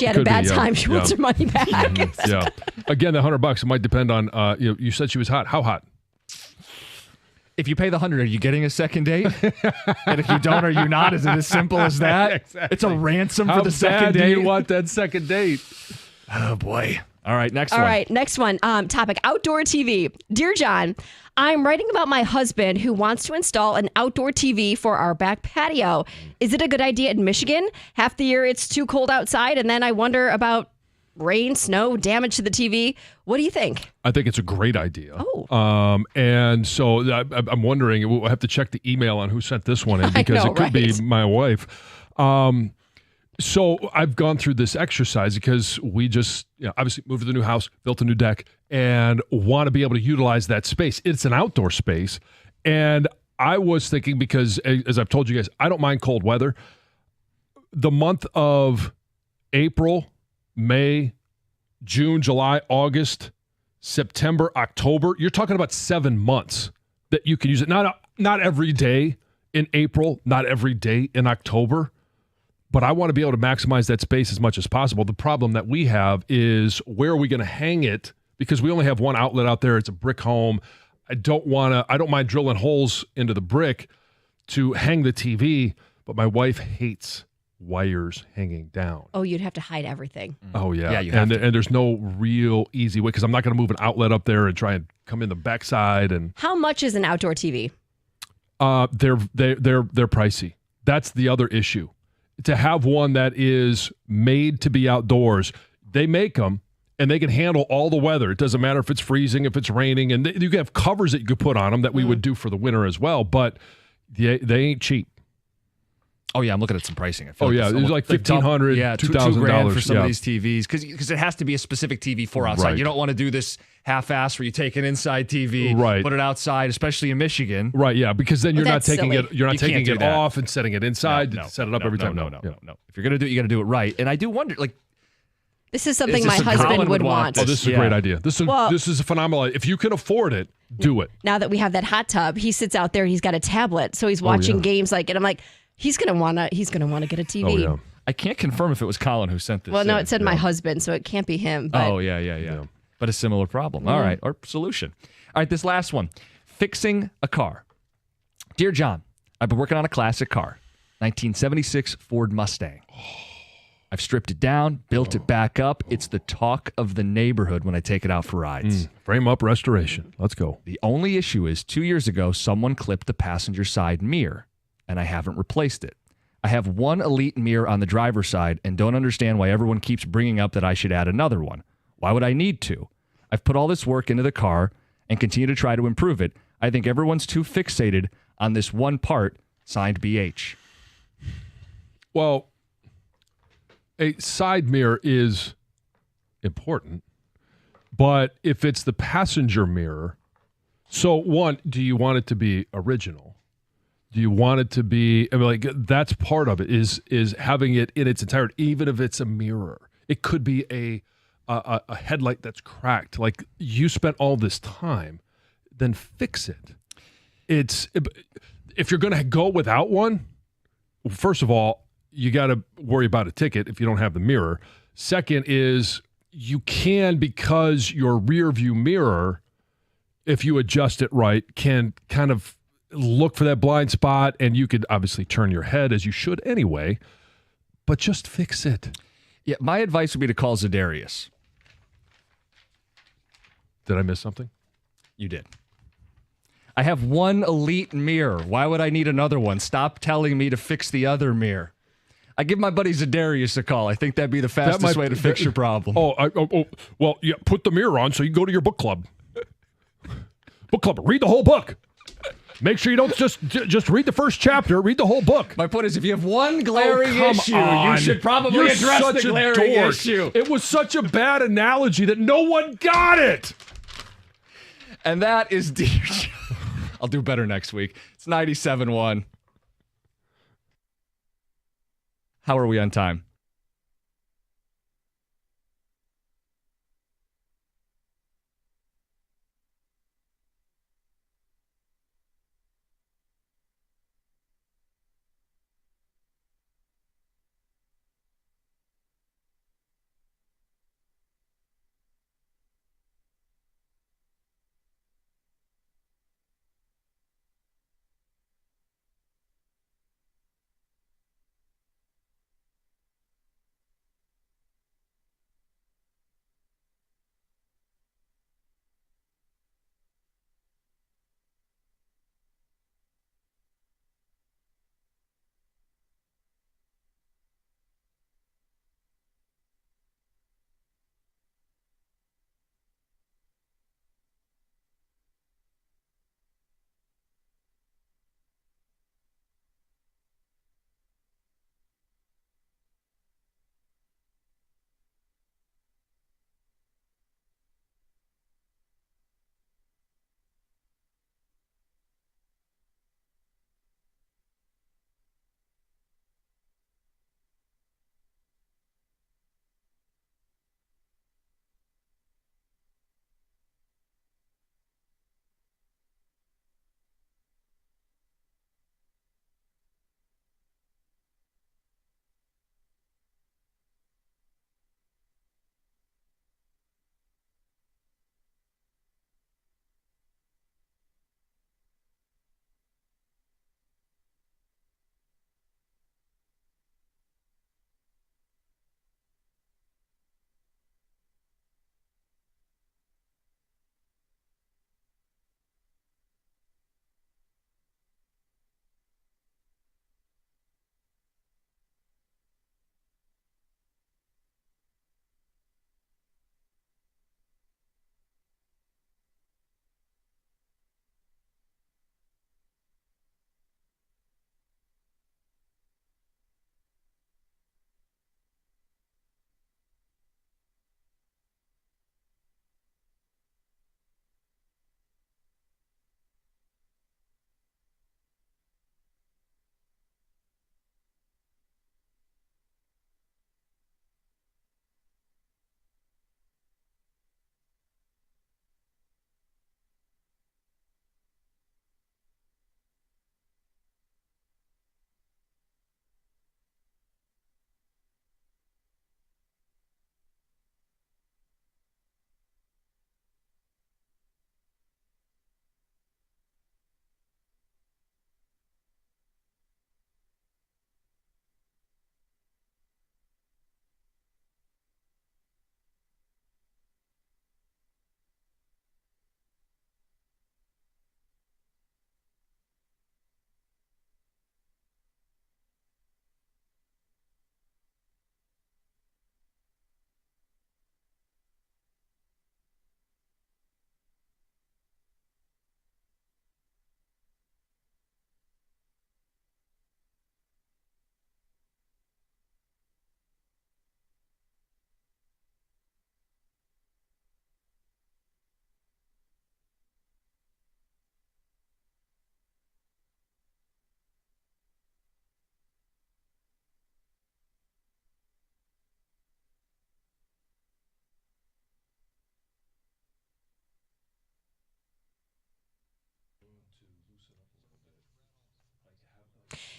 she had a bad time. She wants her money back. Yeah. Again, the $100, it might depend on, you said she was hot. How hot? If you pay the $100, are you getting a second date? And if you don't, are you not? Is it as simple as that? Exactly. It's a ransom for the second date. How bad do you want that second date? Oh, boy. All right, next one. All right, next one. Topic, outdoor TV. Dear John, I'm writing about my husband who wants to install an outdoor TV for our back patio. Is it a good idea in Michigan? Half the year it's too cold outside, and then I wonder about rain, snow, damage to the TV. What do you think? I think it's a great idea. Oh. And so I'm wondering, we'll have to check the email on who sent this one in because it could be my wife. So I've gone through this exercise because we just obviously moved to the new house, built a new deck, and want to be able to utilize that space. It's an outdoor space. And I was thinking, because as I've told you guys, I don't mind cold weather. The month of April, May, June, July, August, September, October, you're talking about 7 months that you can use it. Not every day in April, not every day in October, but I want to be able to maximize that space as much as possible. The problem that we have is, where are we going to hang it? Because we only have one outlet out there. It's a brick home. I don't mind drilling holes into the brick to hang the TV, but my wife hates wires hanging down. Oh, you'd have to hide everything. Oh, yeah. Yeah, you have to. And there's no real easy way, because I'm not going to move an outlet up there and try and come in the backside. And How much is an outdoor TV? they're pricey. That's the other issue. To have one that is made to be outdoors, they make them and they can handle all the weather. It doesn't matter if it's freezing, if it's raining, and you can have covers that you could put on them that we would do for the winter as well, but they ain't cheap. Oh, yeah, I'm looking at some pricing. I feel It was like $1,500, yeah, $2,000 for some of these TVs, because it has to be a specific TV for outside. Right. You don't want to do this half-ass where you take an inside TV, Right. put it outside, especially in Michigan. Right, yeah, because then you're not that's taking silly. it. You're not You can't taking do it that. off and setting it inside to set it up every time. No. If you're gonna do it, you got to do it right. And I do wonder, like, This is something Is my this something husband Colin would would want? want. Oh, this is a Yeah. great idea. This is a phenomenal idea. If you can afford it, do it. Now that we have that hot tub, he sits out there. He's got a tablet, so he's watching games and I'm like, he's gonna wanna get a TV. Oh, yeah. I can't confirm if it was Colin who sent this. Well, no, in. it said my husband, so it can't be him. But Oh, yeah. But a similar problem. All right, or solution. All right, this last one. Fixing a car. Dear John, I've been working on a classic car, 1976 Ford Mustang. I've stripped it down, built it back up. It's the talk of the neighborhood when I take it out for rides. Frame up restoration. Let's go. The only issue is 2 years ago, someone clipped the passenger side mirror, and I haven't replaced it. I have one elite mirror on the driver's side and don't understand why everyone keeps bringing up that I should add another one. Why would I need to? I've put all this work into the car and continue to try to improve it. I think everyone's too fixated on this one part, signed BH. Well, a side mirror is important, but if it's the passenger mirror, so one, do you want it to be original? Do you want it to be, that's part of it, is having it in its entirety, even if it's a mirror. It could be a headlight that's cracked. Like, you spent all this time, then fix it. If you're going to go without one, first of all, you got to worry about a ticket if you don't have the mirror. Second is, you can, because your rear view mirror, if you adjust it right, can kind of look for that blind spot, and you could obviously turn your head, as you should anyway, but just fix it. Yeah, my advice would be to call Zedarius. Did I miss something? You did. I have one elite mirror. Why would I need another one? Stop telling me to fix the other mirror. I give my buddy Zedarius a call. I think that'd be the fastest way to fix your problem. Well, yeah, put the mirror on so you can go to your book club. Book club, read the whole book. Make sure you don't just read the first chapter. Read the whole book. My point is, if you have one glaring issue, on. you should probably You're address such the a glaring dork. issue. It was such a bad analogy that no one got it. And that is Dear John. I'll do better next week. It's 97.1. How are we on time?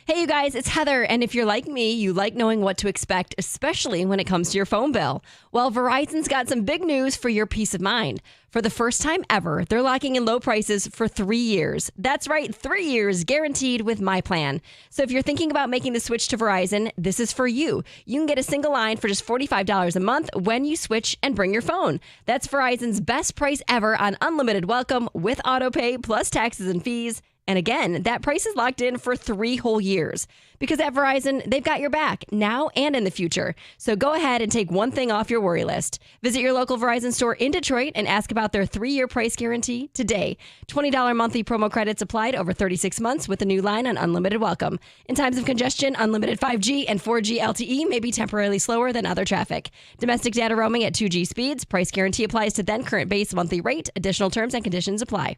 Hey, you guys, it's Heather. And if you're like me, you like knowing what to expect, especially when it comes to your phone bill. Well, Verizon's got some big news for your peace of mind. For the first time ever, they're locking in low prices for 3 years. That's right, 3 years guaranteed with my plan. So if you're thinking about making the switch to Verizon, this is for you. You can get a single line for just $45 a month when you switch and bring your phone. That's Verizon's best price ever on unlimited welcome with autopay plus taxes and fees. And again, that price is locked in for 3 whole years. Because at Verizon, they've got your back now and in the future. So go ahead and take one thing off your worry list. Visit your local Verizon store in Detroit and ask about their 3-year price guarantee today. $20 monthly promo credits applied over 36 months with a new line on unlimited welcome. In times of congestion, unlimited 5G and 4G LTE may be temporarily slower than other traffic. Domestic data roaming at 2G speeds. Price guarantee applies to then current base monthly rate. Additional terms and conditions apply.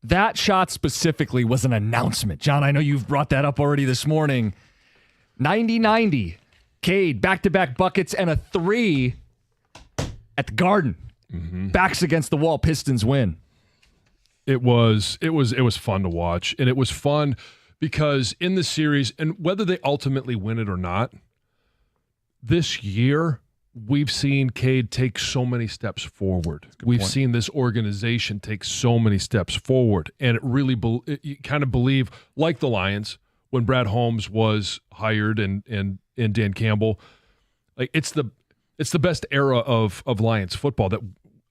That shot specifically was an announcement. John, I know you've brought that up already this morning. 90-90. Cade, back-to-back buckets and a 3 at the Garden. Backs against the wall. Pistons win. It was fun to watch, and it was fun because in the series, and whether they ultimately win it or not, this year we've seen Cade take so many steps forward. We've seen this organization take so many steps forward, and it really you kind of believe, like the Lions when Brad Holmes was hired and Dan Campbell, like it's the best era of Lions football that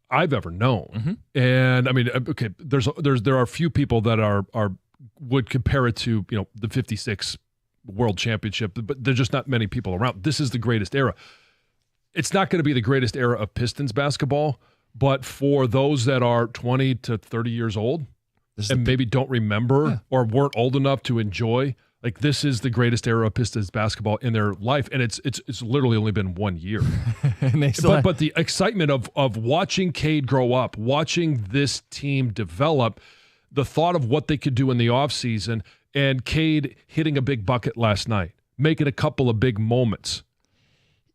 I've ever known. And I mean, okay, there are a few people that are would compare it to, the 56 World Championship, but there's just not many people around. This is the greatest era. It's not going to be the greatest era of Pistons basketball, but for those that are 20 to 30 years old and maybe don't remember or weren't old enough to enjoy, like this is the greatest era of Pistons basketball in their life, and it's literally only been 1 year. And they still but the excitement of watching Cade grow up, watching this team develop, the thought of what they could do in the offseason, and Cade hitting a big bucket last night, making a couple of big moments.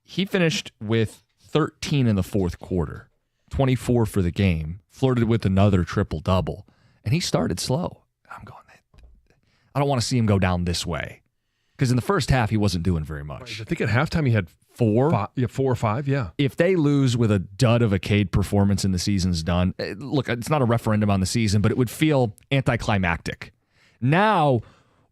He finished with 13 in the fourth quarter, 24 for the game, flirted with another triple-double, and he started slow. I'm going, I don't want to see him go down this way. Because in the first half, he wasn't doing very much. I think at halftime he had 4 or 5, yeah. If they lose with a dud of a Cade performance and the season's done, look, it's not a referendum on the season, but it would feel anticlimactic. Now,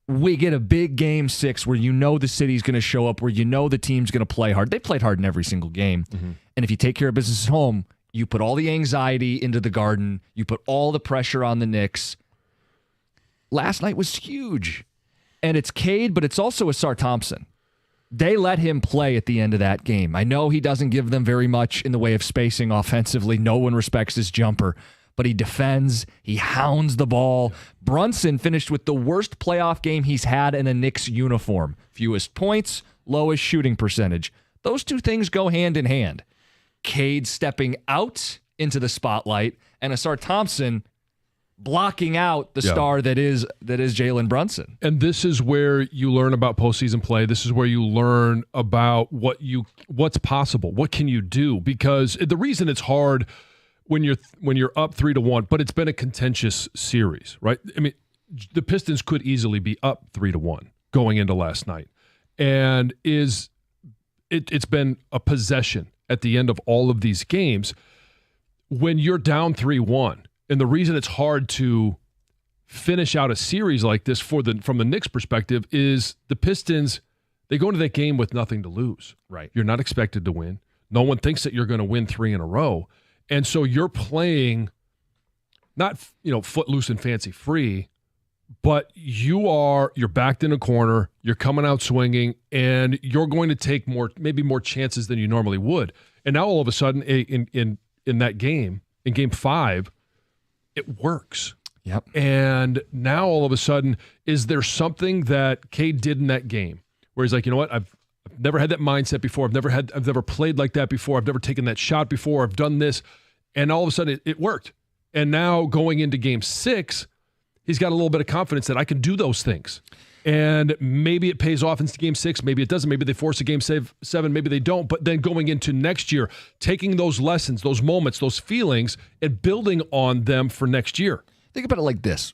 we get a big game 6 where the city's going to show up, where the team's going to play hard. They played hard in every single game. And if you take care of business at home, you put all the anxiety into the Garden, you put all the pressure on the Knicks. Last night was huge. And it's Cade, but it's also Ausar Thompson. They let him play at the end of that game. I know he doesn't give them very much in the way of spacing offensively. No one respects his jumper. But he defends. He hounds the ball. Brunson finished with the worst playoff game he's had in a Knicks uniform. Fewest points, lowest shooting percentage. Those two things go hand in hand. Cade stepping out into the spotlight, and Ausar Thompson blocking out the star that is Jalen Brunson. And this is where you learn about postseason play. This is where you learn about what's possible. What can you do? Because the reason it's hard when you're up 3-1, but it's been a contentious series, right? I mean, the Pistons could easily be up 3-1 going into last night, and it's been a possession at the end of all of these games. When you're down 3-1, and the reason it's hard to finish out a series like this from the Knicks' perspective is the Pistons, they go into that game with nothing to lose. Right. You're not expected to win. No one thinks that you're going to win 3 in a row. And so you're playing not, footloose and fancy free, but you're backed in a corner, you're coming out swinging, and you're going to take maybe more chances than you normally would. And now all of a sudden in that game, in game 5, it works. Yep. And now all of a sudden, is there something that Cade did in that game where he's like, you know what, I've never had that mindset before. I've never played like that before. I've never taken that shot before. I've done this. And all of a sudden it worked. And now going into game 6, he's got a little bit of confidence that I can do those things. And maybe it pays off into game 6. Maybe it doesn't. Maybe they force a game 7. Maybe they don't. But then going into next year, taking those lessons, those moments, those feelings, and building on them for next year. Think about it like this.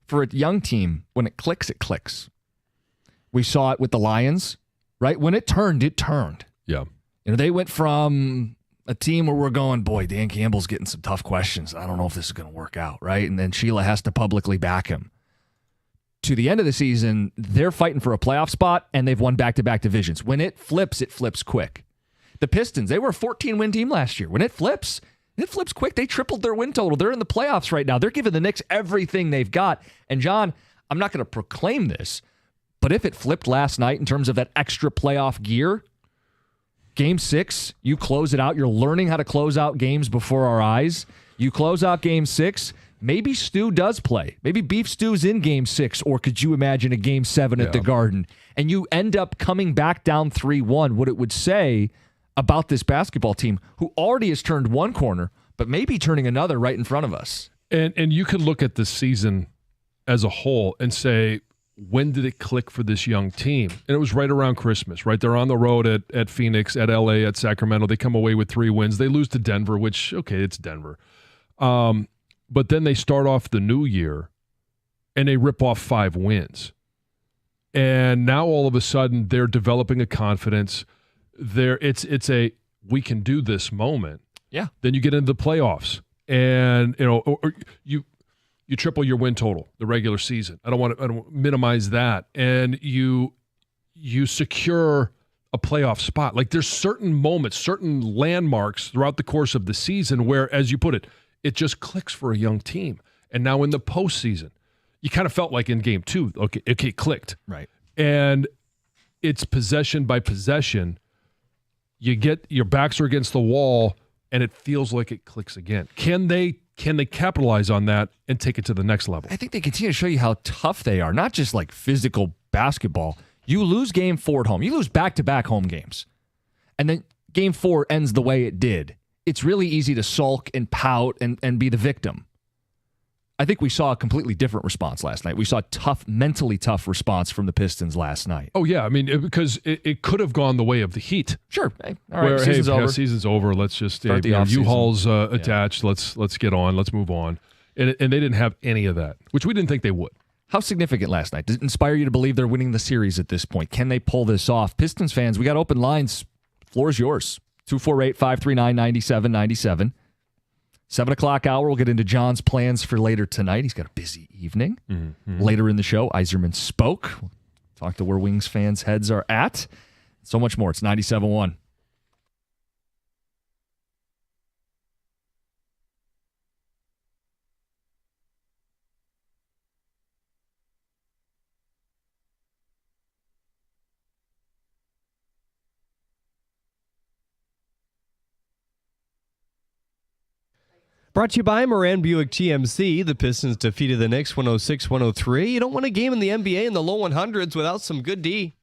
For a young team, when it clicks, it clicks. We saw it with the Lions, right? When it turned, it turned. Yeah. They went from a team where we're going, boy, Dan Campbell's getting some tough questions. I don't know if this is going to work out, right? And then Sheila has to publicly back him. To the end of the season, they're fighting for a playoff spot, and they've won back-to-back divisions. When it flips quick. The Pistons, they were a 14-win team last year. When it flips quick. They tripled their win total. They're in the playoffs right now. They're giving the Knicks everything they've got. And, John, I'm not going to proclaim this, but if it flipped last night in terms of that extra playoff gear, Game 6, you close it out. You're learning how to close out games before our eyes. You close out Game 6, maybe Stu does play. Maybe Beef Stew's in Game 6, or could you imagine a Game 7 at the Garden? And you end up coming back down 3-1. What it would say about this basketball team, who already has turned one corner, but maybe turning another right in front of us. And you could look at the season as a whole and say, when did it click for this young team? And it was right around Christmas, right? They're on the road at Phoenix, at LA, at Sacramento. They come away with 3 wins. They lose to Denver, which, okay, it's Denver. But then they start off the new year and they rip off 5 wins. And now all of a sudden they're developing a confidence. It's a we can do this moment. Yeah. Then you get into the playoffs and or you triple your win total the regular season. I don't want to minimize that. And you secure a playoff spot. Like there's certain moments, certain landmarks throughout the course of the season where, as you put it, it just clicks for a young team. And now in the postseason, you kind of felt like in game 2, okay, it clicked. Right. And it's possession by possession. You get your backs are against the wall and it feels like it clicks again. Can they capitalize on that and take it to the next level? I think they continue to show you how tough they are, not just like physical basketball. You lose game 4 at home. You lose back-to-back home games. And then game 4 ends the way it did. It's really easy to sulk and pout and be the victim. I think we saw a completely different response last night. We saw a mentally tough response from the Pistons last night. Oh, yeah. I mean, because it could have gone the way of the Heat. Sure. Hey, all right, season's over. Season's over. Let's just, U-Haul's attached. Let's get on. Let's move on. And they didn't have any of that, which we didn't think they would. How significant last night? Does it inspire you to believe they're winning the series at this point? Can they pull this off? Pistons fans, we got open lines. Floor is yours. 248-539-9797. 7 o'clock hour, we'll get into John's plans for later tonight. He's got a busy evening. Mm-hmm. Later in the show, Yzerman spoke. We'll talk to where Wings fans' heads are at. So much more. It's 97.1. Brought to you by Moran Buick GMC. The Pistons defeated the Knicks 106-103. You don't win a game in the NBA in the low 100s without some good D.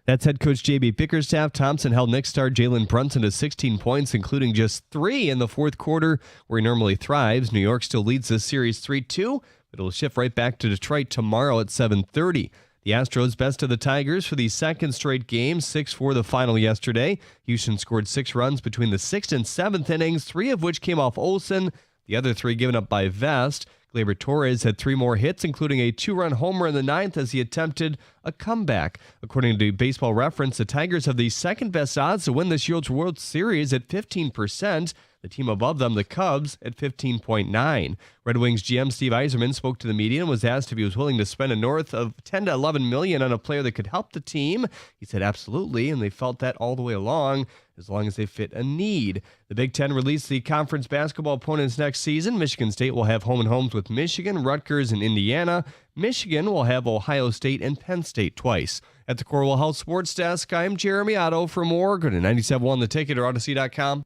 That's head coach J.B. Bickerstaff. Thompson held Knicks star Jalen Brunson to 16 points, including just 3 in the fourth quarter, where he normally thrives. New York still leads this series 3-2, but it'll shift right back to Detroit tomorrow at 7:30. The Astros bested the Tigers for the second straight game, 6-4 the final yesterday. Houston scored 6 runs between the 6th and 7th innings, 3 of which came off Olsen, the other 3 given up by Vest. Gleyber Torres had 3 more hits, including a 2-run homer in the 9th as he attempted a comeback. According to Baseball Reference, the Tigers have the second best odds to win this year's World Series at 15%. The team above them, the Cubs, at 15.9. Red Wings GM Steve Eiserman spoke to the media and was asked if he was willing to spend a north of $10 to $11 million on a player that could help the team. He said absolutely, and they felt that all the way along, as long as they fit a need. The Big Ten released the conference basketball opponents next season. Michigan State will have home and homes with Michigan, Rutgers, and Indiana. Michigan will have Ohio State and Penn State twice. At the Corwell Health Sports Desk, I'm Jeremy Otto. For more, go to 97.1 The Ticket or Odyssey.com.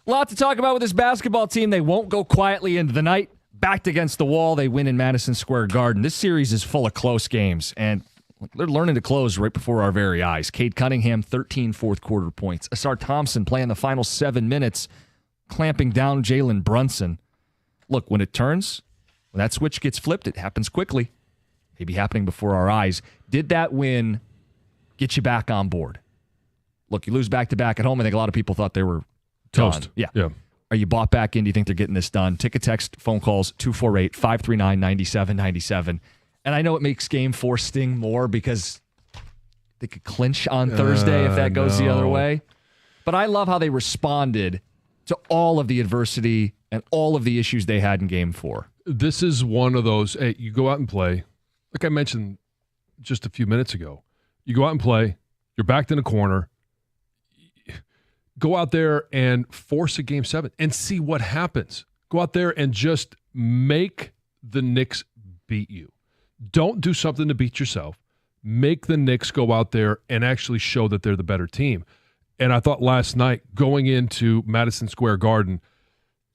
A lot to talk about with this basketball team. They won't go quietly into the night. Backed against the wall, they win in Madison Square Garden. This series is full of close games, and they're learning to close right before our very eyes. Cade Cunningham, 13 fourth-quarter points. Asar Thompson playing the final 7 minutes, clamping down Jalen Brunson. Look, when it turns, when that switch gets flipped, it happens quickly. Maybe happening before our eyes. Did that win get you back on board? Look, you lose back-to-back at home. I think a lot of people thought they were toast. Yeah. Are you bought back in? Do you think they're getting this done? Ticket, text, phone calls, 248-539-9797. And I know it makes Game 4 sting more because they could clinch on Thursday if that goes the other way. But I love how they responded to all of the adversity and all of the issues they had in Game 4. This is one of those, hey, you go out and play. Like I mentioned just a few minutes ago, you go out and play. You're backed in a corner. Go out there and force a Game 7 and see what happens. Go out there and just make the Knicks beat you. Don't do something to beat yourself. Make the Knicks go out there and actually show that they're the better team. And I thought last night, going into Madison Square Garden,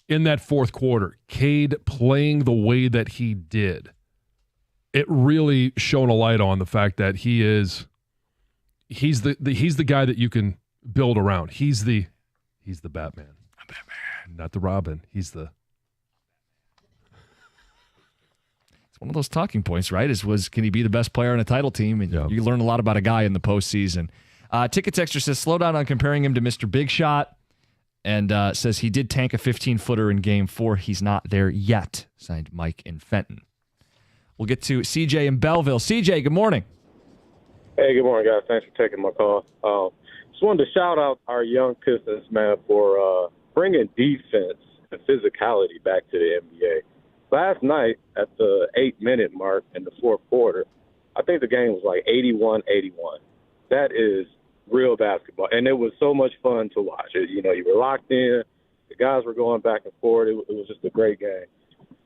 in that fourth quarter, Cade playing the way that he did, it really shone a light on the fact that he's the guy that you can build around. He's the Batman. Batman, not the Robin. It's one of those talking points, right? Can he be the best player on a title team? And you learn a lot about a guy in the postseason. Ticket Texter says, slow down on comparing him to Mr. Big Shot, and says he did tank a 15-footer in Game 4. He's not there yet. Signed Mike in Fenton. We'll get to CJ in Belleville. CJ, good morning. Hey, good morning, guys. Thanks for taking my call. Just wanted to shout out our young Pistons, man, for bringing defense and physicality back to the NBA. Last night at the 8-minute mark in the fourth quarter, I think the game was like 81-81. That is real basketball, and it was so much fun to watch. You were locked in. The guys were going back and forth. It was just a great game.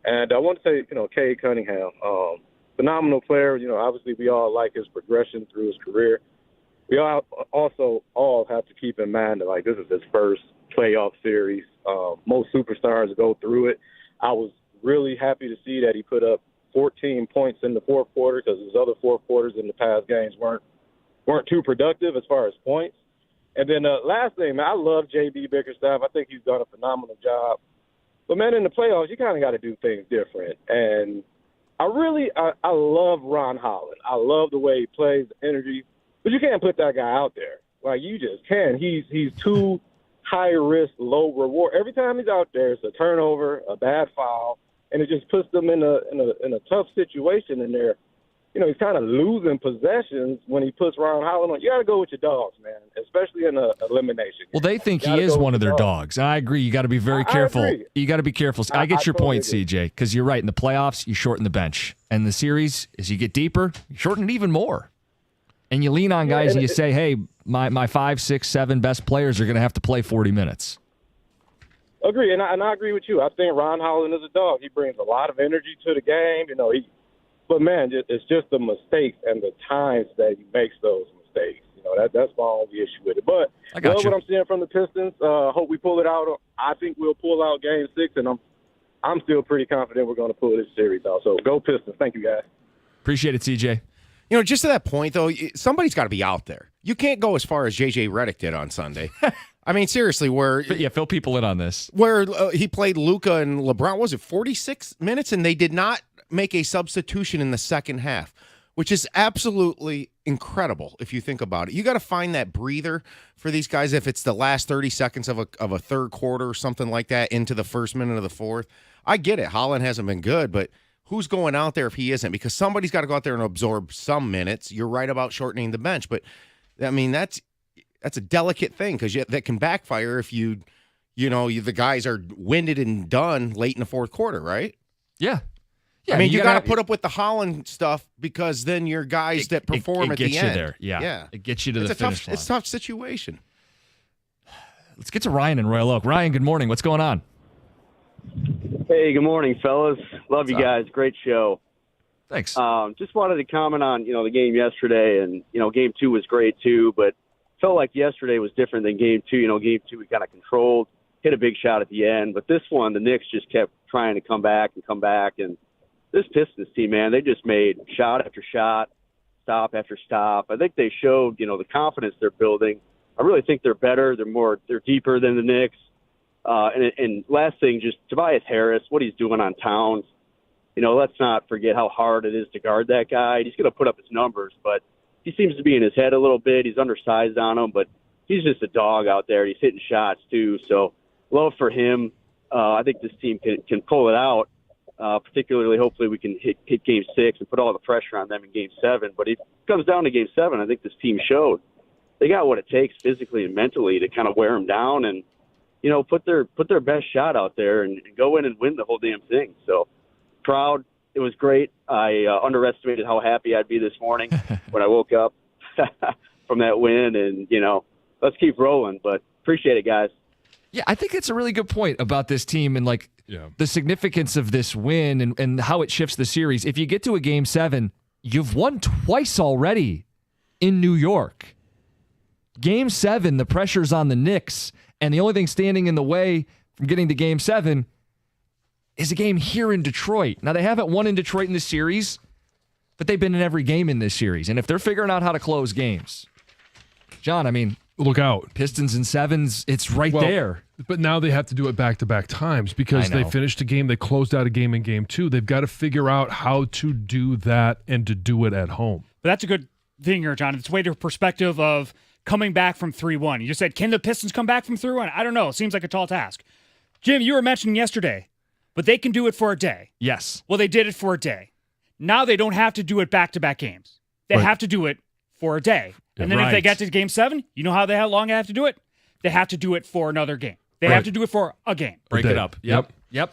And I want to say, Cade Cunningham, phenomenal player. Obviously we all like his progression through his career. We also have to keep in mind that, like, this is his first playoff series. Most superstars go through it. I was really happy to see that he put up 14 points in the fourth quarter, because his other fourth quarters in the past games weren't too productive as far as points. And then last thing, man, I love JB Bickerstaff. I think he's done a phenomenal job. But, man, in the playoffs, you kind of got to do things different. And I love Ron Holland. I love the way he plays, the energy. But you can't put that guy out there. Like, you just can't. He's too high risk, low reward. Every time he's out there, it's a turnover, a bad foul, and it just puts them in a tough situation. And he's kind of losing possessions when he puts Ron Holland on. You got to go with your dogs, man, especially in an elimination game. Well, they think he is one of their dogs. I agree. You got to be very careful. You got to be careful. I get your point, CJ, because you're right. In the playoffs, you shorten the bench. And the series, as you get deeper, you shorten it even more. And you lean on guys and you say, hey, my 5, 6, 7 best players are going to have to play 40 minutes. Agree, and I agree with you. I think Ron Holland is a dog. He brings a lot of energy to the game. But, man, it's just the mistakes and the times that he makes those mistakes. That's my only issue with it. But I love what I'm seeing from the Pistons. Hope we pull it out. I think we'll pull out Game 6, and I'm still pretty confident we're going to pull this series out. So go Pistons. Thank you, guys. Appreciate it, CJ. Just to that point, though, somebody's got to be out there. You can't go as far as J.J. Redick did on Sunday. I mean, seriously, fill people in on this. Where he played Luka and LeBron, was it 46 minutes? And they did not make a substitution in the second half, which is absolutely incredible if you think about it. You got to find that breather for these guys if it's the last 30 seconds of a third quarter or something like that into the first minute of the fourth. I get it. Holland hasn't been good, but who's going out there if he isn't? Because somebody's got to go out there and absorb some minutes. You're right about shortening the bench, but, I mean, that's a delicate thing, because that can backfire if the guys are winded and done late in the fourth quarter, right? Yeah. I mean, you got to put up with the Holland stuff, because then your guys that perform at the end. It gets you there. Yeah. It gets you to the finish line. It's a tough situation. Let's get to Ryan in Royal Oak. Ryan, good morning. What's going on? Hey, good morning, fellas. Love you guys. Great show. Thanks. Just wanted to comment on, the game yesterday, and, Game 2 was great too, but felt like yesterday was different than Game 2. Game 2 we kind of controlled, hit a big shot at the end, but this one, the Knicks just kept trying to come back, and this Pistons team, man, they just made shot after shot, stop after stop. I think they showed, the confidence they're building. I really think they're better. They're deeper than the Knicks. And last thing, just Tobias Harris, what he's doing on Towns. Let's not forget how hard it is to guard that guy. He's going to put up his numbers, but he seems to be in his head a little bit. He's undersized on him, but he's just a dog out there. He's hitting shots too. So love for him. I think this team can pull it out. Particularly, hopefully, we can hit Game 6 and put all the pressure on them in Game 7. But if it comes down to Game 7, I think this team showed they got what it takes physically and mentally to kind of wear them down and, put their best shot out there and go in and win the whole damn thing. So proud. It was great. I underestimated how happy I'd be this morning when I woke up from that win. And, let's keep rolling. But Appreciate it, guys. Yeah, I think it's a really good point about this team and the significance of this win and how it shifts the series. If you get to a Game 7, you've won twice already in New York. Game 7, the pressure's on the Knicks, and the only thing standing in the way from getting to Game 7 is a game here in Detroit. Now, they haven't won in Detroit in this series, but they've been in every game in this series. And if they're figuring out how to close games, John, I mean, look out. Pistons and 7s, it's right there. But now they have to do it back-to-back times because they finished a game, they closed out a game in Game 2. They've got to figure out how to do that and to do it at home. But that's a good thing here, John. It's way to perspective of coming back from 3-1. You just said, can the Pistons come back from 3-1? I don't know. It seems like a tall task. Jim, you were mentioning yesterday, but they can do it for a day. Yes. Well, they did it for a day. Now they don't have to do it back-to-back games. They have to do it for a day. And then if they get to Game 7, you know how long they have to do it? They have to do it for another game. They have to do it for a game. Break it up. Yep.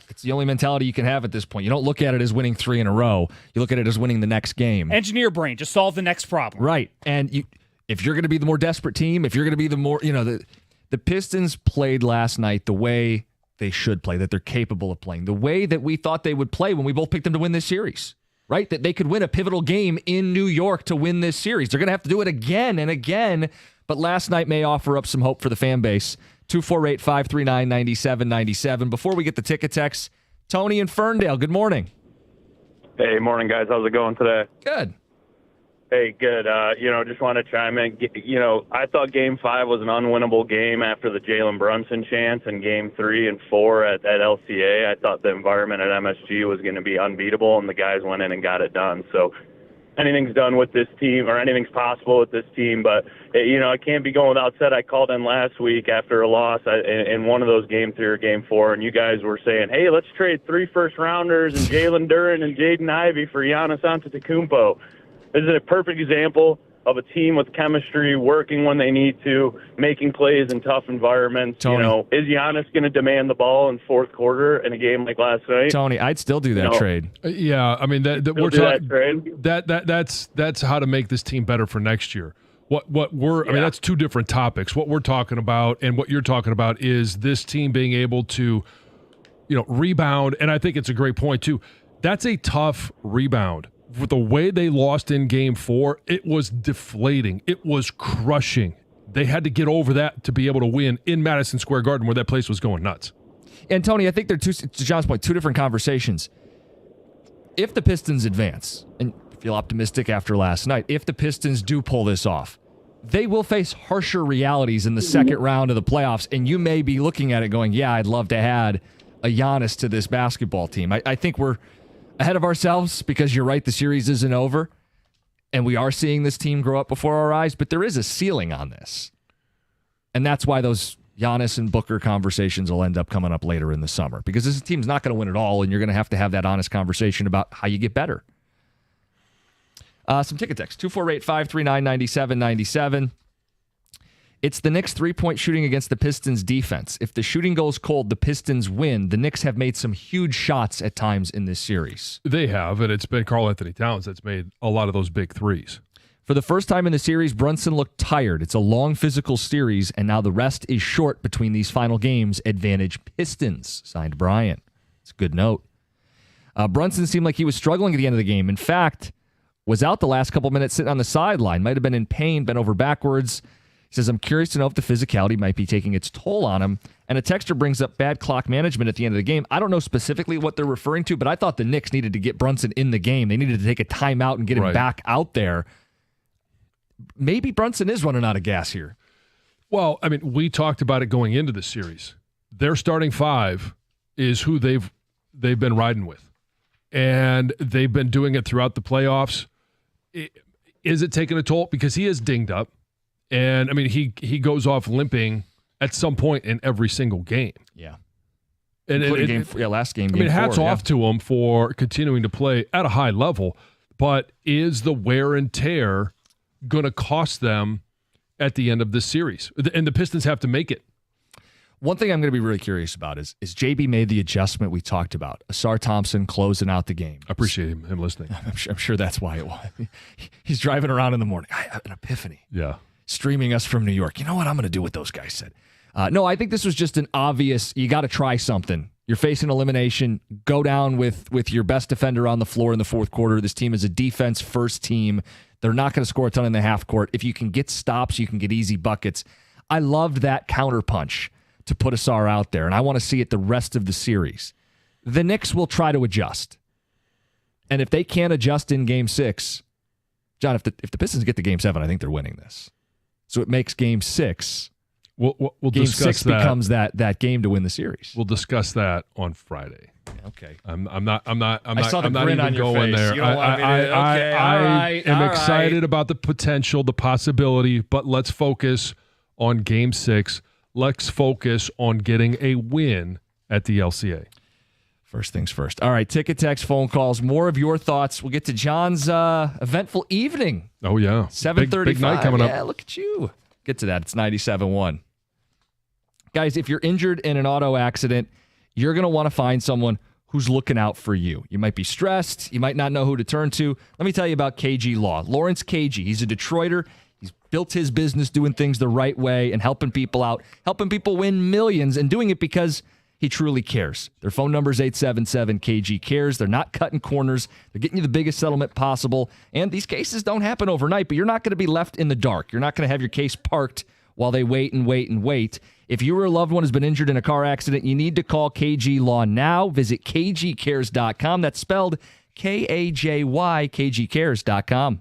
It's the only mentality you can have at this point. You don't look at it as winning 3 in a row. You look at it as winning the next game. Engineer brain, just solve the next problem. Right. And if you're going to be the more desperate team, if you're going to be the more, the Pistons played last night the way they should play, that they're capable of playing, the way that we thought they would play when we both picked them to win this series. Right? That they could win a pivotal game in New York to win this series. They're going to have to do it again and again, but last night may offer up some hope for the fan base. 248-539-9797. Before we get the ticket text, Tony in Ferndale, good morning. Hey, morning, guys. How's it going today? Good. Hey, good. Just want to chime in. I thought Game 5 was an unwinnable game after the Jalen Brunson chance, and Game 3 and 4 at LCA. I thought the environment at MSG was going to be unbeatable, and the guys went in and got it done. So anything's done with this team, or anything's possible with this team, but, I can't be going without said. I called in last week after a loss in one of those Game 3 or Game 4, and you guys were saying, hey, let's trade 3 first-rounders and Jalen Duren and Jaden Ivey for Giannis Antetokounmpo. This is a perfect example of a team with chemistry, working when they need to, making plays in tough environments. Tony. Is Giannis going to demand the ball in fourth quarter in a game like last night? Tony, I'd still do that trade. Yeah, I mean we're talking that's how to make this team better for next year. I mean, that's two different topics. What we're talking about and what you're talking about is this team being able to, rebound. And I think it's a great point too. That's a tough rebound. With the way they lost in Game 4, it was deflating. It was crushing. They had to get over that to be able to win in Madison Square Garden, where that place was going nuts. And Tony, I think they're to John's point, two different conversations. If the Pistons advance, and feel optimistic after last night, if the Pistons do pull this off, they will face harsher realities in the second round of the playoffs, and you may be looking at it going, yeah, I'd love to add a Giannis to this basketball team. I think we're ahead of ourselves because you're right, the series isn't over, and we are seeing this team grow up before our eyes, but there is a ceiling on this. And that's why those Giannis and Booker conversations will end up coming up later in the summer, because this team's not going to win it all, and you're going to have that honest conversation about how you get better. Some ticket text, 248-539-9797. It's the Knicks' three-point shooting against the Pistons' defense. If the shooting goes cold, the Pistons win. The Knicks have made some huge shots at times in this series. They have, and it's been Karl Anthony Towns that's made a lot of those big threes. For the first time in the series, Brunson looked tired. It's a long physical series, and now the rest is short between these final games. Advantage Pistons, signed Brian. It's a good note. Brunson seemed like he was struggling at the end of the game. In fact, was out the last couple minutes sitting on the sideline. Might have been in pain, bent over backwards. He says, I'm curious to know if the physicality might be taking its toll on him. And a texter brings up bad clock management at the end of the game. I don't know specifically what they're referring to, but I thought the Knicks needed to get Brunson in the game. They needed to take a timeout and get him back out there. Maybe Brunson is running out of gas here. Well, I mean, we talked about it going into the series. Their starting five is who they've been riding with. And they've been doing it throughout the playoffs. Is it taking a toll? Because he is dinged up. And, I mean, he goes off limping at some point in every single game. Yeah. And last game. I mean, hats off to him for continuing to play at a high level. But is the wear and tear going to cost them at the end of this series? And the Pistons have to make it. One thing I'm going to be really curious about is JB made the adjustment we talked about. Asar Thompson closing out the game. I appreciate him listening. I'm sure that's why it was. He's driving around in the morning. I have an epiphany. Yeah. Streaming us from New York. You know what I'm going to do what those guys said? No, I think this was just an obvious, you got to try something. You're facing elimination. Go down with your best defender on the floor in the fourth quarter. This team is a defense-first team. They're not going to score a ton in the half court. If you can get stops, you can get easy buckets. I loved that counterpunch to put Asar out there, and I want to see it the rest of the series. The Knicks will try to adjust. And if they can't adjust in Game 6, John, if the Pistons get to Game 7, I think they're winning this. So it makes Game 6. We'll Game discuss 6 that. becomes that game to win the series. We'll discuss that on Friday. Okay. I'm not I saw the I'm not grin even on your going face. there. You don't want me to- okay, all right, am all excited right. about the potential, the possibility, but let's focus on Game 6. Let's focus on getting a win at the LCA. First things first. All right, ticket, text, phone calls. More of your thoughts. We'll get to John's eventful evening. Oh, yeah. 7:35. Big night coming up. Yeah, look at you. Get to that. It's 97.1. Guys, if you're injured in an auto accident, you're going to want to find someone who's looking out for you. You might be stressed. You might not know who to turn to. Let me tell you about KG Law. Lawrence KG, he's a Detroiter. He's built his business doing things the right way and helping people out, helping people win millions, and doing it because he truly cares. Their phone number is 877-KG-CARES. They're not cutting corners. They're getting you the biggest settlement possible. And these cases don't happen overnight, but you're not going to be left in the dark. You're not going to have your case parked while they wait and wait and wait. If you or a loved one has been injured in a car accident, you need to call KG Law now. Visit kgcares.com. That's spelled K-A-J-Y, kgcares.com.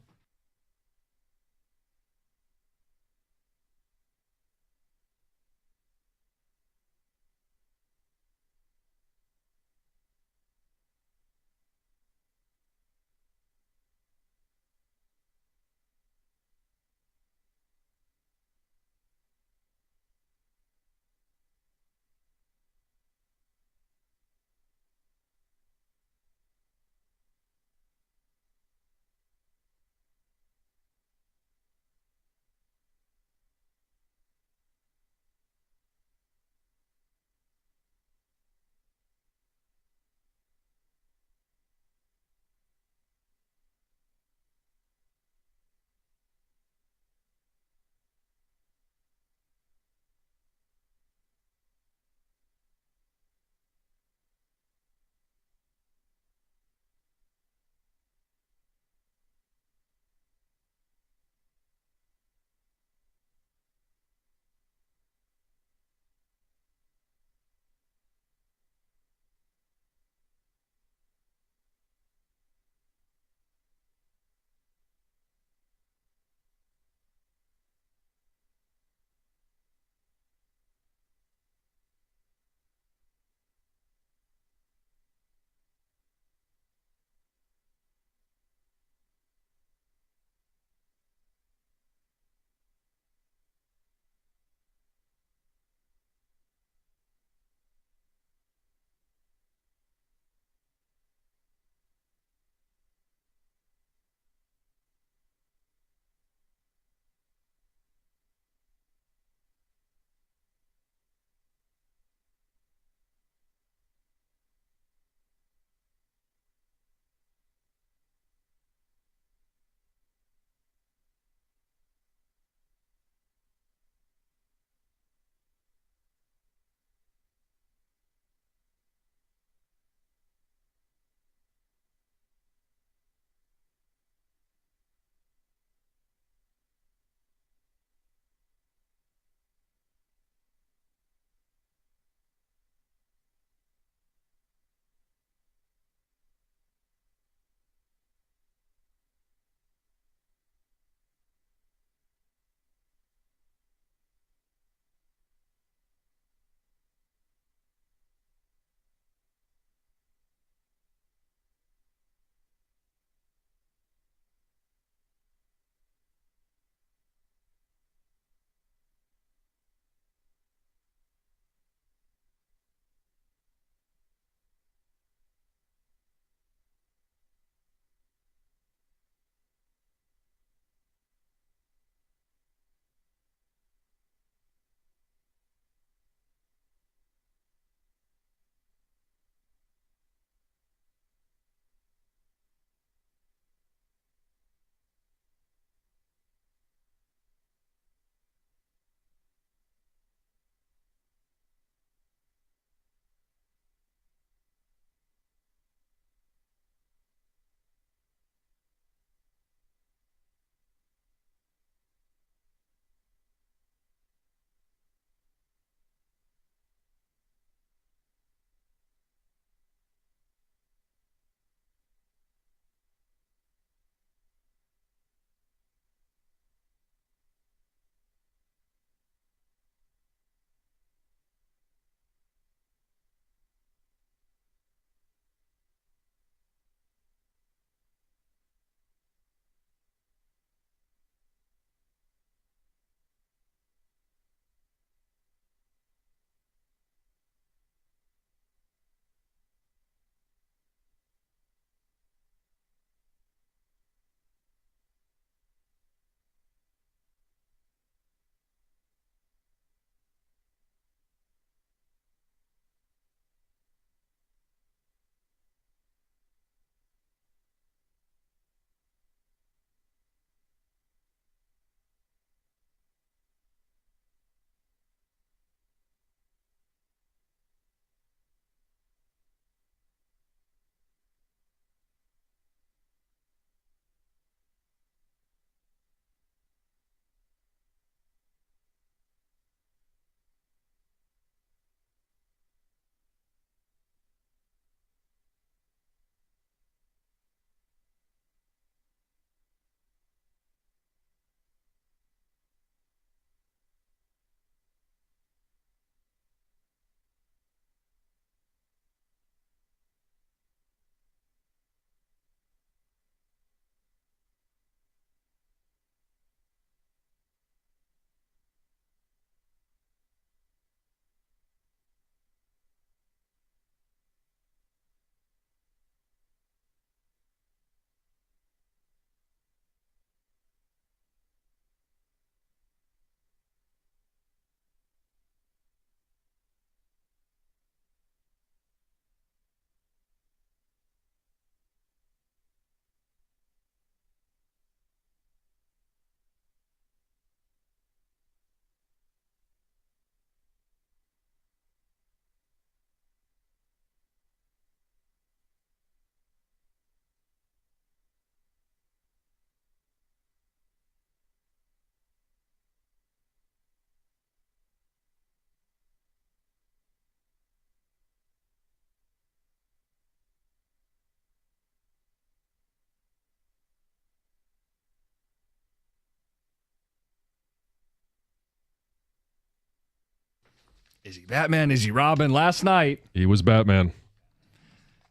Is he Batman? Is he Robin? Last night, He was Batman.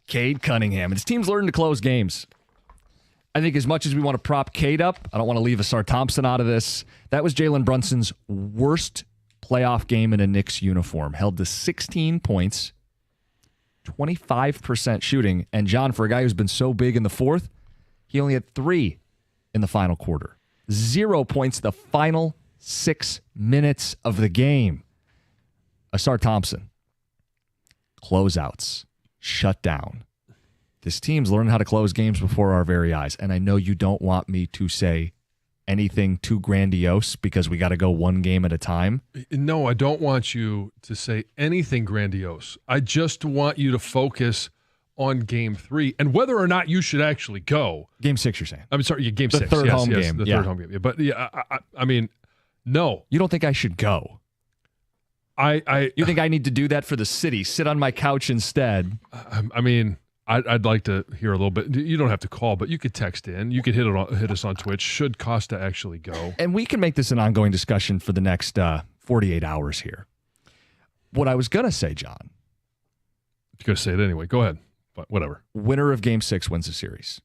Cade Cunningham. And his team's learning to close games. I think as much as we want to prop Cade up, I don't want to leave Asar Thompson out of this. That was Jalen Brunson's worst playoff game in a Knicks uniform. Held to 16 points, 25% shooting. And John, for a guy who's been so big in the fourth, he only had 3 in the final quarter. 0 points the final 6 minutes of the game. Asar Thompson. Closeouts. Shut down. This team's learning how to close games before our very eyes. And I know you don't want me to say anything too grandiose because we got to go one game at a time. No, I don't want you to say anything grandiose. I just want you to focus on Game 3 and whether or not you should actually go. Game 6, you're saying? I'm sorry, Game The 6. third yes, home yes, game. The Yeah. third home game. Yeah, but yeah, I mean, no. You don't think I should go? You think I need to do that for the city? Sit on my couch instead? I mean, I'd like to hear a little bit. You don't have to call, but you could text in. You could hit us on Twitch. Should Costa actually go? And we can make this an ongoing discussion for the next 48 hours here. What I was going to say, John. You're going to say it anyway. Go ahead. But whatever. Winner of Game 6 wins the series.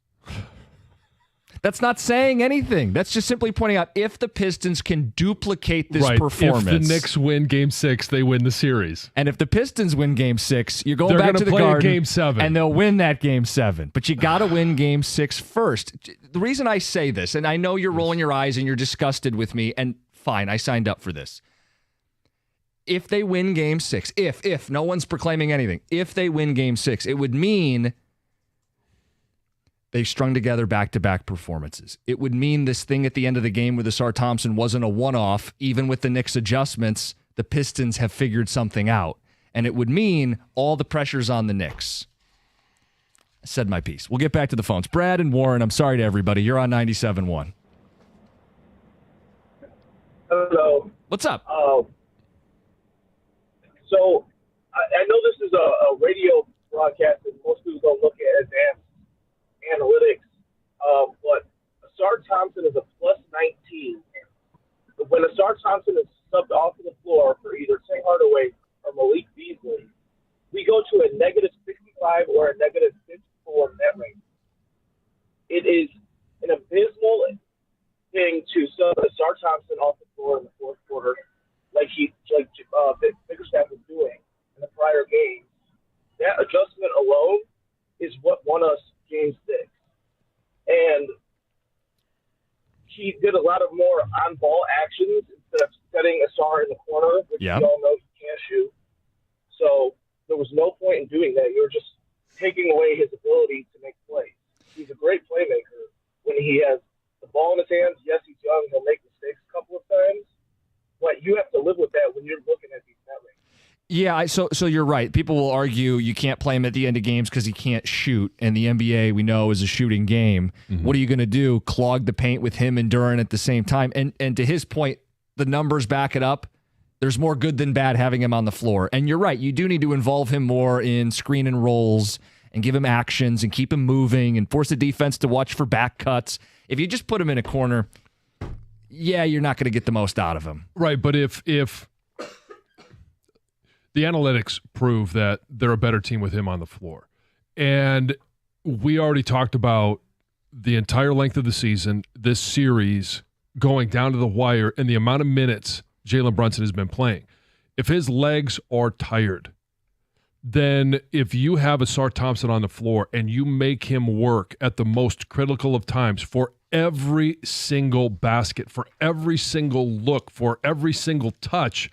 That's not saying anything. That's just simply pointing out if the Pistons can duplicate this performance. If the Knicks win Game 6, they win the series. And if the Pistons win Game 6, you're going They're back to the play Garden. Game 7. And they'll win that Game 7. But you got to win Game 6 first. The reason I say this, and I know you're rolling your eyes and you're disgusted with me, and fine, I signed up for this. If they win Game 6, if no one's proclaiming anything, if they win Game 6, it would mean they've strung together back-to-back performances. It would mean this thing at the end of the game with Asar Thompson wasn't a one-off. Even with the Knicks adjustments, the Pistons have figured something out. And it would mean all the pressure's on the Knicks. I said my piece. We'll get back to the phones. Brad and Warren, I'm sorry to everybody. You're on 97.1. Hello. What's up? So I know this is a radio broadcast and most people don't look at advanced analytics, but Asar Thompson is a plus 19. When Asar Thompson is subbed off of the floor for either Tim Hardaway or Malik Beasley, we go to a negative 65 or a negative 54 net rating. It is an abysmal thing to sub Asar Thompson off the floor in the fourth quarter, like Bickerstaff was doing in the prior games. That adjustment alone is what won us Game 6. And he did a lot of more on-ball actions instead of setting Asar in the corner, which we all know he can't shoot. So there was no point in doing that. You were just taking away his ability to make plays. He's a great playmaker. When he has the ball in his hands, yes, he's young. He'll make mistakes a couple of times. But you have to live with that when you're looking at these net rates. Yeah, so you're right. People will argue you can't play him at the end of games because he can't shoot, and the NBA we know is a shooting game. Mm-hmm. What are you going to do? Clog the paint with him and Duran at the same time? And to his point, the numbers back it up. There's more good than bad having him on the floor. And you're right. You do need to involve him more in screen and rolls and give him actions and keep him moving and force the defense to watch for back cuts. If you just put him in a corner, yeah, you're not going to get the most out of him. Right, but if the analytics prove that they're a better team with him on the floor. And we already talked about the entire length of the season, this series going down to the wire, and the amount of minutes Jalen Brunson has been playing. If his legs are tired, then if you have Asar Thompson on the floor and you make him work at the most critical of times for every single basket, for every single look, for every single touch,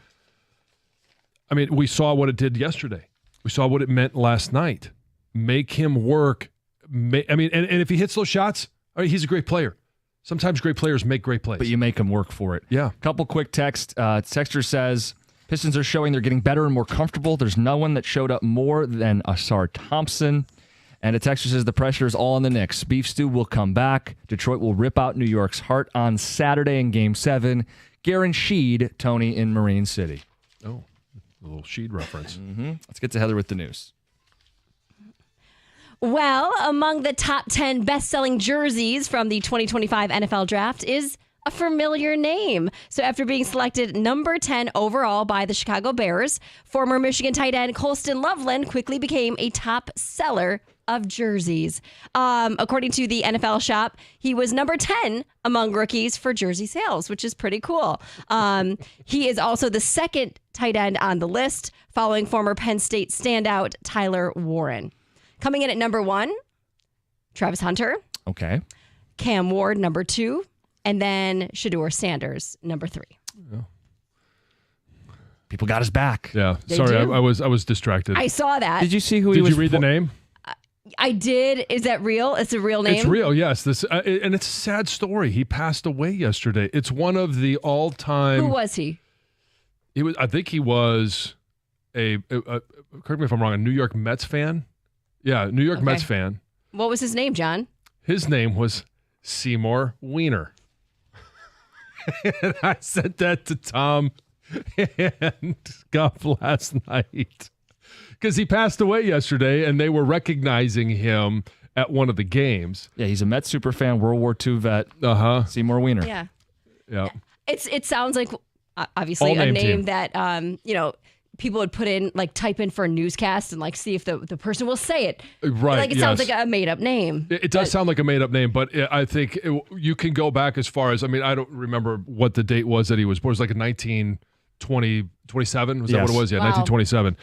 I mean, we saw what it did yesterday. We saw what it meant last night. Make him work. And if he hits those shots, I mean, he's a great player. Sometimes great players make great plays. But you make him work for it. Yeah. Couple quick texts. Texter says, Pistons are showing they're getting better and more comfortable. There's no one that showed up more than Asar Thompson. And a texter says the pressure is all on the Knicks. Beef Stew will come back. Detroit will rip out New York's heart on Saturday in Game 7. Guaranteed, Tony in Marine City. Oh, a little Sheed reference. Mm-hmm. Let's get to Heather with the news. Well, among the top 10 best-selling jerseys from the 2025 NFL Draft is a familiar name. So after being selected number 10 overall by the Chicago Bears, former Michigan tight end Colston Loveland quickly became a top seller of jerseys. According to the NFL shop, he was number 10 among rookies for jersey sales, which is pretty cool. He is also the second tight end on the list, following former Penn State standout Tyler Warren. Coming in at number 1, Travis Hunter. Okay. Cam Ward, number 2. And then Shedeur Sanders, number 3. Yeah. People got his back. Yeah. They Sorry, do. I was distracted. I saw that. Did you see who he Did was? you read the name? I did. Is that real? It's a real name? It's real, yes. This and it's a sad story. He passed away yesterday. It's one of the all-time. Who was he? He was. I think he was correct me if I'm wrong. A New York Mets fan. Yeah, New York Mets fan. What was his name, John? His name was Seymour Wiener. And I sent that to Tom and Guff last night because he passed away yesterday, and they were recognizing him at one of the games. Yeah, he's a Mets superfan, World War II vet. Seymour Wiener. Yeah. Yeah. It sounds like obviously All a name name team. that people would put in, like, type in for a newscast and like see if the person will say it. Right. Like it sounds like a made up name. It does sound like a made up name, but I think you can go back as far as, I mean, I don't remember what the date was that he was born. It was like in 1927. Was that what it was? Yeah, Wow. 1927.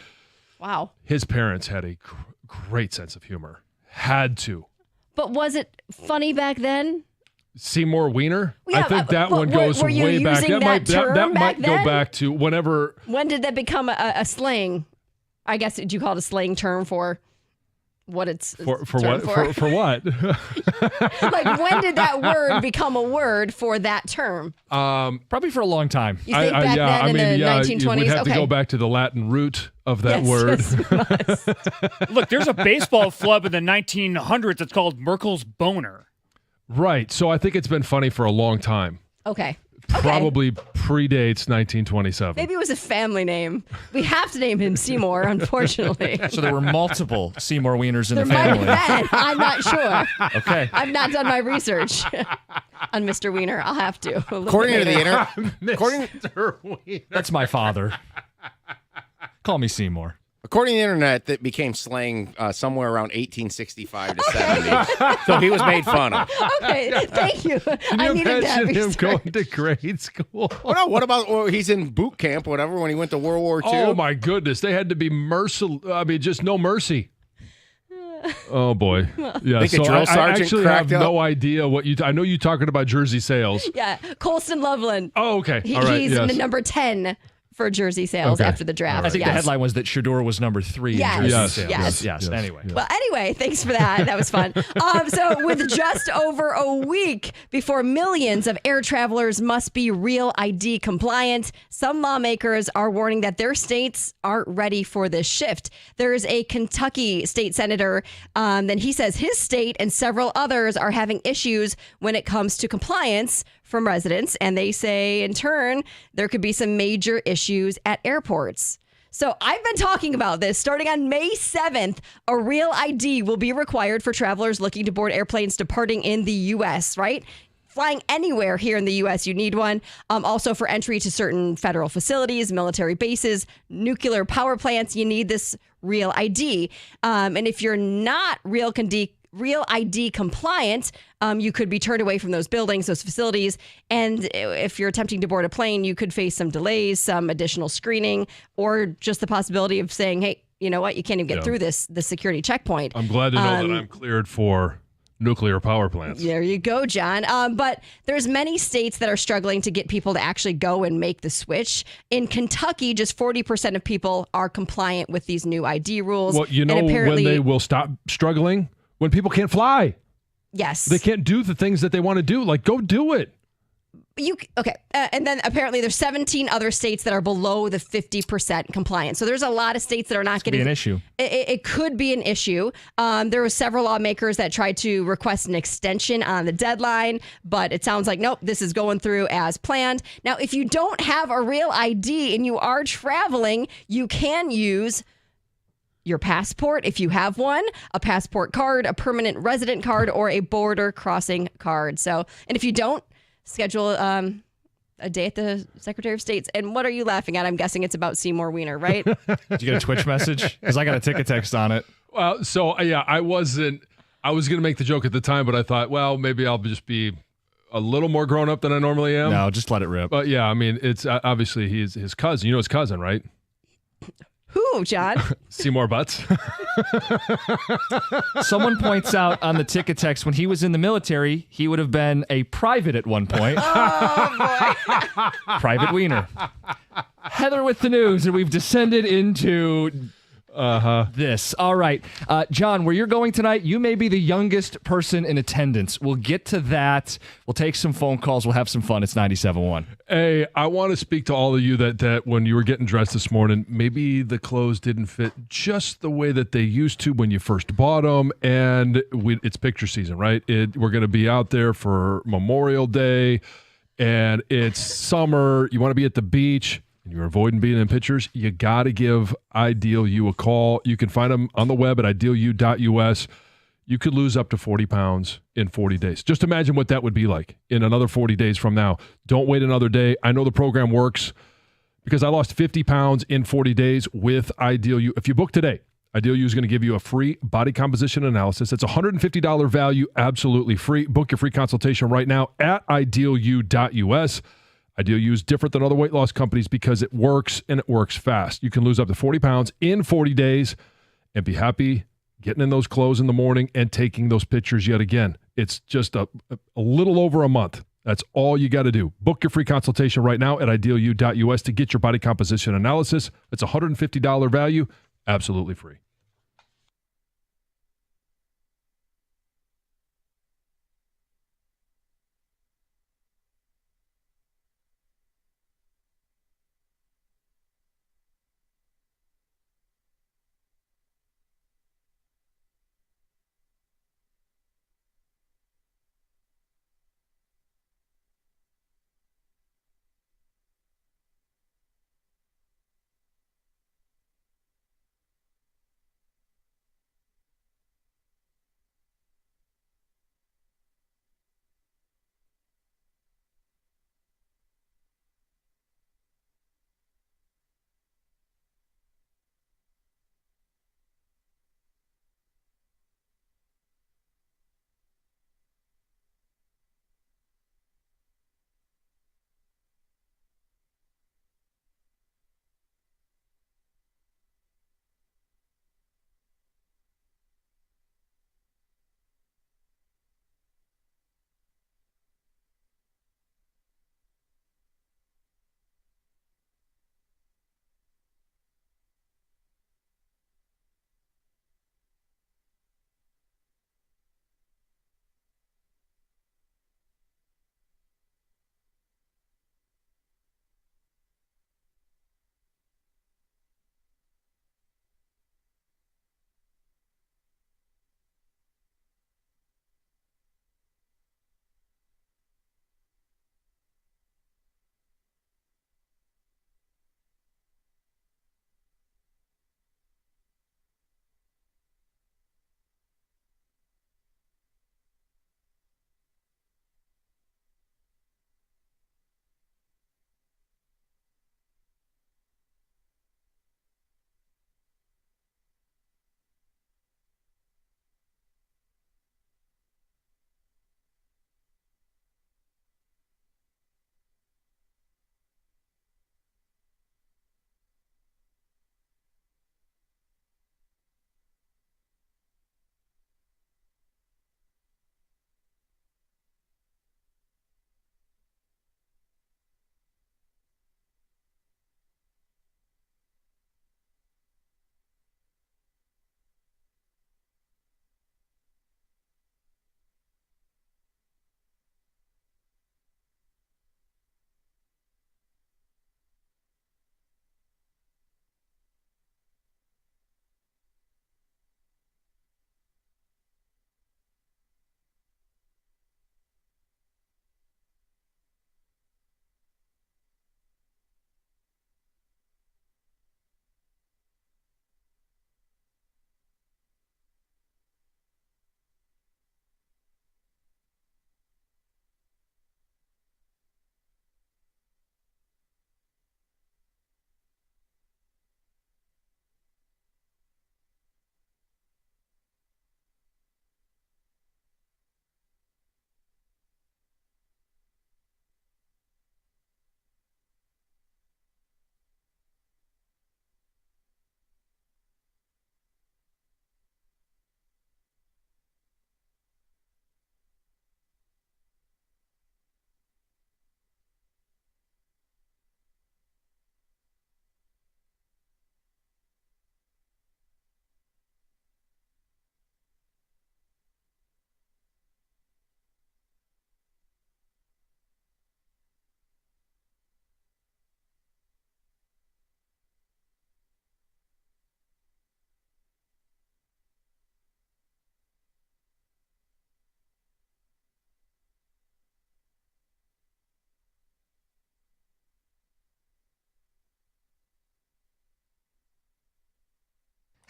Wow. His parents had a great sense of humor. Had to. But was it funny back then? Seymour Wiener? Yeah, I think that but one goes were you way back. using that term that might back go then? back to whenever. When did that become a slang? I guess, did you call it a slang term for what it's For term what? For what? Like, when did that word become a word for that term? Probably for a long time. You think back then in the 1920s? We'd have to Okay. go back to the Latin root of that Yes, word. yes, it was. Look, there's a baseball club in the 1900s that's called Merkel's Boner. Right. So I think it's been funny for a long time. Okay. Probably predates 1927. Maybe it was a family name. We have to name him Seymour, unfortunately. So there were multiple Seymour Wieners in There the might family. have been. I'm not sure. Okay. I've not done my research on Mr. Wiener. I'll have to. According to the internet, Mr. Wiener. That's my father. Call me Seymour. according to the internet, that became slang somewhere around 1865 to 70. So he was made fun of. Okay, thank you. Can I you needed that imagine him research. going to grade school? Well, no, what about he's in boot camp, whatever, when he went to World War II? Oh my goodness, they had to be merciless. I mean, just no mercy. Oh boy, yeah. Think a So drill I sergeant actually have cracked up? no idea what you. I know you talking about jersey sales. Yeah, Colston Loveland. Oh, okay. All right. He's Yes. the number 10 for jersey sales Okay. after the draft. I think yes. the headline was that Shedeur was number 3 Yes. in jersey Yes. sales. Yes. Yes. Anyway. Well, anyway, thanks for that. That was fun. So with just over a week before millions of air travelers must be real ID compliant, some lawmakers are warning that their states aren't ready for this shift. There's a Kentucky state senator, then he says his state and several others are having issues when it comes to compliance from residents. And they say, in turn, there could be some major issues at airports. So I've been talking about this. Starting on May 7th, a real ID will be required for travelers looking to board airplanes departing in the U.S., right? Flying anywhere here in the U.S., you need one. Also for entry to certain federal facilities, military bases, nuclear power plants, you need this real ID. And if you're not real ID compliant, you could be turned away from those buildings, those facilities. And if you're attempting to board a plane, you could face some delays, some additional screening, or just the possibility of saying, hey, you know what? You can't even get through the security checkpoint. I'm glad to know that I'm cleared for nuclear power plants. There you go, John. But there's many states that are struggling to get people to actually go and make the switch. In Kentucky, just 40% of people are compliant with these new ID rules. Well, you know and apparently, when they will stop struggling? When people can't fly. yes, They can't do the things that they want to do. Like, go do it. Okay. And then apparently there's 17 other states that are below the 50% compliance. So there's a lot of states that are not getting an issue. It could be an issue. There were several lawmakers that tried to request an extension on the deadline, but it sounds like, nope, this is going through as planned. Now, if you don't have a real ID and you are traveling, you can use your passport, if you have one, a passport card, a permanent resident card, or a border crossing card. So, and if you don't, schedule a day at the Secretary of State's. And what are you laughing at? I'm guessing it's about Seymour Wiener, right? Did you get a Twitch message? Because I got a ticket text on it. Well, so yeah, I was going to make the joke at the time, but I thought, well, maybe I'll just be a little more grown up than I normally am. No, just let it rip. But yeah, I mean, it's obviously he's his cousin. You know his cousin, right? Who, John? Seymour Butts. Someone points out on the ticket text when he was in the military, he would have been a private at one point. Oh, boy. Private Wiener. Heather with the news, and we've descended into this. All right. John, where you're going tonight, you may be the youngest person in attendance. We'll get to that. We'll take some phone calls. We'll have some fun. It's 97.1. Hey, I want to speak to all of you that when you were getting dressed this morning, maybe the clothes didn't fit just the way that they used to when you first bought them. And it's picture season, right? We're going to be out there for Memorial Day, and it's summer. You want to be at the beach, and you're avoiding being in pictures. You got to give Ideal You a call. You can find them on the web at idealu.us. You could lose up to 40 pounds in 40 days. Just imagine what that would be like in another 40 days from now. Don't wait another day. I know the program works because I lost 50 pounds in 40 days with Ideal You. If you book today, Ideal You is going to give you a free body composition analysis. It's a $150 value, absolutely free. Book your free consultation right now at idealu.us. Ideal You is different than other weight loss companies because it works and it works fast. You can lose up to 40 pounds in 40 days and be happy getting in those clothes in the morning and taking those pictures yet again. It's just a little over a month. That's all you got to do. Book your free consultation right now at idealu.us to get your body composition analysis. It's a $150 value, absolutely free.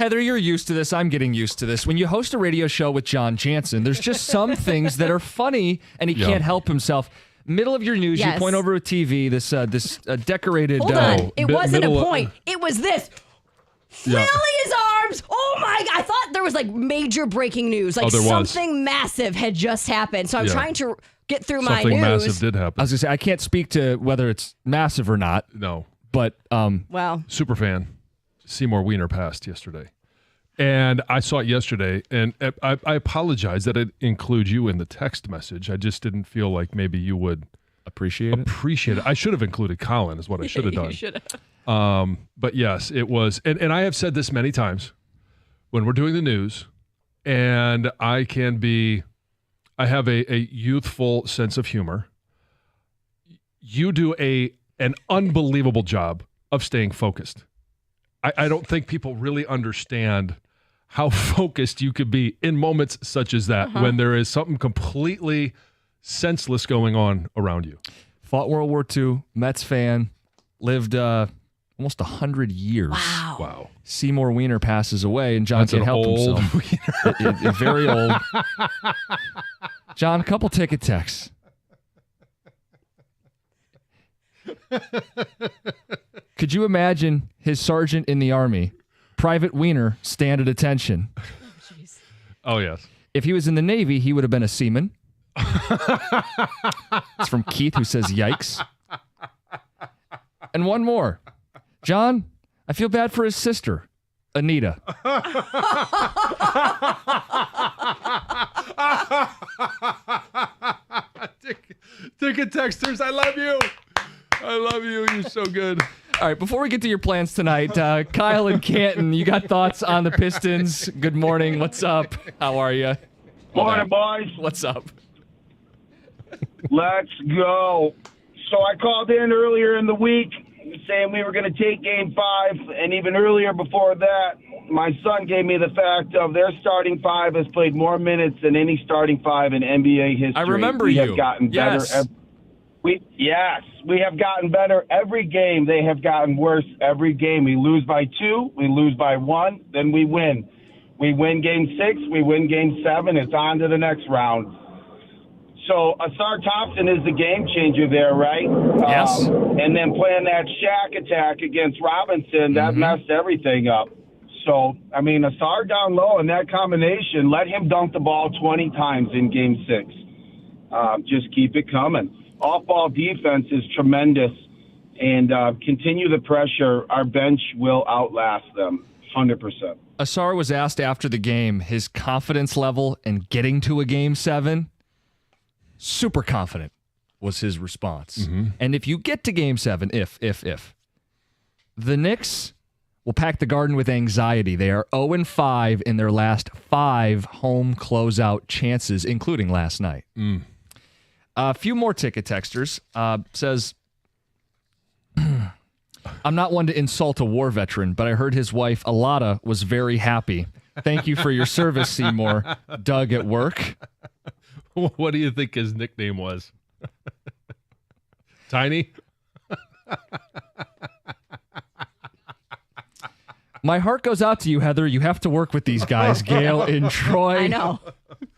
Heather, you're used to this. I'm getting used to this. When you host a radio show with John Jansen, there's just some things that are funny, and he can't help himself. Middle of your news, you point over a TV, this decorated... Hold on. It wasn't a point. It was this. Yeah. Really, his arms? Oh my God. I thought there was like major breaking news. Like something massive had just happened. So I'm trying to get through my news. Something massive did happen. I was going to say, I can't speak to whether it's massive or not. No. But... super fan. Seymour Wiener passed yesterday. And I saw it yesterday, and I apologize that it includes you in the text message. I just didn't feel like maybe you would appreciate it. I should have included Colin is what I should have done. You should have. But yes, it was. And I have said this many times when we're doing the news, and I have a youthful sense of humor. You do an unbelievable job of staying focused. I don't think people really understand how focused you could be in moments such as that when there is something completely senseless going on around you. Fought World War II, Mets fan, lived almost 100 years. Wow. Seymour Wiener passes away, and John That's can't an help old himself. Very old. John, a couple ticket texts. Could you imagine his sergeant in the Army, Private Wiener, stand at attention? Oh, yes. If he was in the Navy, he would have been a seaman. It's from Keith, who says, yikes. And one more. John, I feel bad for his sister, Anita. Ticket texters, I love you. I love you. You're so good. All right, before we get to your plans tonight, Kyle and Canton, you got thoughts on the Pistons? Good morning. What's up? How are you? Morning, boys. What's up? Let's go. So I called in earlier in the week saying we were going to take Game 5, and even earlier before that, my son gave me the fact of their starting five has played more minutes than any starting five in NBA history. I remember we you. Have gotten better. We have gotten better every game. They have gotten worse every game. We lose by 2, we lose by 1, then we win. We win Game 6, we win Game 7. It's on to the next round. So Asar Thompson is the game changer there, right? Yes. And then playing that Shaq attack against Robinson, that messed everything up. So, I mean, Asar down low in that combination, let him dunk the ball 20 times in Game 6. Just keep it coming. Off-ball defense is tremendous, and continue the pressure. Our bench will outlast them, 100%. Asar was asked after the game his confidence level in getting to a Game 7. Super confident was his response. And if you get to Game 7, if the Knicks will pack the Garden with anxiety. They are 0-5 in their last 5 home closeout chances, including last night. A few more ticket texters. Says, I'm not one to insult a war veteran, but I heard his wife, Alada, was very happy. Thank you for your service, Seymour. Doug at work. What do you think his nickname was? Tiny? My heart goes out to you, Heather. You have to work with these guys, Gail and Troy. I know.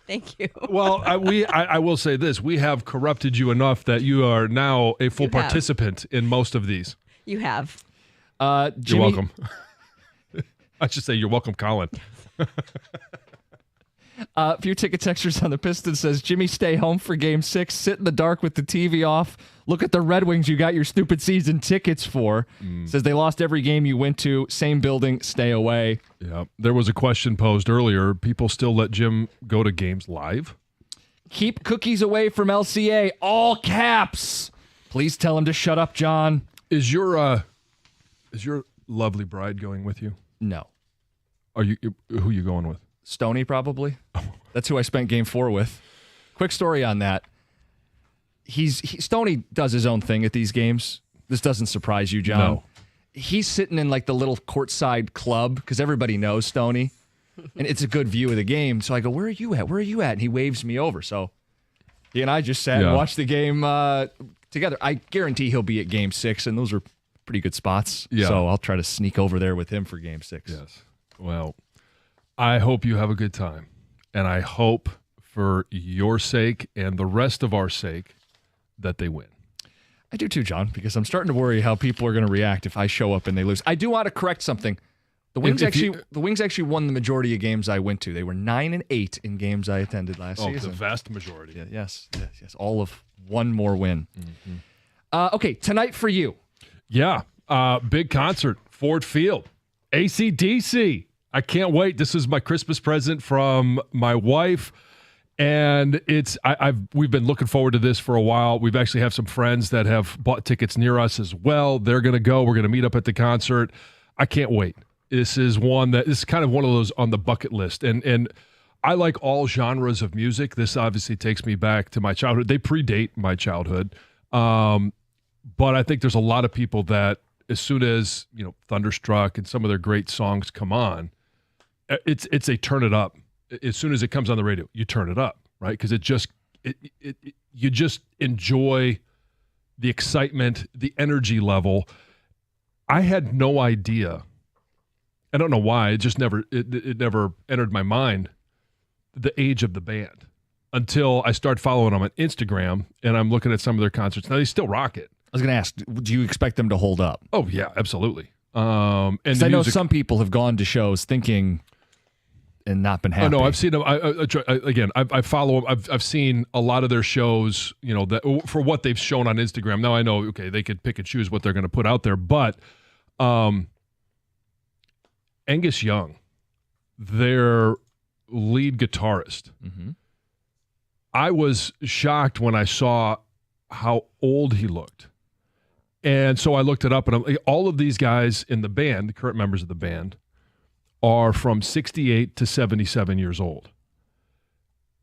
Thank you. Well, I will say this. We have corrupted you enough that you are now a full participant in most of these. You have. Jimmy, you're welcome. I should say you're welcome, Colin. A few ticket textures on the Pistons says, Jimmy, stay home for Game 6. Sit in the dark with the TV off. Look at the Red Wings you got your stupid season tickets for. Says they lost every game you went to. Same building. Stay away. Yeah. There was a question posed earlier. People still let Jim go to games live? Keep cookies away from LCA. All caps. Please tell him to shut up, John. Is your lovely bride going with you? No. Who are you going with? Stoney, probably. That's who I spent Game 4 with. Quick story on that. Stoney does his own thing at these games. This doesn't surprise you, John. No. He's sitting in like the little courtside club because everybody knows Stoney, and it's a good view of the game. So I go, "Where are you at? Where are you at?" And he waves me over. So he and I just sat and watched the game together. I guarantee he'll be at Game 6, and those are pretty good spots. Yeah. So I'll try to sneak over there with him for Game 6. Yes. Well, I hope you have a good time. And I hope for your sake and the rest of our sake that they win. I do too, John, because I'm starting to worry how people are going to react if I show up and they lose. I do want to correct something. The Wings actually won the majority of games I went to. They were 9-8 in games I attended last season. The vast majority. Yeah, yes. All of one more win. Mm-hmm. Okay, tonight for you. Yeah, big concert, Ford Field, AC/DC. I can't wait. This is my Christmas present from my wife. And we've been looking forward to this for a while. We've actually have some friends that have bought tickets near us as well. They're going to go. We're going to meet up at the concert. I can't wait. This is kind of one of those on the bucket list. And I like all genres of music. This obviously takes me back to my childhood. They predate my childhood. But I think there's a lot of people that as soon as, Thunderstruck and some of their great songs come on, it's a turn it up. As soon as it comes on the radio, you turn it up, right? Because you just enjoy the excitement, the energy level. I had no idea. I don't know why. It just never entered my mind the age of the band until I started following them on Instagram and I'm looking at some of their concerts. Now they still rock it. I was going to ask, do you expect them to hold up? Oh yeah, absolutely. And I know some people have gone to shows thinking and not been happy. Oh no, I've seen them. I follow them. I've seen a lot of their shows. That for what they've shown on Instagram. Now I know, okay, they could pick and choose what they're going to put out there, but Angus Young, their lead guitarist, I was shocked when I saw how old he looked, and so I looked it up, and all of these guys in the band, the current members of the band, are from 68 to 77 years old.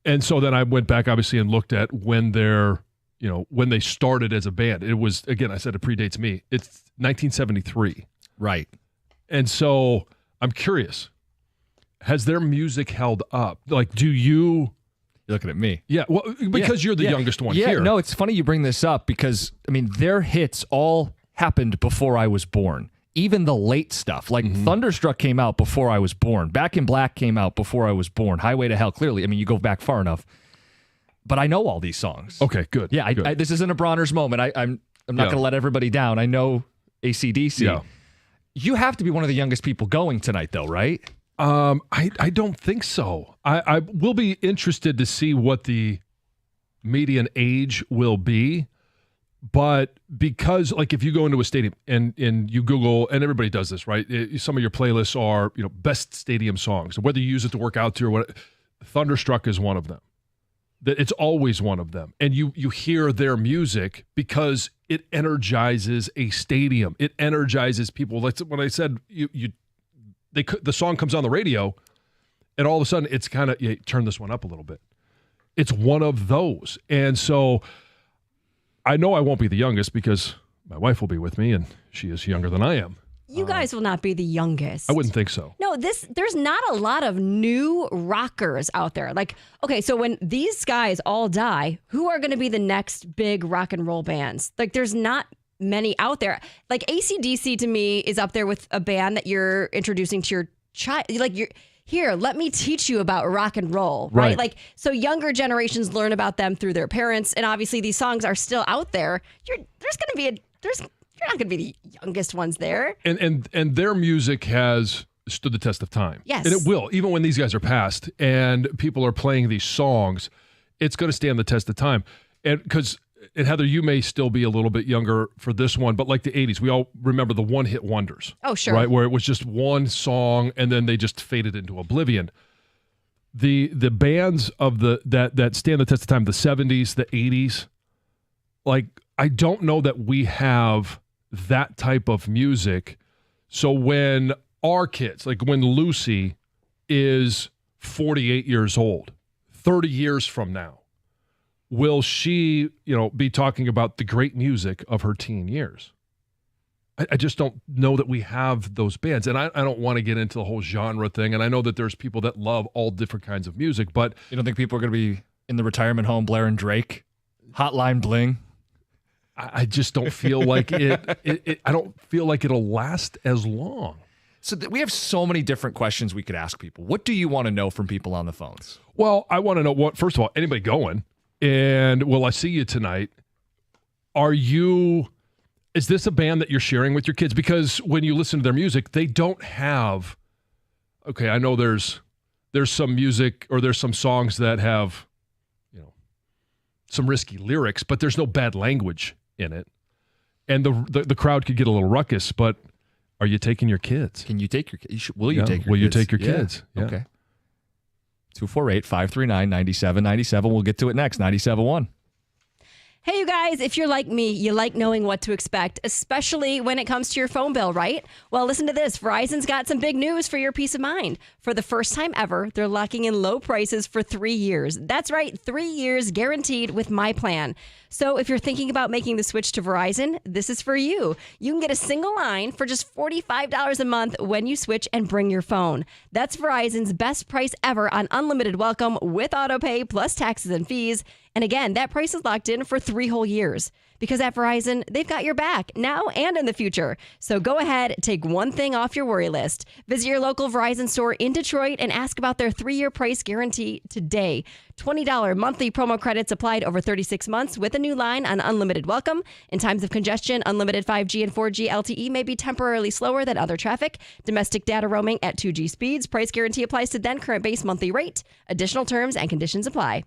And so then I went back, obviously, and looked at when when they started as a band. It was, again, I said it predates me. It's 1973. Right. And so I'm curious, has their music held up? Like, you're looking at me. Yeah, well, because you're the youngest one here. No, it's funny you bring this up because, their hits all happened before I was born. Even the late stuff, like Thunderstruck came out before I was born. Back in Black came out before I was born. Highway to Hell, clearly. You go back far enough. But I know all these songs. Okay, good. Yeah, good. This isn't a Bronner's moment. I'm not going to let everybody down. I know AC/DC. Yeah. You have to be one of the youngest people going tonight, though, right? I don't think so. I will be interested to see what the median age will be. But because, if you go into a stadium and you Google, and everybody does this, right? Some of your playlists are, best stadium songs. Whether you use it to work out to or what, Thunderstruck is one of them. It's always one of them. And you hear their music because it energizes a stadium. It energizes people. Like when I said the song comes on the radio, and all of a sudden it's kind of, turn this one up a little bit. It's one of those. And so I know I won't be the youngest because my wife will be with me, and she is younger than I am. You guys will not be the youngest. I wouldn't think so. No, there's not a lot of new rockers out there. So when these guys all die, who are going to be the next big rock and roll bands? There's not many out there. AC/DC to me is up there with a band that you're introducing to your child. Here, let me teach you about rock and roll, right? So younger generations learn about them through their parents, and obviously these songs are still out there. You're not going to be the youngest ones there. And their music has stood the test of time. Yes. And it will, even when these guys are past and people are playing these songs, it's going to stand the test of time. And Heather, you may still be a little bit younger for this one, but like the 80s, we all remember the one-hit wonders. Oh, sure. Right, where it was just one song and then they just faded into oblivion. The bands of that stand the test of time, the 70s, the 80s, I don't know that we have that type of music. So when our kids, when Lucy is 48 years old, 30 years from now, will she, be talking about the great music of her teen years? I just don't know that we have those bands. And I don't want to get into the whole genre thing. And I know that there's people that love all different kinds of music, but... You don't think people are going to be in the retirement home blaring Drake? Hotline Bling? I just don't feel like it. I don't feel like it'll last as long. So we have so many different questions we could ask people. What do you want to know from people on the phones? Well, I want to know first of all, anybody going? And will I see you tonight? Is this a band that you're sharing with your kids? Because when you listen to their music, they don't have, okay, I know there's some music or there's some songs that have, some risky lyrics, but there's no bad language in it. And the crowd could get a little ruckus, but are you taking your kids? Can you take your kids? Will you take your kids? Will you take your kids? Yeah. Okay. 248-539-9797. We'll get to it next. 97.1. Hey, you guys, if you're like me, you like knowing what to expect, especially when it comes to your phone bill, right? Well, listen to this. Verizon's got some big news for your peace of mind. For the first time ever, they're locking in low prices for 3 years. That's right, 3 years guaranteed with my plan. So if you're thinking about making the switch to Verizon, this is for you. You can get a single line for just $45 a month when you switch and bring your phone. That's Verizon's best price ever on unlimited welcome with autopay plus taxes and fees. And again, that price is locked in for 3 whole years. Because at Verizon, they've got your back now and in the future. So go ahead, take one thing off your worry list. Visit your local Verizon store in Detroit and ask about their 3-year price guarantee today. $20 monthly promo credits applied over 36 months with a new line on unlimited welcome. In times of congestion, unlimited 5G and 4G LTE may be temporarily slower than other traffic. Domestic data roaming at 2G speeds. Price guarantee applies to then current base monthly rate. Additional terms and conditions apply.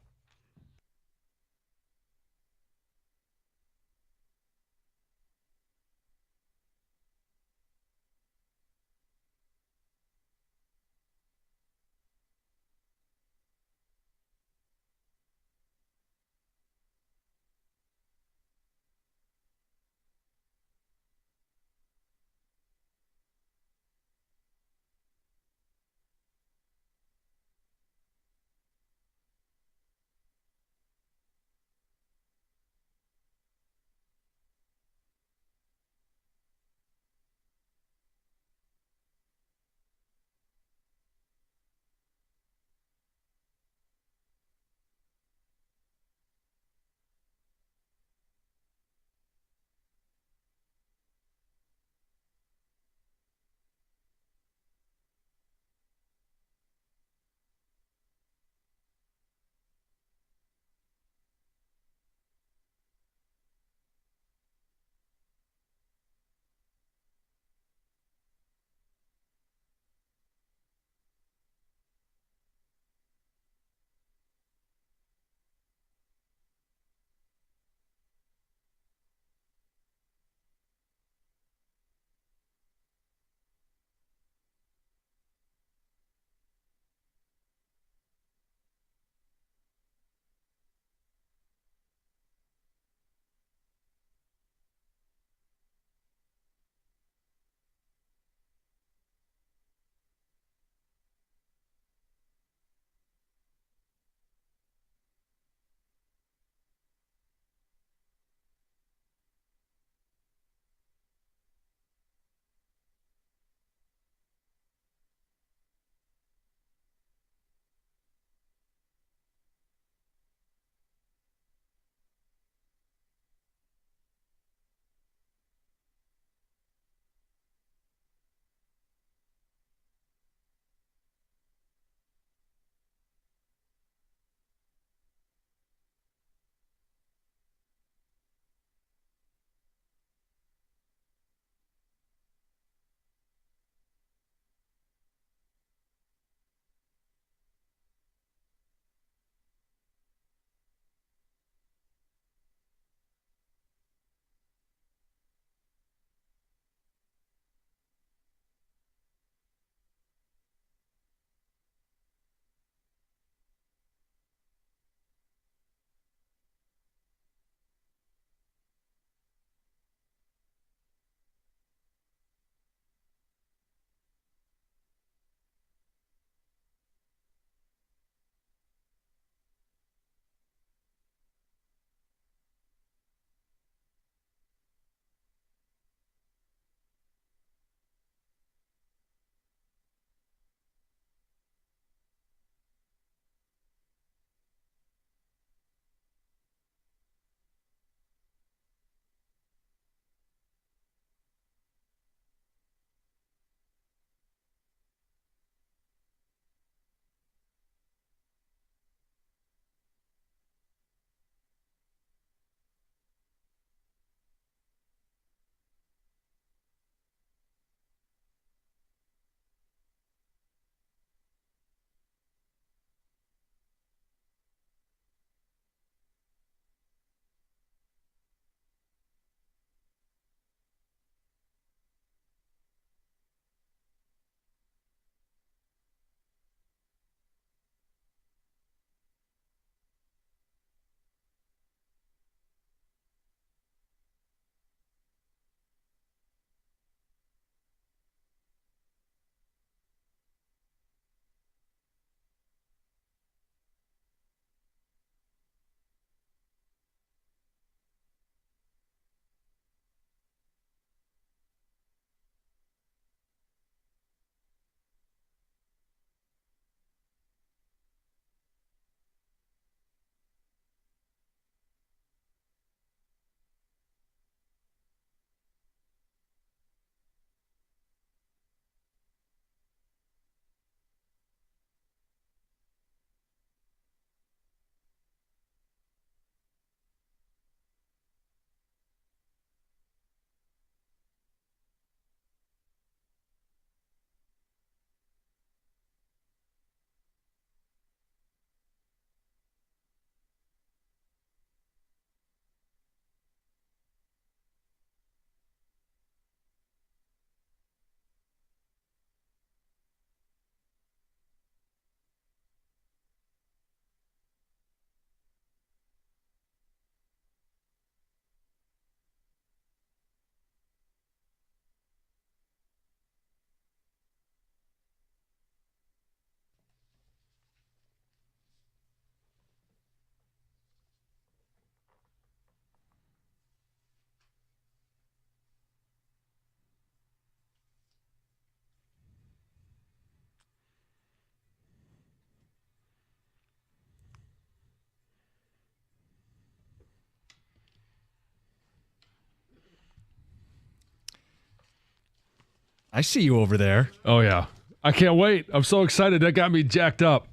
I see you over there. Oh, yeah. I can't wait. I'm so excited. That got me jacked up.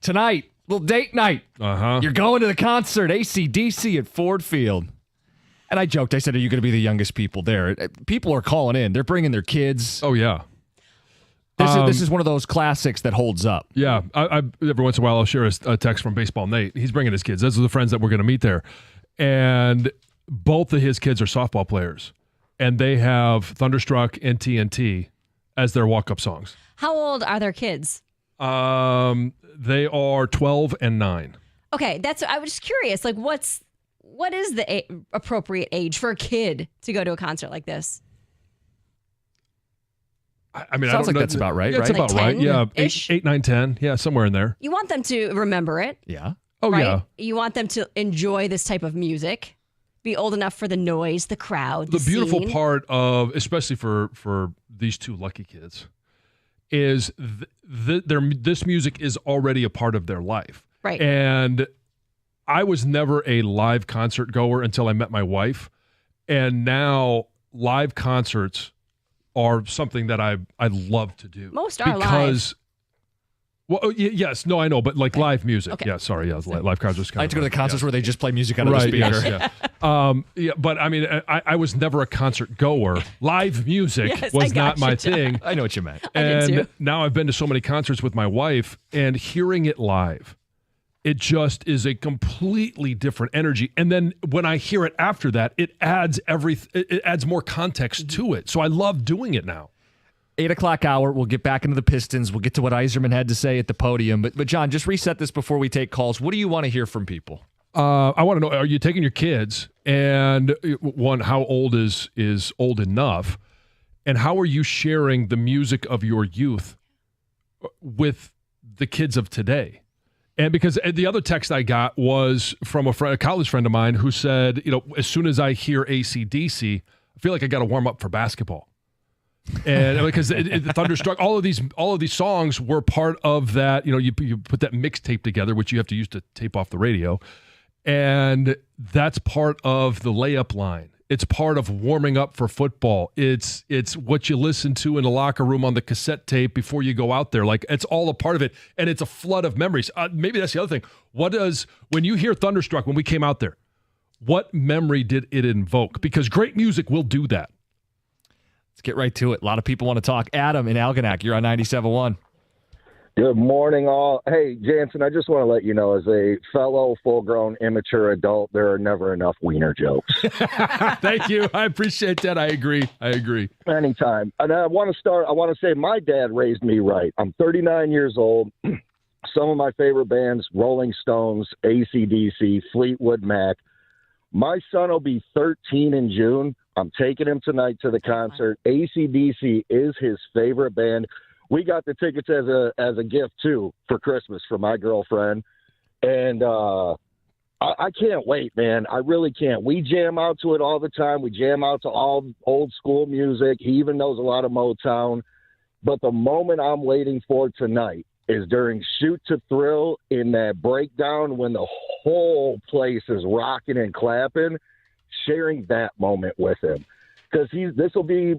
Tonight, little date night. Uh-huh. You're going to the concert, AC/DC at Ford Field. And I joked. I said, are you going to be the youngest people there? People are calling in. They're bringing their kids. Oh, yeah. This is one of those classics that holds up. Yeah. I every once in a while, I'll share a text from Baseball Nate. He's bringing his kids. Those are the friends that we're going to meet there. And both of his kids are softball players. And they have Thunderstruck and TNT as their walk-up songs. How old are their kids? They are 12 and 9. Okay, I was just curious. Like, what is the appropriate age for a kid to go to a concert like this? I mean, Sounds I don't like know. that's about right, That's right? about Like right. 10 Yeah, -ish? 8, 9, 10. Yeah, somewhere in there. You want them to remember it. Yeah. Oh, right? yeah. You want them to enjoy this type of music, be old enough for the noise, the crowd, The beautiful scene. part of, especially for these two lucky kids, is this music is already a part of their life. Right. And I was never a live concert goer until I met my wife. And now live concerts are something that I love to do. Most are because, well, yes, no, I know, but like live music. Okay. Yeah, sorry, yeah, live concerts. I like to go to the concerts where they just play music out of the Right, speaker. yes, yeah. Yeah, but I mean, I was never a concert goer. Live music Yes, I was got not my you, John. thing. I know what you meant. I did And too. now I've been to so many concerts with my wife, and hearing it live, it just is a completely different energy. And then when I hear it after that, it adds it adds more context to it. So I love doing it now. 8 o'clock hour. We'll get back into the Pistons. We'll get to what Eiserman had to say at the podium. But John, just reset this before we take calls. What do you want to hear from people? I want to know: are you taking your kids? And one, how old is old enough? And how are you sharing the music of your youth with the kids of today? And because the other text I got was from a college friend of mine who said, as soon as I hear AC/DC, I feel like I got to warm up for basketball. And because Thunderstruck, all of these songs were part of that. You put that mixtape together, which you have to use to tape off the radio, and that's part of the layup line. It's part of warming up for football. It's what you listen to in the locker room on the cassette tape before you go out there. Like, it's all a part of it, and it's a flood of memories. Maybe that's the other thing. When you hear Thunderstruck, when we came out there, what memory did it invoke? Because great music will do that. Let's get right to it. A lot of people want to talk. Adam in Algonac, you're on 97.1. Good morning, all. Hey, Jansen, I just want to let you know, as a fellow full-grown immature adult, there are never enough wiener jokes. Thank you. I appreciate that. I agree. Anytime. And I want to say my dad raised me right. I'm 39 years old. Some of my favorite bands, Rolling Stones, AC/DC, Fleetwood Mac. My son will be 13 in June. I'm taking him tonight to the concert. AC/DC is his favorite band. We got the tickets as a gift, too, for Christmas for my girlfriend. And I can't wait, man. I really can't. We jam out to it all the time. We jam out to all old school music. He even knows a lot of Motown. But the moment I'm waiting for tonight is during Shoot to Thrill in that breakdown when the whole place is rocking and clapping, sharing that moment with him. Because this will be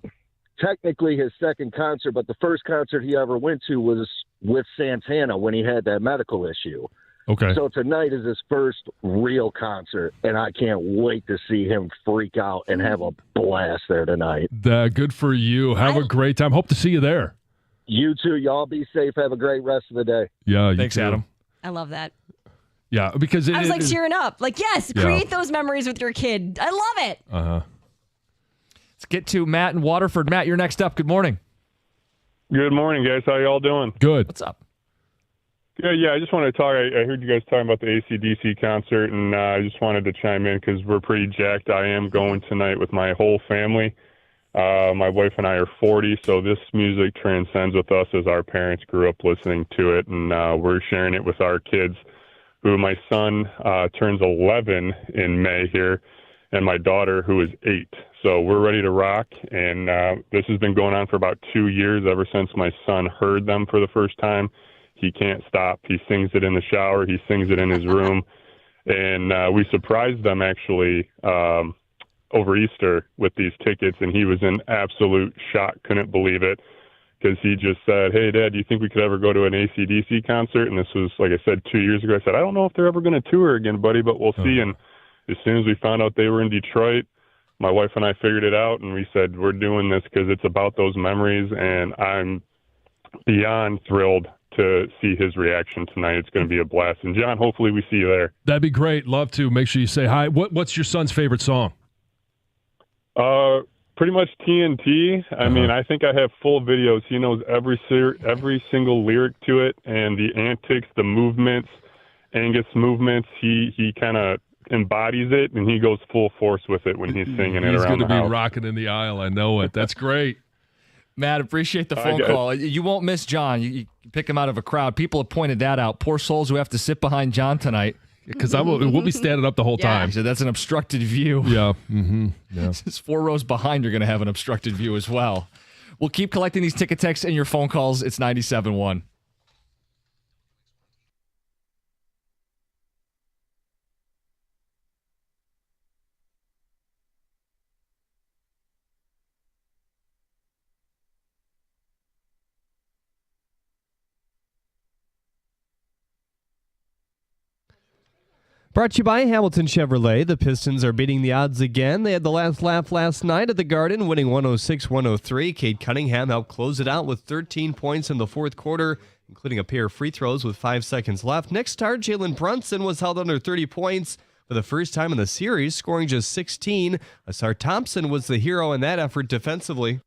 technically his second concert, but the first concert he ever went to was with Santana when he had that medical issue. Okay. So tonight is his first real concert, and I can't wait to see him freak out and have a blast there tonight. Good for you. Have a great time. Hope to see you there. You too. Y'all be safe. Have a great rest of the day. Yeah. Thanks, too. Adam. I love that. Yeah, because I was like cheering up. Like, yes, Yeah. create those memories with your kid. I love it. Uh-huh. Let's get to Matt in Waterford. Matt, you're next up. Good morning. Good morning, guys. How y'all doing? Good. What's up? Yeah, I just wanted to talk. I heard you guys talking about the AC/DC concert, and I just wanted to chime in because we're pretty jacked. I am going tonight with my whole family. My wife and I are 40, so this music transcends with us as our parents grew up listening to it, and we're sharing it with our kids, who my son turns 11 in May here, and my daughter, who is 8. So we're ready to rock, and this has been going on for about 2 years, ever since my son heard them for the first time. He can't stop. He sings it in the shower. He sings it in his room. And we surprised them, actually, over Easter with these tickets, and he was in absolute shock, couldn't believe it, because he just said, "Hey, Dad, do you think we could ever go to an AC/DC concert?" And this was, like I said, 2 years ago. I said, "I don't know if they're ever going to tour again, buddy, but we'll see." And as soon as we found out they were in Detroit, my wife and I figured it out, and we said, we're doing this because it's about those memories, and I'm beyond thrilled to see his reaction tonight. It's going to be a blast. And, John, hopefully we see you there. That'd be great. Love to. Make sure you say hi. What's your son's favorite song? Pretty much TNT. I mean, I think I have full videos. He knows every single lyric to it, and the antics, the movements, Angus movements. He kind of embodies it, and he goes full force with it when he's singing it around the house. He's going to be rocking in the aisle. I know it. That's great. Matt, appreciate the phone call. You won't miss John. You pick him out of a crowd. People have pointed that out. Poor souls who have to sit behind John tonight. Because we'll be standing up the whole time. So that's an obstructed view. Yeah. Yeah. His 4 rows behind are going to have an obstructed view as well. We'll keep collecting these ticket texts and your phone calls. It's 97.1. Brought to you by Hamilton Chevrolet. The Pistons are beating the odds again. They had the last laugh last night at the Garden, winning 106-103. Cade Cunningham helped close it out with 13 points in the fourth quarter, including a pair of free throws with 5 seconds left. Next star, Jalen Brunson, was held under 30 points for the first time in the series, scoring just 16. Ausar Thompson was the hero in that effort defensively.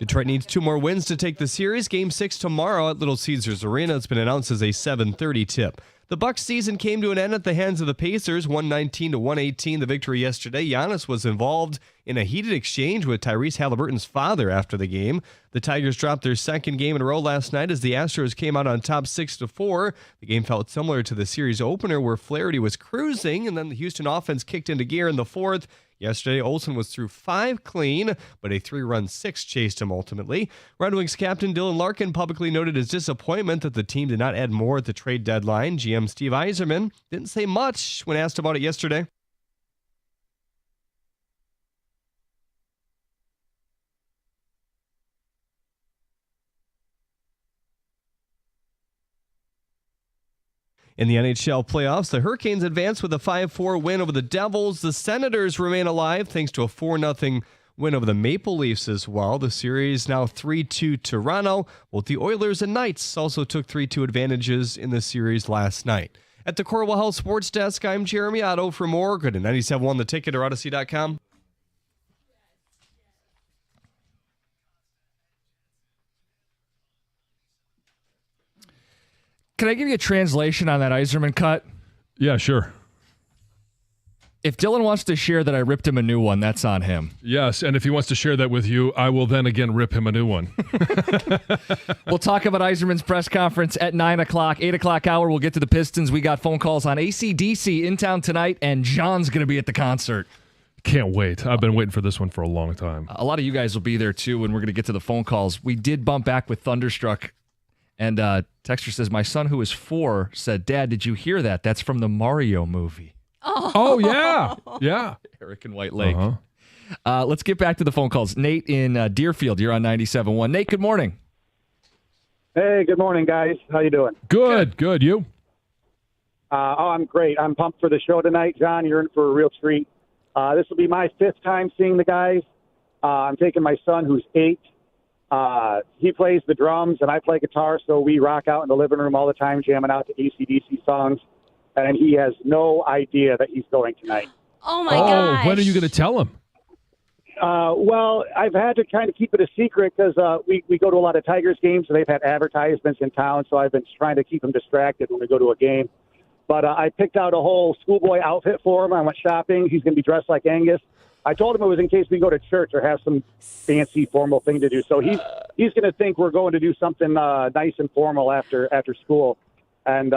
Detroit needs 2 more wins to take the series. Game 6 tomorrow at Little Caesars Arena. It's been announced as a 7:30 tip. The Bucks season came to an end at the hands of the Pacers, 119-118. The victory yesterday. Giannis was involved in a heated exchange with Tyrese Halliburton's father after the game. The Tigers dropped their second game in a row last night as the Astros came out on top 6-4. The game felt similar to the series opener where Flaherty was cruising, and then the Houston offense kicked into gear in the fourth. Yesterday, Olsen was through 5 clean, but a 3-run 6 chased him ultimately. Red Wings captain Dylan Larkin publicly noted his disappointment that the team did not add more at the trade deadline. GM Steve Eiserman didn't say much when asked about it yesterday. In the NHL playoffs, the Hurricanes advance with a 5-4 win over the Devils. The Senators remain alive thanks to a 4-0 win over the Maple Leafs as well. The series now 3-2 Toronto. Both the Oilers and Knights also took 3-2 advantages in the series last night. At the Corwell Health Sports Desk, I'm Jeremy Otto. For more, go to 97.1 The Ticket or Odyssey.com. Can I give you a translation on that Yzerman cut? Yeah, sure. If Dylan wants to share that I ripped him a new one, that's on him. Yes, and if he wants to share that with you, I will then again rip him a new one. We'll talk about Yzerman's press conference at 9 o'clock. 8 o'clock hour, we'll get to the Pistons. We got phone calls on AC/DC in town tonight, and John's going to be at the concert. Can't wait. I've been waiting for this one for a long time. A lot of you guys will be there, too, and we're going to get to the phone calls. We did bump back with Thunderstruck. And Texter says, my son who is 4 said, Dad, did you hear that? That's from the Mario movie. Oh yeah. Yeah. Eric in White Lake. Let's get back to the phone calls. Nate in Deerfield, you're on 97.1. Nate, good morning. Hey, good morning, guys. How you doing? Good. You? I'm great. I'm pumped for the show tonight. John, you're in for a real treat. This will be my 5th time seeing the guys. I'm taking my son who's 8. He plays the drums and I play guitar, so we rock out in the living room all the time, jamming out to AC/DC songs. And he has no idea that he's going tonight. Oh, my gosh. When are you going to tell him? Well, I've had to kind of keep it a secret because we go to a lot of Tigers games, so they've had advertisements in town, so I've been trying to keep him distracted when we go to a game. But I picked out a whole schoolboy outfit for him. I went shopping. He's going to be dressed like Angus. I told him it was in case we go to church or have some fancy formal thing to do. So he's going to think we're going to do something nice and formal after school. And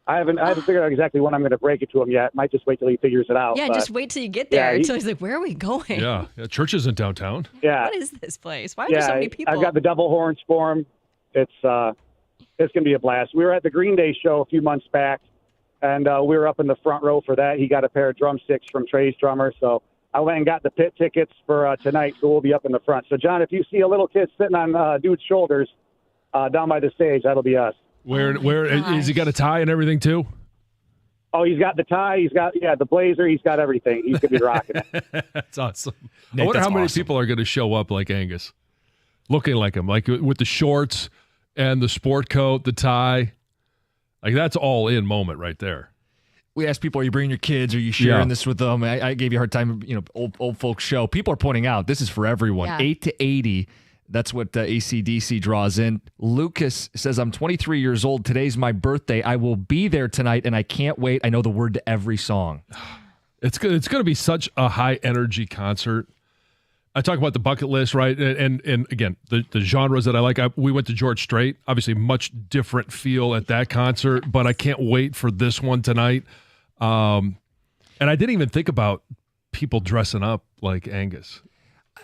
I haven't figured out exactly when I'm going to break it to him yet. Might just wait till he figures it out. Yeah, but, just wait till you get there. yeah, Until he's like, where are we going? Yeah. Church isn't downtown. Yeah. What is this place? Why are there so many people? I've got the double horns for him. It's going to be a blast. We were at the Green Day show a few months back, and we were up in the front row for that. He got a pair of drumsticks from Trey's drummer, so I went and got the pit tickets for tonight, so we'll be up in the front. So, John, if you see a little kid sitting on dude's shoulders down by the stage, that'll be us. Where is he got a tie and everything too? Oh, he's got the tie. He's got the blazer. He's got everything. He's gonna be rocking it. That's awesome. Nick, I wonder that's how many awesome. people are going to show up like Angus, looking like him, like with the shorts and the sport coat, the tie. Like that's all in moment right there. We asked people, are you bringing your kids? Are you sharing this with them? I gave you a hard time, old folks show. People are pointing out this is for everyone. Yeah. 8 to 80. That's what AC/DC draws in. Lucas says, I'm 23 years old. Today's my birthday. I will be there tonight, and I can't wait. I know the word to every song. It's going to be such a high energy concert. I talk about the bucket list, right? And again, the genres that I like. We went to George Strait. Obviously, much different feel at that concert, but I can't wait for this one tonight. And I didn't even think about people dressing up like Angus.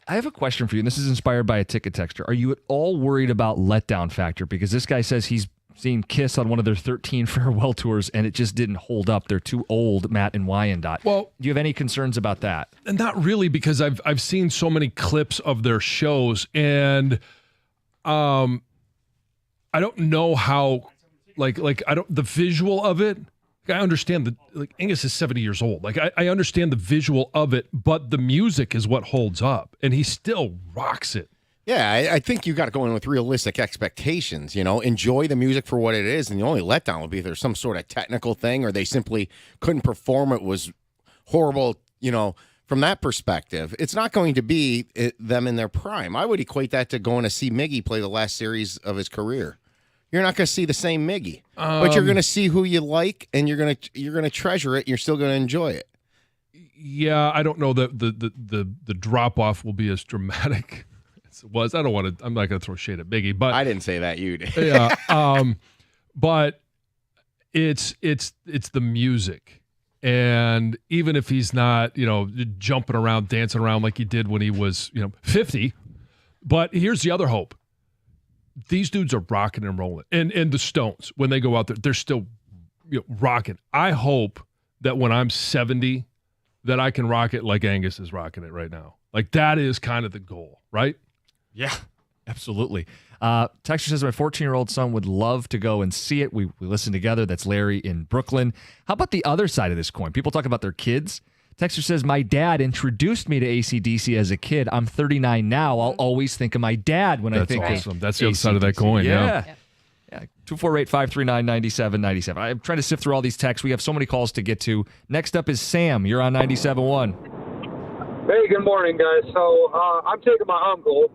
I have a question for you, and this is inspired by a ticket texter. Are you at all worried about letdown factor? Because this guy says he's seen Kiss on one of their 13 farewell tours, and it just didn't hold up. They're too old, Matt and Wyandotte. Well, do you have any concerns about that? Not really, because I've seen so many clips of their shows, and I don't know how, the visual of it. I understand that Angus is 70 years old. I understand the visual of it, but the music is what holds up, and he still rocks it. Yeah, I think you got to go in with realistic expectations. Enjoy the music for what it is, and the only letdown would be if there's some sort of technical thing, or they simply couldn't perform. It was horrible. From that perspective, it's not going to be them in their prime. I would equate that to going to see Miggy play the last series of his career. You're not going to see the same Miggy, but you're going to see who you like, and you're going to treasure it. And you're still going to enjoy it. Yeah, I don't know that the drop off will be as dramatic as it was. I'm not going to throw shade at Miggy, but I didn't say that. You did. Yeah, but it's the music, and even if he's not jumping around, dancing around like he did when he was 50, but here's the other hope. These dudes are rocking and rolling. And the Stones, when they go out there, they're still rocking. I hope that when I'm 70, that I can rock it like Angus is rocking it right now. That is kind of the goal, right? Yeah, absolutely. Texter says, my 14-year-old son would love to go and see it. We listen together. That's Larry in Brooklyn. How about the other side of this coin? People talk about their kids. Texter says, my dad introduced me to AC/DC as a kid. I'm 39 now. I'll always think of my dad when I think awesome. of That's the other side of that coin. Yeah. 248-539-9797. I'm trying to sift through all these texts. We have so many calls to get to. Next up is Sam. You're on 97.1. Hey, good morning, guys. So I'm taking my uncle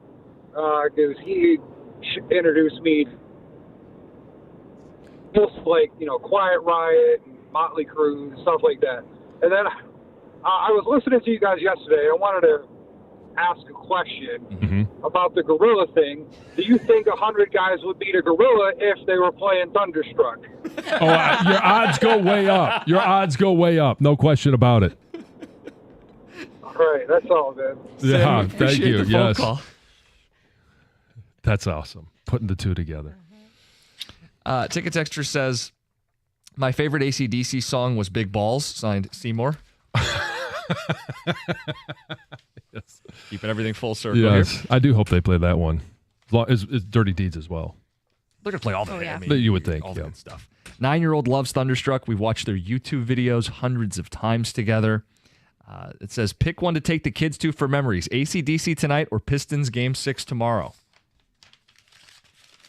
because he introduced me just Quiet Riot, and Motley Crue, and stuff like that. And then I was listening to you guys yesterday. I wanted to ask a question about the gorilla thing. Do you think 100 guys would beat a gorilla if they were playing Thunderstruck? Your odds go way up. Your odds go way up. No question about it. All right, that's all, man. Yeah, thank you. The phone Yes. call. That's awesome. Putting the two together. Ticket Texture says, my favorite AC/DC song was Big Balls, signed Seymour. Yes. Keeping everything full circle Yes, here. I do hope they play that one. It's Dirty Deeds as well. They're going to play all the You would think, all the good stuff. 9-year-old loves Thunderstruck. We've watched their YouTube videos hundreds of times together. It says, pick one to take the kids to for memories. AC/DC tonight or Pistons Game 6 tomorrow?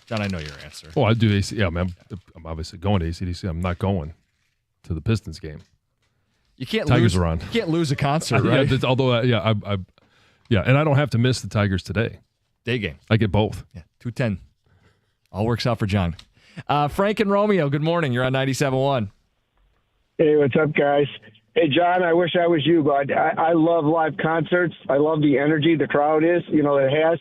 John, I know your answer. Oh, I do AC. Yeah, man, I'm obviously going to AC/DC. I'm not going to the Pistons game. You can't Tigers lose. are on. You can't lose a concert, right? Yeah, although, and I don't have to miss the Tigers today. Day game. I get both. Yeah, 2:10. All works out for John. Frank and Romeo, good morning. You're on 97.1. Hey, what's up, guys? Hey, John, I wish I was you, bud. I love live concerts. I love the energy the crowd is, it has.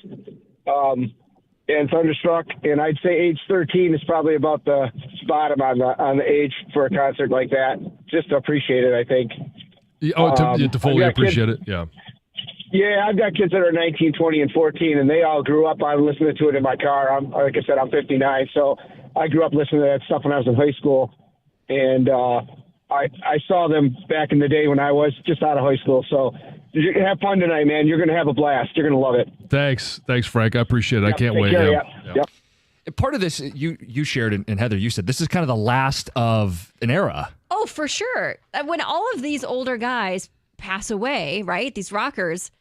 and Thunderstruck, and I'd say age 13 is probably about the bottom on the age for a concert like that. Just to appreciate it, I think. To fully appreciate it, yeah. Yeah, I've got kids that are 19, 20, and 14, and they all grew up on listening to it in my car. Like I said, I'm 59, so I grew up listening to that stuff when I was in high school, and I saw them back in the day when I was just out of high school. So have fun tonight, man. You're going to have a blast. You're going to love it. Thanks, Frank. I appreciate it. Yep, I can't take wait. care, Yeah. Yep. Part of this, you shared, and Heather, you said this is kind of the last of an era. Oh, for sure. When all of these older guys pass away, right? These rockers,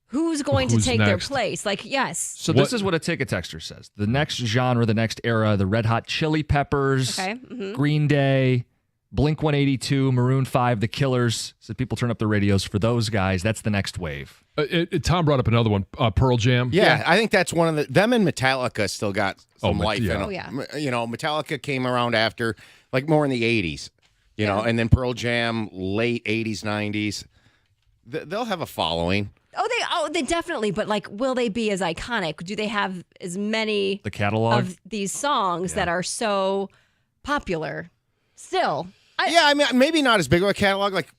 who's going to take their place? Like, yes. So this is what a ticket texter says. The next genre, the next era, the Red Hot Chili Peppers, Green Day, Blink-182, Maroon 5, The Killers. So people turn up their radios for those guys. That's the next wave. Tom brought up another one, Pearl Jam. Yeah, I think that's one of them and Metallica still got some life in them. Oh, yeah. You know, Metallica came around after, like more in the 80s, you know, and then Pearl Jam, late 80s, 90s. They'll have a following. They definitely, but like, will they be as iconic? Do they have as many the catalog of these songs that are so popular still? I mean, maybe not as big of a catalog. Like,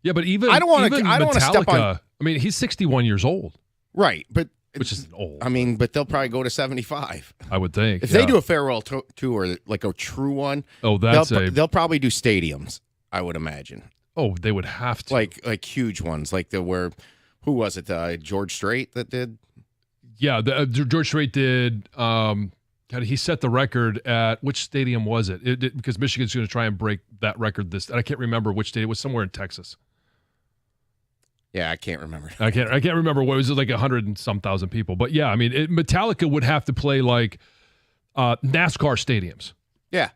yeah, but even I don't want to step on. I mean, he's 61 years old, right? But which is old. I mean, but they'll probably go to 75. I would think if they do a farewell tour, like a true one. Oh, they'll probably do stadiums. I would imagine. Oh, they would have to like huge ones, like who was it? George Strait that did. Yeah, George Strait did. He set the record at which stadium was it? Because Michigan's going to try and break that record. And I can't remember which stadium. It was somewhere in Texas. Yeah, I can't remember. I can't remember what was it, like 100 and some thousand people. But yeah, I mean, Metallica would have to play like NASCAR stadiums. Yeah,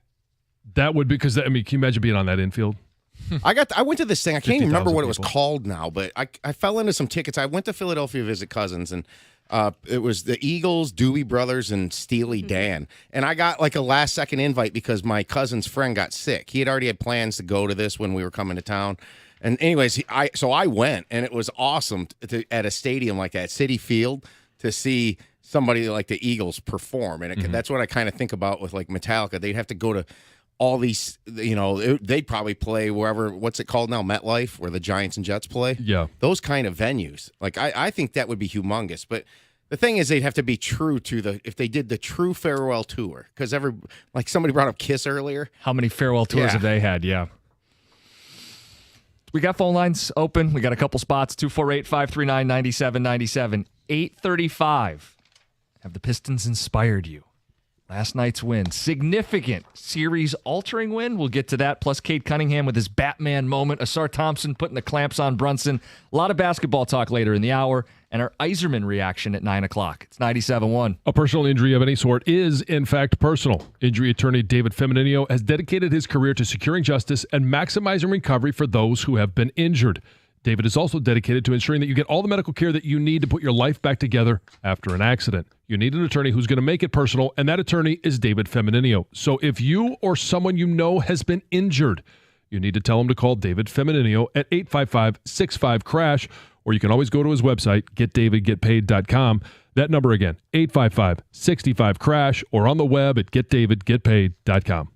that would because I mean, can you imagine being on that infield? I went to this thing. I can't even remember what it was called now, but I fell into some tickets. I went to Philadelphia to visit cousins, and it was the Eagles, Doobie Brothers, and Steely Dan. And I got like a last-second invite because my cousin's friend got sick. He had already had plans to go to this when we were coming to town. And anyways, so I went, and it was awesome at a stadium like that, Citi Field, to see somebody like the Eagles perform. And that's what I kind of think about with like Metallica. They'd have to go to all these, you know, they'd probably play wherever, what's it called now, MetLife, where the Giants and Jets play. Yeah. Those kind of venues. Like, I think that would be humongous. But the thing is, they'd have to be true to if they did the true farewell tour. Because like somebody brought up Kiss earlier. How many farewell tours have they had? Yeah. We got phone lines open. We got a couple spots, 248-539-9797. 835. Have the Pistons inspired you? Last night's win. Significant series-altering win. We'll get to that. Plus Cade Cunningham with his Batman moment. Asar Thompson putting the clamps on Brunson. A lot of basketball talk later in the hour. And our Eiserman reaction at 9 o'clock. It's 97.1. A personal injury of any sort is, in fact, personal. Injury attorney David Feminino has dedicated his career to securing justice and maximizing recovery for those who have been injured. David is also dedicated to ensuring that you get all the medical care that you need to put your life back together after an accident. You need an attorney who's going to make it personal, and that attorney is David Feminino. So if you or someone you know has been injured, you need to tell them to call David Feminino at 855-65-CRASH, or you can always go to his website, getdavidgetpaid.com. That number again, 855-65-CRASH, or on the web at getdavidgetpaid.com.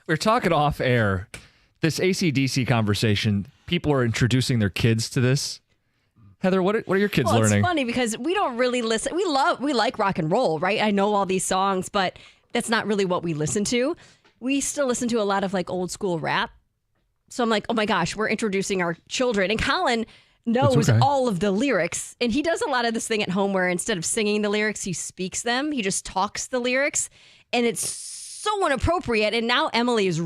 We're talking off air. This AC/DC conversation, people are introducing their kids to this. Heather, what are your kids learning? It's funny because we don't really listen. We like rock and roll, right? I know all these songs, but that's not really what we listen to. We still listen to a lot of like old school rap. So I'm like, oh my gosh, we're introducing our children. And Colin knows all of the lyrics. And he does a lot of this thing at home where instead of singing the lyrics, he speaks them. He just talks the lyrics. And it's so inappropriate. And now Emily is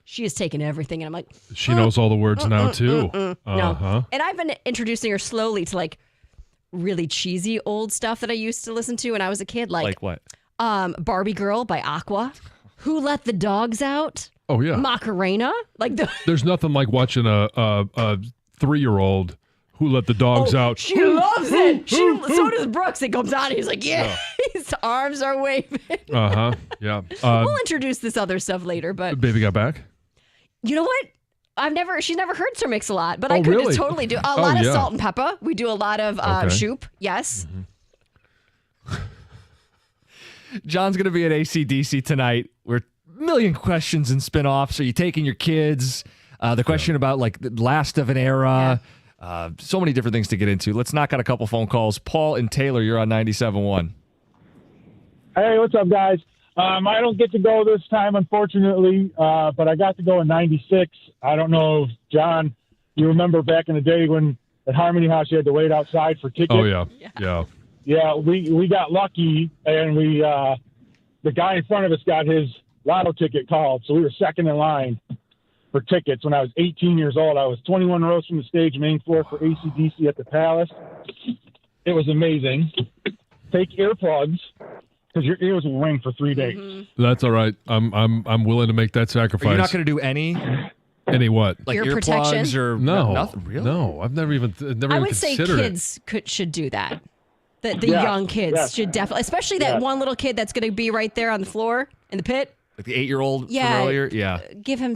she has taken everything. And I'm like, she knows all the words now too. No. And I've been introducing her slowly to like really cheesy old stuff that I used to listen to when I was a kid. Like what? Barbie Girl by Aqua. Who Let the Dogs Out? Oh yeah. Macarena. There's nothing like watching a 3-year-old who let the dogs out. She loves it. So does Brooks. It comes on. He's like, yeah. His arms are waving. Yeah. We'll introduce this other stuff later, but Baby Got Back. You know what? She's never heard Sir Mix-a-Lot, but I could really? Totally do a lot of Salt and Pepper. We do a lot of Shoop. Yes. John's going to be at AC/DC tonight. We're a million questions and spin-offs. Are you taking your kids? The question about like the last of an era. So many different things to get into. Let's knock out a couple phone calls. Paul and Taylor, you're on 97.1. Hey, what's up, guys? I don't get to go this time, unfortunately, but I got to go in 96. I don't know if, John, you remember back in the day when at Harmony House you had to wait outside for tickets? Oh, yeah. Yeah, we got lucky, and the guy in front of us got his lotto ticket called, so we were second in line for tickets when I was 18 years old. I was 21 rows from the stage, main floor for AC/DC at the Palace. It was amazing. Take earplugs, because your ears will ring for 3 days. Mm-hmm. That's all right. I'm willing to make that sacrifice. Are you not going to do any what? Like Ear earplugs protection? or no? Nothing, really? No, I've never even I would say considered kids should do that. The young kids should definitely, especially that one little kid that's going to be right there on the floor in the pit. Like the 8-year-old from Yeah. earlier? Yeah. Give him.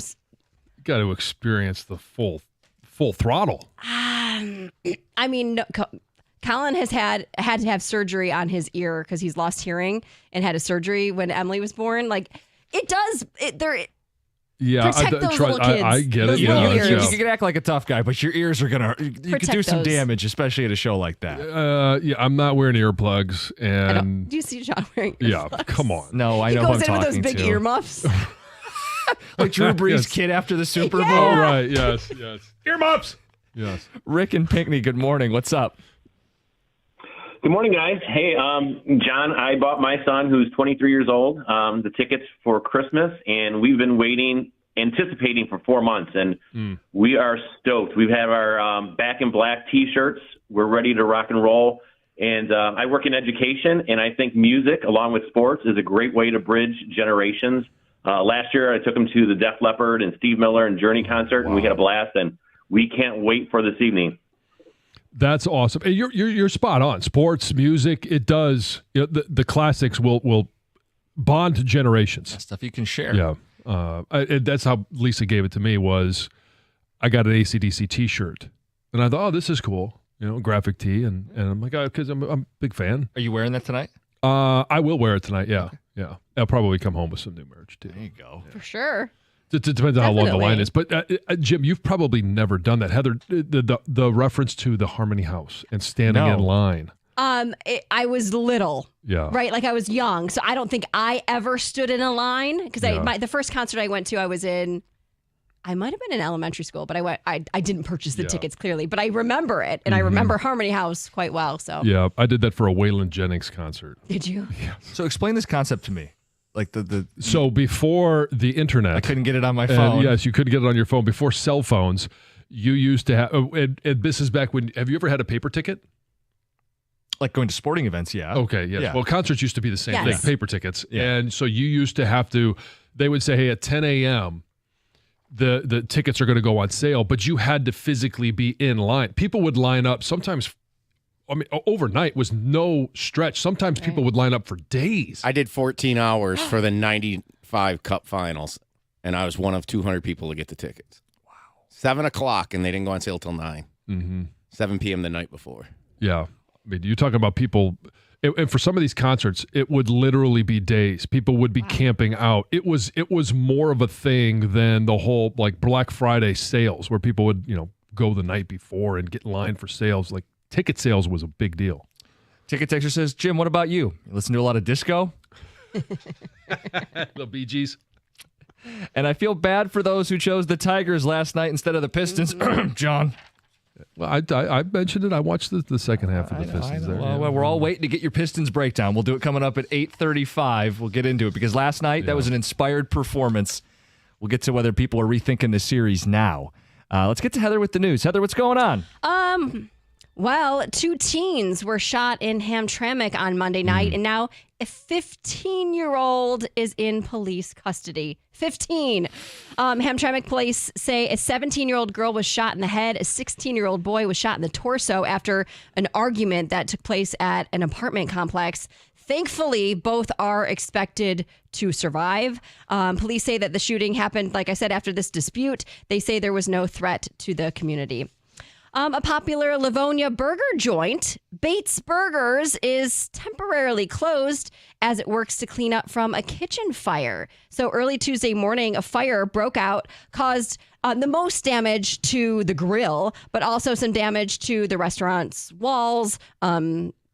Got to experience the full throttle. I mean, no, Colin has had to have surgery on his ear because he's lost hearing and had a surgery when Emily was born. Like it does. Yeah, protect those little kids. I get Those it. little Yeah, ears. You can act like a tough guy, but your ears are gonna. You could do Protect some those. damage, especially at a show like that. Yeah, I'm not wearing earplugs, and Do you see John wearing? yeah, earplugs? come on. No, I He know who I'm goes in with talking those big to. earmuffs. Like Drew Brees' Yes. kid after the Super Bowl. Oh, right. Yes. Earmuffs. Yes. Rick and Pinckney, good morning. What's up? Good morning, guys. Hey, John, I bought my son, who's 23 years old, the tickets for Christmas, and we've been anticipating for 4 months, and we are stoked. We've had our Back in Black T-shirts. We're ready to rock and roll. And I work in education, and I think music, along with sports, is a great way to bridge generations. Last year, I took him to the Def Leppard and Steve Miller and Journey concert, and we had a blast, and we can't wait for this evening. That's awesome. And you're spot on. Sports, music, it does. You know, the classics will bond generations. That's stuff you can share. Yeah. That's how Lisa gave it to me. Was I got an AC/DC T-shirt, and I thought, oh, this is cool. You know, graphic tee, and I'm like, because I'm a big fan. Are you wearing that tonight? I will wear it tonight. Yeah, okay. Yeah. I'll probably come home with some new merch too. There you go. For sure. It depends on how long the Definitely. line is. But Jim, you've probably never done that. Heather, the reference to the Harmony House and standing in line. I was little. Yeah. Right. Like I was young, so I don't think I ever stood in a line because the first concert I went to, I was in. I might have been in elementary school, but I didn't purchase the tickets clearly, but I remember it, and I remember Harmony House quite well. So yeah, I did that for a Waylon Jennings concert. Did you? Yeah. So explain this concept to me. Like so before the internet, I couldn't get it on my phone. Yes, you couldn't get it on your phone before cell phones. You used to have, and this is back when. Have you ever had a paper ticket? Like going to sporting events, yeah. Okay, yes. Yeah. Well, concerts used to be the same Yes. thing, paper tickets, Yeah. and so you used to have to. They would say, "Hey, at 10 a.m." The tickets are going to go on sale, but you had to physically be in line. People would line up sometimes. I mean, overnight was no stretch. Sometimes people would line up for days. I did 14 hours for the 95 Cup Finals, and I was one of 200 people to get the tickets. Wow. 7 o'clock, and they didn't go on sale till 9. 7 p.m. the night before. Yeah. I mean, you're talking about people. And for some of these concerts, it would literally be days. People would be camping out. It was more of a thing than the whole like Black Friday sales where people would, go the night before and get in line for sales. Like ticket sales was a big deal. Ticket Texture says, Jim, what about you? You listen to a lot of disco? The Bee Gees. And I feel bad for those who chose the Tigers last night instead of the Pistons. John. Well, I mentioned it. I watched the second half of the Pistons there. Well, we're all waiting to get your Pistons breakdown. We'll do it coming up at 8:35. We'll get into it because last night that was an inspired performance. We'll get to whether people are rethinking the series now. Let's get to Heather with the news. Heather, what's going on? Well, 2 teens were shot in Hamtramck on Monday night, and now a 15-year-old is in police custody. 15. Hamtramck police say a 17-year-old girl was shot in the head. A 16-year-old boy was shot in the torso after an argument that took place at an apartment complex. Thankfully, both are expected to survive. Police say that the shooting happened, like I said, after this dispute. They say there was no threat to the community. A popular Livonia burger joint, Bates Burgers, is temporarily closed as it works to clean up from a kitchen fire. So early Tuesday morning, a fire broke out, caused the most damage to the grill, but also some damage to the restaurant's walls,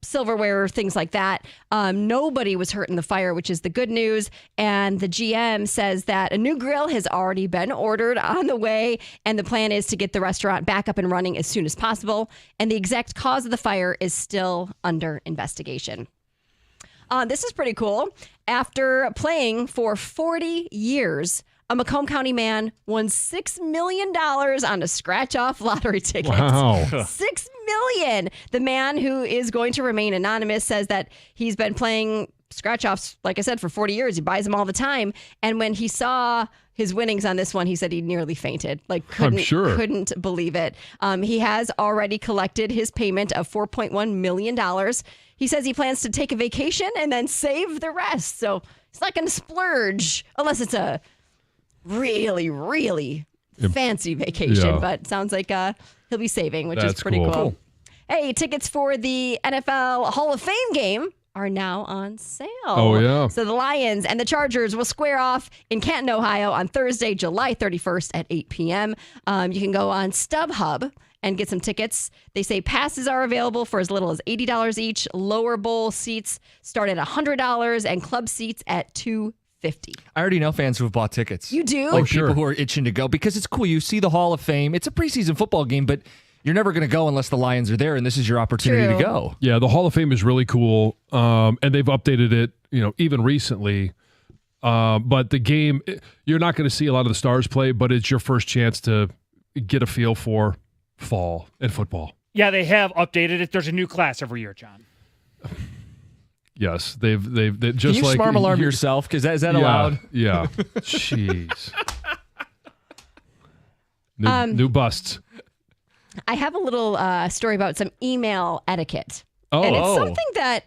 silverware, things like that. Nobody was hurt in the fire, which is the good news. And the GM says that a new grill has already been ordered on the way, and the plan is to get the restaurant back up and running as soon as possible. And the exact cause of the fire is still under investigation. This is pretty cool. After playing for 40 years, a Macomb County man won $6 million on a scratch-off lottery ticket. Wow. $6 million. The man, who is going to remain anonymous, says that he's been playing scratch-offs, like I said, for 40 years. He buys them all the time. And when he saw his winnings on this one, he said he nearly fainted. Couldn't believe it. He has already collected his payment of $4.1 million. He says he plans to take a vacation and then save the rest. So he's not going to splurge unless it's a really, really fancy vacation. Yeah. But sounds like he'll be saving, which That's is pretty cool. cool. Hey, tickets for the NFL Hall of Fame game are now on sale. Oh, yeah. So the Lions and the Chargers will square off in Canton, Ohio on Thursday, July 31st at 8 p.m. You can go on StubHub and get some tickets. They say passes are available for as little as $80 each. Lower bowl seats start at $100 and club seats at $250. I already know fans who have bought tickets. You do? Like people who are itching to go because it's cool. You see the Hall of Fame. It's a preseason football game, but you're never going to go unless the Lions are there, and this is your opportunity to go. Yeah, the Hall of Fame is really cool, and they've updated it, even recently. But the game, you're not going to see a lot of the stars play, but it's your first chance to get a feel for fall and football. Yeah, they have updated it. There's a new class every year, John. Yes, they've just Can you like smart alarm yourself? Because is that allowed? Yeah. Jeez. New busts. I have a little story about some email etiquette. Oh. And it's something that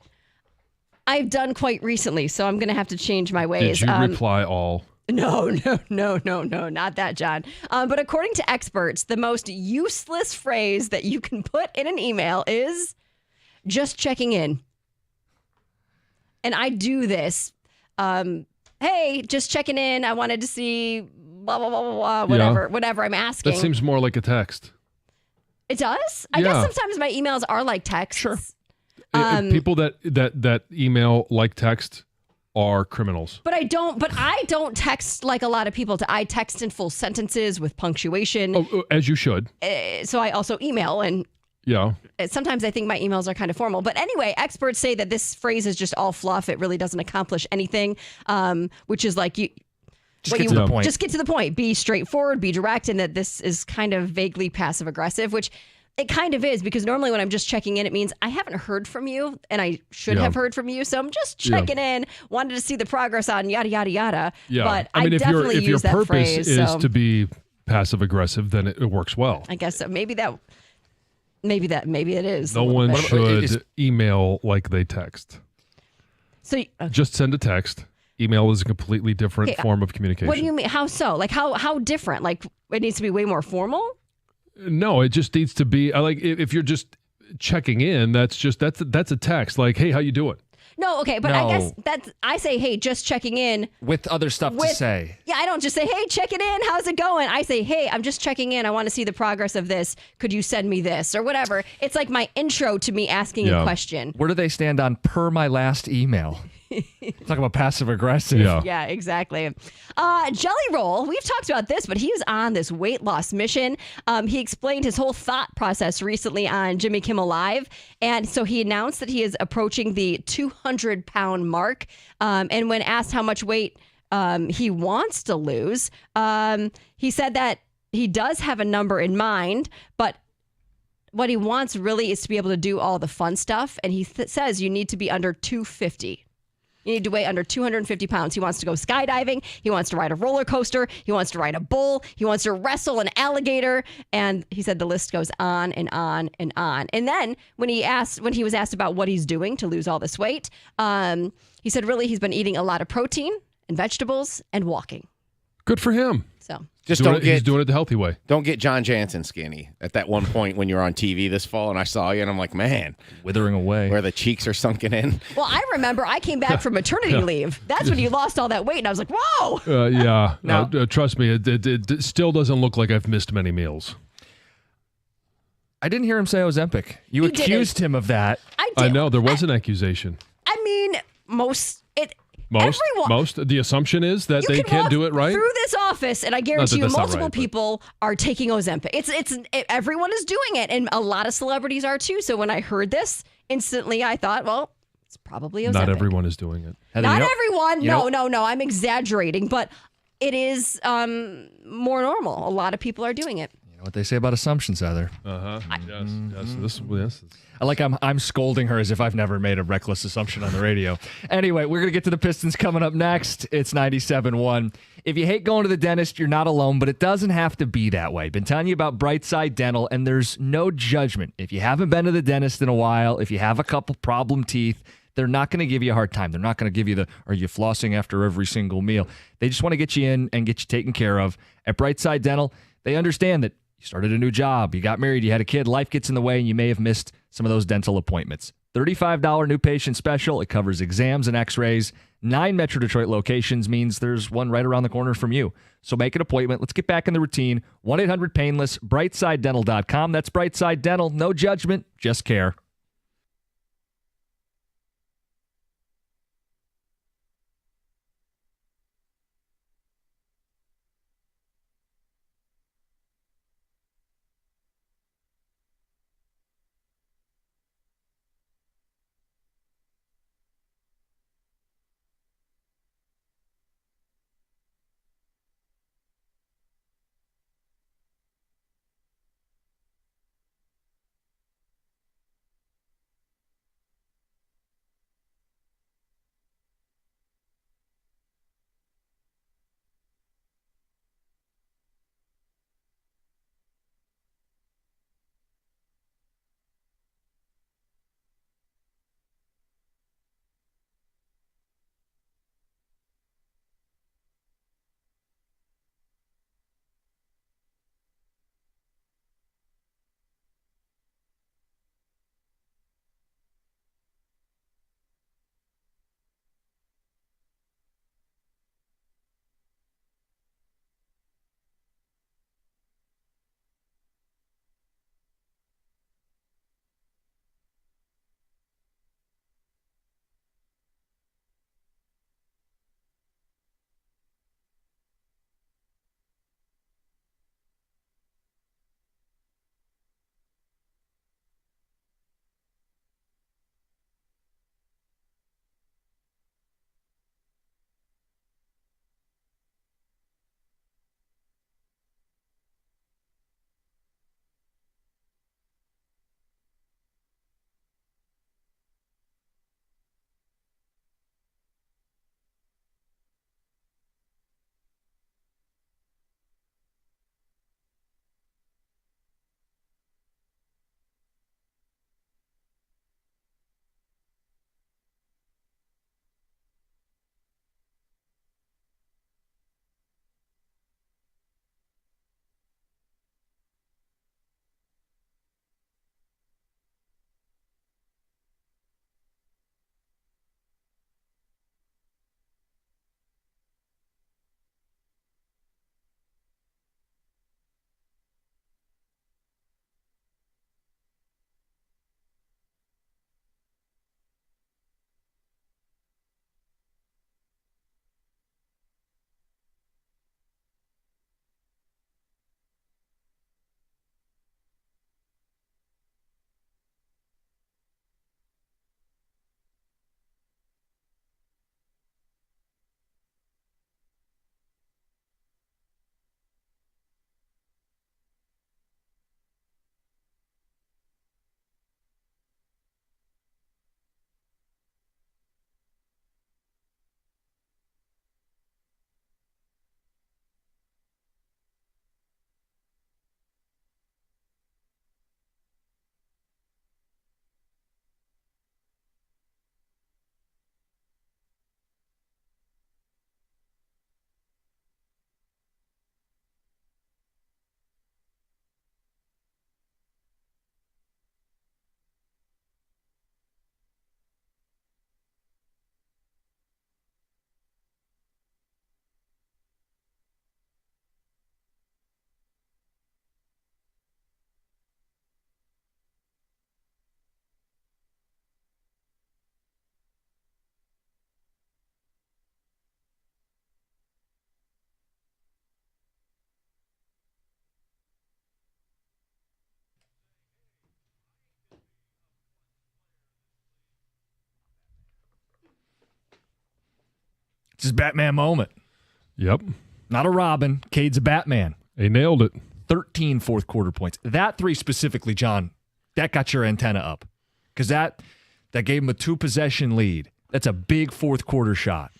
I've done quite recently, so I'm going to have to change my ways. Did you reply all? No, not that, John. But according to experts, the most useless phrase that you can put in an email is just checking in. And I do this. Hey, just checking in. I wanted to see blah, blah, blah, blah, blah, whatever I'm asking. That seems more like a text. It does? I guess sometimes my emails are like text. Sure. People that email like text are criminals. But I don't text like a lot of people. I text in full sentences with punctuation. Oh, as you should. So I also email, and sometimes I think my emails are kind of formal. But anyway, experts say that this phrase is just all fluff. It really doesn't accomplish anything, which is like Just get to the point. Just get to the point. Be straightforward, be direct, and that this is kind of vaguely passive aggressive, which it kind of is, because normally when I'm just checking in, it means I haven't heard from you and I should have heard from you. So I'm just checking in, wanted to see the progress on yada, yada, yada. Yeah. But I mean, if your that purpose phrase, is to be passive aggressive, then it works well. I guess so. Maybe it is. No one should email like they text. So just send a text. Email is a completely different form of communication. What do you mean? How so? Like how different? Like it needs to be way more formal? No, it just needs to be like if you're just checking in. That's a text like, hey, how you doing? No, okay, but I guess I say, hey, just checking in. With other stuff to say. Yeah, I don't just say, hey, check it in. How's it going? I say, hey, I'm just checking in. I want to see the progress of this. Could you send me this or whatever? It's like my intro to me asking a question. Where do they stand on per my last email? Talk about passive aggressive. Yeah, exactly. Jelly Roll, we've talked about this, but he was on this weight loss mission. He explained his whole thought process recently on Jimmy Kimmel Live. And so he announced that he is approaching the 200-pound mark. And when asked how much weight he wants to lose, he said that he does have a number in mind, but what he wants really is to be able to do all the fun stuff. And he says you need to be under 250. You need to weigh under 250 pounds. He wants to go skydiving. He wants to ride a roller coaster. He wants to ride a bull. He wants to wrestle an alligator. And he said the list goes on and on and on. And then when he was asked about what he's doing to lose all this weight, he said really he's been eating a lot of protein and vegetables and walking. Good for him. So just he's doing it the healthy way. Don't get John Jansen skinny at that one point when you're on TV this fall and I saw you and I'm like, man, withering away where the cheeks are sunken in. Well, I remember I came back from maternity leave. That's when you lost all that weight, and I was like, whoa. Yeah. Trust me, it still doesn't look like I've missed many meals. I didn't hear him say Ozempic. You accused him of that. I know there was an accusation. I mean, most. The assumption is that they can't do it right. Through this office, and I guarantee you, multiple right, people are taking Ozempic. Everyone is doing it, and a lot of celebrities are too. So when I heard this, instantly I thought, well, it's probably Ozempic. Not everyone is doing it. Not everyone. No. I'm exaggerating, but it is more normal. A lot of people are doing it. You know what they say about assumptions, Heather. Yes. I'm scolding her as if I've never made a reckless assumption on the radio. Anyway, we're going to get to the Pistons coming up next. It's 97.1. If you hate going to the dentist, you're not alone, but it doesn't have to be that way. Been telling you about Brightside Dental, and there's no judgment. If you haven't been to the dentist in a while, if you have a couple problem teeth, they're not going to give you a hard time. They're not going to give you are you flossing after every single meal? They just want to get you in and get you taken care of. At Brightside Dental, they understand that you started a new job, you got married, you had a kid, life gets in the way, and you may have missed some of those dental appointments. $35 new patient special. It covers exams and x-rays. 9 Metro Detroit locations means there's one right around the corner from you. So make an appointment. Let's get back in the routine. 1-800-PAINLESS, BrightsideDental.com. That's Brightside Dental. No judgment, just care. It's his Batman moment. Yep. Not a Robin. Cade's a Batman. They nailed it. 13 fourth quarter points. That three specifically, John, that got your antenna up. Because that gave him a 2-possession lead. That's a big fourth quarter shot.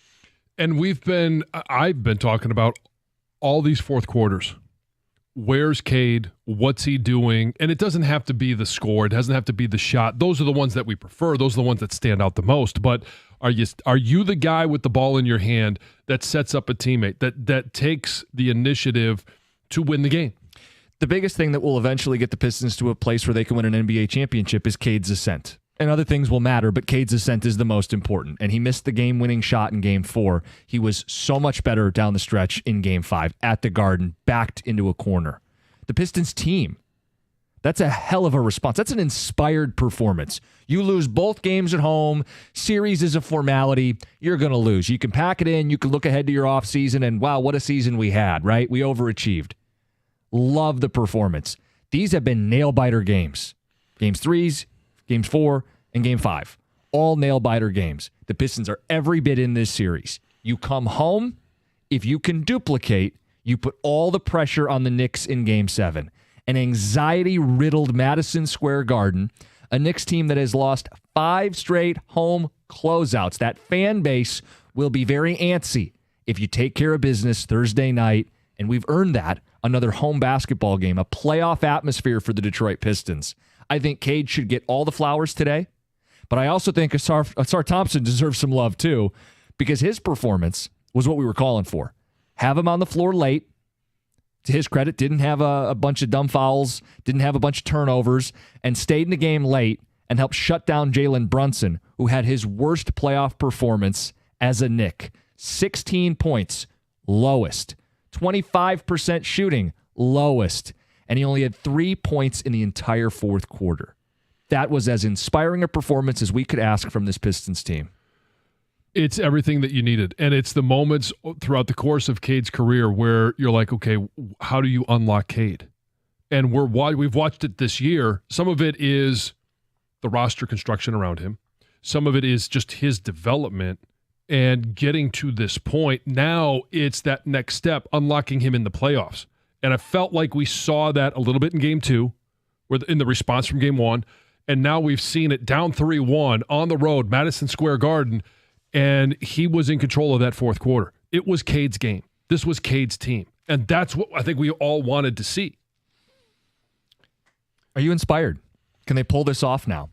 And I've been talking about all these fourth quarters. Where's Cade? What's he doing? And it doesn't have to be the score. It doesn't have to be the shot. Those are the ones that we prefer. Those are the ones that stand out the most. But are you the guy with the ball in your hand that sets up a teammate, that takes the initiative to win the game? The biggest thing that will eventually get the Pistons to a place where they can win an NBA championship is Cade's ascent. And other things will matter, but Cade's ascent is the most important. And he missed the game-winning shot in Game 4. He was so much better down the stretch in Game 5 at the Garden, backed into a corner. The Pistons team, that's a hell of a response. That's an inspired performance. You lose both games at home. Series is a formality. You're going to lose. You can pack it in. You can look ahead to your offseason, and wow, what a season we had, right? We overachieved. Love the performance. These have been nail-biter games. Games 3s, Games 4, and Game 5. All nail-biter games. The Pistons are every bit in this series. You come home, if you can duplicate, you put all the pressure on the Knicks in Game 7. An anxiety-riddled Madison Square Garden, a Knicks team that has lost 5 straight home closeouts. That fan base will be very antsy if you take care of business Thursday night, and we've earned that. Another home basketball game, a playoff atmosphere for the Detroit Pistons. I think Cade should get all the flowers today, but I also think Asar Thompson deserves some love too, because his performance was what we were calling for. Have him on the floor late. To his credit, didn't have a bunch of dumb fouls, didn't have a bunch of turnovers, and stayed in the game late and helped shut down Jalen Brunson, who had his worst playoff performance as a Knick. 16 points, lowest. 25% shooting, lowest. And he only had 3 points in the entire fourth quarter. That was as inspiring a performance as we could ask from this Pistons team. It's everything that you needed. And it's the moments throughout the course of Cade's career where you're like, okay, how do you unlock Cade? And we've watched it this year. Some of it is the roster construction around him. Some of it is just his development and getting to this point. Now it's that next step, unlocking him in the playoffs. And I felt like we saw that a little bit in Game 2, in the response from Game 1. And now we've seen it down 3-1 on the road, Madison Square Garden, and he was in control of that fourth quarter. It was Cade's game. This was Cade's team. And that's what I think we all wanted to see. Are you inspired? Can they pull this off now?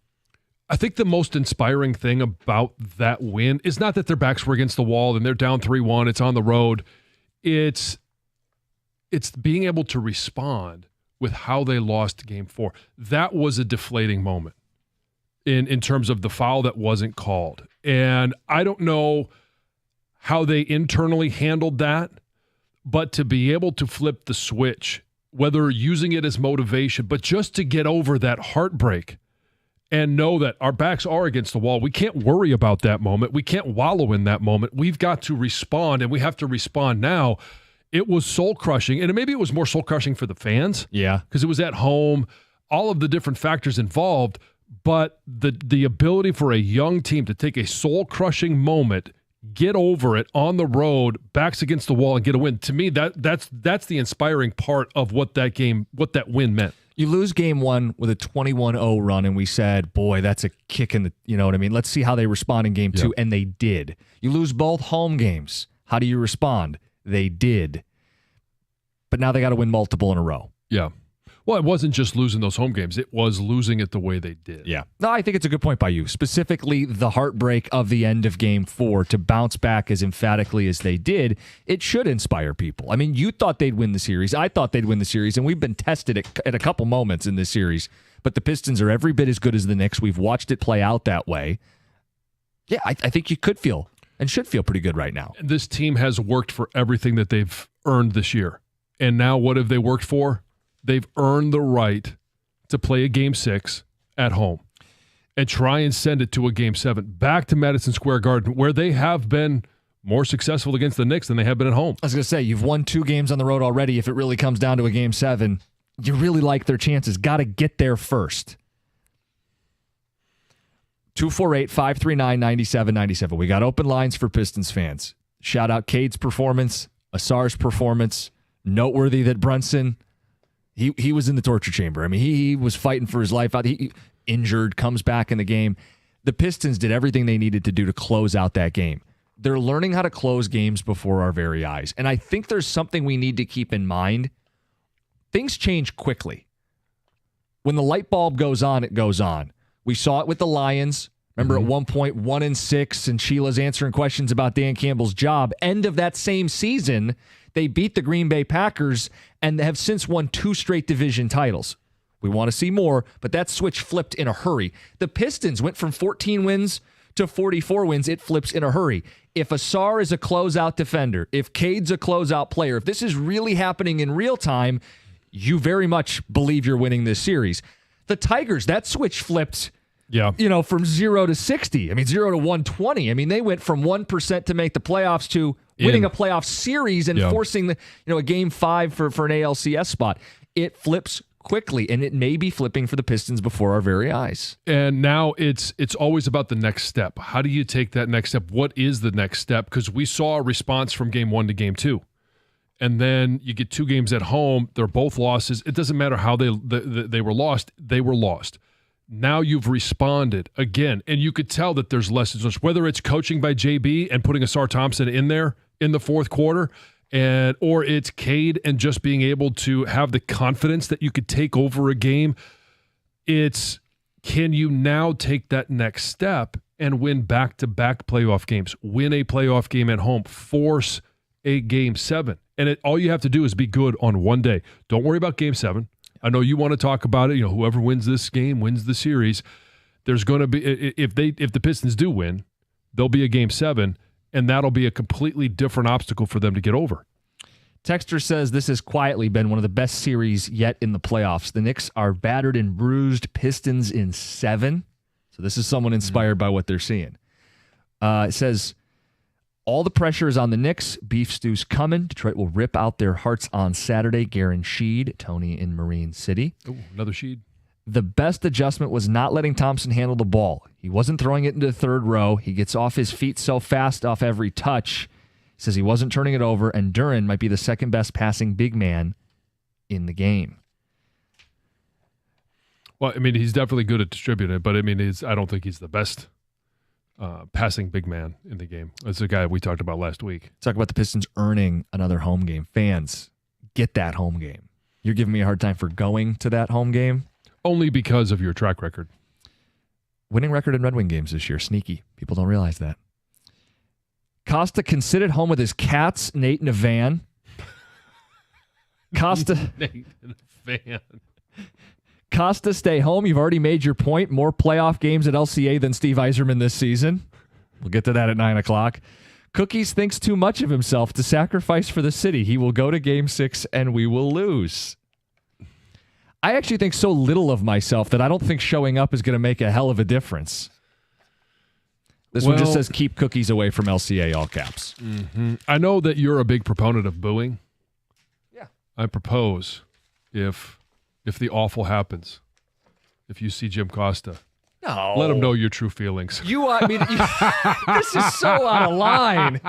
I think the most inspiring thing about that win is not that their backs were against the wall and they're down 3-1, it's on the road. It's being able to respond with how they lost Game 4. That was a deflating moment in terms of the foul that wasn't called. And I don't know how they internally handled that, but to be able to flip the switch, whether using it as motivation, but just to get over that heartbreak and know that our backs are against the wall. We can't worry about that moment. We can't wallow in that moment. We've got to respond, and we have to respond now. It was soul-crushing, and maybe it was more soul-crushing for the fans. Yeah. Because it was at home, all of the different factors involved, but the ability for a young team to take a soul-crushing moment, get over it on the road, backs against the wall, and get a win. To me, that's the inspiring part of what that win meant. You lose Game 1 with a 21-0 run, and we said, boy, that's a kick in the, you know what I mean? Let's see how they respond in Game 2, and they did. You lose both home games. How do you respond? They did. But now they got to win multiple in a row. Yeah. Well, it wasn't just losing those home games. It was losing it the way they did. Yeah. No, I think it's a good point by you. Specifically, the heartbreak of the end of Game 4 to bounce back as emphatically as they did, it should inspire people. I mean, you thought they'd win the series. I thought they'd win the series, and we've been tested at a couple moments in this series. But the Pistons are every bit as good as the Knicks. We've watched it play out that way. Yeah, I think you could feel and should feel pretty good right now. This team has worked for everything that they've earned this year. And now what have they worked for? They've earned the right to play a Game 6 at home and try and send it to a Game 7 back to Madison Square Garden, where they have been more successful against the Knicks than they have been at home. I was going to say, you've won 2 games on the road already. If it really comes down to a Game 7, you really like their chances. Got to get there first. 248-539-9797. We got open lines for Pistons fans. Shout out Cade's performance, Asar's performance. Noteworthy that Brunson, he was in the torture chamber. I mean, he was fighting for his life out. He injured, comes back in the game. The Pistons did everything they needed to do to close out that game. They're learning how to close games before our very eyes. And I think there's something we need to keep in mind. Things change quickly. When the light bulb goes on, it goes on. We saw it with the Lions. Remember at one point, 1-6, and Sheila's answering questions about Dan Campbell's job. End of that same season, they beat the Green Bay Packers and have since won 2 straight division titles. We want to see more, but that switch flipped in a hurry. The Pistons went from 14 wins to 44 wins. It flips in a hurry. If Asar is a closeout defender, if Cade's a closeout player, if this is really happening in real time, you very much believe you're winning this series. The Tigers, that switch flipped. Yeah. From 0 to 60. I mean, 0 to 120. I mean, they went from 1% to make the playoffs to winning a playoff series and forcing a game 5 for an ALCS spot. It flips quickly, and it may be flipping for the Pistons before our very eyes. And now it's always about the next step. How do you take that next step? What is the next step? Because we saw a response from game 1 to game 2. And then you get 2 games at home. They're both losses. It doesn't matter how they were lost. They were lost. Now you've responded again, and you could tell that there's lessons learned, whether it's coaching by JB and putting Asar Thompson in there in the fourth quarter, or it's Cade and just being able to have the confidence that you could take over a game. It's, can you now take that next step and win back-to-back playoff games, win a playoff game at home, force a game 7. And all you have to do is be good on one day. Don't worry about game 7. I know you want to talk about it. Whoever wins this game wins the series. There's going to be, if the Pistons do win, there'll be a game 7, and that'll be a completely different obstacle for them to get over. Texter says this has quietly been one of the best series yet in the playoffs. The Knicks are battered and bruised, Pistons in 7. So this is someone inspired by what they're seeing. It says, all the pressure is on the Knicks. Beef stew's coming. Detroit will rip out their hearts on Saturday. Garen Sheed, Tony in Marine City. Oh, another Sheed. The best adjustment was not letting Thompson handle the ball. He wasn't throwing it into the third row. He gets off his feet so fast off every touch. He says he wasn't turning it over, and Duren might be the second best passing big man in the game. Well, I mean, he's definitely good at distributing it, but I mean, I don't think he's the best passing big man in the game. That's the guy we talked about last week. Talk about the Pistons earning another home game. Fans, get that home game. You're giving me a hard time for going to that home game. Only because of your track record. Winning record in Red Wing games this year. Sneaky. People don't realize that. Costa can sit at home with his cats, Nate in a van. Costa. Nate in a van. Costa, stay home. You've already made your point. More playoff games at LCA than Steve Yzerman this season. We'll get to that at 9 o'clock. Cookies thinks too much of himself to sacrifice for the city. He will go to game 6 and we will lose. I actually think so little of myself that I don't think showing up is going to make a hell of a difference. This one just says, keep Cookies away from LCA, all caps. Mm-hmm. I know that you're a big proponent of booing. Yeah. I propose if the awful happens, if you see Jim Costa, let him know your true feelings. This is so out of line.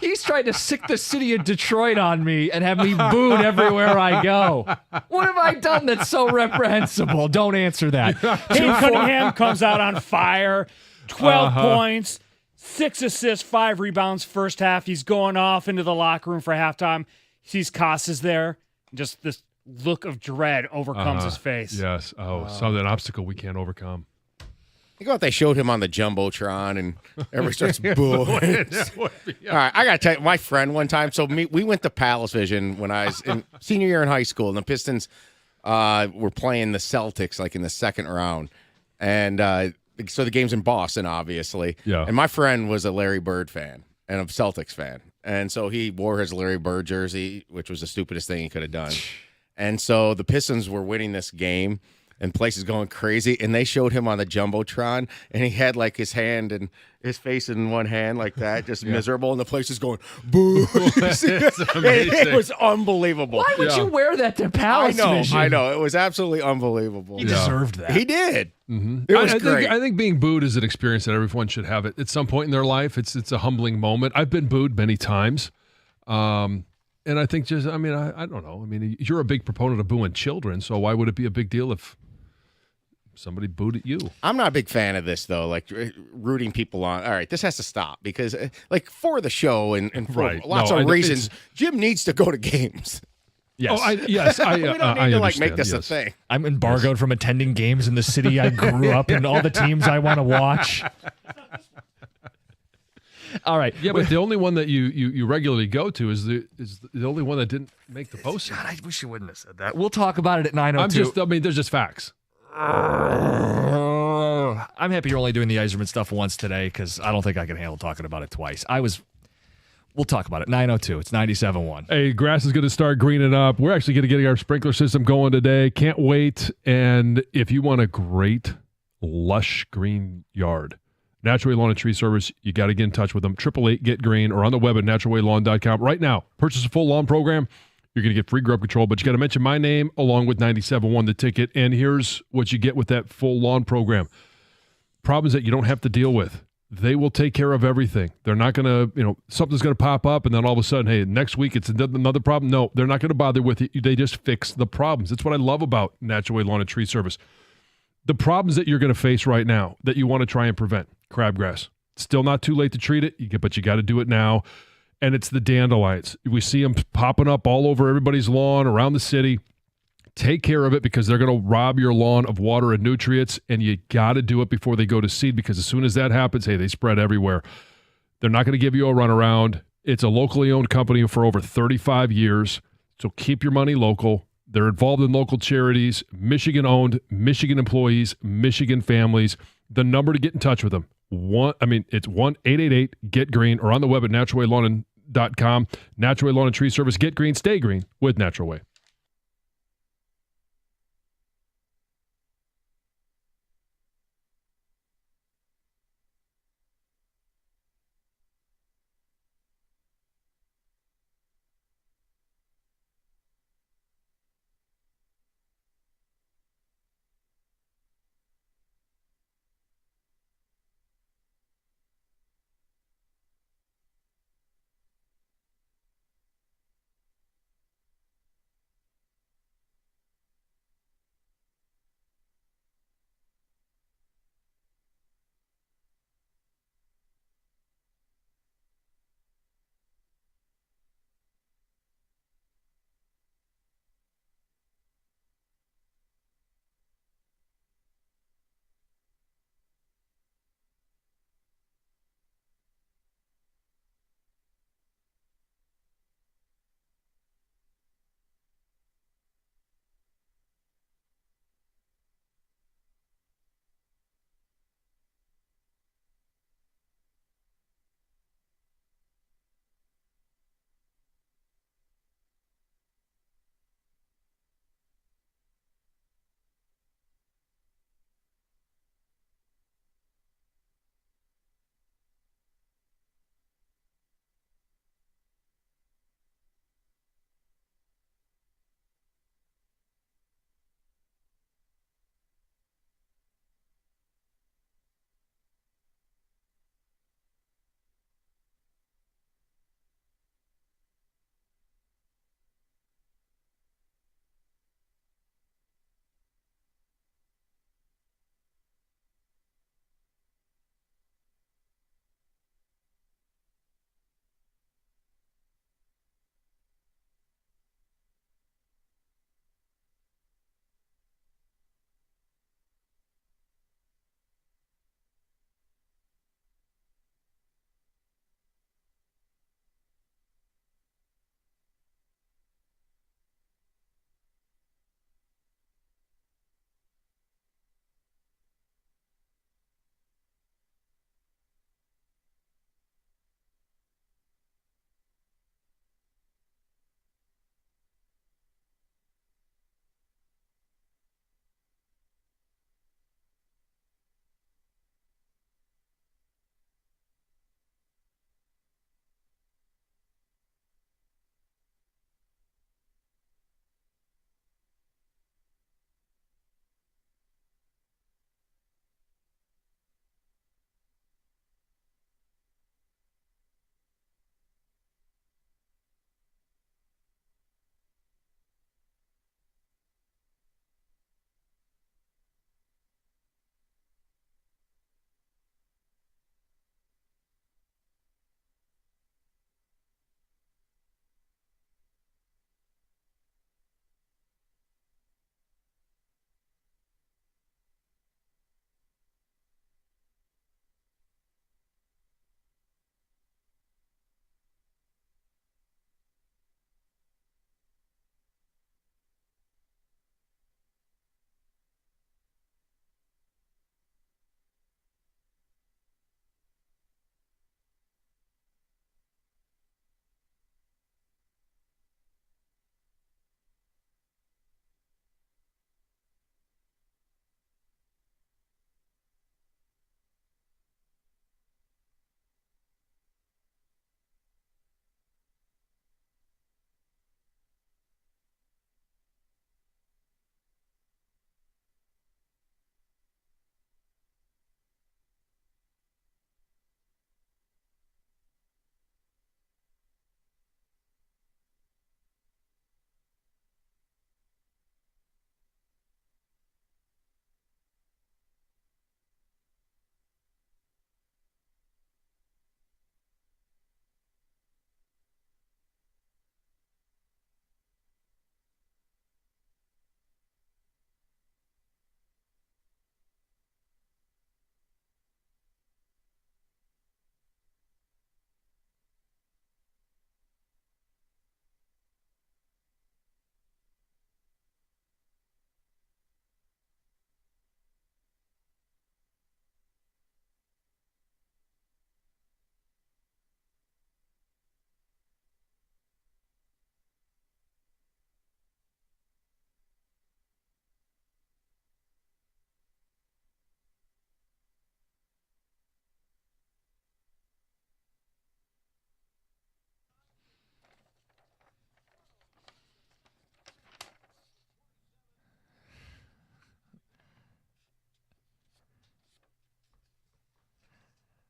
He's trying to sick the city of Detroit on me and have me booed everywhere I go. What have I done that's so reprehensible? Don't answer that. Cade Cunningham comes out on fire. 12 points, 6 assists, 5 rebounds first half. He's going off into the locker room for halftime. He sees Costas there. Just this look of dread overcomes his face. Yes. An obstacle we can't overcome. You know what they showed him on the Jumbotron and everybody starts booing. All right, I got to tell you, my friend one time, we went to Palace Vision when I was in senior year in high school, and the Pistons were playing the Celtics like in the second round. And so the game's in Boston, obviously. Yeah. And my friend was a Larry Bird fan and a Celtics fan. And so he wore his Larry Bird jersey, which was the stupidest thing he could have done. And so the Pistons were winning this game. and place is going crazy. And they showed him on the jumbotron, and he had like his hand and his face in one hand like that, just miserable, and the place is going boo. It was unbelievable. Why would you wear that to Palace Vision? I know. It was absolutely unbelievable. He deserved that. He did. Mm-hmm. It was great. I think being booed is an experience that everyone should have at some point in their life. It's a humbling moment. I've been booed many times. And I think I don't know. I mean, you're a big proponent of booing children, so why would it be a big deal if somebody booed at you? I'm not a big fan of this, though, like rooting people on. All right, this has to stop because, like, for the show and for lots of reasons, Jim needs to go to games. Yes. We don't need to, like, make this a thing. I'm embargoed from attending games in the city I grew up in, all the teams I want to watch. All right. Yeah, but the only one that you regularly go to is the only one that didn't make the postseason. God, I wish you wouldn't have said that. We'll talk about it at 9:02. There's just facts. I'm happy you're only doing the Yzerman stuff once today because I don't think I can handle talking about it twice. We'll talk about it. 9:02. It's 97.1. Hey, grass is going to start greening up. We're actually going to get our sprinkler system going today. Can't wait. And if you want a great, lush green yard, Natural Way Lawn and Tree Service, you got to get in touch with them. 888-GET-GREEN or on the web at naturalwaylawn.com. Right now, purchase a full lawn program. You're going to get free grub control, but you got to mention my name along with 97.1 the ticket. And here's what you get with that full lawn program. Problems that you don't have to deal with. They will take care of everything. They're not going to, something's going to pop up and then all of a sudden, hey, next week it's another problem. No, they're not going to bother with it. They just fix the problems. That's what I love about Natural Way Lawn and Tree Service. The problems that you're going to face right now that you want to try and prevent. Crabgrass. Still not too late to treat it, but you got to do it now. And it's the dandelions. We see them popping up all over everybody's lawn around the city. Take care of it because they're going to rob your lawn of water and nutrients, and you got to do it before they go to seed because as soon as that happens, hey, they spread everywhere. They're not going to give you a runaround. It's a locally owned company for over 35 years, so keep your money local. They're involved in local charities, Michigan-owned, Michigan employees, Michigan families. The number to get in touch with them, it's 1-888-GET-GREEN or on the web at naturalwaylawn.com. Natural Way Lawn and Tree Service. Get green, stay green with Natural Way.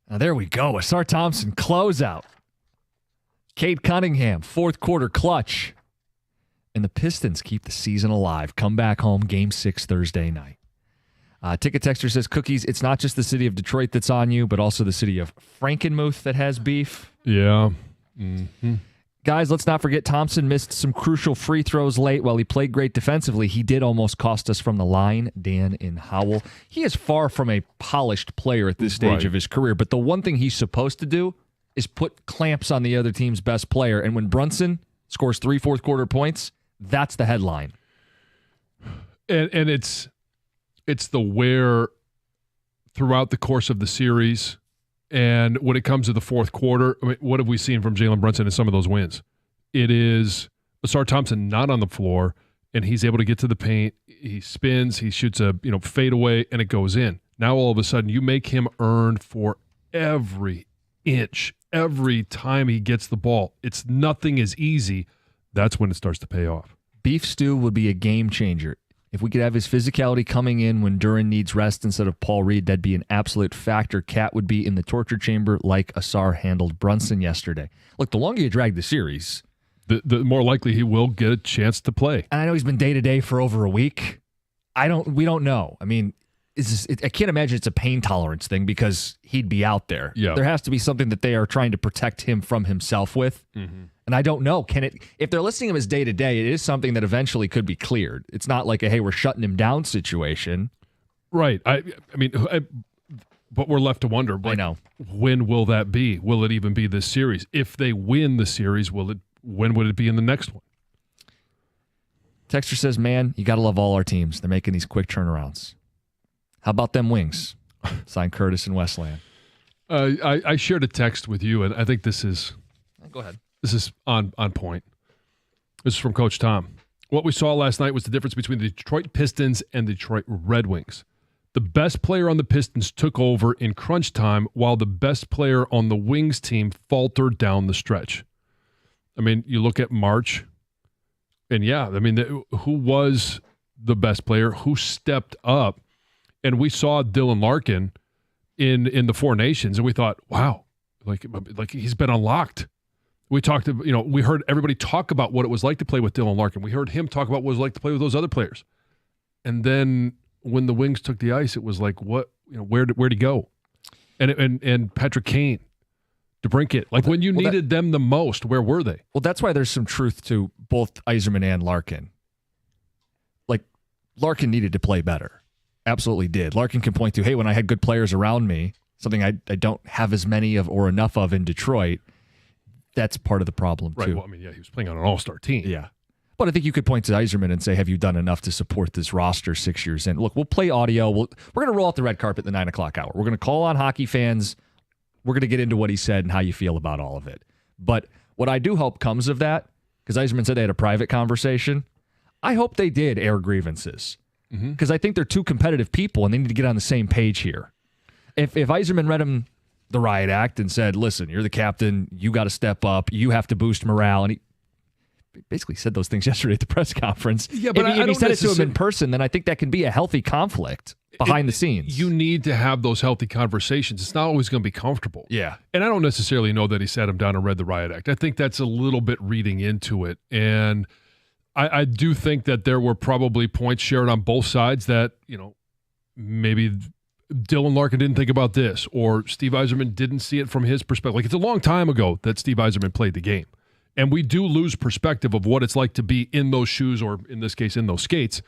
Now, there we go. Asar Thompson closeout. Cade Cunningham, fourth quarter clutch. And the Pistons keep the season alive. Come back home, Game 6 Thursday night. Ticket Texter says, Cookies, it's not just the city of Detroit that's on you, but also the city of Frankenmuth that has beef. Yeah. Mm-hmm. Guys, let's not forget Thompson missed some crucial free throws late. While he played great defensively, he did almost cost us from the line. Dan in Howell. He is far from a polished player at this stage of his career, but the one thing he's supposed to do is put clamps on the other team's best player. And when Brunson scores 3 fourth quarter points, that's the headline. And it's the where throughout the course of the series. And when it comes to the fourth quarter, I mean, what have we seen from Jalen Brunson in some of those wins? It is Asar Thompson not on the floor, and he's able to get to the paint. He spins, he shoots a fade away, and it goes in. Now all of a sudden, you make him earn for every inch, every time he gets the ball. Nothing is easy. That's when it starts to pay off. Beef stew would be a game changer. If we could have his physicality coming in when Duran needs rest instead of Paul Reed, that'd be an absolute factor. Cat would be in the torture chamber like Asar handled Brunson yesterday. Look, the longer you drag the series, the more likely he will get a chance to play. And I know he's been day-to-day for over a week. We don't know. I mean, I can't imagine it's a pain tolerance thing because he'd be out there. Yeah. There has to be something that they are trying to protect him from himself with. Mm-hmm. And I don't know. If they're listing him as day-to-day, it is something that eventually could be cleared. It's not like a, hey, we're shutting him down situation. Right. But we're left to wonder. I know. When will that be? Will it even be this series? If they win the series, when would it be in the next one? Texter says, man, you got to love all our teams. They're making these quick turnarounds. How about them wings? Signed Curtis and Westland. I shared a text with you, and I think this is... Go ahead. This is on point. This is from Coach Tom. What we saw last night was the difference between the Detroit Pistons and the Detroit Red Wings. The best player on the Pistons took over in crunch time, while the best player on the Wings team faltered down the stretch. I mean, you look at March, and who was the best player? Who stepped up? And we saw Dylan Larkin in the Four Nations, and we thought, wow, like he's been unlocked. We heard everybody talk about what it was like to play with Dylan Larkin. We heard him talk about what it was like to play with those other players. And then when the Wings took the ice, it was like, what, where'd he go? And Patrick Kane, DeBrincat, when you needed them the most, where were they? Well, that's why there's some truth to both Eiserman and Larkin. Like, Larkin needed to play better. Absolutely did. Larkin can point to, hey, when I had good players around me, something I don't have as many of or enough of in Detroit, that's part of the problem, right, too. Well, he was playing on an all-star team. Yeah. But I think you could point to Yzerman and say, have you done enough to support this roster 6 years in? Look, we'll play audio. We're going to roll out the red carpet at the 9 o'clock hour. We're going to call on hockey fans. We're going to get into what he said and how you feel about all of it. But what I do hope comes of that, because Yzerman said they had a private conversation, I hope they did air grievances. Because I think they're two competitive people and they need to get on the same page here. If Yzerman read him the riot act and said, listen, you're the captain, you got to step up, you have to boost morale, and he basically said those things yesterday at the press conference. Yeah, but if he said it to him in person, then I think that can be a healthy conflict behind the scenes. You need to have those healthy conversations. It's not always going to be comfortable. Yeah. And I don't necessarily know that he sat him down and read the riot act. I think that's a little bit reading into it. And I do think that there were probably points shared on both sides that, maybe Dylan Larkin didn't think about this, or Steve Yzerman didn't see it from his perspective. Like, it's a long time ago that Steve Yzerman played the game. And we do lose perspective of what it's like to be in those shoes, or in this case, in those skates.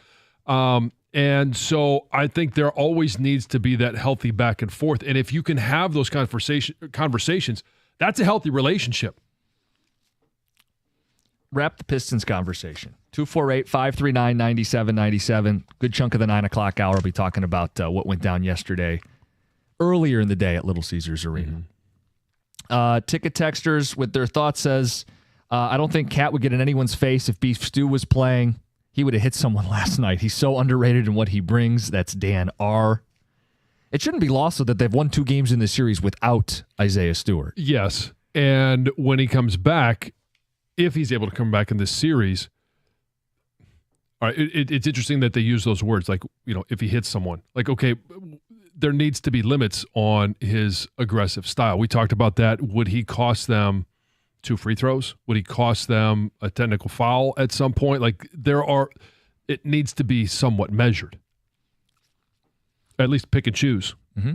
And so I think there always needs to be that healthy back and forth. And if you can have those conversations, that's a healthy relationship. Wrap the Pistons conversation. 248-539-9797. Good chunk of the 9 o'clock hour. We'll be talking about what went down yesterday, earlier in the day at Little Caesars Arena. Ticket texters with their thoughts says, I don't think Cat would get in anyone's face if Beef Stew was playing. He would have hit someone last night. He's so underrated in what he brings. That's Dan R. It shouldn't be lost though that they've won 2 games in this series without Isaiah Stewart. Yes. And when he comes back, if he's able to come back in this series, all right, it's interesting that they use those words, like, if he hits someone. Like, okay, there needs to be limits on his aggressive style. We talked about that. Would he cost them 2 free throws? Would he cost them a technical foul at some point? Like it needs to be somewhat measured. At least pick and choose. Mm-hmm.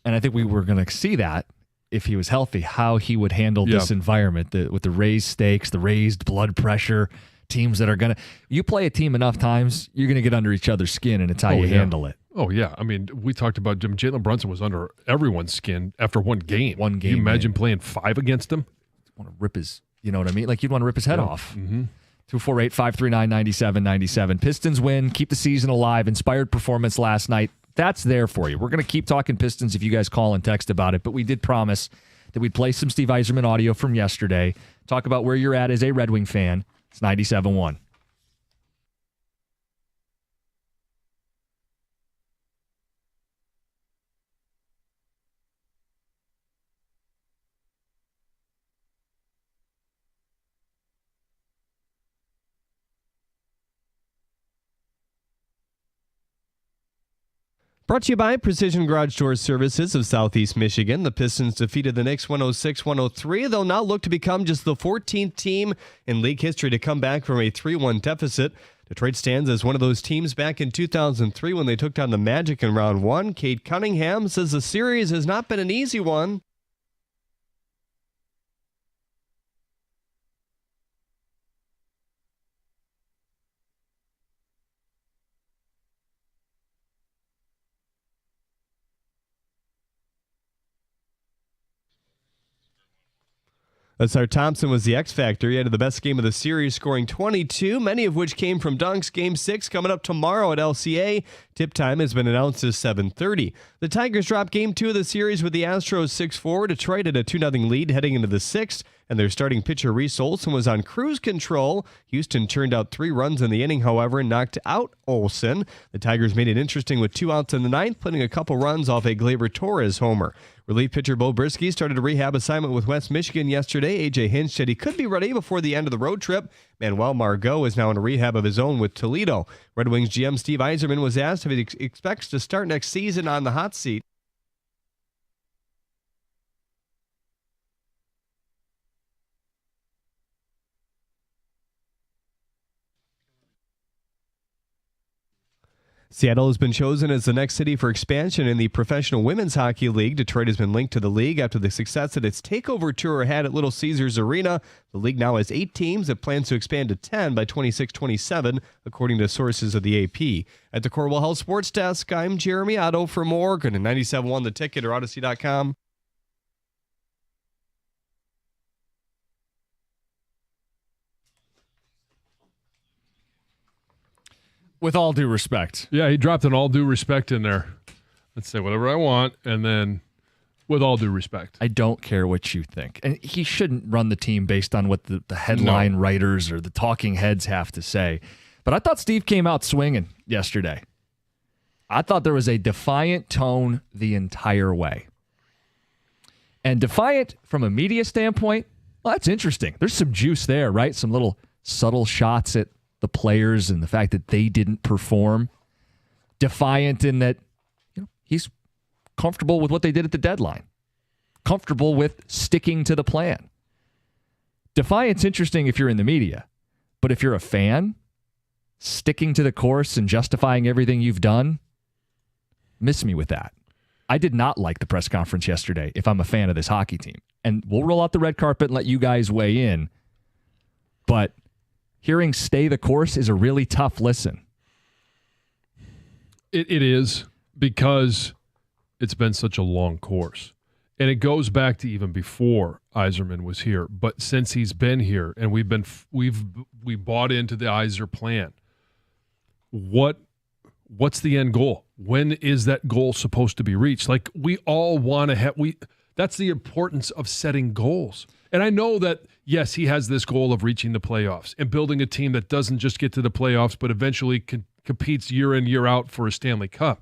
And I think we were going to see that if he was healthy, how he would handle this environment with the raised stakes, the raised blood pressure, teams that are going to, you play a team enough times, you're going to get under each other's skin, and it's how you handle it. Oh, yeah. I mean, we talked about Jalen Brunson was under everyone's skin after one game. One game. Can you imagine playing 5 against him? Want to rip his, you know what I mean? Like you'd want to rip his head off. Mm-hmm. 248-539-9797. Pistons win, keep the season alive. Inspired performance last night. That's there for you. We're going to keep talking Pistons if you guys call and text about it, but we did promise that we'd play some Steve Yzerman audio from yesterday, talk about where you're at as a Red Wing fan. It's 97.1. Brought to you by Precision Garage Door Services of Southeast Michigan. The Pistons defeated the Knicks 106-103. They'll now look to become just the 14th team in league history to come back from a 3-1 deficit. Detroit stands as one of those teams back in 2003 when they took down the Magic in round 1. Cade Cunningham says the series has not been an easy one. Asar Thompson was the X factor. He had the best game of the series, scoring 22, many of which came from dunks. Game 6 coming up tomorrow at LCA. Tip time has been announced as 7:30. The Tigers dropped Game 2 of the series with the Astros 6-4. Detroit had a 2-0 lead heading into the 6th, and their starting pitcher Reese Olson was on cruise control. Houston turned out 3 runs in the inning, however, and knocked out Olson. The Tigers made it interesting with 2 outs in the 9th, putting a couple runs off a Gleyber Torres homer. Relief pitcher Bo Brisky started a rehab assignment with West Michigan yesterday. A.J. Hinch said he could be ready before the end of the road trip. Manuel Margot is now in a rehab of his own with Toledo. Red Wings GM Steve Yzerman was asked if he expects to start next season on the hot seat. Seattle has been chosen as the next city for expansion in the Professional Women's Hockey League. Detroit has been linked to the league after the success that its takeover tour had at Little Caesars Arena. The league now has 8 teams that plans to expand to 10 by 26-27, according to sources of the AP. At the Corwell Health Sports Desk, I'm Jeremy Otto for Morgan and 97.1 The Ticket or Odyssey.com. With all due respect. Yeah, he dropped an all due respect in there. Let's say whatever I want, and then with all due respect. I don't care what you think. And he shouldn't run the team based on what the headline writers or the talking heads have to say. But I thought Steve came out swinging yesterday. I thought there was a defiant tone the entire way. And defiant from a media standpoint, well, that's interesting. There's some juice there, right? Some little subtle shots at the players and the fact that they didn't perform. Defiant in that he's comfortable with what they did at the deadline. Comfortable with sticking to the plan. Defiant's interesting if you're in the media. But if you're a fan, sticking to the course and justifying everything you've done, miss me with that. I did not like the press conference yesterday if I'm a fan of this hockey team. And we'll roll out the red carpet and let you guys weigh in. But hearing stay the course is a really tough listen. It is, because it's been such a long course. And it goes back to even before Eiserman was here. But since he's been here and we bought into the Yzer plan, what's the end goal? When is that goal supposed to be reached? Like, we all want to have that's the importance of setting goals. And I know that, yes, he has this goal of reaching the playoffs and building a team that doesn't just get to the playoffs, but eventually competes year in, year out for a Stanley Cup.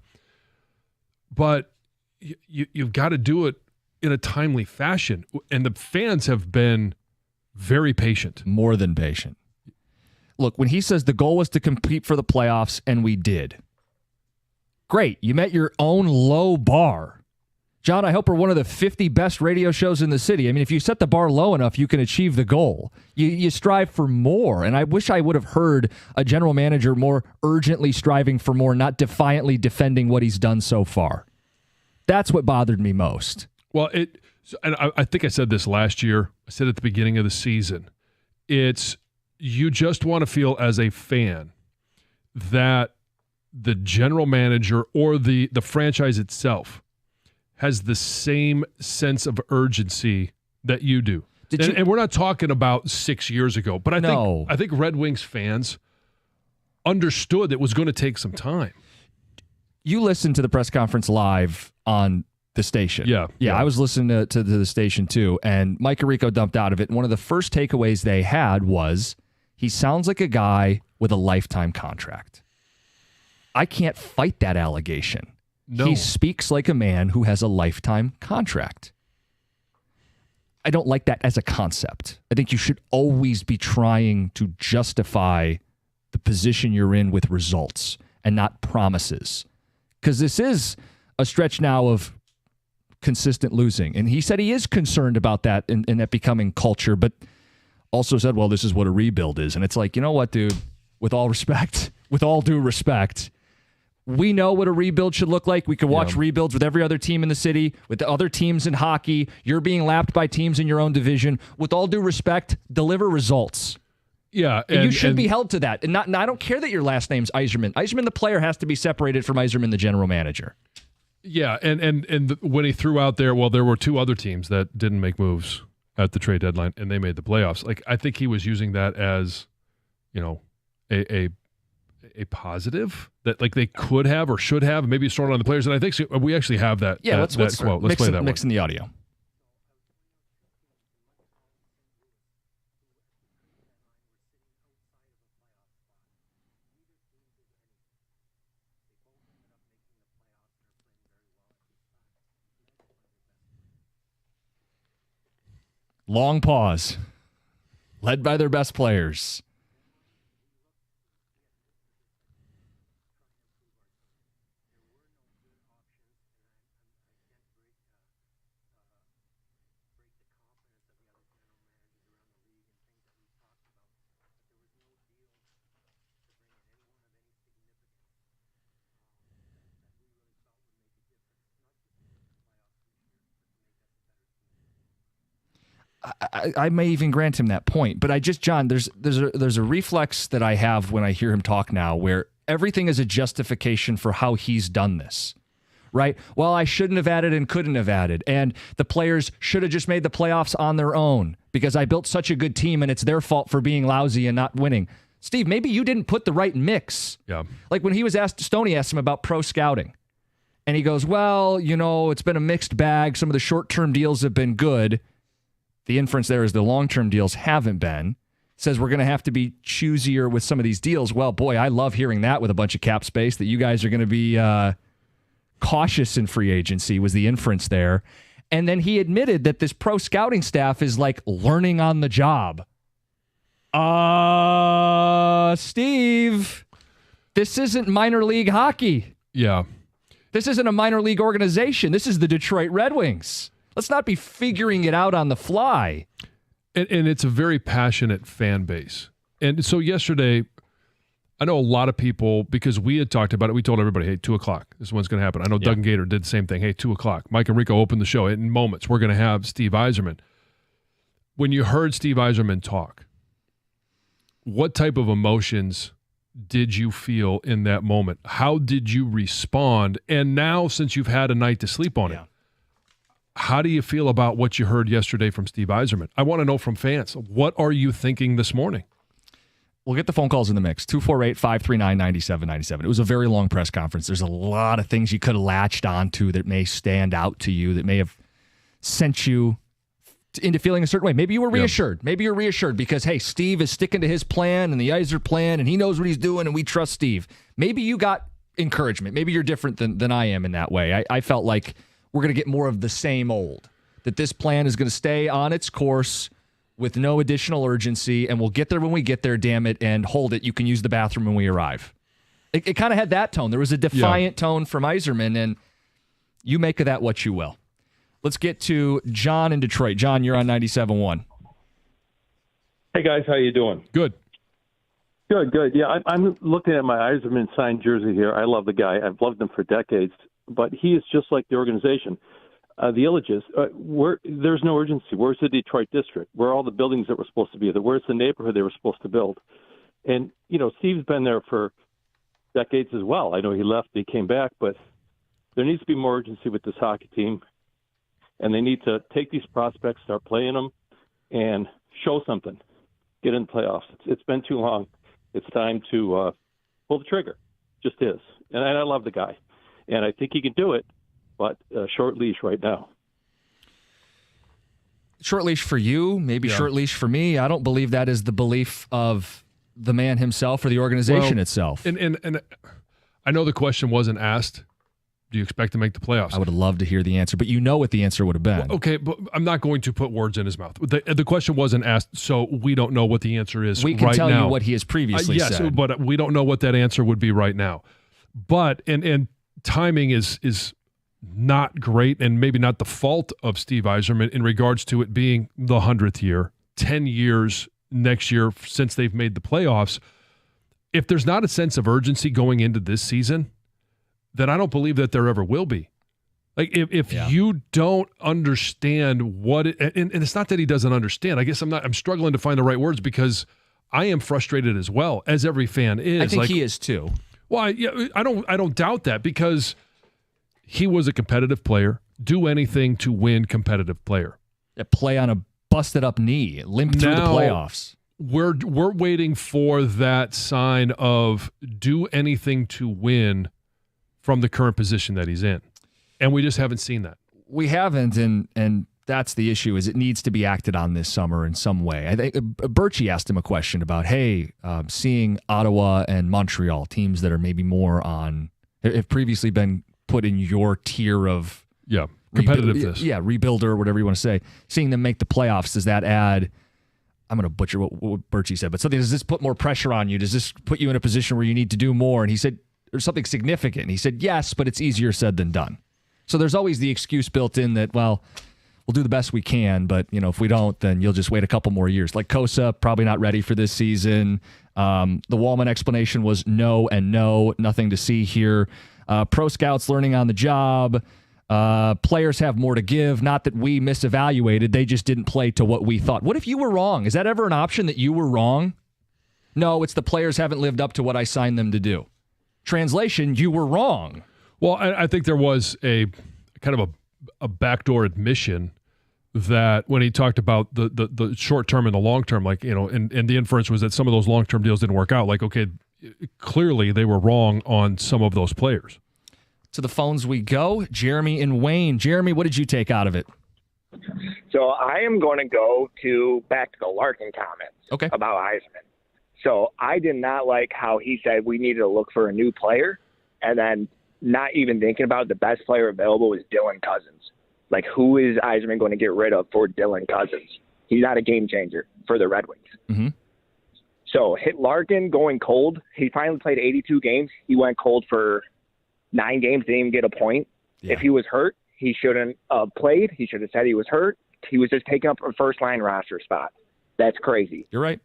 But you've got to do it in a timely fashion. And the fans have been very patient. More than patient. Look, when he says the goal was to compete for the playoffs, and we did, Great. You met your own low bar. John, I hope we're one of the 50 best radio shows in the city. I mean, if you set the bar low enough, you can achieve the goal. You strive for more. And I wish I would have heard a general manager more urgently striving for more, not defiantly defending what he's done so far. That's what bothered me most. Well, and I think I said this last year. I said at the beginning of the season. You just want to feel as a fan that the general manager or the franchise itself has the same sense of urgency that you do. And we're not talking about 6 years ago, but I think Red Wings fans understood it was going to take some time. You listened to the press conference live on the station. Yeah. I was listening to the station too, and Mike Arrico dumped out of it. And one of the first takeaways they had was he sounds like a guy with a lifetime contract. I can't fight that allegation. No. He speaks like a man who has a lifetime contract. I don't like that as a concept. I think you should always be trying to justify the position you're in with results and not promises. Because this is a stretch now of consistent losing. And he said he is concerned about that and that becoming culture, but also said, well, this is what a rebuild is. And it's like, you know what, dude, with all respect, with all due respect, we know what a rebuild should look like. We can watch rebuilds with every other team in the city, with the other teams in hockey. You're being lapped by teams in your own division. With all due respect, deliver results. Yeah. And you should be held to that. And I don't care that your last name's Yzerman. Yzerman, the player, has to be separated from Yzerman, the general manager. Yeah, and when he threw out there, well, there were two other teams that didn't make moves at the trade deadline, and they made the playoffs. Like, I think he was using that as, a positive that like they could have or should have, maybe thrown on the players. And I think we actually have that. Yeah, let's quote. Let's play that one. Mix in the audio. Long pause. Led by their best players. I may even grant him that point, but John, there's a reflex that I have when I hear him talk now where everything is a justification for how he's done this, right? Well, I shouldn't have added and couldn't have added, and the players should have just made the playoffs on their own because I built such a good team and it's their fault for being lousy and not winning. Steve, maybe you didn't put the right mix. Yeah. Like when Stoney asked him about pro scouting, and he goes, well, it's been a mixed bag. Some of the short-term deals have been good. The inference there is the long-term deals haven't been. Says we're going to have to be choosier with some of these deals. Well, boy, I love hearing that with a bunch of cap space, that you guys are going to be cautious in free agency was the inference there. And then he admitted that this pro scouting staff is like learning on the job. Steve, this isn't minor league hockey. Yeah. This isn't a minor league organization. This is the Detroit Red Wings. Let's not be figuring it out on the fly. And it's a very passionate fan base. And so yesterday, I know a lot of people, because we had talked about it, we told everybody, hey, 2 o'clock, this is when's going to happen. I know Doug and Gator did the same thing. Hey, 2 o'clock. Mike and Rico opened the show. In moments, we're going to have Steve Yzerman. When you heard Steve Yzerman talk, what type of emotions did you feel in that moment? How did you respond? And now, since you've had a night to sleep on it, how do you feel about what you heard yesterday from Steve Yzerman? I want to know from fans, what are you thinking this morning? We'll get the phone calls in the mix. 248-539-9797. It was a very long press conference. There's a lot of things you could have latched onto that may stand out to you, that may have sent you into feeling a certain way. Maybe you were reassured. Maybe you're reassured because, hey, Steve is sticking to his plan and the Yzer plan, and he knows what he's doing, and we trust Steve. Maybe you got encouragement. Maybe you're different than I am in that way. I felt like we're going to get more of the same old, that this plan is going to stay on its course with no additional urgency, and we'll get there when we get there, damn it, and hold it. You can use the bathroom when we arrive. It kind of had that tone. There was a defiant tone from Yzerman, and you make of that what you will. Let's get to John in Detroit. John, you're on 97.1. Hey, guys. How you doing? Good. Good. Yeah, I'm looking at my Eiserman signed jersey here. I love the guy. I've loved him for decades. But he is just like the organization. The Illages, there's no urgency. Where's the Detroit district? Where are all the buildings that were supposed to be there? Where's the neighborhood they were supposed to build? And, Steve's been there for decades as well. I know he left, he came back, but there needs to be more urgency with this hockey team. And they need to take these prospects, start playing them, and show something. Get in the playoffs. It's been too long. It's time to pull the trigger. Just is. And I love the guy. And I think he can do it, but short leash right now. Short leash for you, maybe short leash for me. I don't believe that is the belief of the man himself or the organization itself. And I know the question wasn't asked, do you expect to make the playoffs? I would love to hear the answer, but you know what the answer would have been. Okay, but I'm not going to put words in his mouth. The question wasn't asked, so we don't know what the answer is right now. We can tell you what he has previously said. Yes, but we don't know what that answer would be right now. But, and timing is not great, and maybe not the fault of Steve Yzerman in regards to it being the 100th year, 10 years next year since they've made the playoffs. If there's not a sense of urgency going into this season, then I don't believe that there ever will be. Like, if you don't understand what it, and it's not that he doesn't understand. I guess I'm struggling to find the right words because I am frustrated as well, as every fan is. I think he is too. Well, I don't doubt that because he was a competitive player. Do anything to win competitive player. Play on a busted up knee, limp through the playoffs. We're waiting for that sign of do anything to win from the current position that he's in. And we just haven't seen that. We haven't, and that's the issue, is it needs to be acted on this summer in some way. I think Birchie asked him a question about, seeing Ottawa and Montreal, teams that are maybe more on, have previously been put in your tier of competitiveness. Rebuilder, or whatever you want to say. Seeing them make the playoffs, does that add, I'm going to butcher what Birchie said, but something, does this put more pressure on you? Does this put you in a position where you need to do more? And he said, there's something significant. And he said, yes, but it's easier said than done. So there's always the excuse built in that, well, we'll do the best we can, but if we don't, then you'll just wait a couple more years. Like Kosa, probably not ready for this season. The Wallman explanation was no and no, nothing to see here. Pro scouts learning on the job. Players have more to give. Not that we misevaluated. They just didn't play to what we thought. What if you were wrong? Is that ever an option, that you were wrong? No, it's the players haven't lived up to what I signed them to do. Translation, you were wrong. Well, I think there was a kind of a backdoor admission that when he talked about the short term and the long term, and the inference was that some of those long term deals didn't work out. Like, okay, clearly they were wrong on some of those players. To the phones we go. Jeremy and Wayne. Jeremy, what did you take out of it? So I am going to go back to the Larkin comments about Eiserman. So I did not like how he said we needed to look for a new player, and then not even thinking about it, the best player available was Dylan Cousins. Like, who is Eiserman going to get rid of for Dylan Cousins? He's not a game changer for the Red Wings. Mm-hmm. So hit Larkin going cold. He finally played 82 games. He went cold for 9 games, didn't even get a point. Yeah. If he was hurt, he shouldn't have played. He should have said he was hurt. He was just taking up a first-line roster spot. That's crazy. You're right.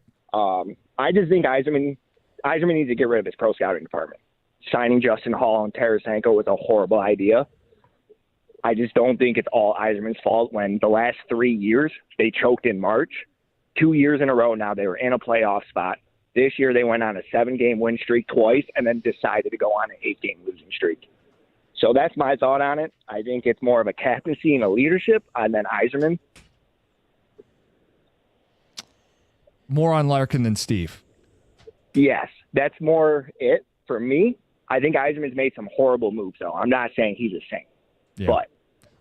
I just think Eiserman needs to get rid of his pro scouting department. Signing Justin Hall and Tarasenko was a horrible idea. I just don't think it's all Eiserman's fault when the last 3 years they choked in March. 2 years in a row now they were in a playoff spot. This year they went on a 7-game win streak twice and then decided to go on an 8-game losing streak. So that's my thought on it. I think it's more of a captaincy and a leadership than Eiserman. More on Larkin than Steve. Yes, that's more it for me. I think Eiserman's made some horrible moves, though. I'm not saying he's a saint. Yeah. But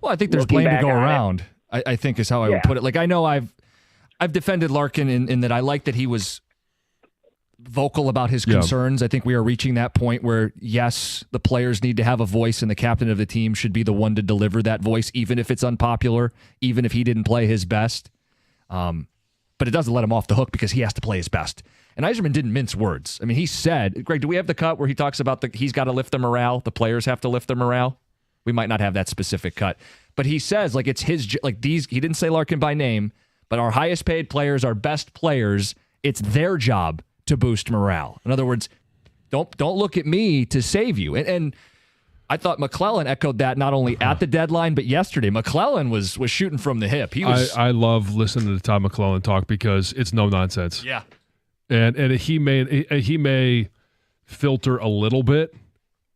I think there's blame to go around, I think is how I would put it. Like, I know I've defended Larkin in that I like that he was vocal about his concerns. I think we are reaching that point where, yes, the players need to have a voice and the captain of the team should be the one to deliver that voice, even if it's unpopular, even if he didn't play his best. But it doesn't let him off the hook because he has to play his best. And Yzerman didn't mince words. I mean, he said, Greg, do we have the cut where he talks about he's got to lift the morale? The players have to lift the morale? We might not have that specific cut. But he says, like, it's his, like, these, he didn't say Larkin by name, but our highest paid players, our best players, it's their job to boost morale. In other words, don't look at me to save you. And I thought McClellan echoed that not only at the deadline, but yesterday. McClellan was shooting from the hip. He was. I love listening to Todd McClellan talk because it's no nonsense. Yeah. And he may filter a little bit,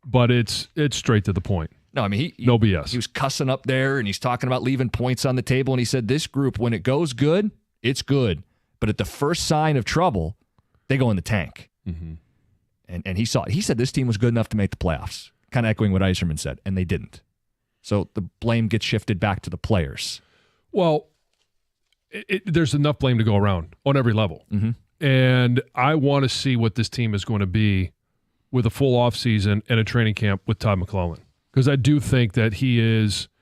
but it's straight to the point. No, I mean, no BS. He was cussing up there, and he's talking about leaving points on the table, and he said this group, when it goes good, it's good. But at the first sign of trouble, they go in the tank. Mm-hmm. And he saw it. He said this team was good enough to make the playoffs, kind of echoing what Eiserman said, and they didn't. So the blame gets shifted back to the players. Well, there's enough blame to go around on every level. Mm-hmm. And I want to see what this team is going to be with a full offseason and a training camp with Todd McClellan. Because I do think that he is –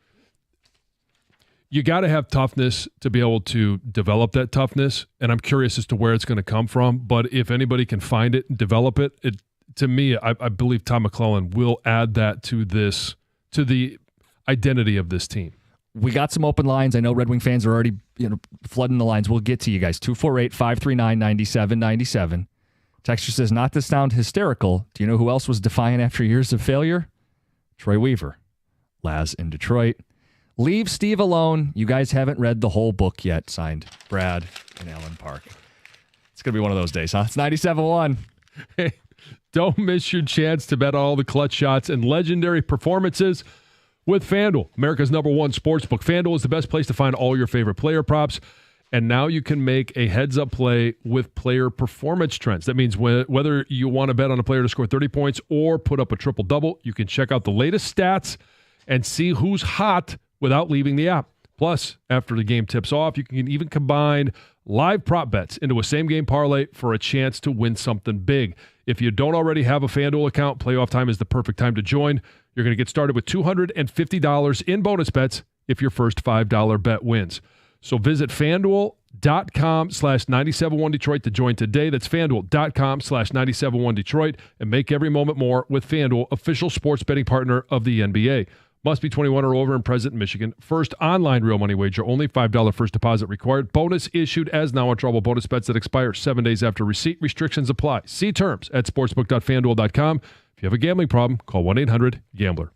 you got to have toughness to be able to develop that toughness, and I'm curious as to where it's going to come from. But if anybody can find it and develop it, to me, I believe Todd McClellan will add that to the identity of this team. We got some open lines. I know Red Wing fans are already flooding the lines. We'll get to you guys. 248-539-9797. Texture says, not to sound hysterical, do you know who else was defiant after years of failure? Troy Weaver. Laz in Detroit. Leave Steve alone. You guys haven't read the whole book yet. Signed, Brad and Allen Park. It's going to be one of those days, huh? It's 97-1. Hey, don't miss your chance to bet all the clutch shots and legendary performances with FanDuel, America's #1 sportsbook. FanDuel is the best place to find all your favorite player props. And now you can make a heads-up play with player performance trends. That means whether you want to bet on a player to score 30 points or put up a triple-double, you can check out the latest stats and see who's hot without leaving the app. Plus, after the game tips off, you can even combine live prop bets into a same-game parlay for a chance to win something big. If you don't already have a FanDuel account, playoff time is the perfect time to join. You're going to get started with $250 in bonus bets if your first $5 bet wins. So visit FanDuel.com/971Detroit to join today. That's FanDuel.com/971Detroit and make every moment more with FanDuel, official sports betting partner of the NBA. Must be 21 or over and present in Michigan. First online real money wager, only $5 first deposit required. Bonus issued as now in trouble. Bonus bets that expire 7 days after receipt. Restrictions apply. See terms at sportsbook.fanduel.com. If you have a gambling problem, call 1-800-GAMBLER.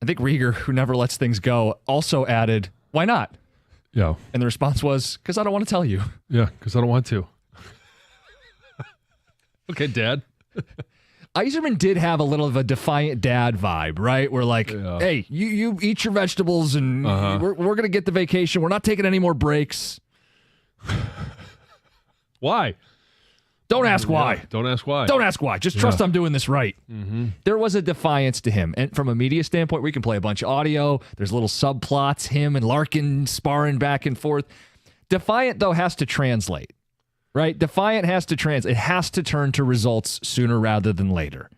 I think Rieger, who never lets things go, also added, why not? Yeah. And the response was, because I don't want to tell you. Yeah, because I don't want to. Okay, Dad. Eiserman did have a little of a defiant dad vibe, right? We're like, hey, you eat your vegetables and we're going to get the vacation. We're not taking any more breaks. Why? Don't ask why. Yeah, don't ask why. Don't ask why. Just trust I'm doing this right. Mm-hmm. There was a defiance to him. And from a media standpoint, we can play a bunch of audio. There's little subplots, him and Larkin sparring back and forth. Defiant, though, has to translate, right? Defiant has to translate. It has to turn to results sooner rather than later.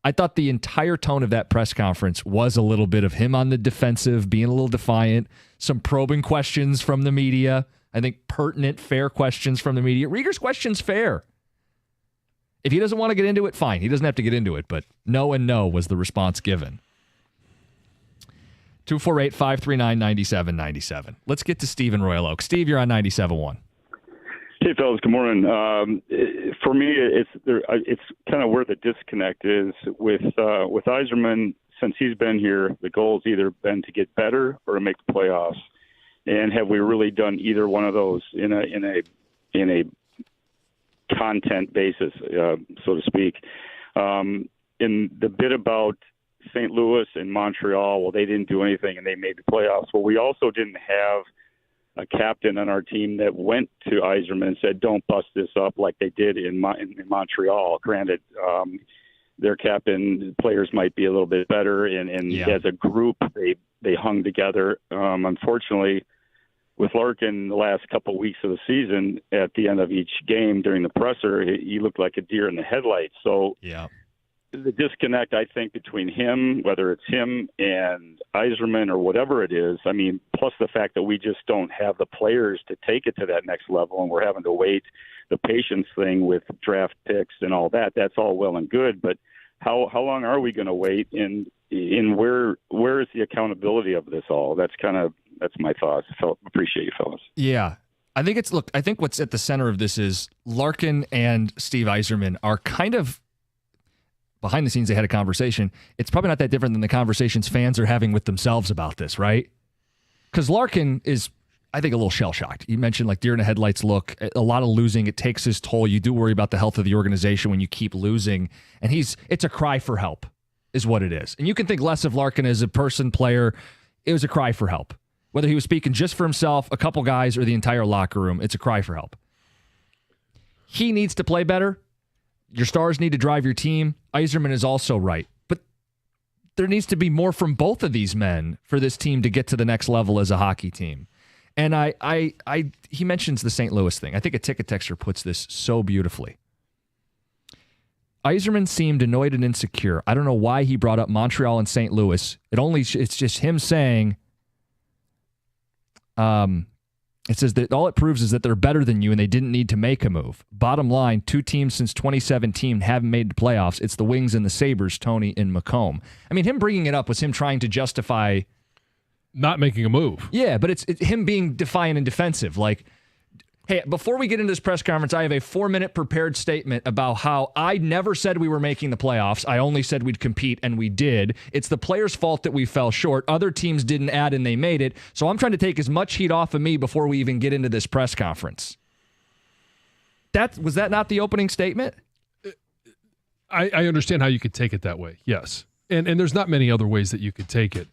I thought the entire tone of that press conference was a little bit of him on the defensive, being a little defiant, some probing questions from the media. I think pertinent, fair questions from the media. Rieger's question's fair. If he doesn't want to get into it, fine. He doesn't have to get into it, but no and no was the response given. 248-539-9797. Let's get to Steve in Royal Oak. Steve, you're on 97.1. Hey, fellas. Good morning. For me, it's kind of where the disconnect is with Yzerman. Since he's been here, the goal's either been to get better or to make the playoffs. And have we really done either one of those in a content basis, so to speak? In the bit about St. Louis and Montreal, well, they didn't do anything and they made the playoffs. Well, we also didn't have a captain on our team that went to Eiserman and said, don't bust this up like they did in Montreal. Granted, their captain players might be a little bit better, and as a group, they hung together. Unfortunately, with Larkin the last couple of weeks of the season, at the end of each game during the presser, he looked like a deer in the headlights. So the disconnect, I think, between him, whether it's him and Eiserman or whatever it is, I mean, plus the fact that we just don't have the players to take it to that next level, and we're having to wait, the patience thing with draft picks and all that, that's all well and good, but how long are we going to wait, and where is the accountability of this all? That's my thoughts. Appreciate you, fellas. Yeah. I think what's at the center of this is Larkin and Steve Yzerman are kind of behind the scenes. They had a conversation. It's probably not that different than the conversations fans are having with themselves about this, right? Because Larkin is, I think, a little shell-shocked. You mentioned like deer in the headlights look, a lot of losing. It takes his toll. You do worry about the health of the organization when you keep losing. And it's a cry for help is what it is. And you can think less of Larkin as a person, player. It was a cry for help. Whether he was speaking just for himself, a couple guys, or the entire locker room, it's a cry for help. He needs to play better. Your stars need to drive your team. Eiserman is also right. But there needs to be more from both of these men for this team to get to the next level as a hockey team. And he mentions the St. Louis thing. I think a ticket texter puts this so beautifully. Eiserman seemed annoyed and insecure. I don't know why he brought up Montreal and St. Louis. It's just him saying, it says that all it proves is that they're better than you and they didn't need to make a move. Bottom line, 2 teams since 2017 haven't made the playoffs. It's the Wings and the Sabres, Tony and Macomb. I mean, him bringing it up was him trying to justify not making a move. Yeah, but it's him being defiant and defensive. Like, hey, before we get into this press conference, I have a 4-minute prepared statement about how I never said we were making the playoffs. I only said we'd compete, and we did. It's the players' fault that we fell short. Other teams didn't add, and they made it. So I'm trying to take as much heat off of me before we even get into this press conference. Was that not the opening statement? I understand how you could take it that way, yes. And there's not many other ways that you could take it.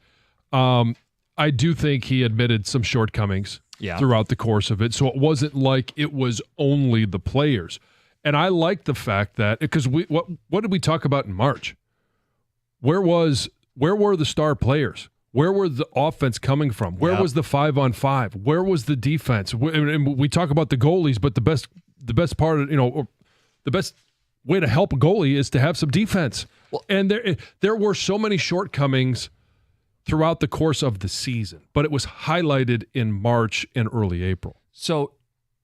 I do think he admitted some shortcomings throughout the course of it. So it wasn't like it was only the players. And I like the fact that, because what did we talk about in March? Where were the star players? Where were the offense coming from? Where was the 5-on-5? Where was the defense? And we talk about the goalies, but the best part of, the best way to help a goalie is to have some defense. And there were so many shortcomings throughout the course of the season, but it was highlighted in March and early April. So,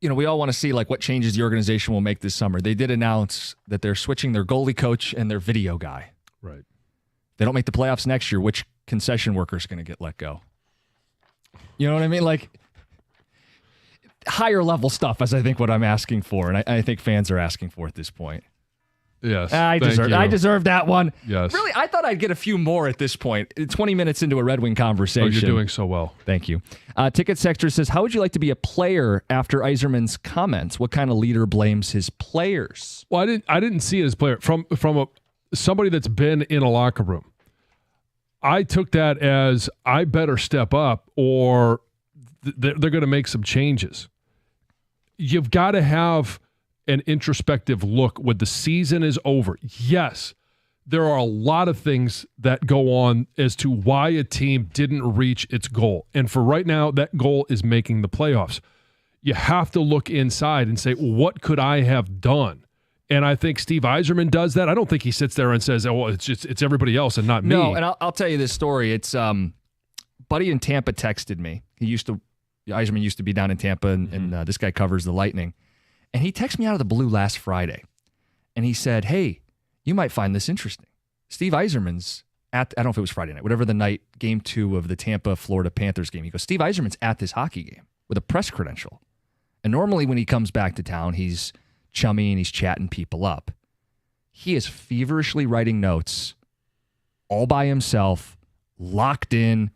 we all want to see like what changes the organization will make this summer. They did announce that they're switching their goalie coach and their video guy. Right. They don't make the playoffs next year. Which concession worker is going to get let go? You know what I mean? Like higher level stuff is, I think, what I'm asking for, and I think fans are asking for at this point. Yes. I deserve that one. Yes. Really, I thought I'd get a few more at this point. 20 minutes into a Red Wing conversation. Oh, you're doing so well. Thank you. Ticket Sector says, how would you like to be a player after Yzerman's comments? What kind of leader blames his players? Well, I didn't see it as player from somebody that's been in a locker room. I took that as I better step up or they're going to make some changes. You've got to have an introspective look when the season is over. Yes, there are a lot of things that go on as to why a team didn't reach its goal. And for right now, that goal is making the playoffs. You have to look inside and say, what could I have done? And I think Steve Yzerman does that. I don't think he sits there and says, oh, it's everybody else and not me. No, and I'll tell you this story. It's buddy in Tampa texted me. Yzerman used to be down in Tampa, and this guy covers the Lightning. And he texted me out of the blue last Friday. And he said, hey, you might find this interesting. Steve Yzerman's at, I don't know if it was Friday night, whatever the night, game 2 of the Tampa-Florida Panthers game. He goes, Steve Yzerman's at this hockey game with a press credential. And normally when he comes back to town, he's chummy and he's chatting people up. He is feverishly writing notes all by himself, locked in,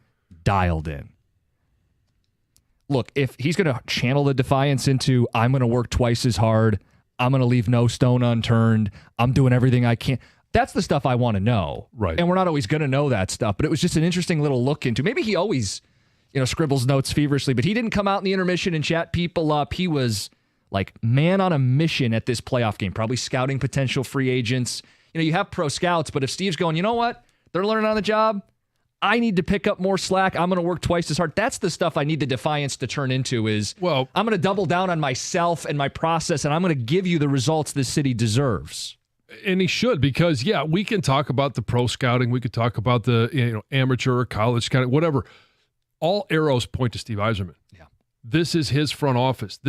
dialed in. Look, if he's going to channel the defiance into, I'm going to work twice as hard, I'm going to leave no stone unturned, I'm doing everything I can, that's the stuff I want to know. Right. And we're not always going to know that stuff, but it was just an interesting little look into, maybe he always, scribbles notes feverishly, but he didn't come out in the intermission and chat people up. He was like man on a mission at this playoff game, probably scouting potential free agents. You have pro scouts, but if Steve's going, you know what? They're learning on the job. I need to pick up more slack. I'm going to work twice as hard. That's the stuff I need the defiance to turn into is, I'm going to double down on myself and my process, and I'm going to give you the results this city deserves. And he should, because, we can talk about the pro scouting. We could talk about the amateur or college scouting, whatever. All arrows point to Steve Yzerman. Yeah. This is his front office.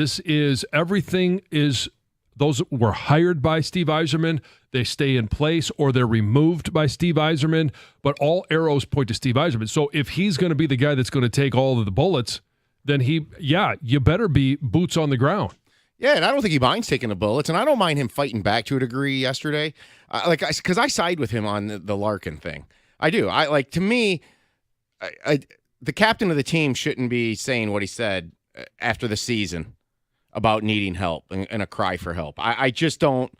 Everything is those were hired by Steve Yzerman. They stay in place or they're removed by Steve Eiserman, but all arrows point to Steve Yzerman. So if he's going to be the guy that's going to take all of the bullets, then you better be boots on the ground. Yeah, and I don't think he minds taking the bullets, and I don't mind him fighting back to a degree yesterday. Because I side with him on the Larkin thing. I do. To me, the captain of the team shouldn't be saying what he said after the season about needing help and a cry for help. I just don't.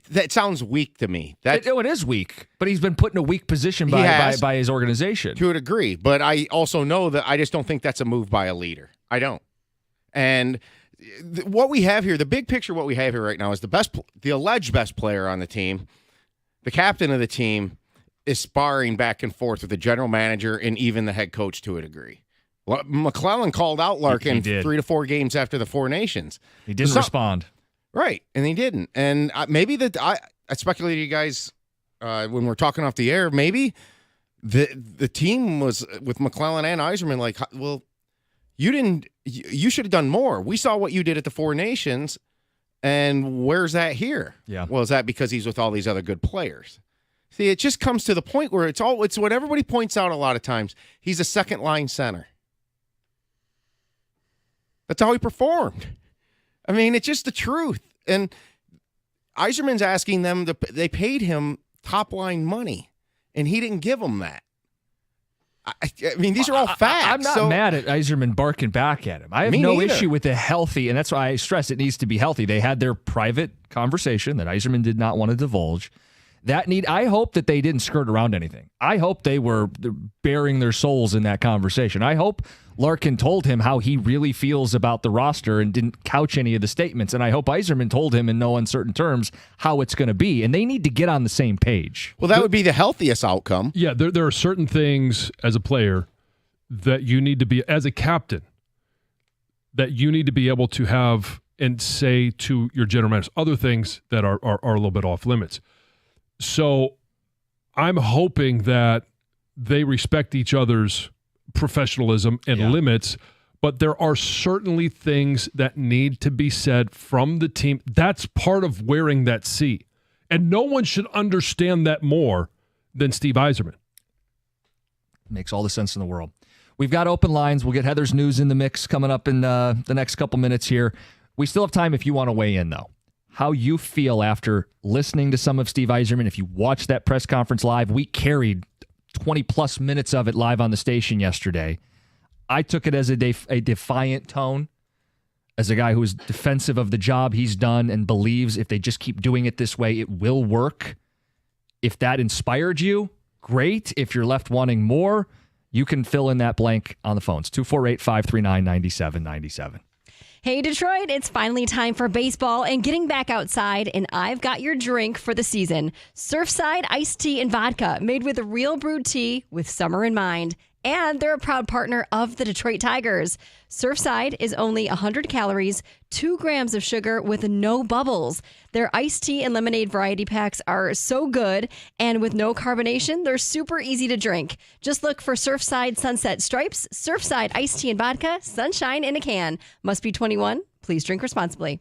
That sounds weak to me. It is weak, but he's been put in a weak position by his organization. To a degree, but I also know that I just don't think that's a move by a leader. I don't. And what we have here, the big picture, what we have here right now is the alleged best player on the team, the captain of the team, is sparring back and forth with the general manager and even the head coach to a degree. McClellan called out Larkin 3 to 4 games after the Four Nations. He didn't respond. Right, and he didn't. And maybe I speculated, you guys, when we're talking off the air, maybe the team was with McClellan and Eiserman like, well, you should have done more. We saw what you did at the Four Nations, and where's that here? Yeah. Well, is that because he's with all these other good players? See, it just comes to the point where it's what everybody points out a lot of times. He's a second-line center. That's how he performed. I mean, it's just the truth. And Eiserman's asking them, they paid him top-line money, and he didn't give them that. I mean, these are all facts. I'm not mad at Yzerman barking back at him. I have no issue with the healthy, and that's why I stress it needs to be healthy. They had their private conversation that Yzerman did not want to divulge. I hope that they didn't skirt around anything. I hope they were bearing their souls in that conversation. I hope Larkin told him how he really feels about the roster and didn't couch any of the statements. And I hope Eiserman told him in no uncertain terms how it's going to be. And they need to get on the same page. Well, that would be the healthiest outcome. Yeah, there are certain things as a player that you need to be, as a captain, that you need to be able to have and say to your general manager. Other things that are a little bit off limits. So I'm hoping that they respect each other's professionalism and limits, but there are certainly things that need to be said from the team. That's part of wearing that C. And no one should understand that more than Steve Eiserman. Makes all the sense in the world. We've got open lines. We'll get Heather's news in the mix coming up in the next couple minutes here. We still have time if you want to weigh in, though. how you feel after listening to some of Steve Yzerman. If you watched that press conference live, we carried 20-plus minutes of it live on the station yesterday. I took it as a defiant tone, as a guy who is defensive of the job he's done and believes if they just keep doing it this way, it will work. If that inspired you, great. If you're left wanting more, you can fill in that blank on the phones. 248-539-9797. Hey, Detroit, it's finally time for baseball and getting back outside, and I've got your drink for the season. Surfside iced tea and vodka, made with real brewed tea with summer in mind. And they're a proud partner of the Detroit Tigers. Surfside is only 100 calories, 2 grams of sugar with no bubbles. Their iced tea and lemonade variety packs are so good, and with no carbonation, they're super easy to drink. Just look for Surfside Sunset Stripes, Surfside iced tea and vodka, sunshine in a can. Must be 21. Please drink responsibly.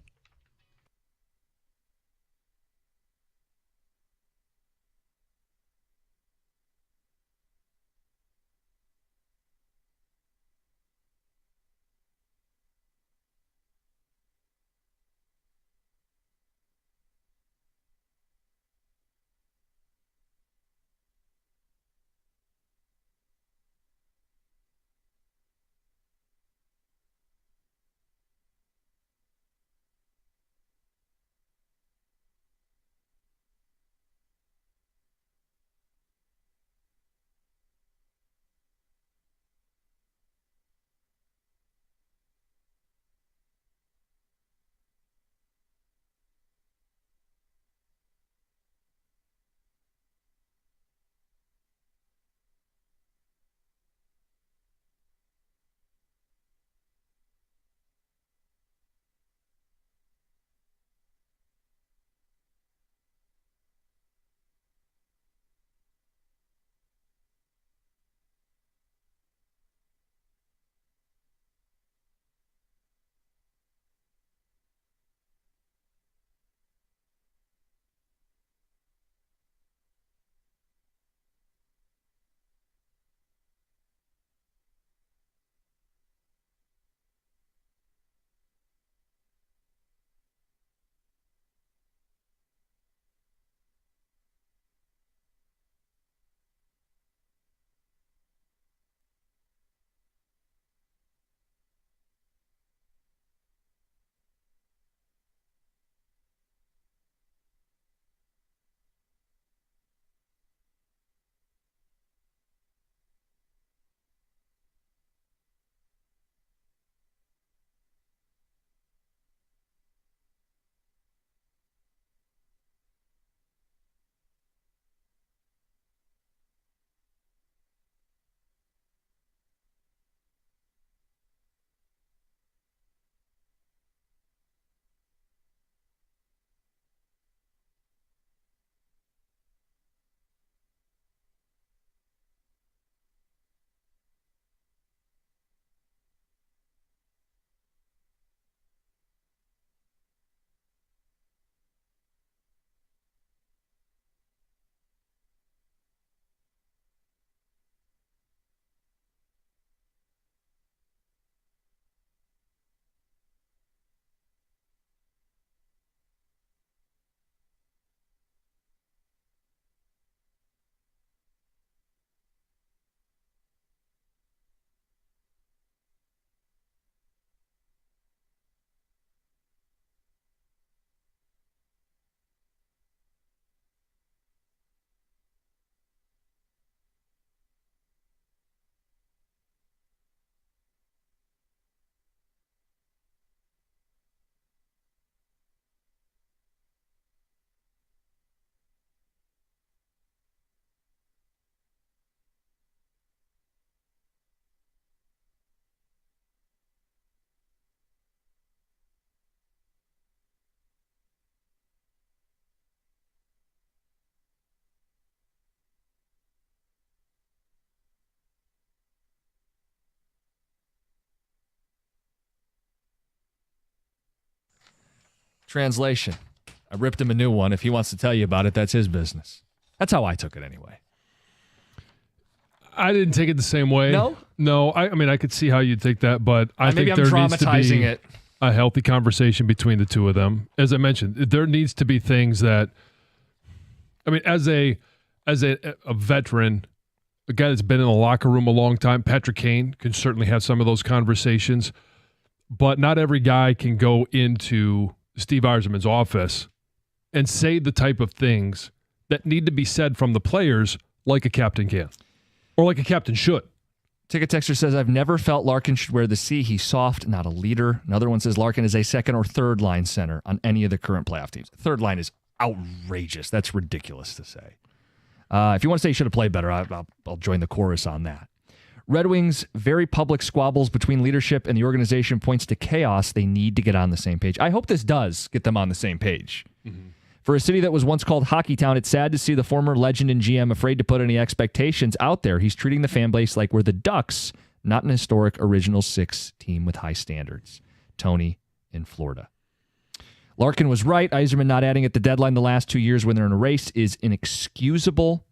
Translation. I ripped him a new one. If he wants to tell you about it, that's his business. That's how I took it anyway. I didn't take it the same way. No? No, I mean, I could see how you'd take that, but I think maybe I'm there needs to be... traumatizing it. a healthy conversation between the two of them. As I mentioned, there needs to be things that, I mean, as a veteran, a guy that's been in the locker room a long time, Patrick Kane can certainly have some of those conversations, but not every guy can go into Steve Eiserman's office and say the type of things that need to be said from the players like a captain can, or like a captain should. Ticket Texter says, I've never felt Larkin should wear the C. He's soft, not a leader. Another one says Larkin is a second or third line center on any of the current playoff teams. Third line is outrageous. That's ridiculous to say. If you want to say he should have played better, I'll join the chorus on that. Red Wings' very public squabbles between leadership and the organization points to chaos. They need to get on the same page. I hope this does get them on the same page. Mm-hmm. For a city that was once called Hockey Town, it's sad to see the former legend and GM afraid to put any expectations out there. He's treating the fan base like we're the Ducks, not an historic Original Six team with high standards. Tony in Florida. Larkin was right. Yzerman not adding at the deadline the last 2 years when they're in a race is inexcusable.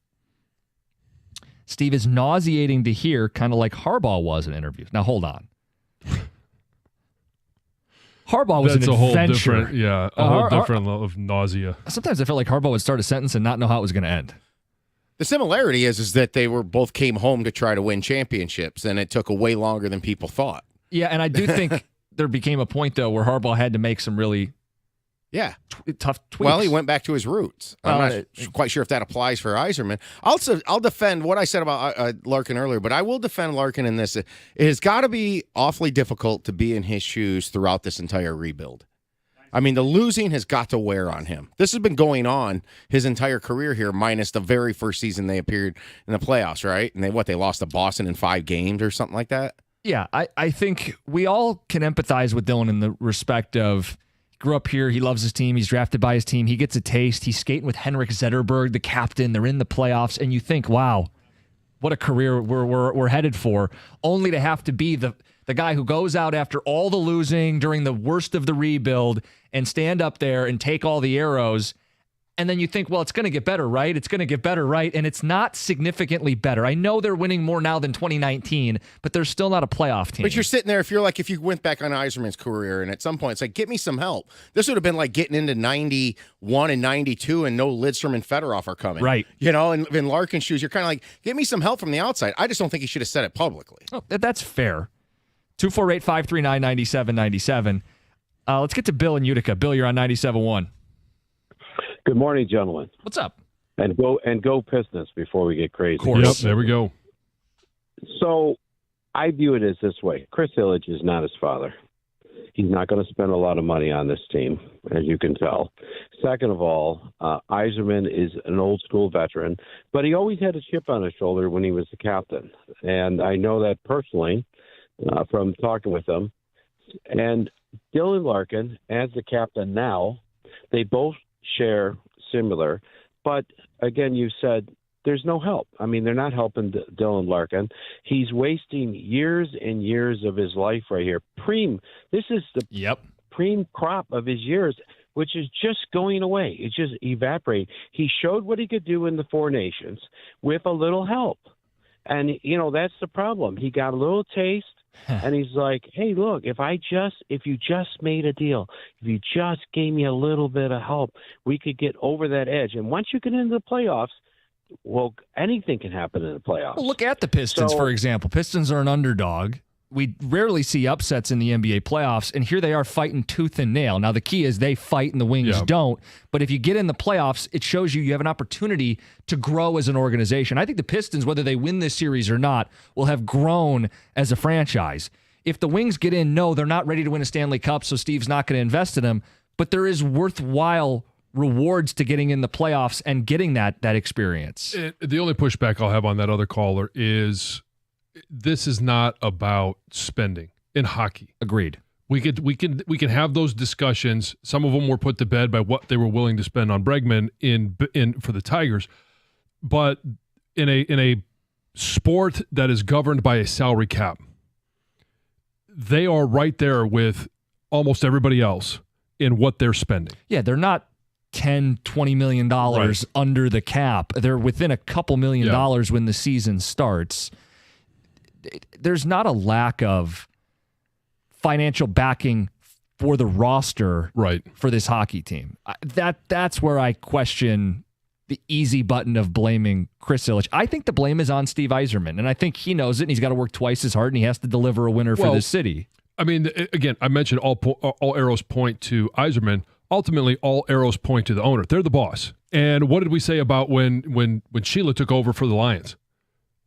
Steve is nauseating to hear, kind of like Harbaugh was in interviews. Now, hold on. Harbaugh was That's an a whole adventure. different, a whole different level of nausea. Sometimes I felt like Harbaugh would start a sentence and not know how it was going to end. The similarity is that they were both came home to try to win championships, and it took a way longer than people thought. Yeah, and I do think there became a point, though, where Harbaugh had to make some really tough tweaks. Well, he went back to his roots. I'm not quite sure if that applies for Eiserman. I'll defend what I said about Larkin earlier, but I will defend Larkin in this. It has got to be awfully difficult to be in his shoes throughout this entire rebuild. I mean, the losing has got to wear on him. This has been going on his entire career here, minus the very first season they appeared in the playoffs, right? And they lost to Boston in 5 games or something like that? Yeah, I think we all can empathize with Dylan in the respect of grew up here. He loves his team. He's drafted by his team. He gets a taste. He's skating with Henrik Zetterberg, the captain. They're in the playoffs, and you think, wow, what a career we're headed for, only to have to be the guy who goes out after all the losing during the worst of the rebuild and stand up there and take all the arrows. And then you think, well, it's going to get better, right? It's going to get better, right? And it's not significantly better. I know they're winning more now than 2019, but they're still not a playoff team. But you're sitting there, if you went back on Eiserman's career, and at some point it's like, get me some help. This would have been like getting into 91 and 92 and no Lidstrom and Fedorov are coming. Right. And in Larkin's shoes, you're kind of like, get me some help from the outside. I just don't think he should have said it publicly. Oh, that's fair. 248-539-9797. Let's get to Bill in Utica. Bill, you're on 97.1. Good morning, gentlemen. What's up? And go Pistons before we get crazy. Yep, there we go. So I view it as this way. Chris Ilitch is not his father. He's not going to spend a lot of money on this team, as you can tell. Second of all, Eiserman is an old school veteran, but he always had a chip on his shoulder when he was the captain. And I know that personally from talking with him. And Dylan Larkin, as the captain now, they both share similar, but again, you said there's no help. I mean, they're not helping Dylan Larkin. He's wasting years and years of his life right here. This is the preem crop of his years, which is just going away. It's just evaporating. He showed what he could do in the Four Nations with a little help. And, that's the problem. He got a little taste. And he's like, hey, look, if you just made a deal, if you just gave me a little bit of help, we could get over that edge. And once you get into the playoffs, well, anything can happen in the playoffs. Well, look at the Pistons, for example. Pistons are an underdog. We rarely see upsets in the NBA playoffs, and here they are fighting tooth and nail. Now, the key is they fight and the Wings don't, but if you get in the playoffs, it shows you have an opportunity to grow as an organization. I think the Pistons, whether they win this series or not, will have grown as a franchise. If the Wings get in, no, they're not ready to win a Stanley Cup, so Steve's not going to invest in them, but there is worthwhile rewards to getting in the playoffs and getting that experience. The only pushback I'll have on that other caller is this is not about spending in hockey. Agreed. We can have those discussions. Some of them were put to bed by what they were willing to spend on Bregman in for the Tigers, but in a sport that is governed by a salary cap, they are right there with almost everybody else in what they're spending. Yeah, they're not $10, $20 million under the cap. They're within a couple $1 million when the season starts. There's not a lack of financial backing for the roster right for this hockey team. That's where I question the easy button of blaming Chris Ilitch. I think the blame is on Steve Yzerman, and I think he knows it, and he's got to work twice as hard, and he has to deliver a winner for this city. I mean, again, I mentioned all arrows point to Eiserman. Ultimately, all arrows point to the owner. They're the boss. And what did we say about when Sheila took over for the Lions?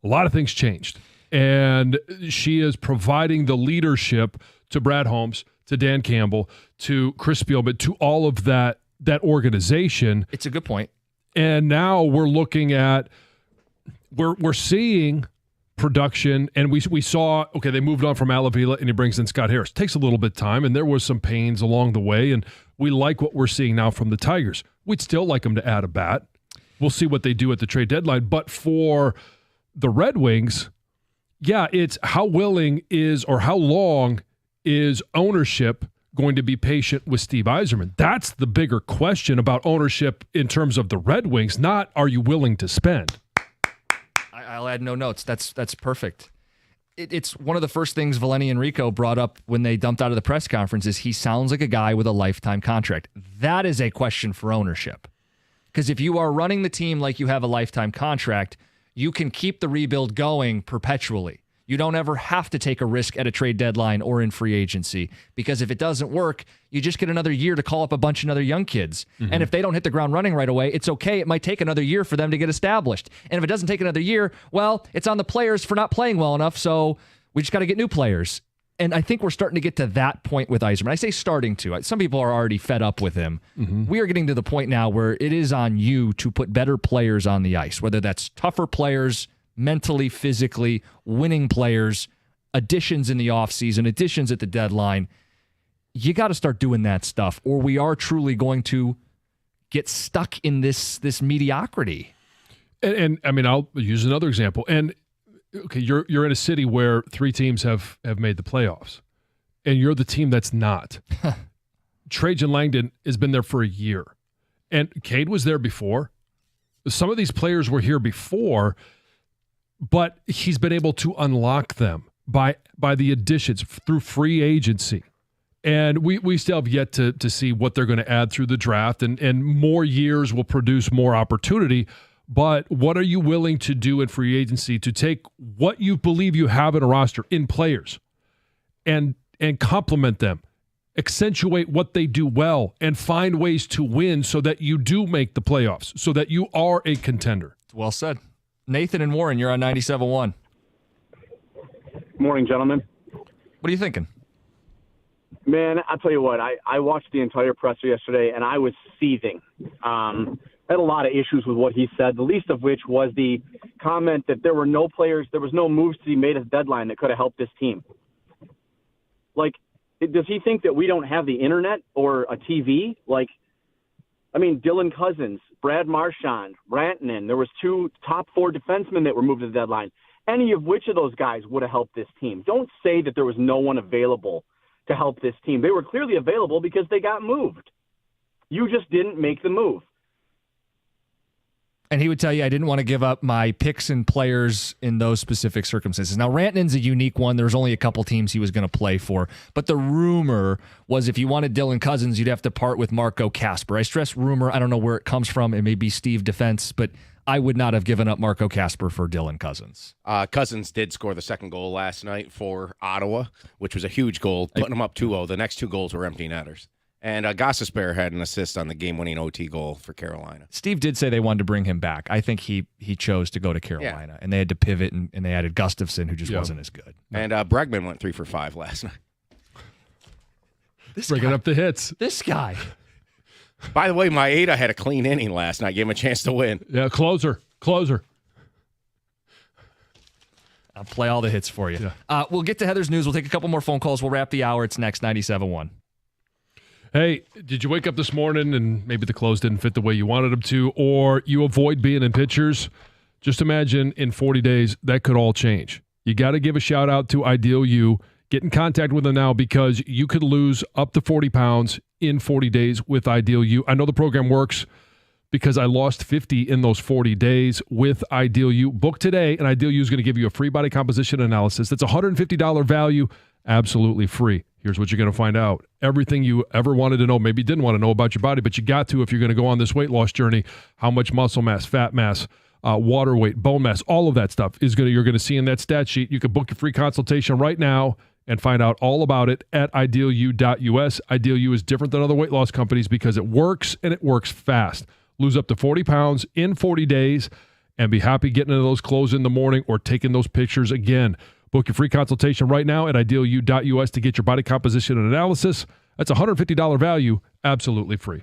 A lot of things changed. And she is providing the leadership to Brad Holmes, to Dan Campbell, to Chris Spielman, to all of that organization. It's a good point. And now we're looking at, we're seeing production, and we saw, okay, they moved on from Alavila, and he brings in Scott Harris. Takes a little bit of time, and there was some pains along the way, and we like what we're seeing now from the Tigers. We'd still like them to add a bat. We'll see what they do at the trade deadline. But for the Red Wings, yeah, it's how willing is, or how long is ownership going to be patient with Steve Yzerman? That's the bigger question about ownership in terms of the Red Wings, not are you willing to spend? I'll add no notes. That's perfect. It's one of the first things Valeni Enrico brought up when they dumped out of the press conference is he sounds like a guy with a lifetime contract. That is a question for ownership. Because if you are running the team like you have a lifetime contract, you can keep the rebuild going perpetually. You don't ever have to take a risk at a trade deadline or in free agency, because if it doesn't work, you just get another year to call up a bunch of other young kids. Mm-hmm. And if they don't hit the ground running right away, it's okay. It might take another year for them to get established. And if it doesn't take another year, well, it's on the players for not playing well enough, so we just got to get new players. And I think we're starting to get to that point with Eiserman. I say starting to. Some people are already fed up with him. Mm-hmm. We are getting to the point now where it is on you to put better players on the ice, whether that's tougher players, mentally, physically, winning players, additions in the offseason, additions at the deadline. You got to start doing that stuff, or we are truly going to get stuck in this mediocrity. And I mean, I'll use another example. And okay, you're in a city where 3 teams have made the playoffs, and you're the team that's not. Trajan Langdon has been there for a year, and Cade was there before. Some of these players were here before, but he's been able to unlock them by the additions through free agency. And we still have yet to see what they're going to add through the draft, and more years will produce more opportunity. But what are you willing to do in free agency to take what you believe you have in a roster in players and complement them, accentuate what they do well, and find ways to win so that you do make the playoffs, so that you are a contender? Well said. Nathan and Warren, you're on 97.1. Morning, gentlemen. What are you thinking? Man, I'll tell you what, I watched the entire presser yesterday, and I was seething. I had a lot of issues with what he said, the least of which was the comment that there were no players, there was no moves to be made at the deadline that could have helped this team. Like, does he think that we don't have the internet or a TV? Like, I mean, Dylan Cousins, Brad Marchand, Rantanen, there was 2 top 4 defensemen that were moved to the deadline. Any of which of those guys would have helped this team? Don't say that there was no one available to help this team. They were clearly available because they got moved. You just didn't make the move. And he would tell you, I didn't want to give up my picks and players in those specific circumstances. Now, Rantanen's a unique one. There was only a couple teams he was going to play for. But the rumor was if you wanted Dylan Cousins, you'd have to part with Marco Kasper. I stress rumor. I don't know where it comes from. It may be Steve Defense, but I would not have given up Marco Kasper for Dylan Cousins. Cousins did score the second goal last night for Ottawa, which was a huge goal, putting them up 2-0. The next 2 goals were empty netters. And Gossespierre had an assist on the game-winning OT goal for Carolina. Steve did say they wanted to bring him back. I think he chose to go to Carolina, and they had to pivot, and they added Gustafsson, who just wasn't as good. And Bregman went 3 for 5 last night. Breaking up the hits. This guy. By the way, Maeda had a clean inning last night. Gave him a chance to win. Yeah, closer. I'll play all the hits for you. Yeah. We'll get to Heather's news. We'll take a couple more phone calls. We'll wrap the hour. It's next, 97.1. Hey, did you wake up this morning and maybe the clothes didn't fit the way you wanted them to, or you avoid being in pictures? Just imagine in 40 days, that could all change. You got to give a shout out to Ideal You. Get in contact with them now because you could lose up to 40 pounds in 40 days with Ideal You. I know the program works because I lost 50 in those 40 days with Ideal You. Book today, and Ideal You is going to give you a free body composition analysis. That's a $150 value. absolutely free. Here's what you're going to find out. Everything you ever wanted to know, maybe didn't want to know about your body, but you got to if you're going to go on this weight loss journey. How much muscle mass, fat mass, water weight, bone mass, all of that stuff you're going to see in that stat sheet. You can book your free consultation right now and find out all about it at idealu.us. Ideal U is different than other weight loss companies because it works and it works fast. Lose up to 40 pounds in 40 days and be happy getting into those clothes in the morning or taking those pictures again. Book your free consultation right now at idealu.us to get your body composition and analysis. That's a $150 value, absolutely free.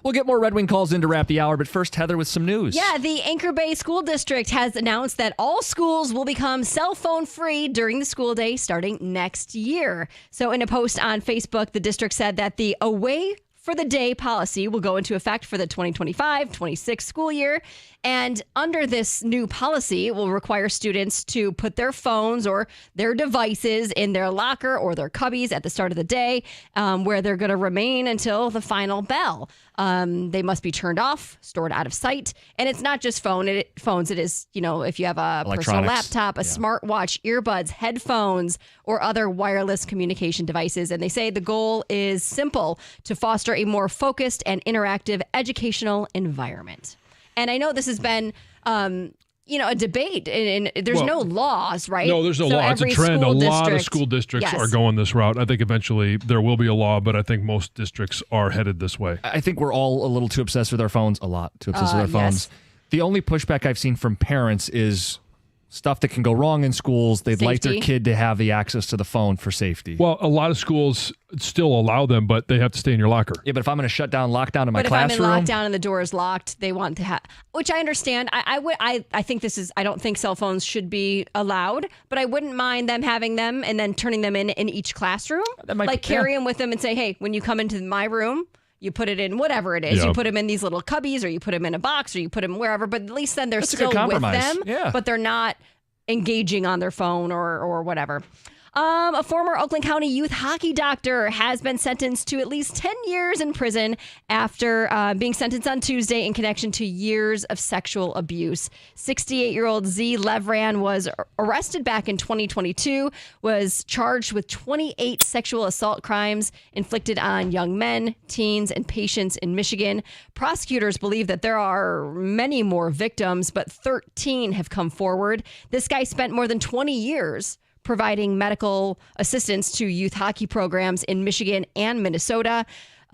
We'll get more Red Wing calls in to wrap the hour, but first, Heather with some news. Yeah, the Anchor Bay School District has announced that all schools will become cell phone free during the school day starting next year. So in a post on Facebook, the district said that the away for the day policy will go into effect for the 2025-26 school year. And under this new policy, it will require students to put their phones or their devices in their locker or their cubbies at the start of the day, where they're going to remain until the final bell. They must be turned off, stored out of sight. And it's not just phones. It is, if you have a personal laptop, a smartwatch, earbuds, headphones, or other wireless communication devices. And they say the goal is simple: to foster a more focused and interactive educational environment. And I know this has been, a debate, and there's no laws, right? No, there's no law. It's a trend. A lot of school districts Yes. are going this route. I think eventually there will be a law, but I think most districts are headed this way. I think we're all a little too obsessed with our phones, a lot too obsessed with our phones. Yes. The only pushback I've seen from parents is stuff that can go wrong in schools. They'd like their kid to have the access to the phone for safety. Well, a lot of schools still allow them, but they have to stay in your locker. Yeah, but if I'm going to shut down lockdown in my But classroom. if I'm in lockdown and the door is locked, they want to have, which I understand. I think I don't think cell phones should be allowed, but I wouldn't mind them having them and then turning them in each classroom. Carry them with them and say, hey, when you come into my room, you put it in whatever it is. Yeah. You put them in these little cubbies, or you put them in a box, or you put them wherever, but at least then they're That's a still good with compromise. them, Yeah. but they're not engaging on their phone or whatever. A former Oakland County youth hockey doctor has been sentenced to at least 10 years in prison after being sentenced on Tuesday in connection to years of sexual abuse. 68-year-old Z. Levran was arrested back in 2022, was charged with 28 sexual assault crimes inflicted on young men, teens, and patients in Michigan. Prosecutors believe that there are many more victims, but 13 have come forward. This guy spent more than 20 years providing medical assistance to youth hockey programs in Michigan and Minnesota.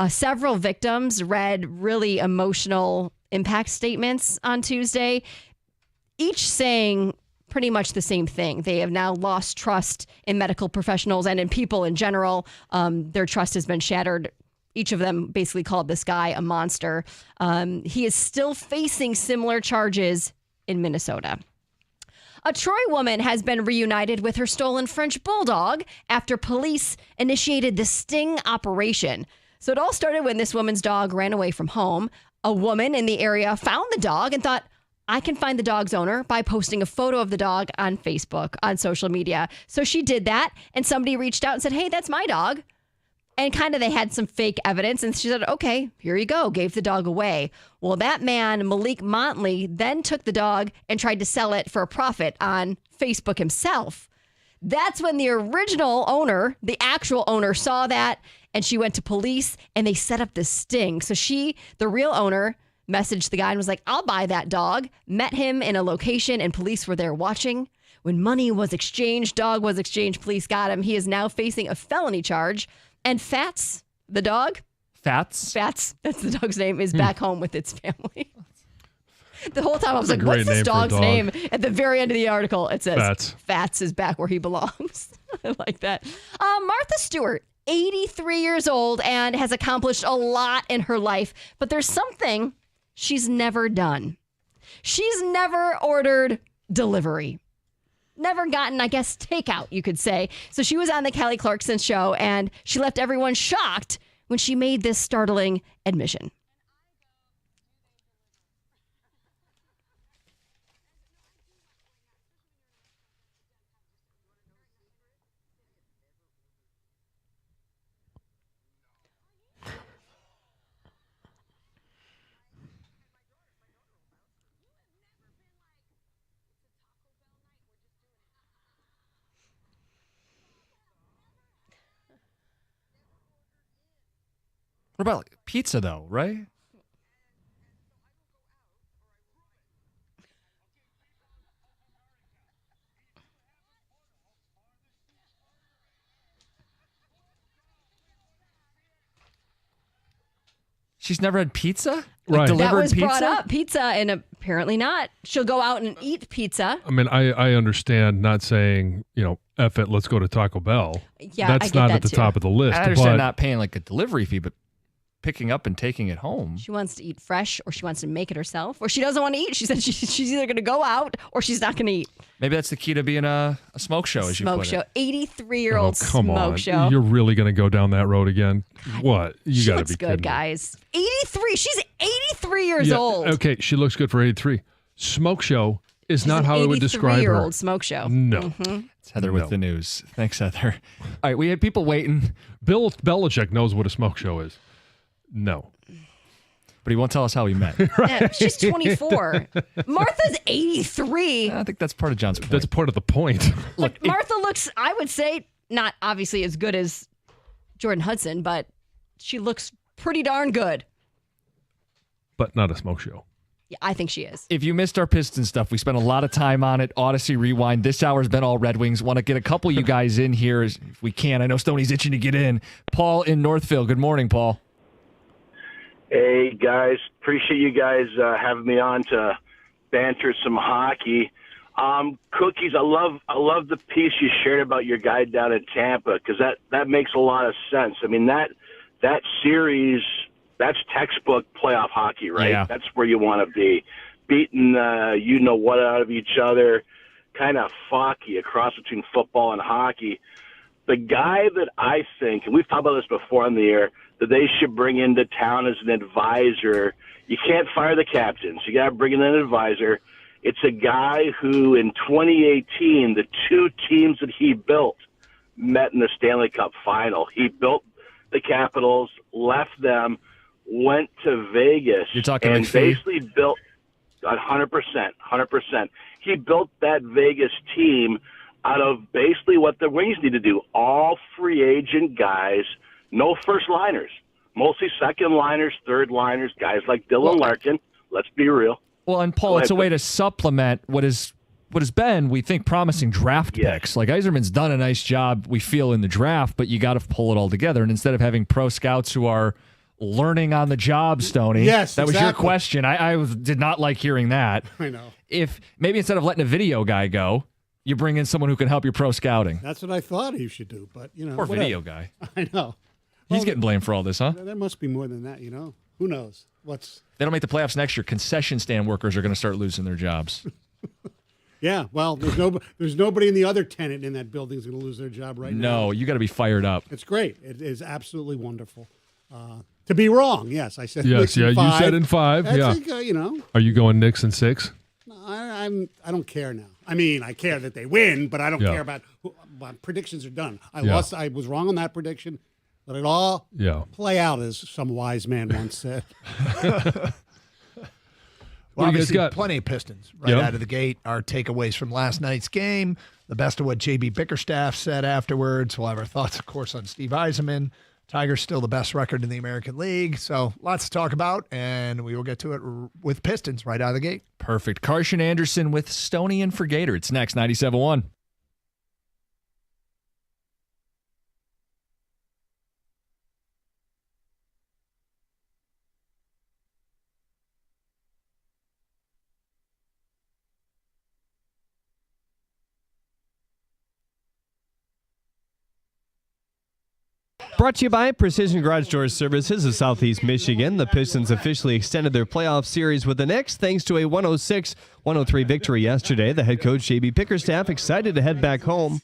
Several victims read really emotional impact statements on Tuesday, each saying pretty much the same thing. They have now lost trust in medical professionals and in people in general. Their trust has been shattered. Each of them basically called this guy a monster. He is still facing similar charges in Minnesota. A Troy woman has been reunited with her stolen French bulldog after police initiated the sting operation. So it all started when this woman's dog ran away from home. A woman in the area found the dog and thought, I can find the dog's owner by posting a photo of the dog on Facebook, on social media. So she did that, and somebody reached out and said, hey, that's my dog. And kind of they had some fake evidence, and she said, okay, here you go, gave the dog away. Well, that man, Malik Montley, then took the dog and tried to sell it for a profit on Facebook himself. That's when the original owner, the actual owner, saw that, and she went to police, and they set up this sting. So she, the real owner, messaged the guy and was like, I'll buy that dog, met him in a location, and police were there watching. When money was exchanged, dog was exchanged, police got him. He is now facing a felony charge. And Fats, the dog. Fats, that's the dog's name, is back home with its family. The whole time I was like, what's this dog's name? At the very end of the article, it says Fats is back where he belongs. I like that. Martha Stewart, 83 years old and has accomplished a lot in her life, but there's something she's never done. She's never ordered delivery. Never gotten, I guess, takeout, you could say. So she was on the Kelly Clarkson show, and she left everyone shocked when she made this startling admission. What about pizza, though, right? She's never had pizza? Right. That was pizza? brought up, pizza, and apparently not. She'll go out and eat pizza. I mean, I understand not saying, F it, let's go to Taco Bell. Yeah, That's I get not that at the too. top of the list. I understand but not paying like a delivery fee, but picking up and taking it home. She wants to eat fresh, or she wants to make it herself, or she doesn't want to eat. She said she's either going to go out or she's not going to eat. Maybe that's the key to being a smoke show, as you put Smoke show. it. 83-year-old Come smoke on. show. You're really going to go down that road again? What? You She got to looks be good, kidding me. guys. 83. She's 83 years old. Okay, she looks good for 83. Smoke show is She's not an how I would describe her. 83-year-old smoke show. No. Mhm. It's Heather with the news. Thanks, Heather. All right, we had people waiting. Bill Belichick knows what a smoke show is. No. But he won't tell us how he met. Yeah, she's 24. Martha's 83. I think that's part of John's point. That's part of the point. Look, Martha looks, I would say, not obviously as good as Jordan Hudson, but she looks pretty darn good. But not a smoke show. Yeah, I think she is. If you missed our Pistons stuff, we spent a lot of time on it. Odyssey Rewind. This hour's been all Red Wings. Want to get a couple of you guys in here if we can. I know Stoney's itching to get in. Paul in Northville. Good morning, Paul. Hey, guys. Appreciate you guys having me on to banter some hockey. Cookies, I love the piece you shared about your guy down in Tampa, because that makes a lot of sense. I mean, that series, that's textbook playoff hockey, right? Yeah. That's where you want to be. Beating what out of each other, kind of fucky, a cross between football and hockey. The guy that I think, and we've talked about this before on the air, that they should bring into town as an advisor. You can't fire the captains. You got to bring in an advisor. It's a guy who, in 2018, the two teams that he built met in the Stanley Cup final. He built the Capitals, left them, went to Vegas, You're talking and McPhee? basically built 100%. He built that Vegas team out of basically what the Wings need to do. All free agent guys, no first liners, mostly second liners, third liners, guys like Dylan Larkin. Let's be real. Well, and Paul, it's a way to supplement what has been, we think, promising draft picks. Like Yzerman's done a nice job, we feel, in the draft, but you got to pull it all together. And instead of having pro scouts who are learning on the job, Stoney, Yes, that was your exactly. question. I did not like hearing that. I know. If maybe instead of letting a video guy go, you bring in someone who can help your pro scouting. That's what I thought he should do, but Poor whatever. video guy. I know. He's getting blamed for all this, huh? There must be more than that, Who knows? They don't make the playoffs next year. Concession stand workers are going to start losing their jobs. Yeah, well, there's nobody in the other tenant in that building is going to lose their job right now. No, you got to be fired up. It's great. It is absolutely wonderful. To be wrong, yes, I said. Yes, Knicks in yeah, you five. said in 5. That's Yeah. Are you going Knicks in 6? I don't care now. I mean, I care that they win, but I don't Yeah. care about predictions are done. I Yeah. lost. I was wrong on that prediction. Let it all Yeah. play out, as some wise man once said. What do you guys Obviously, got? plenty of Pistons right Yep. out of the gate. Our takeaways from last night's game, the best of what JB Bickerstaff said afterwards. We'll have our thoughts, of course, on Steve Eiserman. Tigers still the best record in the American League. So lots to talk about, and we will get to it with Pistons right out of the gate. Perfect. Carson Anderson with Stoney and Forgator. It's next, 97.1. Brought to you by Precision Garage Door Services of Southeast Michigan. The Pistons officially extended their playoff series with the Knicks thanks to a 106-103 victory yesterday. The head coach, JB Bickerstaff, excited to head back home.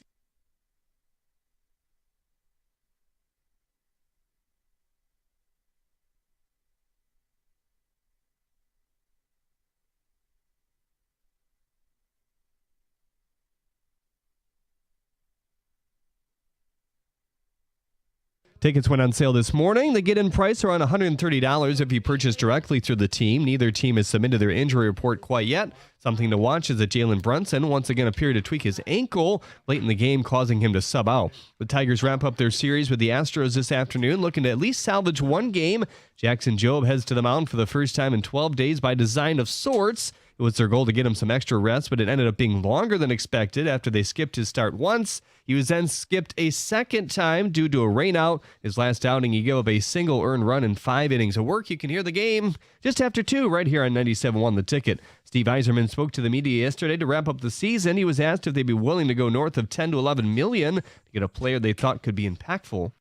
Tickets went on sale this morning. The get-in price around $130 if you purchase directly through the team. Neither team has submitted their injury report quite yet. Something to watch is that Jalen Brunson once again appeared to tweak his ankle late in the game, causing him to sub out. The Tigers wrap up their series with the Astros this afternoon, looking to at least salvage one game. Jackson Jobe heads to the mound for the first time in 12 days by design of sorts. It was their goal to get him some extra rest, but it ended up being longer than expected after they skipped his start once. He was then skipped a second time due to a rainout. His last outing, he gave up a single earned run in 5 innings of work. You can hear the game just after 2 right here on 97.1 The Ticket. Steve Eiserman spoke to the media yesterday to wrap up the season. He was asked if they'd be willing to go north of 10 to 11 million to get a player they thought could be impactful.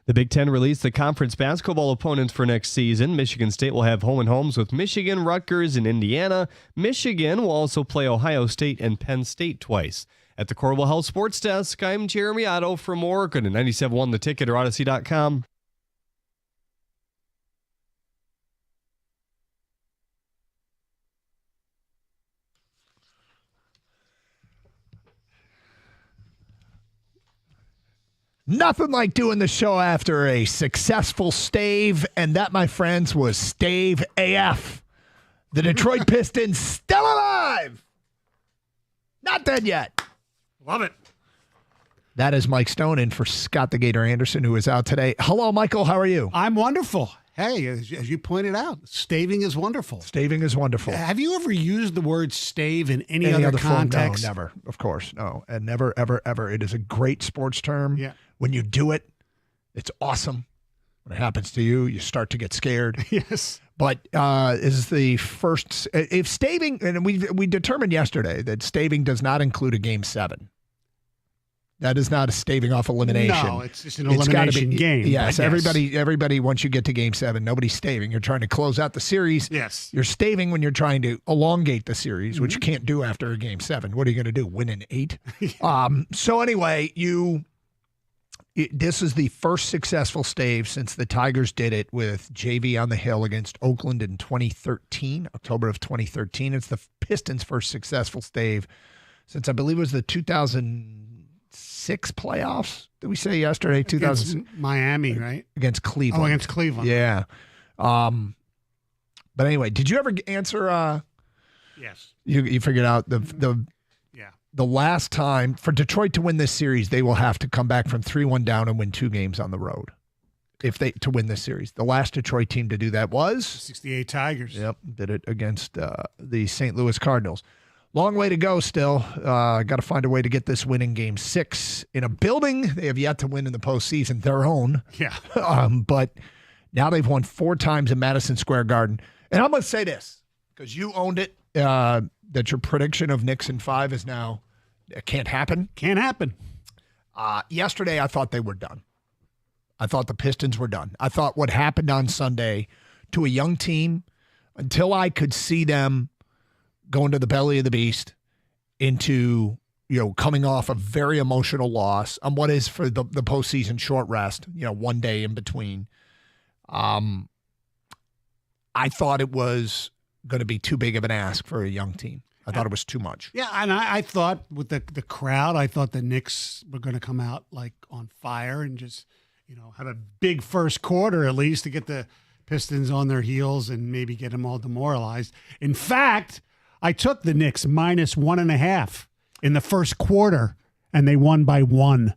The Big Ten released the conference basketball opponents for next season. Michigan State will have home and homes with Michigan, Rutgers, and Indiana. Michigan will also play Ohio State and Penn State twice. At the Corwell Health Sports Desk, I'm Jeremy Otto. For more, go to 97.1 The Ticket or Odyssey.com. Nothing like doing the show after a successful stave, and that, my friends, was Stave AF. The Detroit Pistons still alive. Not dead yet. Love it. That is Mike Stone in for Scott the Gator Anderson, who is out today. Hello, Michael. How are you? I'm wonderful. Hey, as you pointed out, staving is wonderful. Staving is wonderful. Have you ever used the word stave in any other form? context? No, never. Of course, no. And never, ever, ever. It is a great sports term. Yeah. When you do it, it's awesome. When it happens to you, you start to get scared. Yes. But is the first, if staving, and we determined yesterday that staving does not include a Game 7. That is not a staving off elimination. No, it's just an elimination game. Yes, everybody, once you get to Game 7, nobody's staving. You're trying to close out the series. Yes. You're staving when you're trying to elongate the series, which you can't do after a Game 7. What are you going to do, win in 8? So anyway, this is the first successful stave since the Tigers did it with JV on the Hill against Oakland in 2013, October of 2013. It's the Pistons' first successful stave since I believe it was the 2006 playoffs. Did we say yesterday? Against Miami, right? Against Cleveland. Oh, against Cleveland. Yeah. But anyway, did you ever answer? Yes. You figured out the last time for Detroit to win this series, they will have to come back from 3-1 down and win 2 games on the road. To win this series. The last Detroit team to do that was 68 Tigers. Yep, did it against the St. Louis Cardinals. Long way to go still. Got to find a way to get this win in Game 6 in a building they have yet to win in the postseason, their own. Yeah. But now they've won 4 times in Madison Square Garden. And I'm going to say this, because you owned it, that your prediction of Knicks in 5 is now, it can't happen. Can't happen. Yesterday, I thought they were done. I thought the Pistons were done. I thought what happened on Sunday to a young team, until I could see them going to the belly of the beast into, coming off a very emotional loss on what is for the postseason short rest, 1 day in between. I thought it was going to be too big of an ask for a young team. I thought it was too much. Yeah, and I thought with the crowd, I thought the Knicks were going to come out like on fire and just, have a big first quarter at least to get the Pistons on their heels and maybe get them all demoralized. In fact, I took the Knicks -1.5 in the first quarter, and they won by 1.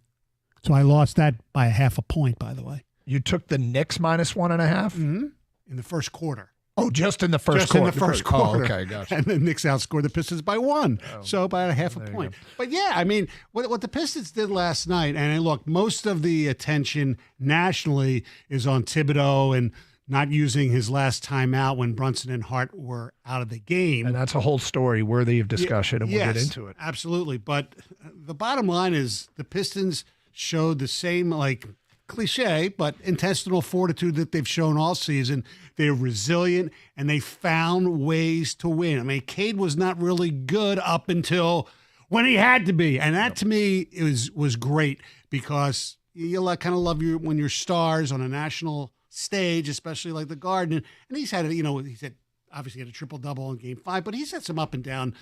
So I lost that by 0.5 point, by the way. You took the Knicks -1.5? Mm-hmm. In the first quarter. Oh, just in the first quarter. In the first quarter. Oh, okay, gotcha. And the Knicks outscored the Pistons by 1, so by 0.5 point. But yeah, I mean, what the Pistons did last night, and look, most of the attention nationally is on Thibodeau and not using his last timeout when Brunson and Hart were out of the game. And that's a whole story worthy of discussion, and we'll get into it. Absolutely. But the bottom line is the Pistons showed the same, cliche, but intestinal fortitude that they've shown all season. They're resilient, and they found ways to win. I mean, Cade was not really good up until when he had to be, and that to me was great because you kind of love when you're stars on a national stage, especially like the Garden. And he's had obviously had a triple-double in Game 5, but he's had some up and down,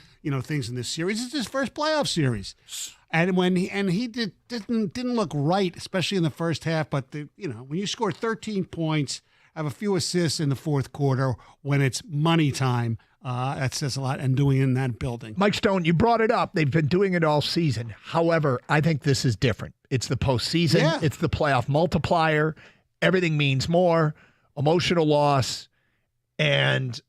things in this series. It's his first playoff series. And when he didn't look right, especially in the first half, but when you score 13 points, have a few assists in the fourth quarter when it's money time, that says a lot, and doing it in that building. Mike Stone, you brought it up. They've been doing it all season. However, I think this is different. It's the postseason. Yeah. It's the playoff multiplier. Everything means more. Emotional loss. And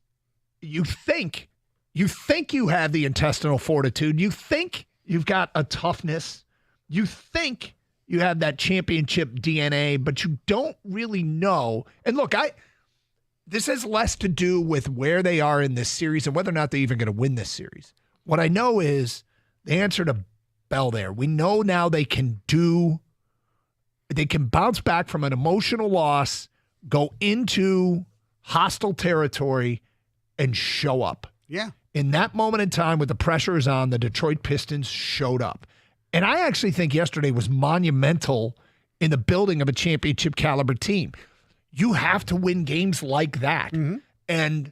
you think you have the intestinal fortitude. You think you've got a toughness. You think you have that championship DNA, but you don't really know. And look, this has less to do with where they are in this series and whether or not they're even going to win this series. What I know is they answered a bell there. We know now they can do they can bounce back from an emotional loss, go into hostile territory, and show up. Yeah. In that moment in time, with the pressure is on, the Detroit Pistons showed up. And I actually think yesterday was monumental in the building of a championship caliber team. You have to win games like that. Mm-hmm. And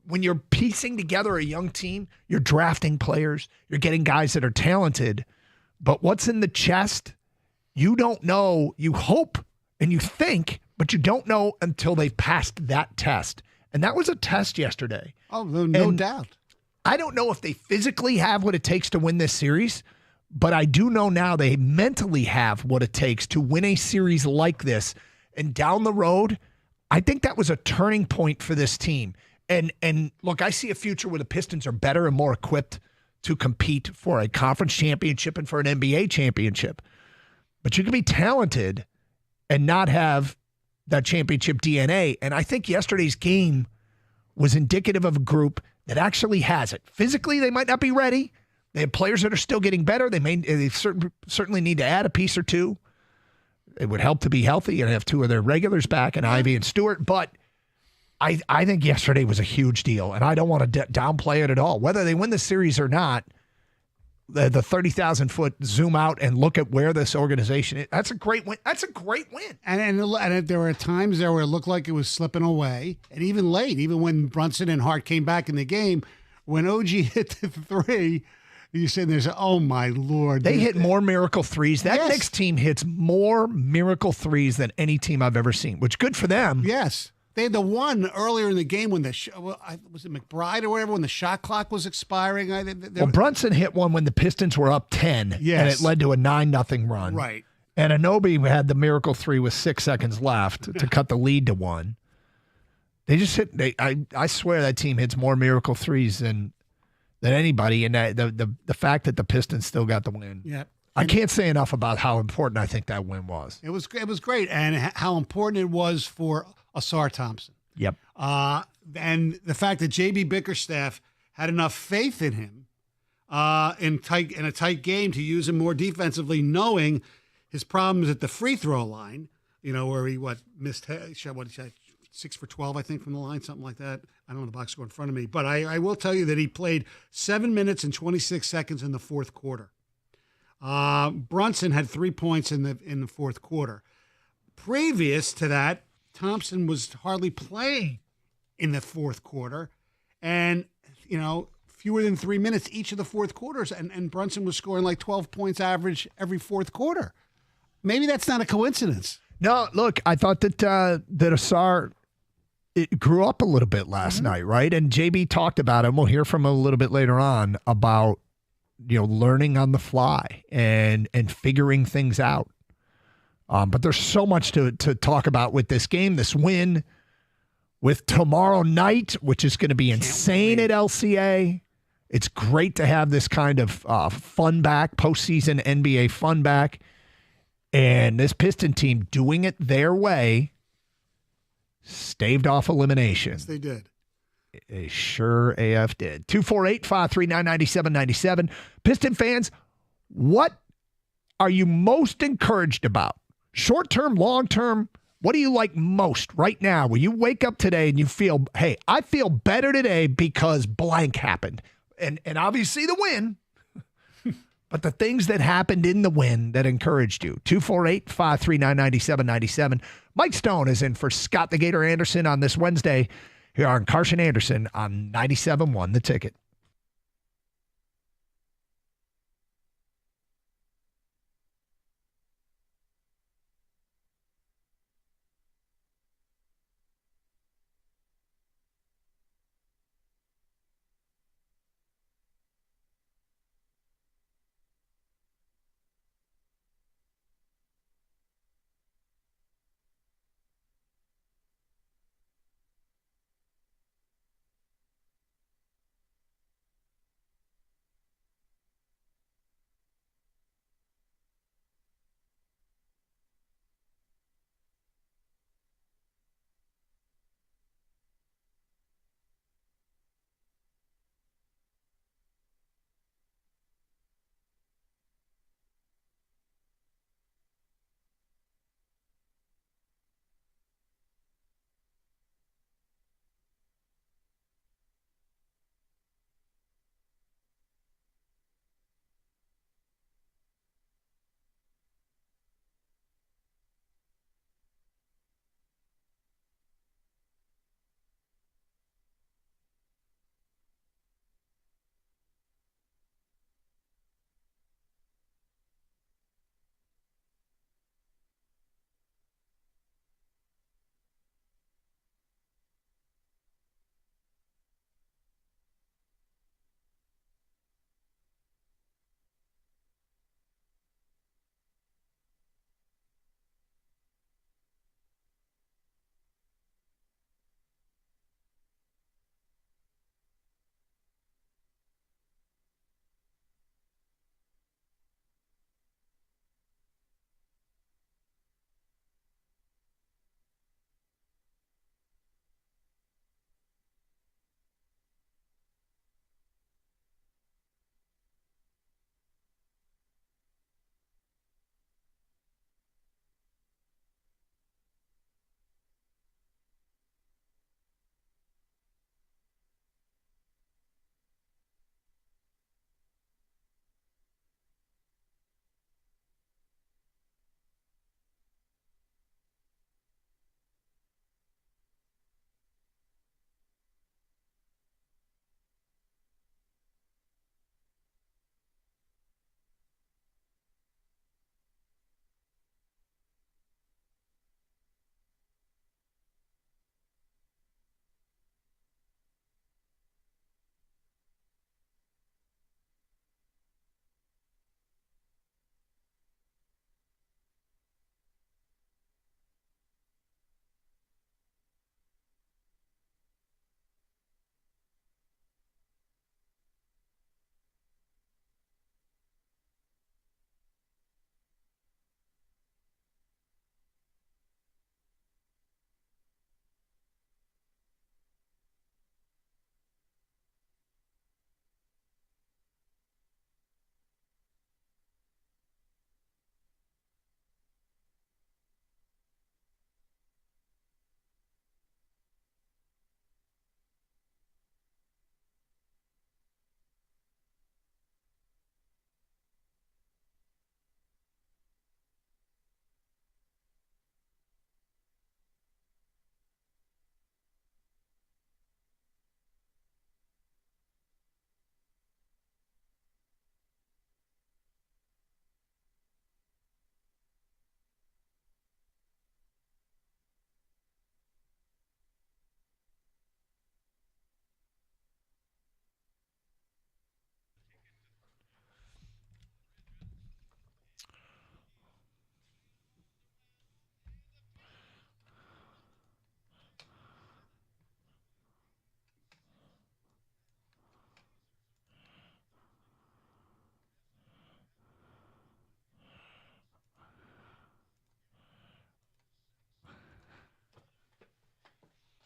when you're piecing together a young team, you're drafting players, you're getting guys that are talented. But what's in the chest, you don't know. You hope and you think, but you don't know until they've passed that test. And that was a test yesterday. Oh, no doubt. I don't know if they physically have what it takes to win this series, but I do know now they mentally have what it takes to win a series like this. And down the road, I think that was a turning point for this team. And look, I see a future where the Pistons are better and more equipped to compete for a conference championship and for an NBA championship. But you can be talented and not have that championship DNA. And I think yesterday's game was indicative of a group that actually has it. Physically, they might not be ready. They have players that are still getting better. They certainly need to add a piece or two. It would help to be healthy and have two of their regulars back, and Ivy and Stewart. But I think yesterday was a huge deal, and I don't want to downplay it at all. Whether they win the series or not, the 30,000-foot zoom out and look at where this organization is, that's a great win. That's a great win. And there were times there where it looked like it was slipping away, and even late, even when Brunson and Hart came back in the game, when OG hit the three, you said there's, oh my Lord. They hit more miracle threes. That Yes. Knicks team hits more miracle threes than any team I've ever seen, which good for them. Yes. They had the one earlier in the game when was it McBride or whatever, when the shot clock was expiring? Well, Brunson hit one when the Pistons were up 10, and Yes. it led to a 9-0 run. Right. And Anunoby had the miracle three with 6 seconds left to cut the lead to 1. They just hit. I swear that team hits more miracle threes than anybody, and the fact that the Pistons still got the win. Yeah. I can't say enough about how important I think that win was. It was great, and how important it was for Asar Thompson. Yep. And the fact that JB Bickerstaff had enough faith in him in a tight game to use him more defensively, knowing his problems at the free throw line. You know, where he shot 6 for 12, I think, from the line, something like that. I don't have the box score in front of me, but I will tell you that he played 7 minutes and 26 seconds in the fourth quarter. Brunson had 3 points in the fourth quarter. Previous to that, Thompson was hardly playing in the fourth quarter, and fewer than 3 minutes each of the fourth quarters, and Brunson was scoring like 12 points average every fourth quarter. Maybe that's not a coincidence. No, look, I thought that Asar it grew up a little bit last night, right? And JB talked about him. We'll hear from him a little bit later on about learning on the fly and figuring things out. But there's so much to talk about with this game, this win, with tomorrow night, which is going to be insane at LCA. It's great to have this kind of fun back, postseason NBA fun back. And this Piston team doing it their way staved off elimination. Yes, they did. They sure AF did. 248-539-9797. Piston fans, what are you most encouraged about? Short-term, long-term, what do you like most right now? When you wake up today and you feel, hey, I feel better today because blank happened. And obviously the win, but the things that happened in the win that encouraged you. 248-539-9797. Mike Stone is in for Scott the Gator Anderson on this Wednesday here on Carson Anderson on 97.1 The Ticket.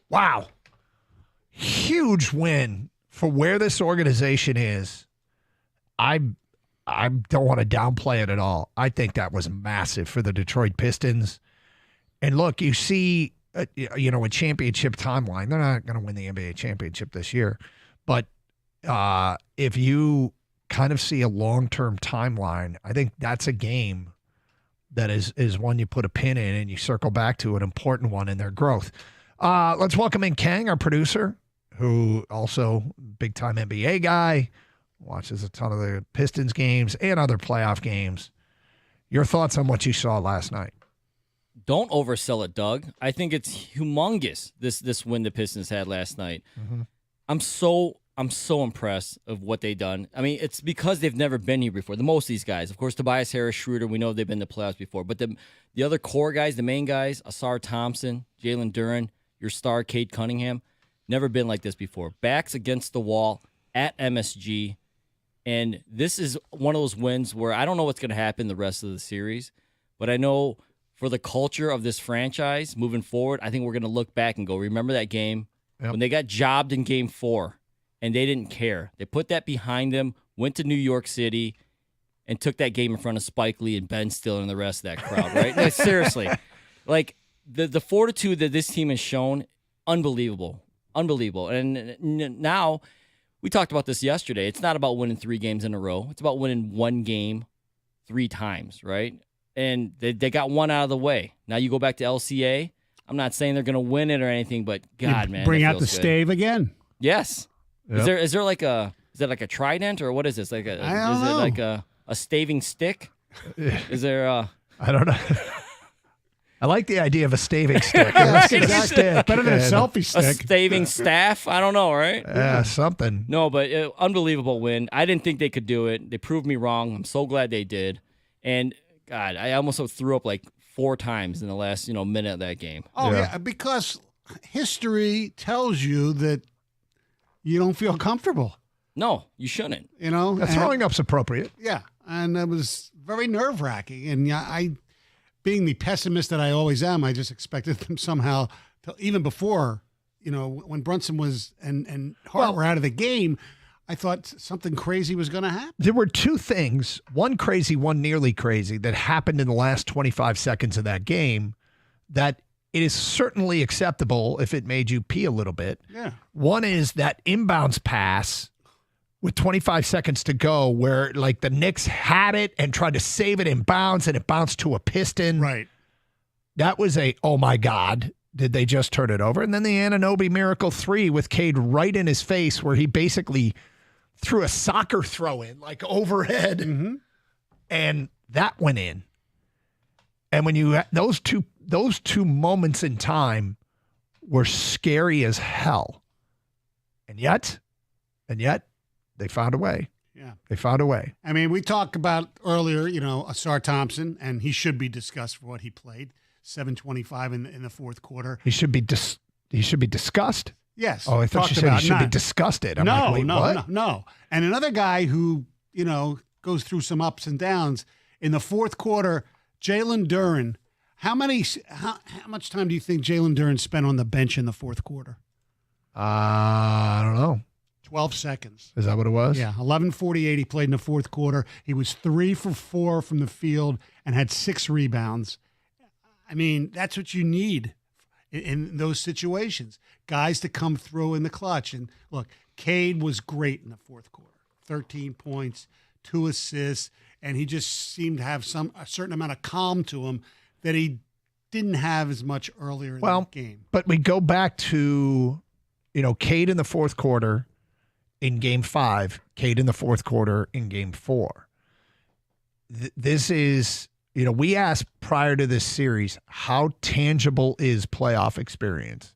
Wow. Huge win for where this organization is. I don't want to downplay it at all. I think that was massive for the Detroit Pistons. And look, you see, a championship timeline. They're not going to win the NBA championship this year. But if you kind of see a long-term timeline, I think that's a game that is one you put a pin in and you circle back to, an important one in their growth. Let's welcome in Kang, our producer, who also big-time NBA guy, watches a ton of the Pistons games and other playoff games. Your thoughts on what you saw last night? Don't oversell it, Doug. I think it's humongous, this win the Pistons had last night. Mm-hmm. I'm so impressed of what they've done. I mean, it's because they've never been here before. The most of these guys, of course, Tobias Harris, Schroeder, we know they've been to playoffs before. But the other core guys, the main guys, Ausar Thompson, Jalen Duren, your star, Cade Cunningham, never been like this before. Backs against the wall at MSG. And this is one of those wins where I don't know what's going to happen the rest of the series, but I know for the culture of this franchise moving forward, I think we're going to look back and go, remember that game when they got jobbed in Game 4 and they didn't care. They put that behind them, went to New York City, and took that game in front of Spike Lee and Ben Stiller and the rest of that crowd, right? No, seriously. Like, the fortitude that this team has shown, unbelievable. Unbelievable. And now, we talked about this yesterday. It's not about winning 3 games in a row. It's about winning 1 game 3 times, right? And they got one out of the way. Now you go back to LCA. I'm not saying they're going to win it or anything, but God, man, bring that out the feels good. stave again. Yes. Yep. Is there like a trident or what is this? Like I don't know. It like a staving stick? Is there I don't know. I like the idea of a staving stick. Let's get a stick. Better than a selfie stick. a staving staff? I don't know, right? Yeah, something. No, but unbelievable win. I didn't think they could do it. They proved me wrong. I'm so glad they did. And God, I almost threw up like 4 times in the last minute of that game. Oh yeah, because history tells you that you don't feel comfortable. No, you shouldn't. Throwing up's appropriate. Yeah, and it was very nerve-wracking. And I, being the pessimist that I always am, I just expected them somehow, even before, when Brunson was and Hart were out of the game, I thought something crazy was going to happen. There were 2 things, one crazy, one nearly crazy, that happened in the last 25 seconds of that game that it is certainly acceptable if it made you pee a little bit. Yeah. One is that inbounds pass with 25 seconds to go where like the Knicks had it and tried to save it in bounds and it bounced to a Piston. Right. That was oh my God, did they just turn it over? And then the Anunoby Miracle 3 with Cade right in his face where he basically threw a soccer throw in like overhead and that went in. And when you those two moments in time were scary as hell. And yet they found a way. Yeah. They found a way. I mean, we talked about earlier, Ausar Thompson, and he should be discussed for what he played. 725 in the fourth quarter. He should be discussed. Yes. Oh, I thought you said he should be disgusted. I'm like, wait, what? No. And another guy who, goes through some ups and downs in the fourth quarter, Jalen Duren. How much time do you think Jalen Duren spent on the bench in the fourth quarter? I don't know. 12 seconds. Is that what it was? Yeah, 11:48 he played in the fourth quarter. He was 3 for 4 from the field and had 6 rebounds. I mean, that's what you need in those situations. Guys to come through in the clutch. And look, Cade was great in the fourth quarter. 13 points, 2 assists, and he just seemed to have a certain amount of calm to him that he didn't have as much earlier in the game. But we go back to, Cade in the fourth quarter in Game 5, Cade in the fourth quarter in Game 4. This is, we asked prior to this series, how tangible is playoff experience?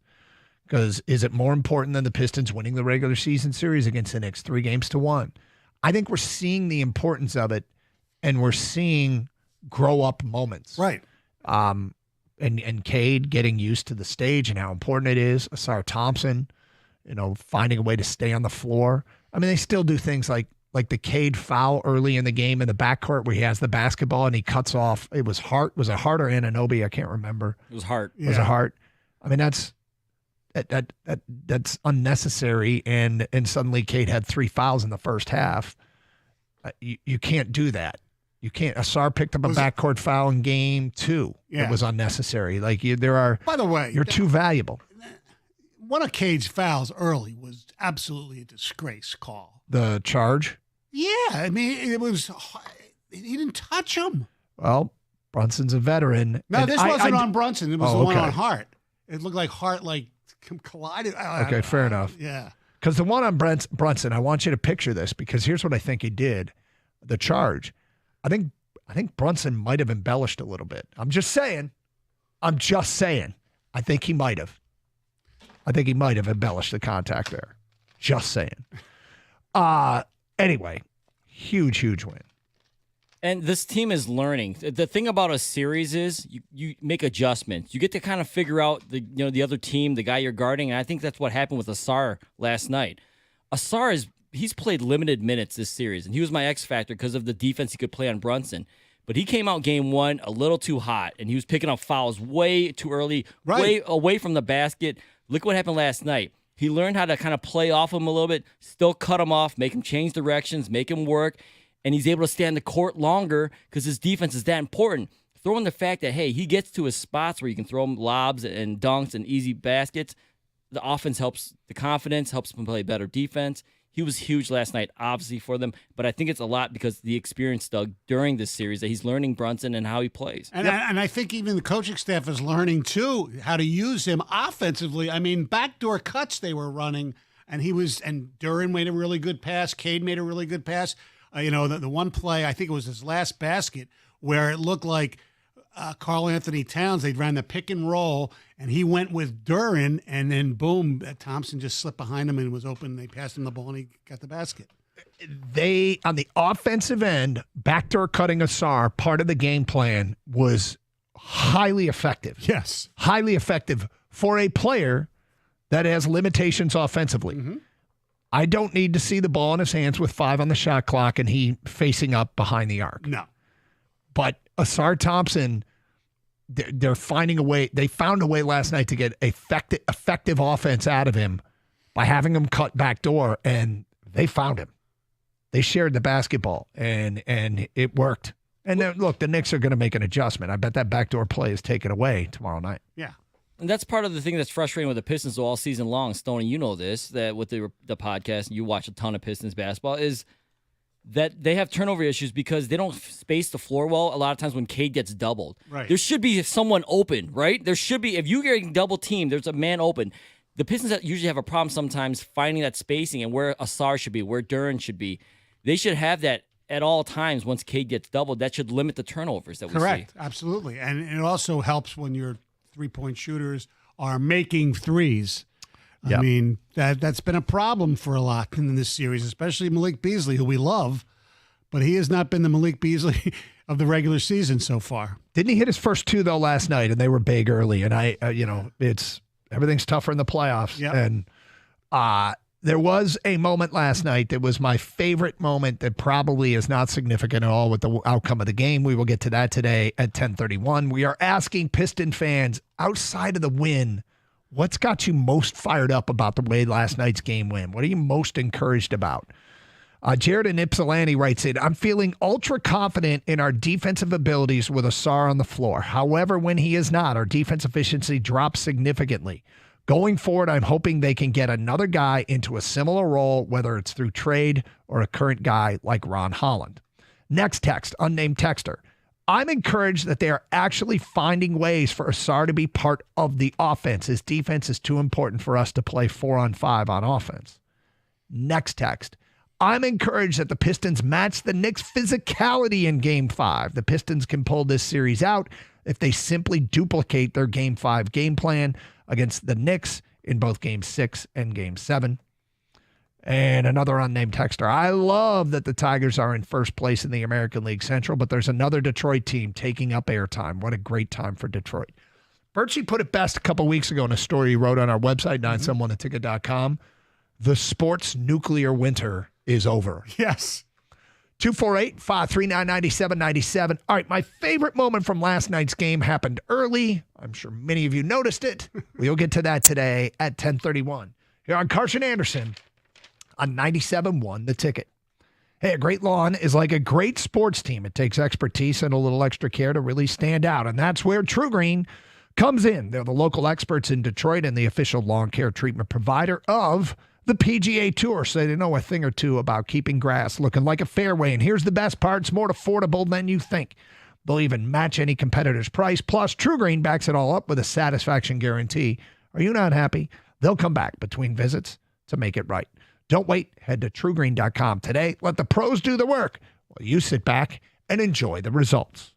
Because is it more important than the Pistons winning the regular season series against the Knicks 3-1? I think we're seeing the importance of it, and we're seeing grow up moments. Right. And Cade getting used to the stage and how important it is. Ausar Thompson, finding a way to stay on the floor. I mean, they still do things like the Cade foul early in the game in the backcourt where he has the basketball and he cuts off. It was Hart. Was it Hart or Anunoby? I can't remember. It was Hart. Was it Hart? I mean, that's that's unnecessary. And suddenly Cade had 3 fouls in the first half. You can't do that. You can't. Asar picked up a backcourt foul in game 2. Yeah. It was unnecessary. Like there are. By the way, you're too valuable. One of Cade's fouls early was absolutely a disgrace call. The charge. Yeah, I mean it was. He didn't touch him. Well, Brunson's a veteran. No, this wasn't on Brunson. It was the one on okay. Hart. It looked like Hart collided. Okay, fair enough. Yeah. Because the one on Brunson, I want you to picture this because here's what I think he did. The charge. I think Brunson might have embellished a little bit. I'm just saying. I think he might have. I think he might have embellished the contact there. Just saying. Anyway, huge win. And this team is learning. The thing about a series is you make adjustments. You get to kind of figure out the other team, the guy you're guarding, and I think that's what happened with Asar last night. Asar he's played limited minutes this series, and he was my X factor because of the defense he could play on Brunson. But he came out game 1 a little too hot, and he was picking up fouls way too early, way away from the basket. Look what happened last night. He learned how to kind of play off him a little bit, still cut him off, make him change directions, make him work. And he's able to stay on the court longer because his defense is that important. Throw in the fact that, hey, he gets to his spots where you can throw him lobs and dunks and easy baskets. The offense helps the confidence, helps him play better defense. He was huge last night, obviously, for them. But I think it's a lot because of the experience, Doug, during this series that he's learning Brunson and how he plays. And I think even the coaching staff is learning, too, how to use him offensively. I mean, backdoor cuts they were running, and Duran made a really good pass. Cade made a really good pass. The one play, I think it was his last basket, where it looked like Karl Anthony Towns, they ran the pick and roll, and he went with Duran, and then boom, Thompson just slipped behind him and was open. They passed him the ball, and he got the basket. They, on the offensive end, backdoor cutting Asar, part of the game plan was highly effective. Yes. Highly effective for a player that has limitations offensively. Mm-hmm. I don't need to see the ball in his hands with 5 on the shot clock and he facing up behind the arc. No. But Asar Thompson, they're finding a way. They found a way last night to get effective offense out of him by having him cut back door, and they found him. They shared the basketball, and it worked. And then, look, the Knicks are going to make an adjustment. I bet that backdoor play is taken away tomorrow night. Yeah. And that's part of the thing that's frustrating with the Pistons all season long. Stoney, you know this, that with the podcast, you watch a ton of Pistons basketball, is that they have turnover issues because they don't space the floor well a lot of times when Cade gets doubled. Right. There should be someone open, right? There should be, if you're getting double teamed, there's a man open. The Pistons usually have a problem sometimes finding that spacing and where Asar should be, where Duran should be. They should have that at all times once Cade gets doubled. That should limit the turnovers that we see. Correct. Absolutely. And it also helps when your three-point shooters are making threes. Yep. I mean, that's been a problem for a lot in this series, especially Malik Beasley, who we love, but he has not been the Malik Beasley of the regular season so far. Didn't he hit his first 2 though last night, and they were big early? And everything's tougher in the playoffs. Yep. And there was a moment last night that was my favorite moment that probably is not significant at all with the outcome of the game. We will get to that today at 10:31. We are asking Piston fans, outside of the win, what's got you most fired up about the way last night's game went? What are you most encouraged about? Jared in Ypsilanti writes in, I'm feeling ultra confident in our defensive abilities with Asar on the floor. However, when he is not, our defense efficiency drops significantly. Going forward, I'm hoping they can get another guy into a similar role, whether it's through trade or a current guy like Ron Holland. Next text, unnamed texter. I'm encouraged that they are actually finding ways for Asar to be part of the offense. His defense is too important for us to play 4-on-5 on offense. Next text. I'm encouraged that the Pistons match the Knicks' physicality in Game 5. The Pistons can pull this series out if they simply duplicate their Game 5 game plan against the Knicks in both Game 6 and Game 7. And another unnamed texter. I love that the Tigers are in first place in the American League Central, but there's another Detroit team taking up airtime. What a great time for Detroit. Birchie put it best a couple weeks ago in a story he wrote on our website, 971theticket.com. The sports nuclear winter is over. Yes. 248-539-9797. All right, my favorite moment from last night's game happened early. I'm sure many of you noticed it. We'll get to that today at 10:31. Here on Carson Anderson on 97.1 The Ticket. Hey, a great lawn is like a great sports team. It takes expertise and a little extra care to really stand out, and that's where True Green comes in. They're the local experts in Detroit and the official lawn care treatment provider of the PGA Tour, so they know a thing or two about keeping grass looking like a fairway. And here's the best part. It's more affordable than you think. They'll even match any competitor's price. Plus, True Green backs it all up with a satisfaction guarantee. Are you not happy? They'll come back between visits to make it right. Don't wait. Head to truegreen.com today. Let the pros do the work while you sit back and enjoy the results.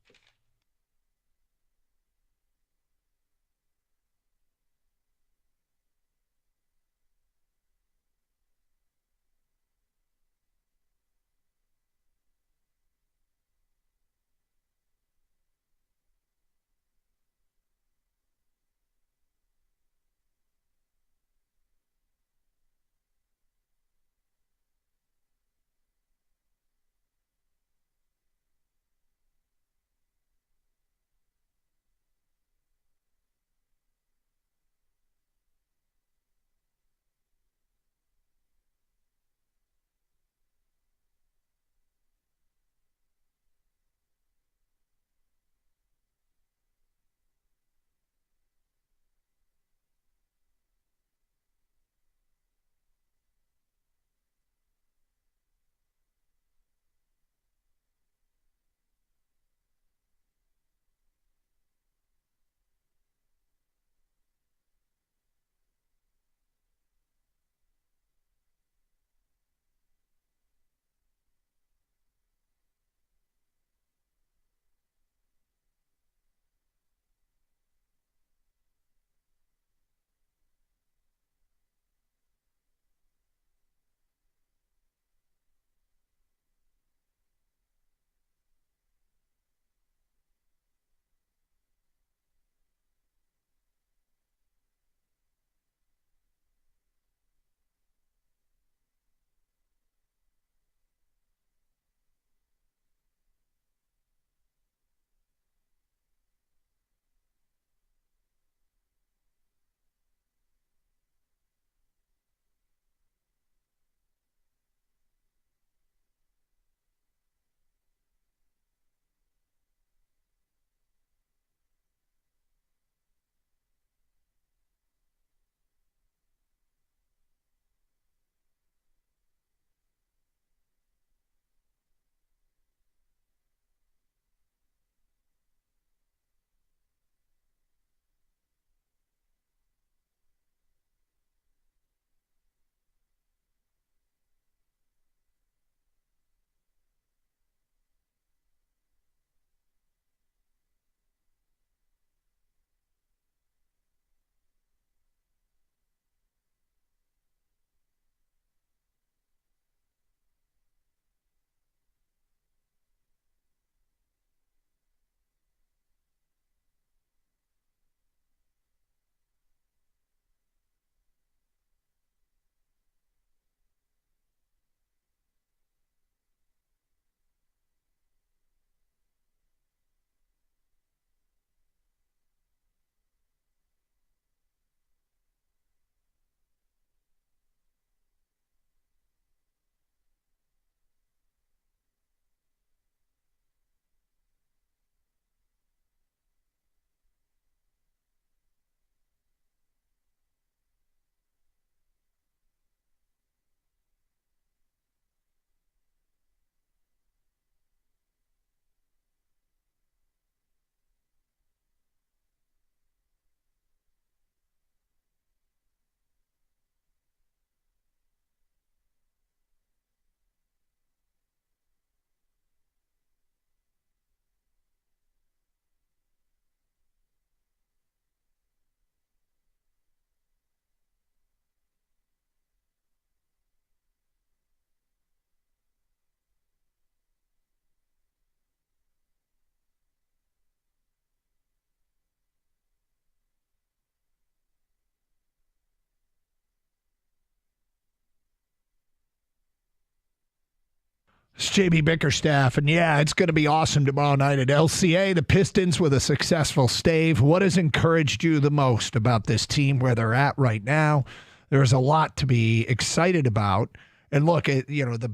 It's JB Bickerstaff, and yeah, it's going to be awesome tomorrow night at LCA. The Pistons with a successful stave. What has encouraged you the most about this team, where they're at right now? There's a lot to be excited about. And look, the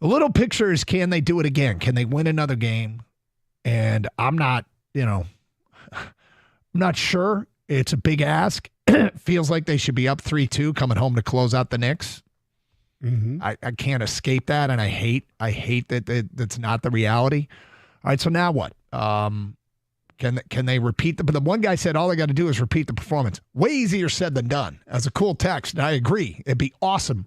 little picture is, can they do it again? Can they win another game? And I'm not sure. It's a big ask. Feels like they should be up 3-2 coming home to close out the Knicks. Mm-hmm. I can't escape that, and I hate that that's not the reality. All right, so now what? Can they repeat but the one guy said all they got to do is repeat the performance. Way easier said than done. That's a cool text, and I agree. It'd be awesome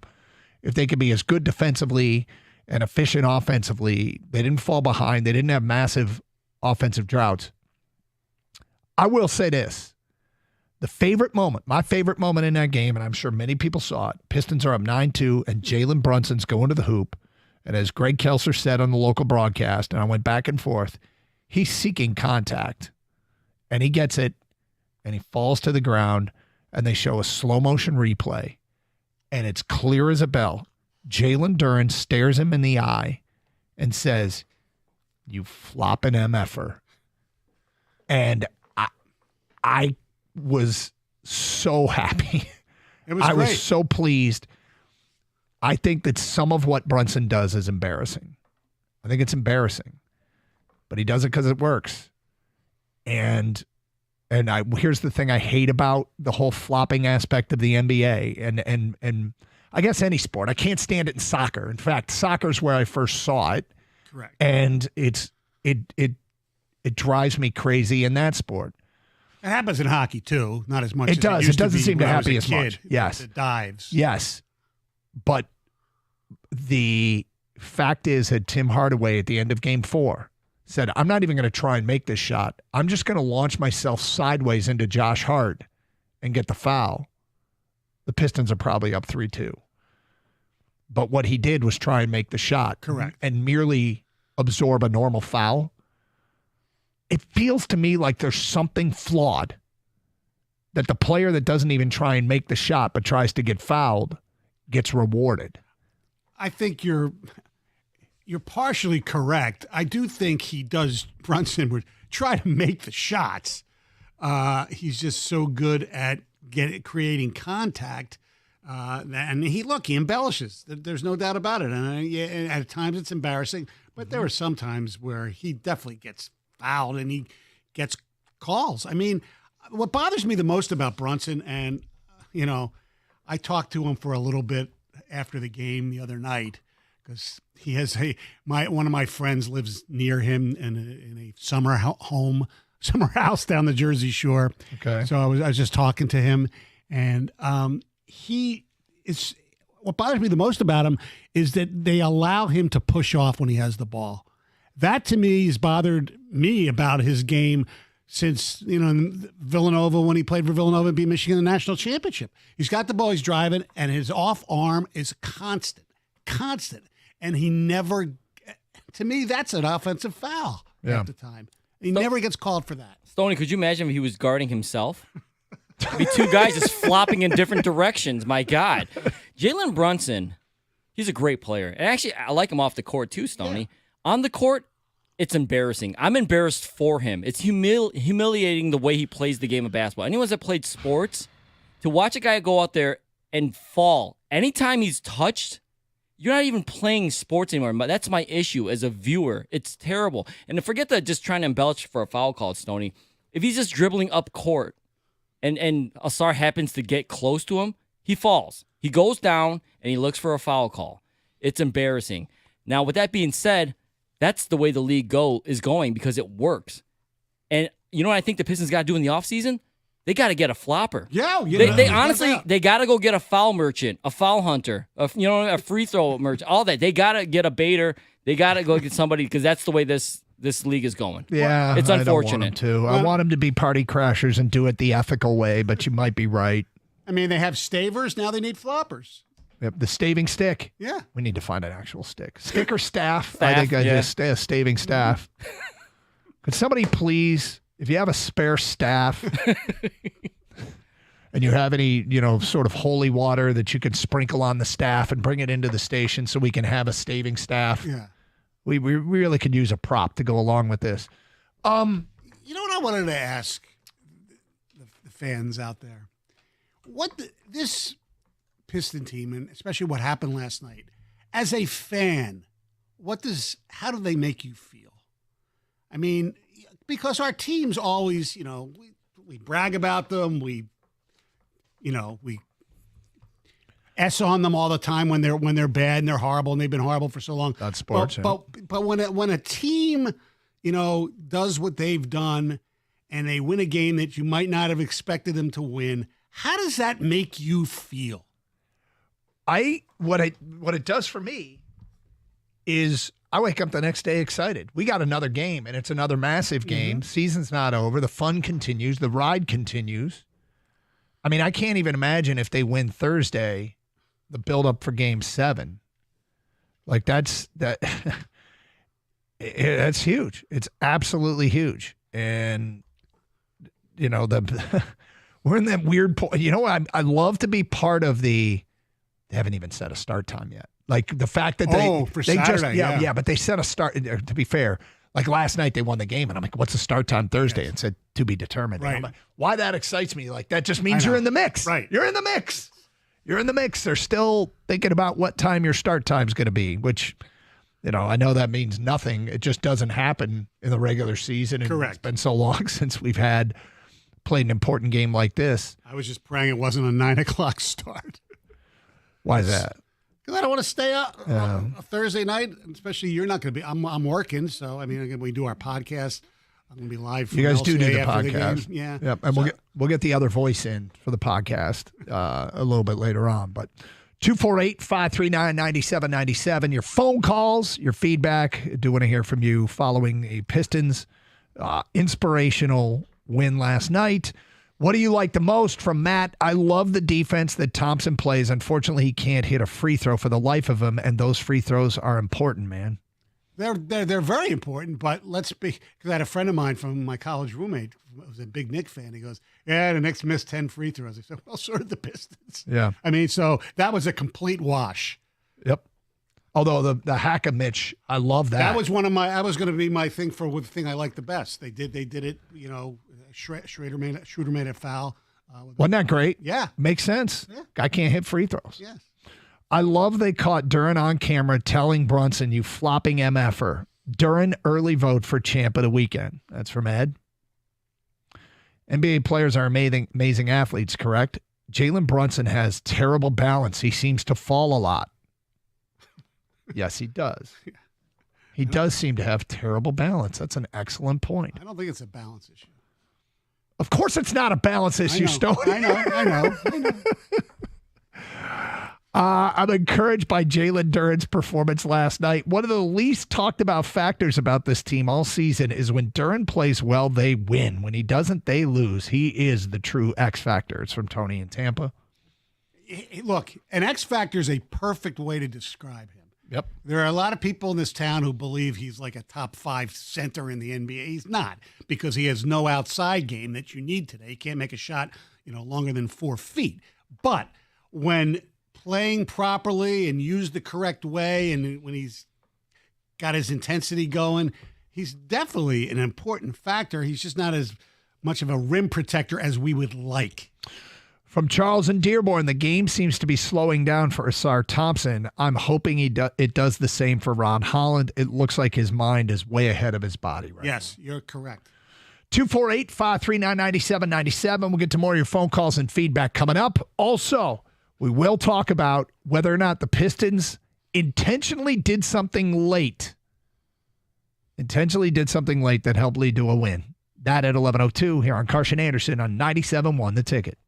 if they could be as good defensively and efficient offensively. They didn't fall behind. They didn't have massive offensive droughts. I will say this. My favorite moment in that game, and I'm sure many people saw it, Pistons are up 9-2, and Jalen Brunson's going to the hoop. And as Greg Kelser said on the local broadcast, and I went back and forth, he's seeking contact. And he gets it, and he falls to the ground, and they show a slow-motion replay. And it's clear as a bell. Jalen Duren stares him in the eye and says, "You flopping MFer." And I was so happy. It was I great. was so pleased. I think that some of what Brunson does is embarrassing. I think it's embarrassing. But he does it because it works. And here's the thing I hate about the whole flopping aspect of the NBA and I guess any sport. I can't stand it in soccer. In fact, soccer is where I first saw it. Correct. And it drives me crazy in that sport. It happens in hockey too, not as much. It as does. It, used It doesn't to be seem to when I was happen a as kid, much. Yes. The dives. Yes. But the fact is that Tim Hardaway at the end of Game 4 said, "I'm not even going to try and make this shot. I'm just going to launch myself sideways into Josh Hart and get the foul." The Pistons are probably up 3-2. But what he did was try and make the shot. Correct. And merely absorb a normal foul. It feels to me like there's something flawed, that the player that doesn't even try and make the shot but tries to get fouled gets rewarded. I think you're partially correct. I do think Brunson would try to make the shots. He's just so good at creating contact. And he embellishes. There's no doubt about it. And at times it's embarrassing, but there are some times where he definitely gets fouled and he gets calls. I mean, what bothers me the most about Brunson, and I talked to him for a little bit after the game the other night, because he has one of my friends lives near him in a summer house down the Jersey Shore. Okay. So I was just talking to him, and what bothers me the most about him is that they allow him to push off when he has the ball. That to me has bothered me about his game since, in Villanova, when he played for Villanova and beat Michigan in the national championship. He's got the ball, he's driving, and his off arm is constant. And he never, to me, that's an offensive foul at the time. He never gets called for that. Stoney, could you imagine if he was guarding himself? It'd be two guys just flopping in different directions. My God. Jalen Brunson, he's a great player. And actually, I like him off the court too, Stoney. Yeah. On the court, it's embarrassing. I'm embarrassed for him. It's humiliating the way he plays the game of basketball. Anyone that played sports, to watch a guy go out there and fall, anytime he's touched, you're not even playing sports anymore. But that's my issue as a viewer. It's terrible. And forget that just trying to embellish for a foul call, Stoney. If he's just dribbling up court and Asar happens to get close to him, he falls. He goes down and he looks for a foul call. It's embarrassing. Now, with that being said, that's the way the league is going because it works. And you know what I think the Pistons got to do in the offseason? They got to get a flopper. They honestly, they got to go get a foul merchant, a foul hunter, a free throw merchant, all that. They got to get a baiter. They got to go get somebody because that's the way this league is going. Yeah, it's unfortunate. I don't want them to. I want them to be party crashers and do it the ethical way, but you might be right. I mean, they have stavers. Now they need floppers. Yep, the staving stick. Yeah. We need to find an actual stick. Stick or staff? I think just a staving staff. Could somebody please, if you have a spare staff, and you have any, sort of holy water that you could sprinkle on the staff and bring it into the station so we can have a staving staff. Yeah. We really could use a prop to go along with this. You know what I wanted to ask the fans out there? This Piston team, and especially what happened last night, as a fan, how do they make you feel? I mean, because our teams always, we brag about them, we S on them all the time when they're bad and they're horrible and they've been horrible for so long. That's sports. But when a team, does what they've done and they win a game that you might not have expected them to win, how does that make you feel? What it does for me is I wake up the next day excited. We got another game, and it's another massive game. Season's not over. The fun continues. The ride continues. I mean, I can't even imagine if they win Thursday, the build-up for Game 7. Like, that's huge. It's absolutely huge. And, we're in that weird point. I love to be part of they haven't even set a start time yet. Like the fact that for Saturday, but they set a start. To be fair, like last night they won the game, and I'm like, "What's the start time Thursday?" Yes. And said to be determined. Right. And I'm like, why that excites me? Like that just means you're in the mix. Right. You're in the mix. You're in the mix. They're still thinking about what time your start time's going to be, which, I know that means nothing. It just doesn't happen in the regular season. And Correct. It's been so long since we've played an important game like this. I was just praying it wasn't a 9:00 start. Why is that? Because I don't want to stay up a Thursday night, especially you're not going to be. I'm working, so I mean, we do our podcast. I'm going to be live. From You guys do LCA the after podcast, game. Yeah. Yep, and we'll get the other voice in for the podcast a little bit later on. But 248-539-9797. Your phone calls, your feedback. I do want to hear from you following a Pistons inspirational win last night. What do you like the most from Matt? I love the defense that Thompson plays. Unfortunately, he can't hit a free throw for the life of him, and those free throws are important, man. They're very important, but let's be, because I had a friend of mine from my college roommate who was a big Knicks fan. He goes, "Yeah, the Knicks missed 10 free throws." I said, "Well, so did the Pistons." Yeah. I mean, so that was a complete wash. Yep. Although the hack of Mitch, I love that. That was one of my. That was going to be my thing for the thing I like the best. They did it. Schroeder made a foul. Wasn't that great? Yeah. Makes sense. Yeah. Guy can't hit free throws. Yes. I love they caught Duran on camera telling Brunson, "You flopping MFer." Duran early vote for champ of the weekend. That's from Ed. NBA players are amazing athletes, correct? Jalen Brunson has terrible balance. He seems to fall a lot. Yes, he does. He does seem to have terrible balance. That's an excellent point. I don't think it's a balance issue. Of course it's not a balance issue, Stone. I know. I'm encouraged by Jalen Duran's performance last night. One of the least talked about factors about this team all season is when Duran plays well, they win. When he doesn't, they lose. He is the true X factor. It's from Tony in Tampa. Look, an X factor is a perfect way to describe him. Yep. There are a lot of people in this town who believe he's like a top 5 center in the NBA. He's not, because he has no outside game that you need today. He can't make a shot, longer than 4 feet. But when playing properly and used the correct way, and when he's got his intensity going, he's definitely an important factor. He's just not as much of a rim protector as we would like. From Charles and Dearborn, the game seems to be slowing down for Asar Thompson. I'm hoping it does the same for Ron Holland. It looks like his mind is way ahead of his body right Yes, you're correct. 248-539-9797. We'll get to more of your phone calls and feedback coming up. Also, we will talk about whether or not the Pistons intentionally did something late. That helped lead to a win. That at 11:02 here on Carson Anderson on 97.1 The Ticket.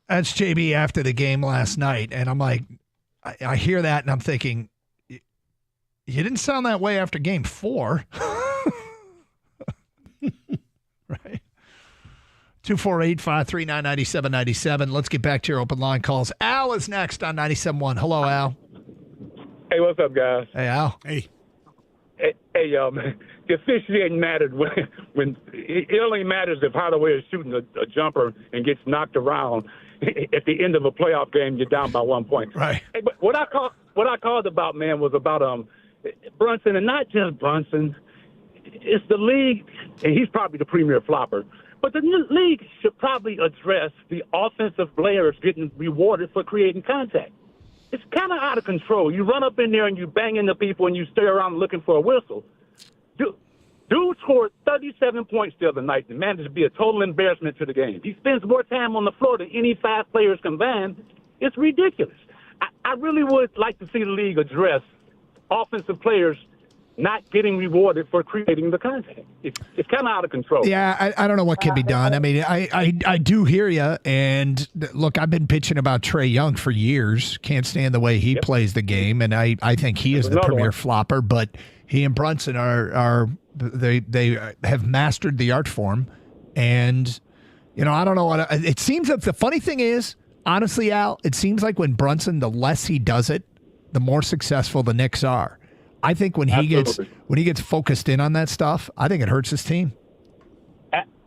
That's JB after the game last night. And I'm like, I hear that and I'm thinking, you didn't sound that way after game 4. Right? 248-539-9797. Let's get back to your open line calls. Al is next on 97.1. Hello, Al. Hey, what's up, guys? Hey, Al. Hey. Hey, y'all, man. The officiating mattered when it only matters if Hardaway is shooting a jumper and gets knocked around. At the end of a playoff game, you're down by 1 point. Right. Hey, but what I called about, man, was about Brunson, and not just Brunson. It's the league, and he's probably the premier flopper. But the league should probably address the offensive players getting rewarded for creating contact. It's kind of out of control. You run up in there and you bang into people and you stay around looking for a whistle. Dude scored 37 points the other night and managed to be a total embarrassment to the game. He spends more time on the floor than any 5 players combined. It's ridiculous. I really would like to see the league address offensive players not getting rewarded for creating the contact. It's kind of out of control. Yeah, I don't know what can be done. I mean, I do hear you. And look, I've been pitching about Trae Young for years. Can't stand the way he plays the game, and I think he is the premier flopper. But he and Brunson they have mastered the art form. And I don't know what it seems that the funny thing is, honestly, Al, it seems like when Brunson, the less he does it, the more successful the Knicks are. I think when he gets focused in on that stuff, I think it hurts his team.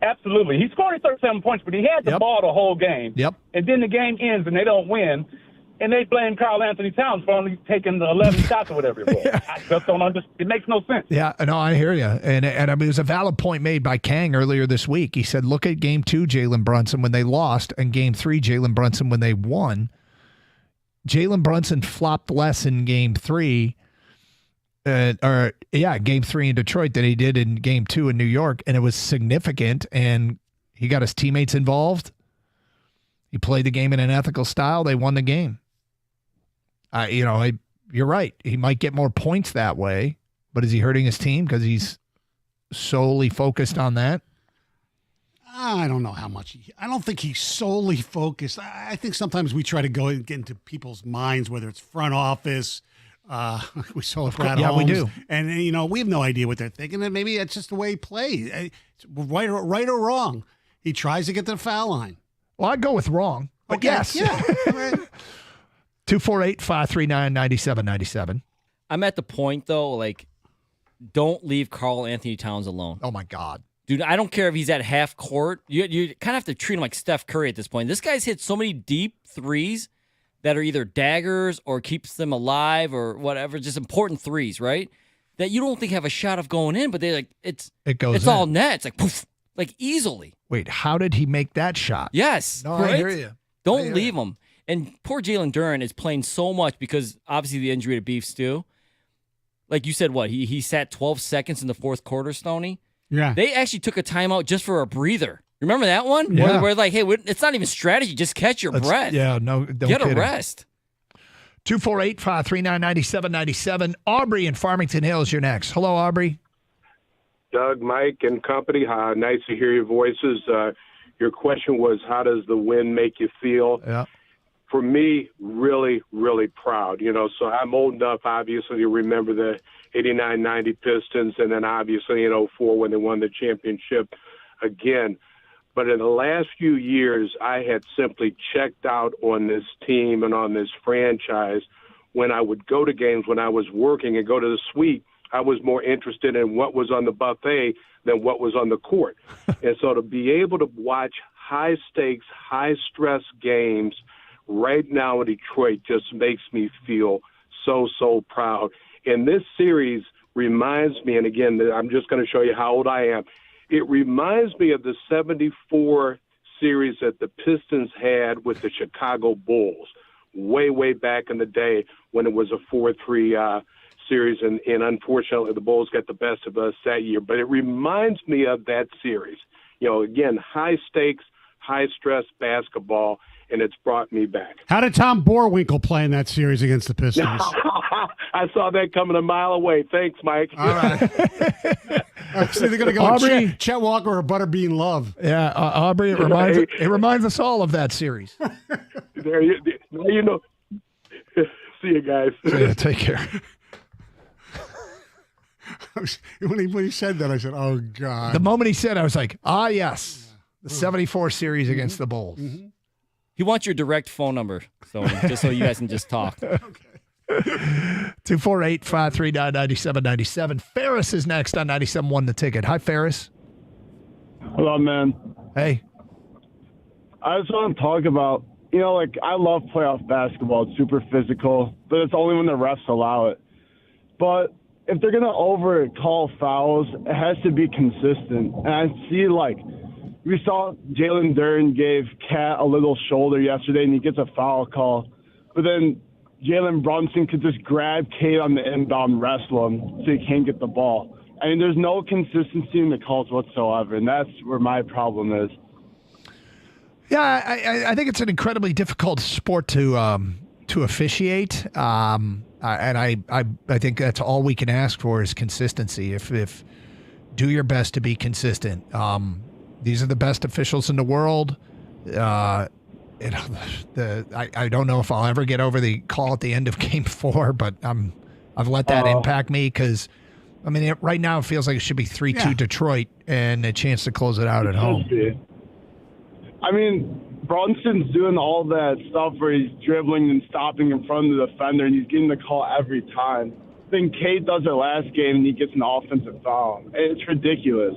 Absolutely. He scored 37 points, but he had the ball the whole game. Yep. And then the game ends and they don't win, and they blame Karl Anthony Towns for only taking the 11 shots or whatever it was. I just don't understand. It makes no sense. Yeah, no, I hear you. And I mean, it was a valid point made by Kang earlier this week. He said, look at game 2, Jalen Brunson, when they lost, and game 3, Jalen Brunson, when they won. Jalen Brunson flopped less in game 3. Game 3 in Detroit than he did in game 2 in New York, and it was significant, and he got his teammates involved. He played the game in an ethical style. They won the game. You're right. He might get more points that way, but is he hurting his team because he's solely focused on that? I don't know how much. I don't think he's solely focused. I think sometimes we try to go and get into people's minds, whether it's front office. We saw it. Yeah, we do. And we have no idea what they're thinking. And maybe that's just the way he plays. Right or wrong. He tries to get to the foul line. Well, I'd go with wrong. But okay. Yes. Yeah. 248-539-9797. I'm at the point, though, don't leave Karl Anthony Towns alone. Oh, my God. Dude, I don't care if he's at half court. You kind of have to treat him like Steph Curry at this point. This guy's hit so many deep threes that are either daggers or keeps them alive or whatever, just important threes, right? That you don't think have a shot of going in, but they're it's all net. It's like poof, easily. Wait, how did he make that shot? Yes. No, right? I hear you. Don't leave him. And poor Jalen Duren is playing so much because obviously the injury to Beef Stew. Like you said, what? He sat 12 seconds in the fourth quarter, Stoney? Yeah. They actually took a timeout just for a breather. Remember that one? Yeah. Where hey, it's not even strategy. Just catch your breath. Yeah, no, don't get a kid rest. 248-539-9797. Aubrey in Farmington Hills, you're next. Hello, Aubrey. Doug, Mike, and company. Nice to hear your voices. Your question was, how does the win make you feel? Yeah. For me, really, really proud. So I'm old enough, obviously, to remember the 89-90 Pistons, and then obviously in 04 when they won the championship again. But in the last few years, I had simply checked out on this team and on this franchise. When I would go to games, when I was working and go to the suite, I was more interested in what was on the buffet than what was on the court. And so to be able to watch high-stakes, high-stress games right now in Detroit just makes me feel so, so proud. And this series reminds me, and again, I'm just going to show you how old I am. It reminds me of the 74 series that the Pistons had with the Chicago Bulls way, way back in the day when it was a 4-3 series, and unfortunately the Bulls got the best of us that year. But it reminds me of that series. Again, high-stakes, high-stress basketball, and it's brought me back. How did Tom Borwinkle play in that series against the Pistons? I saw that coming a mile away. Thanks, Mike. All right. So they're going to go Aubrey, Chet Walker or Butterbean Love. Yeah, Aubrey, it reminds us all of that series. There you know. See you guys. See ya, take care. When he said that, I said, "Oh God!" The moment he said, I was like, "Ah, yes, the '74 series against the Bulls." Mm-hmm. He wants your direct phone number, so just so you guys can just talk. 248-539-9797. Ferris is next on 97.1 The Ticket. Hi, Ferris. Hello, man. Hey. I just want to talk about, like I love playoff basketball. It's super physical, but it's only when the refs allow it. But if they're going to over-call fouls, it has to be consistent. And I see, we saw Jalen Duren gave Cat a little shoulder yesterday, and he gets a foul call. But then Jalen Brunson could just grab Cade on the inbound and wrestle him so he can't get the ball. I mean, there's no consistency in the calls whatsoever, and that's where my problem is. Yeah, I think it's an incredibly difficult sport to officiate, and I think that's all we can ask for is consistency. If do your best to be consistent. These are the best officials in the world. I don't know if I'll ever get over the call at the end of Game 4, but I've let that impact me because, I mean, right now it feels like it should be 3-2 Detroit and a chance to close it out at home. I mean, Brunson's doing all that stuff where he's dribbling and stopping in front of the defender, and he's getting the call every time. Then Cade does it last game, and he gets an offensive foul. It's ridiculous.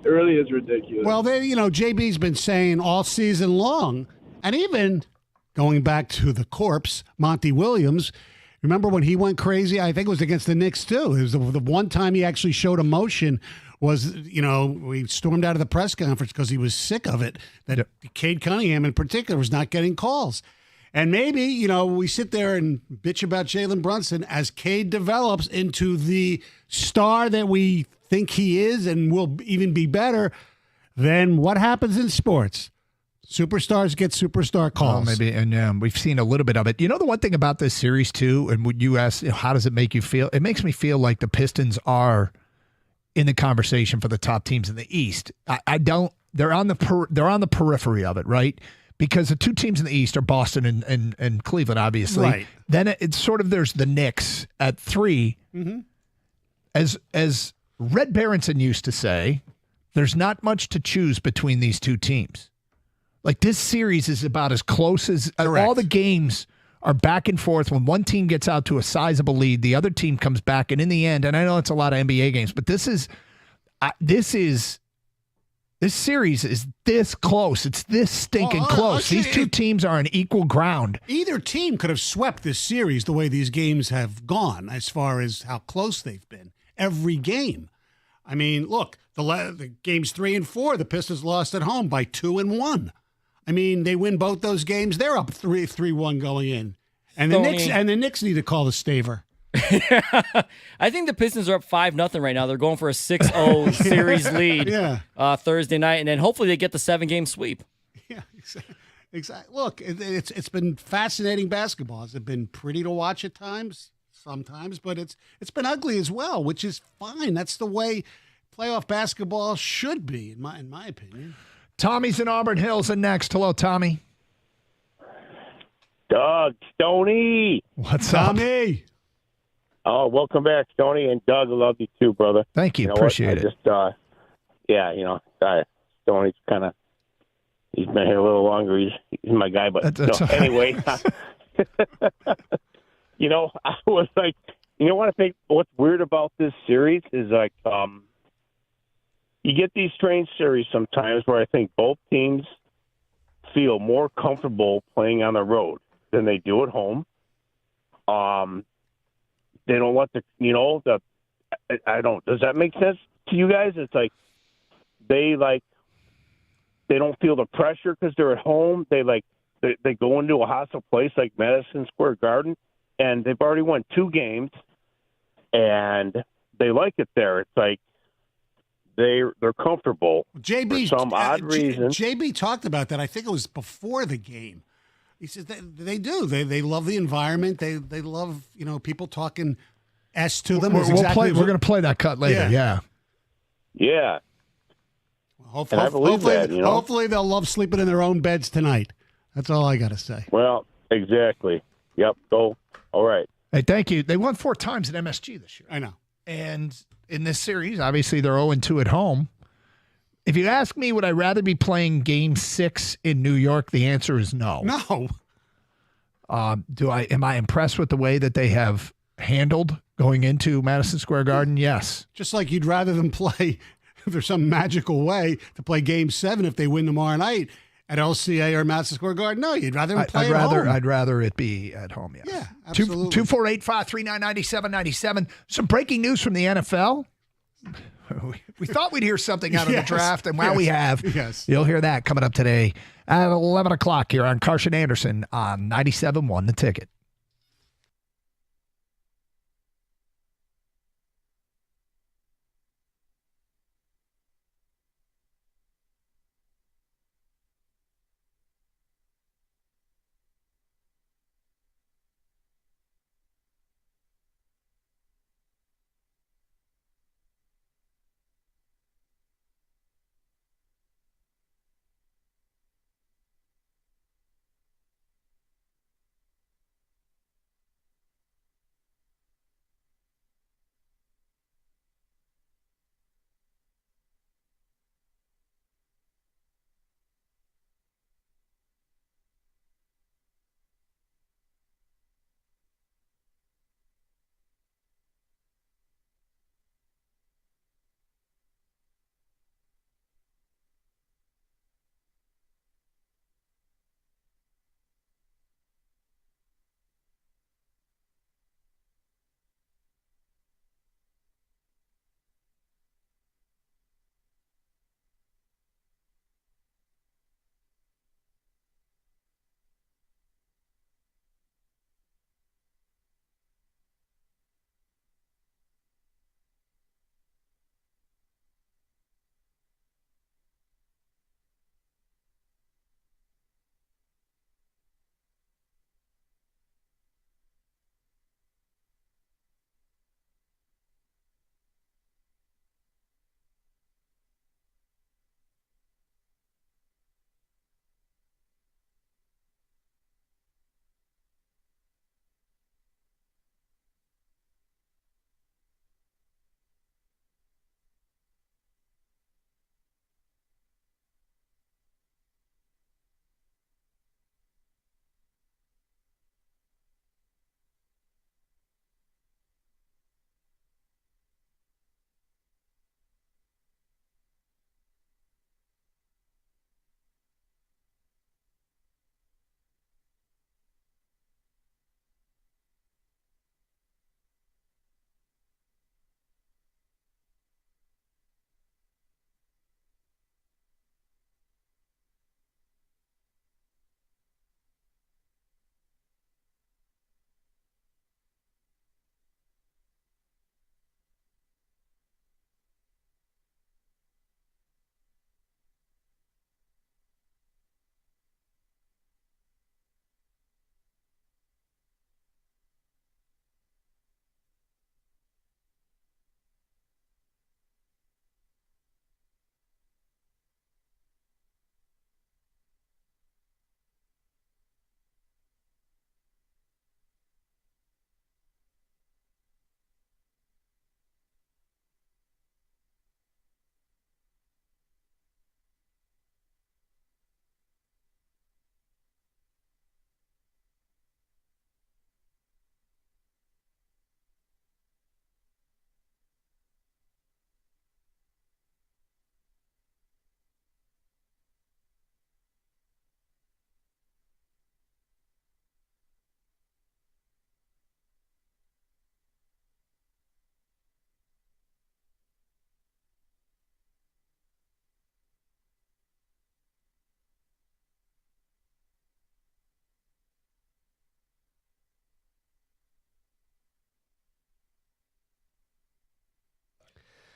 It really is ridiculous. Well, JB's been saying all season long, and even going back to the corpse, Monty Williams. Remember when he went crazy? I think it was against the Knicks, too. It was the one time he actually showed emotion was, we stormed out of the press conference because he was sick of it, that Cade Cunningham in particular was not getting calls. And maybe, we sit there and bitch about Jalen Brunson as Cade develops into the star that we think he is and will even be better. Then what happens in sports? Superstars get superstar calls. Maybe, and we've seen a little bit of it. The one thing about this series, too, and when you ask, how does it make you feel? It makes me feel like the Pistons are in the conversation for the top teams in the East. I don't. They're on the periphery of it, right? Because the two teams in the East are Boston and Cleveland, obviously. Right. Then it's sort of there's the Knicks at 3. Mm-hmm. As Red Berenson used to say, there's not much to choose between these two teams. Like this series is about as close as all the games are back and forth. When one team gets out to a sizable lead, the other team comes back, and in the end, and I know it's a lot of NBA games, but this series is this close. It's this stinking close. These two teams are on equal ground. Either team could have swept this series the way these games have gone as far as how close they've been. Every game. I mean, look, the games 3 and 4, the Pistons lost at home by 2 and 1. I mean, they win both those games. They're up 3-1 going in. And the Knicks need to call the staver. I think the Pistons are up 5-0 right now. They're going for a 6-0 series lead Thursday night, and then hopefully they get the 7-game sweep. Yeah, exactly. Look, it's been fascinating basketball. Has it been pretty to watch at times? Sometimes, but it's been ugly as well, which is fine. That's the way playoff basketball should be, in my opinion. Tommy's in Auburn Hills and next. Hello, Tommy. Doug, Stoney. What's up? Tommy. Oh, welcome back, Stoney. And Doug, I love you too, brother. Thank you. Appreciate it. Stoney's he's been here a little longer. He's my guy. But anyway, I was like, what I think what's weird about this series is like, you get these strange series sometimes where I think both teams feel more comfortable playing on the road than they do at home. They don't let I don't. Does that make sense to you guys? It's like they don't feel the pressure because they're at home. They go into a hostile place like Madison Square Garden, and they've already won 2 games, and they like it there. It's like they're comfortable for some odd reason. JB talked about that. I think it was before the game. He says they do. They love the environment. They love people talking S to them. We're going to play that cut later. Yeah. Yeah. Hopefully, and I believe that, you know? Hopefully they'll love sleeping in their own beds tonight. That's all I got to say. Well, exactly. Yep. So, all right. Hey, thank you. They won 4 times at MSG this year. I know. And in this series, obviously they're 0-2 at home. If you ask me, would I rather be playing Game 6 in New York? The answer is no. No. Am I impressed with the way that they have handled going into Madison Square Garden? Yes. Just like you'd rather them play, if there's some magical way to play Game 7 if they win tomorrow night at LCA or Madison Square Garden. No, you'd rather them play at home. I'd rather it be at home, yes. Yeah, absolutely. 248-539-9797. Some breaking news from the NFL. We thought we'd hear something out of the draft, and we have. Yes. You'll hear that coming up today at 11 o'clock here on Carson Anderson on 97.1 The Ticket.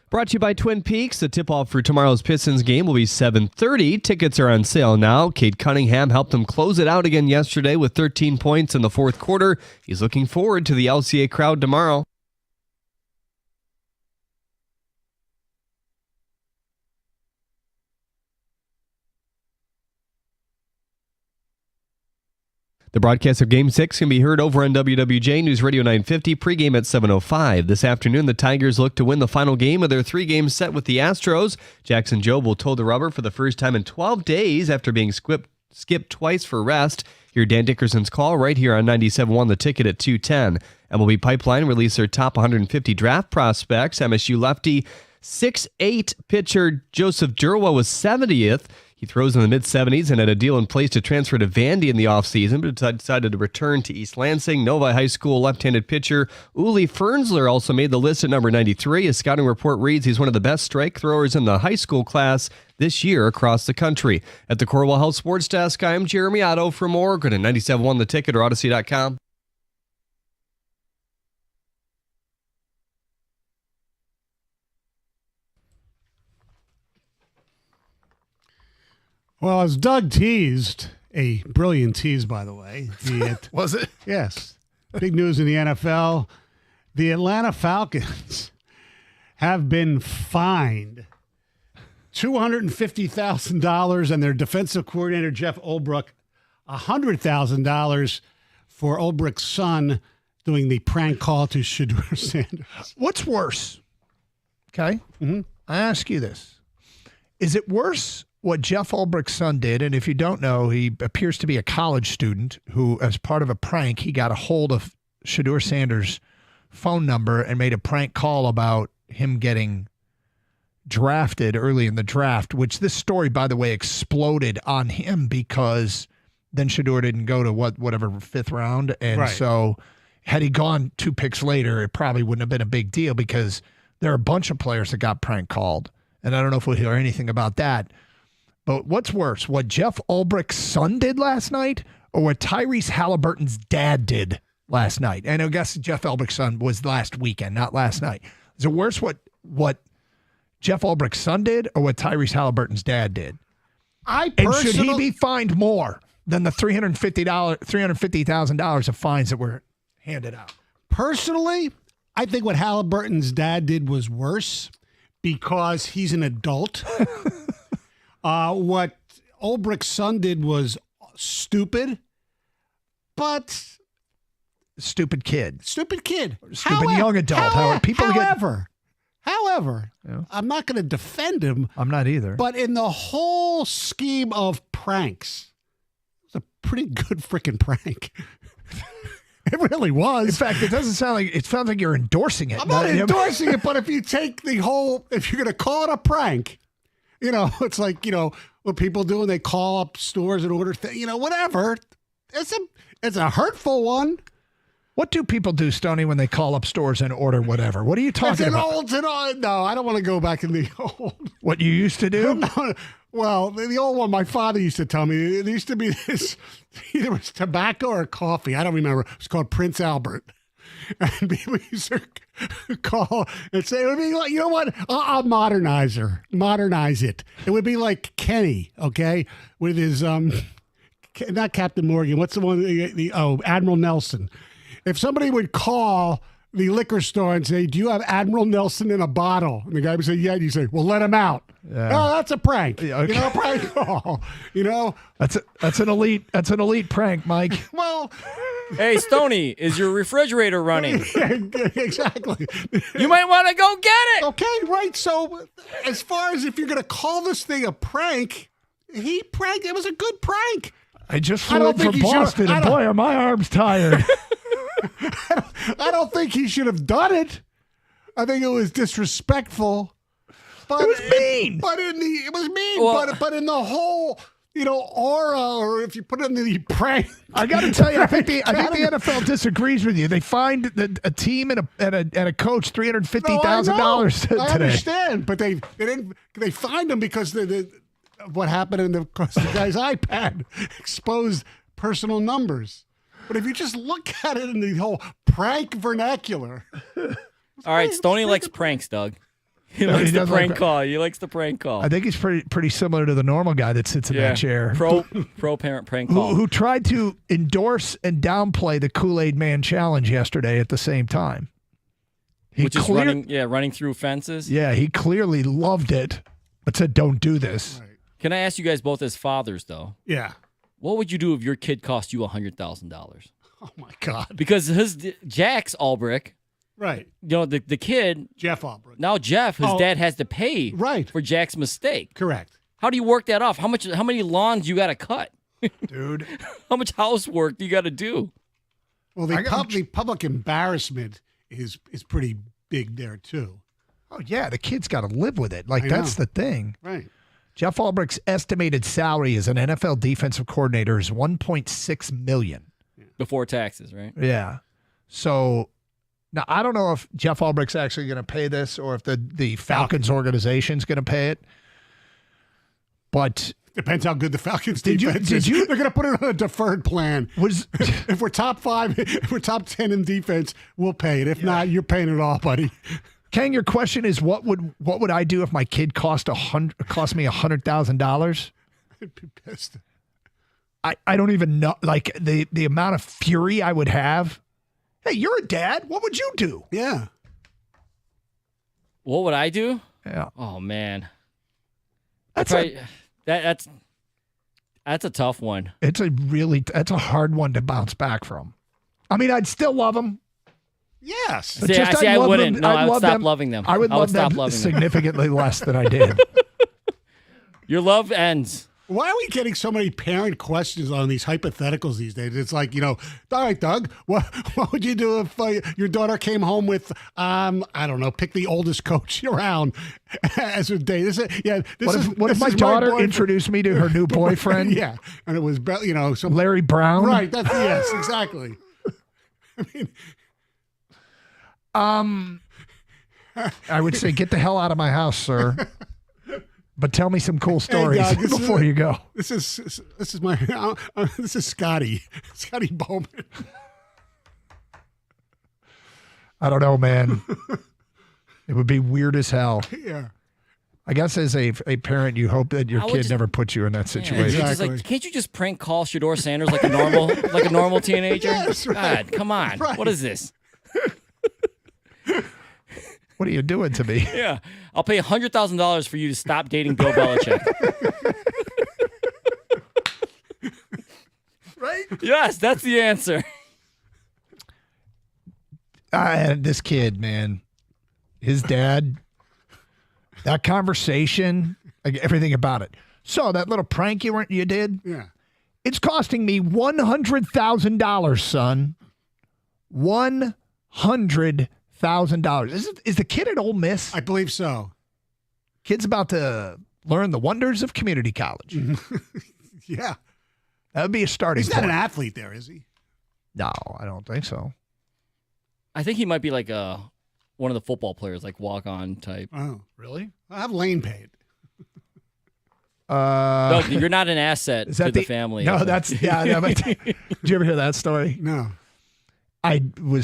Brought to you by Twin Peaks. The tip-off for tomorrow's Pistons game will be 7:30. Tickets are on sale now. Cade Cunningham helped them close it out again yesterday with 13 points in the fourth quarter. He's looking forward to the LCA crowd tomorrow. The broadcast of Game 6 can be heard over on WWJ News Radio 950, pregame at 7:05. This afternoon, the Tigers look to win the final game of their 3-game set with the Astros. Jackson Jobe will toe the rubber for the first time in 12 days after being skipped twice for rest. Hear Dan Dickerson's call right here on 97.1 The Ticket at 2:10. MLB Pipeline released their top 150 draft prospects. MSU lefty 6'8" pitcher Joseph Durwa was 70th. He throws in the mid-70s and had a deal in place to transfer to Vandy in the offseason, but decided to return to East Lansing. Novi High School left-handed pitcher Uli Fernsler also made the list at number 93. His scouting report reads he's one of the best strike throwers in the high school class this year across the country. At the Corwell Health Sports Desk, I'm Jeremy Otto. For more, go to 97.1 The Ticket or Odyssey.com. Well, as Doug teased, a brilliant tease, by the way. Was it? Yes. Big news in the NFL. The Atlanta Falcons have been fined $250,000 and their defensive coordinator, Jeff Ulbrich, $100,000 for Ulbrich's son doing the prank call to Shedeur Sanders. What's worse? Okay. Mm-hmm. I ask you this. Is it worse what Jeff Ulbrich's son did? And if you don't know, he appears to be a college student who, as part of a prank, he got a hold of Shedeur Sanders' phone number and made a prank call about him getting drafted early in the draft, which this story, by the way, exploded on him because then Shedeur didn't go to whatever 5th round. And so had he gone 2 picks later, it probably wouldn't have been a big deal because there are a bunch of players that got prank called. And I don't know if we'll hear anything about that. But what's worse, what Jeff Ulbrich's son did last night or what Tyrese Halliburton's dad did last night? And I guess Jeff Ulbrich's son was last weekend, not last night. Is it worse what Jeff Ulbrich's son did or what Tyrese Halliburton's dad did? And should he be fined more than the $350,000 of fines that were handed out? Personally, I think what Halliburton's dad did was worse because he's an adult. What Ulbrich's son did was stupid, but stupid kid. Stupid young adult. However, Yeah. I'm not going to defend him. I'm not either. But in the whole scheme of pranks, it was a pretty good freaking prank. It really was. In fact, it sounds like you're endorsing it. I'm not endorsing it, but if you take if you're going to call it a prank, it's like, what people do when they call up stores and order whatever. It's a hurtful one. What do people do, Stoney, when they call up stores and order whatever? What are you talking about? No, I don't want to go back in the old. What you used to do? No, well, the old one my father used to tell me. There used to be this, either it was tobacco or coffee. I don't remember. It was called Prince Albert. And people used to call and say, it would be like, you know what? I'll modernize it. It would be like Kenny, okay, with his, not Captain Morgan. What's the one? Admiral Nelson. If somebody would call the liquor store and say, do you have Admiral Nelson in a bottle? And the guy would say, yeah. And you say, well, let him out. Yeah. No, that's a prank. Yeah, okay. A prank call. That's an elite prank, Mike. Well, hey, Stoney, is your refrigerator running? Yeah, exactly. You might want to go get it. Okay, right. So as far as if you're going to call this thing a prank, he pranked. It was a good prank. I just flew in from Boston, and boy, are my arms tired. I don't think he should have done it. I think it was disrespectful. But it was mean. It was mean. But in the whole, aura, or if you put it in the prank. I got to tell you, I think the NFL disagrees with you. They fined a team and a coach $350,000 today. I understand, but they fined him because what happened because the guy's iPad exposed personal numbers. But if you just look at it in the whole prank vernacular. All right, Stoney likes pranks, Doug. He likes the prank call. He likes the prank call. I think he's pretty similar to the normal guy that sits in that chair. Pro parent prank call. Who tried to endorse and downplay the Kool-Aid Man challenge yesterday at the same time. Which is running through fences. Yeah, he clearly loved it, but said, don't do this. Right. Can I ask you guys both as fathers, though? Yeah. What would you do if your kid cost you $100,000? Oh my God! Because Jack's Albrecht, Right. The kid Jeff Albrecht. Now Jeff, his dad has to pay for Jack's mistake. Correct. How do you work that off? How many lawns you got to cut, dude? How much housework do you got to do? Well, the public embarrassment is pretty big there too. Oh yeah, the kid's got to live with it. Like that's the thing. Right. Jeff Albrecht's estimated salary as an NFL defensive coordinator is $1.6 million before taxes, right? Yeah. So now I don't know if Jeff Albrecht's actually going to pay this or if the Falcons organization is going to pay it. But depends how good the Falcons defense is. They're going to put it on a deferred plan. If we're top 5, if we're top 10 in defense, we'll pay it. If not, you're paying it all, buddy. Kang, your question is what would I do if my kid cost me $100,000? I'd be pissed. I don't even know, like the amount of fury I would have. Hey, you're a dad. What would you do? Yeah. What would I do? Yeah. Oh man. That's a tough one. That's a hard one to bounce back from. I mean, I'd still love them. Yes. I wouldn't. No, I would stop loving them. I would love them significantly less than I did. Your love ends. Why are we getting so many parent questions on these hypotheticals these days? It's like, all right, Doug, what would you do if your daughter came home with, I don't know, pick the oldest coach around as a date? What if my daughter introduced me to her new boyfriend? Yeah, and it was, some Larry Brown. Right. Yes, exactly. I mean, I would say, get the hell out of my house, sir. But tell me some cool stories before you go. This is Scotty Bowman. I don't know, man. It would be weird as hell. Yeah. I guess as a parent, you hope that your kid never puts you in that situation. Yeah, exactly. Can't you just prank call Shedeur Sanders like a normal teenager? Yes, right. God, come on. Right. What is this? What are you doing to me? Yeah. I'll pay $100,000 for you to stop dating Bill Belichick. Right? Yes, that's the answer. This kid, man, his dad, that conversation, like everything about it. So that little prank you did, it's costing me $100,000, son. $100,000. Is the kid at Ole Miss? I believe so. Kid's about to learn the wonders of community college. Yeah. That would be a starting point. He's not an athlete there, is he? No, I don't think so. I think he might be like one of the football players, like walk-on type. Oh, really? I'll have Lane paid. No, you're not an asset to the family. No, that's did you ever hear that story? No. I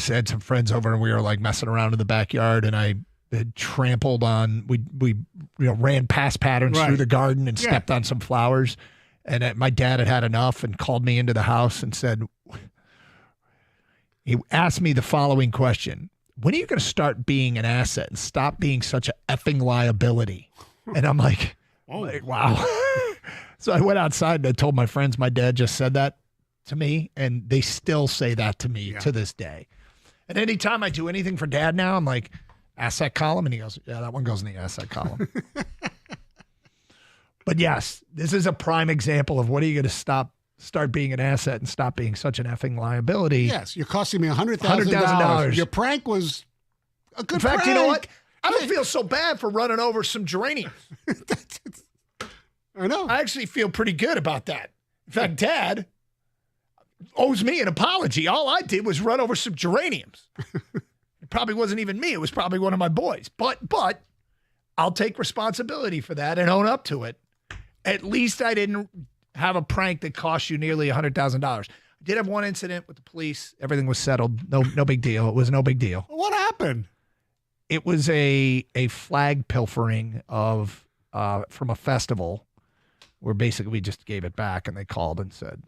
had some friends over and we were like messing around in the backyard and I had trampled on, we ran past patterns through the garden and stepped on some flowers. And my dad had enough and called me into the house and he asked me the following question. When are you going to start being an asset and stop being such an effing liability? And I'm like, wow. So I went outside and I told my friends my dad just said that to me, and they still say that to me to this day. And anytime I do anything for Dad now, I'm like, asset column, and he goes, yeah, that one goes in the asset column. But yes, this is a prime example of what are you going to start being an asset and stop being such an effing liability. Yes, you're costing me $100,000. Your prank was a good prank. In fact, you know what? I don't feel so bad for running over some geraniums. I know. I actually feel pretty good about that. In fact, Dad owes me an apology. All I did was run over some geraniums. It probably wasn't even me. It was probably one of my boys. But I'll take responsibility for that and own up to it. At least I didn't have a prank that cost you nearly $100,000. I did have one incident with the police. Everything was settled. No big deal. It was no big deal. What happened? It was a flag pilfering of from a festival where basically we just gave it back and they called and said,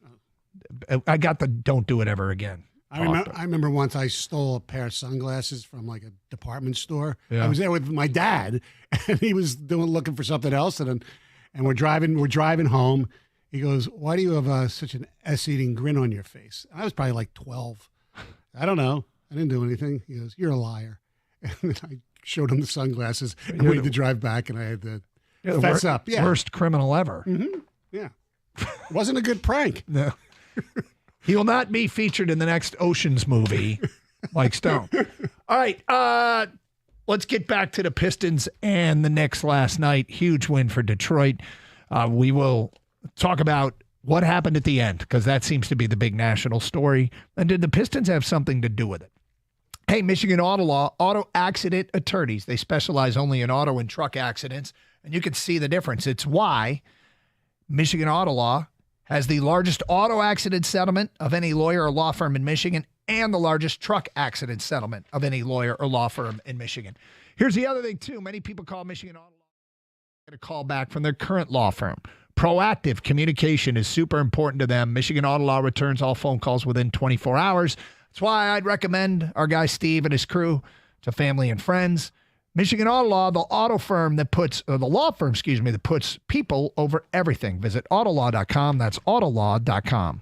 I got the don't do it ever again. I remember once I stole a pair of sunglasses from like a department store. Yeah. I was there with my dad, and he was looking for something else, and we're driving home, He goes, "Why do you have such an S-eating grin on your face?" And I was probably like 12. I don't know. I didn't do anything. He goes, "You're a liar." And then I showed him the sunglasses and we had to drive back, and I had to fess up. Yeah. Worst criminal ever. Mm-hmm. Yeah. It wasn't a good prank. No. He will not be featured in the next Oceans movie, Mike Stone. All right. Let's get back to the Pistons and the Knicks last night. Huge win for Detroit. We will talk about what happened at the end, because that seems to be the big national story. And did the Pistons have something to do with it? Hey, Michigan Auto Law, auto accident attorneys. They specialize only in auto and truck accidents, and you can see the difference. It's why Michigan Auto Law has the largest auto accident settlement of any lawyer or law firm in Michigan and the largest truck accident settlement of any lawyer or law firm in Michigan. Here's the other thing, too. Many people call Michigan Auto Law, get a call back from their current law firm. Proactive communication is super important to them. Michigan Auto Law returns all phone calls within 24 hours. That's why I'd recommend our guy Steve and his crew to family and friends. Michigan Auto Law, the law firm, that puts people over everything. Visit autolaw.com. That's autolaw.com.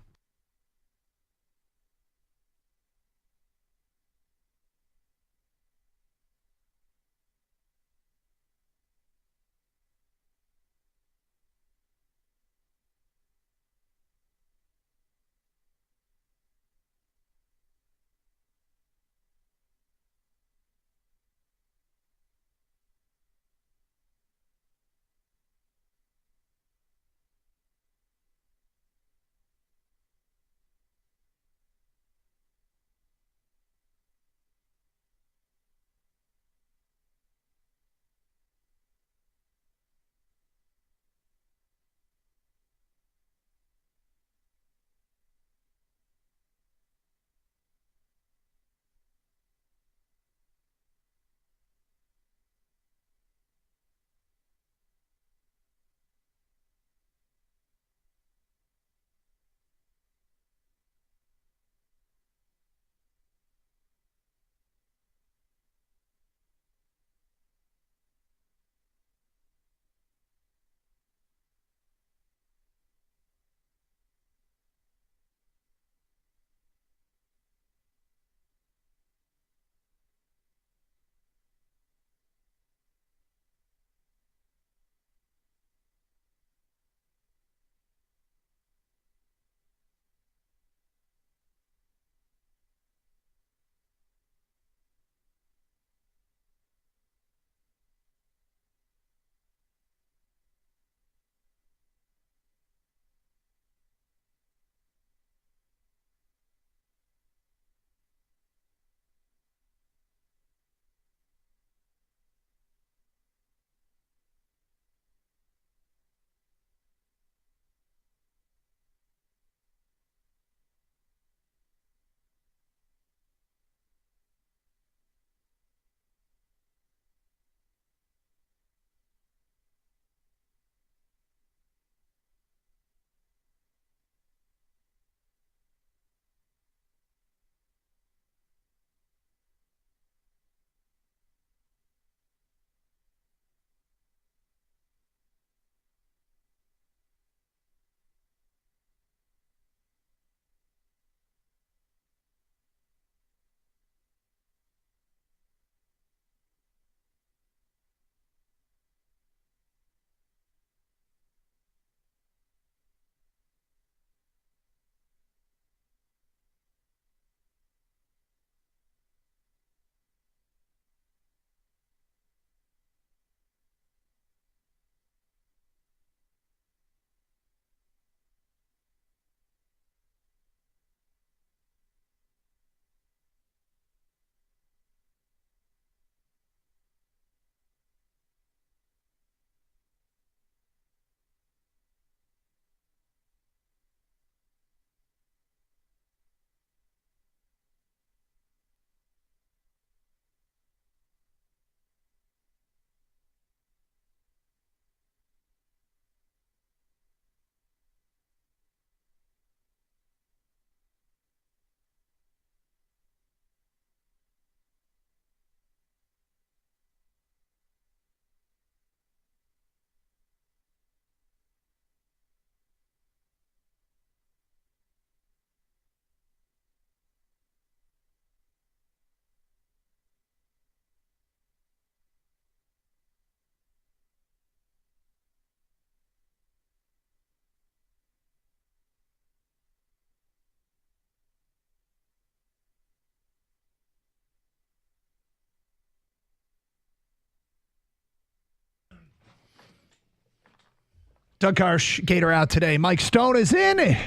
Doug Karsh, Gator out today. Mike Stone is in.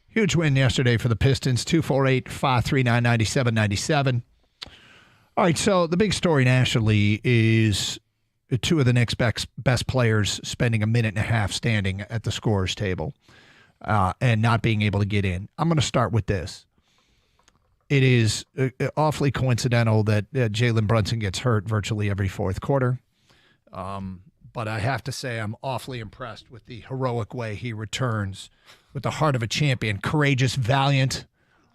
Huge win yesterday for the Pistons, 248-539-97-97. All right, so the big story nationally is two of the Knicks' best players spending a minute and a half standing at the scorer's table and not being able to get in. I'm going to start with this. It is awfully coincidental that Jalen Brunson gets hurt virtually every fourth quarter. But I have to say I'm awfully impressed with the heroic way he returns with the heart of a champion, courageous, valiant,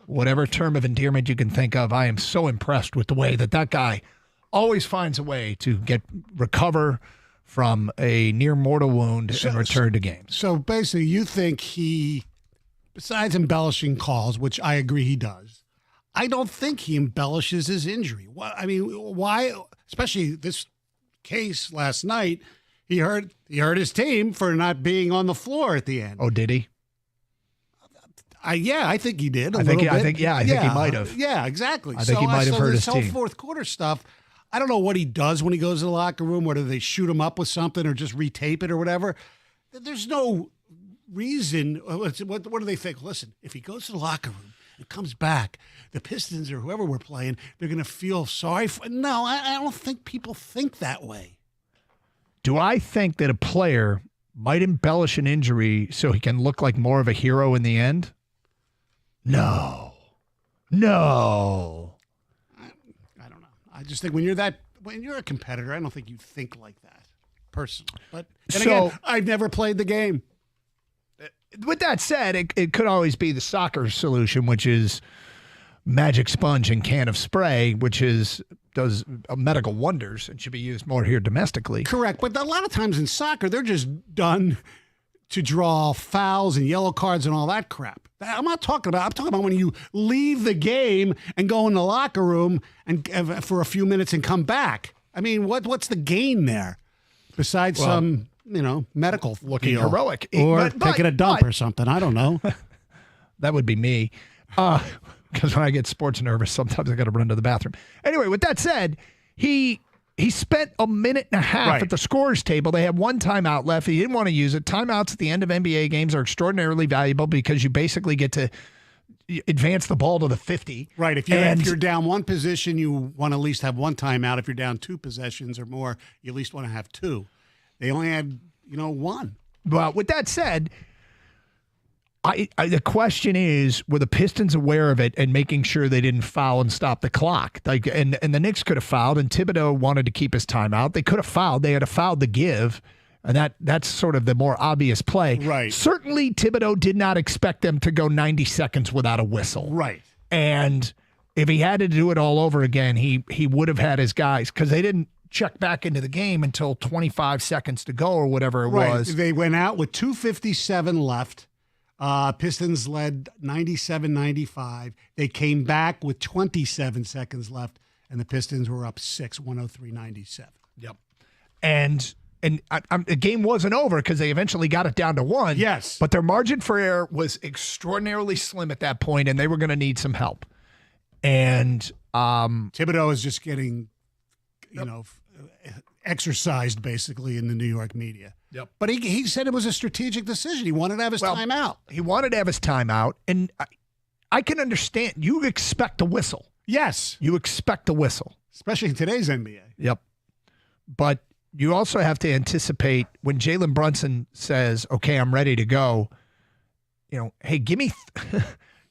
whatever term of endearment you can think of. I am so impressed with the way that guy always finds a way to recover from a near mortal wound and return to games. So basically, you think he, besides embellishing calls, which I agree he does, I don't think he embellishes his injury. I mean, why, especially this case last night, he hurt his team for not being on the floor at the end. Oh, did he? I think he did. I think he might have. Yeah, exactly. I think he might have hurt his team. This whole fourth quarter stuff, I don't know what he does when he goes to the locker room, whether they shoot him up with something or just retape it or whatever. There's no reason. What do they think? Listen, if he goes to the locker room and comes back, the Pistons or whoever we're playing, they're going to feel sorry for. No, I don't think people think that way. Do I think that a player might embellish an injury so he can look like more of a hero in the end? No. I don't know. I just think when you're a competitor, I don't think you think like that personally. But then again, I've never played the game. With that said, it could always be the soccer solution, which is magic sponge and can of spray, which does medical wonders and should be used more here domestically. Correct. But a lot of times in soccer, they're just done to draw fouls and yellow cards and all that crap. I'm talking about when you leave the game and go in the locker room and for a few minutes and come back. I mean, what's the gain there besides some, medical looking deal? Heroic or taking a dump or something? I don't know. That would be me. Because when I get sports nervous, sometimes I got to run to the bathroom. Anyway, with that said, he spent a minute and a half at the scorer's table. They had one timeout left. He didn't want to use it. Timeouts at the end of NBA games are extraordinarily valuable because you basically get to advance the ball to the 50. Right. If you're down one position, you want to at least have one timeout. If you're down two possessions or more, you at least want to have two. They only had, one. Well, with that said, the question is, were the Pistons aware of it and making sure they didn't foul and stop the clock? And the Knicks could have fouled, and Thibodeau wanted to keep his timeout. They could have fouled. They had a foul to give, and that's sort of the more obvious play. Right. Certainly, Thibodeau did not expect them to go 90 seconds without a whistle. Right. And if he had to do it all over again, he would have had his guys, because they didn't check back into the game until 25 seconds to go or whatever it was. They went out with 2:57 left. Pistons led 97-95. They came back with 27 seconds left, and the Pistons were up 6, 103-97. Yep. And the game wasn't over because they eventually got it down to 1. Yes. But their margin for error was extraordinarily slim at that point, and they were going to need some help. And Thibodeau is just getting, exercised basically in the New York media. Yep. But he said it was a strategic decision. He wanted to have his timeout. He wanted to have his timeout, and I can understand. You expect a whistle. Yes. You expect a whistle. Especially in today's NBA. Yep. But you also have to anticipate when Jalen Brunson says, okay, I'm ready to go, hey, give me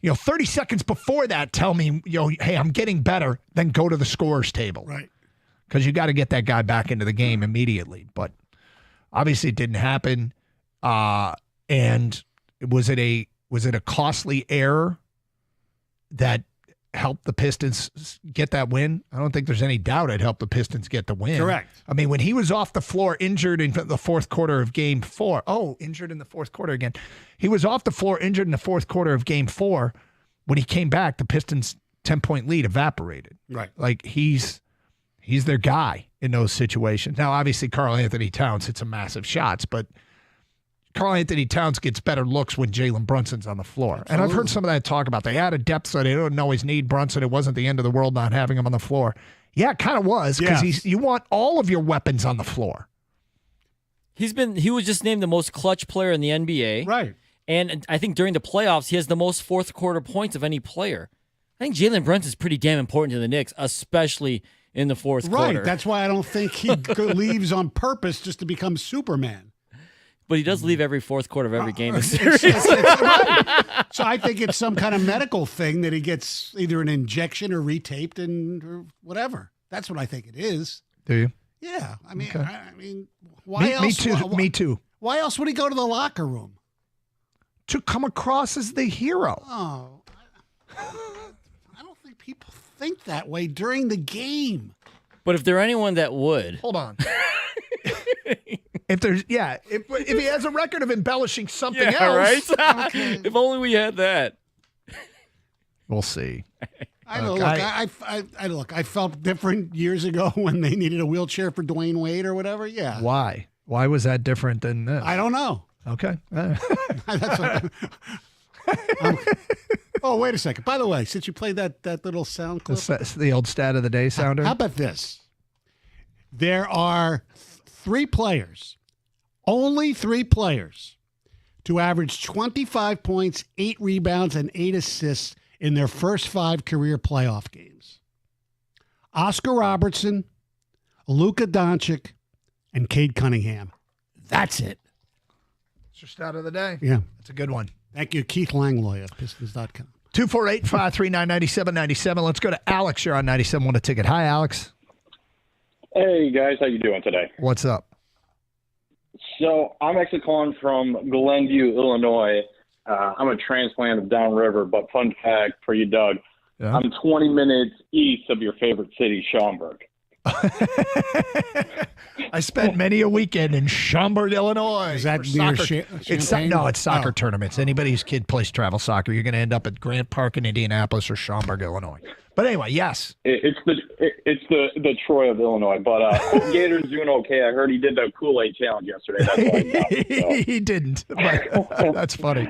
30 seconds before that, tell me, hey, I'm getting better, then go to the scorer's table. Right. Because you got to get that guy back into the game immediately. But obviously it didn't happen. And was it a costly error that helped the Pistons get that win? I don't think there's any doubt it helped the Pistons get the win. Correct. I mean, when he was off the floor injured in the fourth quarter of game 4. Oh, injured in the fourth quarter again. He was off the floor injured in the fourth quarter of game 4. When he came back, the Pistons' 10-point lead evaporated. Right. Like he's their guy in those situations. Now, obviously, Karl Anthony Towns hit some massive shots, but Karl Anthony Towns gets better looks when Jalen Brunson's on the floor. Absolutely. And I've heard some of that talk about they had a depth so they don't always need Brunson. It wasn't the end of the world not having him on the floor. Yeah, it kind of was because you want all of your weapons on the floor. He was just named the most clutch player in the NBA. Right. And I think during the playoffs, he has the most fourth quarter points of any player. I think Jalen Brunson's pretty damn important to the Knicks, especially in the fourth quarter. Right. That's why I don't think he leaves on purpose just to become Superman. But he does leave every fourth quarter of every game in the series. Right. So I think it's some kind of medical thing that he gets either an injection or retaped or whatever. That's what I think it is. Do you? Yeah. I mean, Okay. I mean, why else? Me too. Me too. Why else would he go to the locker room? To come across as the hero. Oh, I don't think people think that way during the game. But if there were anyone that would. Hold on. If he has a record of embellishing something else. Right? Okay. If only we had that. We'll see. I know. Okay. Look, I felt different years ago when they needed a wheelchair for Dwayne Wade or whatever. Yeah. Why? Why was that different than this? I don't know. Okay. Oh, wait a second. By the way, since you played that little sound clip. The old stat of the day sounder. How about this? There are 3 players, only 3 players, to average 25 points, 8 rebounds, and 8 assists in their first 5 career playoff games. Oscar Robertson, Luka Doncic, and Cade Cunningham. That's it. It's your stat of the day. Yeah. It's a good one. Thank you, Keith Langloy of Pistons.com. 248-539-9797. Let's go to Alex. You're on 97 Won a Ticket. Hi, Alex. Hey, guys. How you doing today? What's up? So I'm actually calling from Glenview, Illinois. I'm a transplant of downriver, but fun fact for you, Doug, Yeah. I'm 20 minutes east of your favorite city, Schaumburg. I spent many a weekend in Schaumburg, Illinois. Is that for near soccer. Champaign? No, it's soccer Oh. tournaments. Anybody whose kid plays travel soccer, you're going to end up at Grant Park in Indianapolis or Schaumburg, Illinois. But anyway, yes. It's the Troy of Illinois, but Gator's doing okay. I heard he did the Kool-Aid challenge yesterday. That's why I got it, so. He didn't. But that's funny.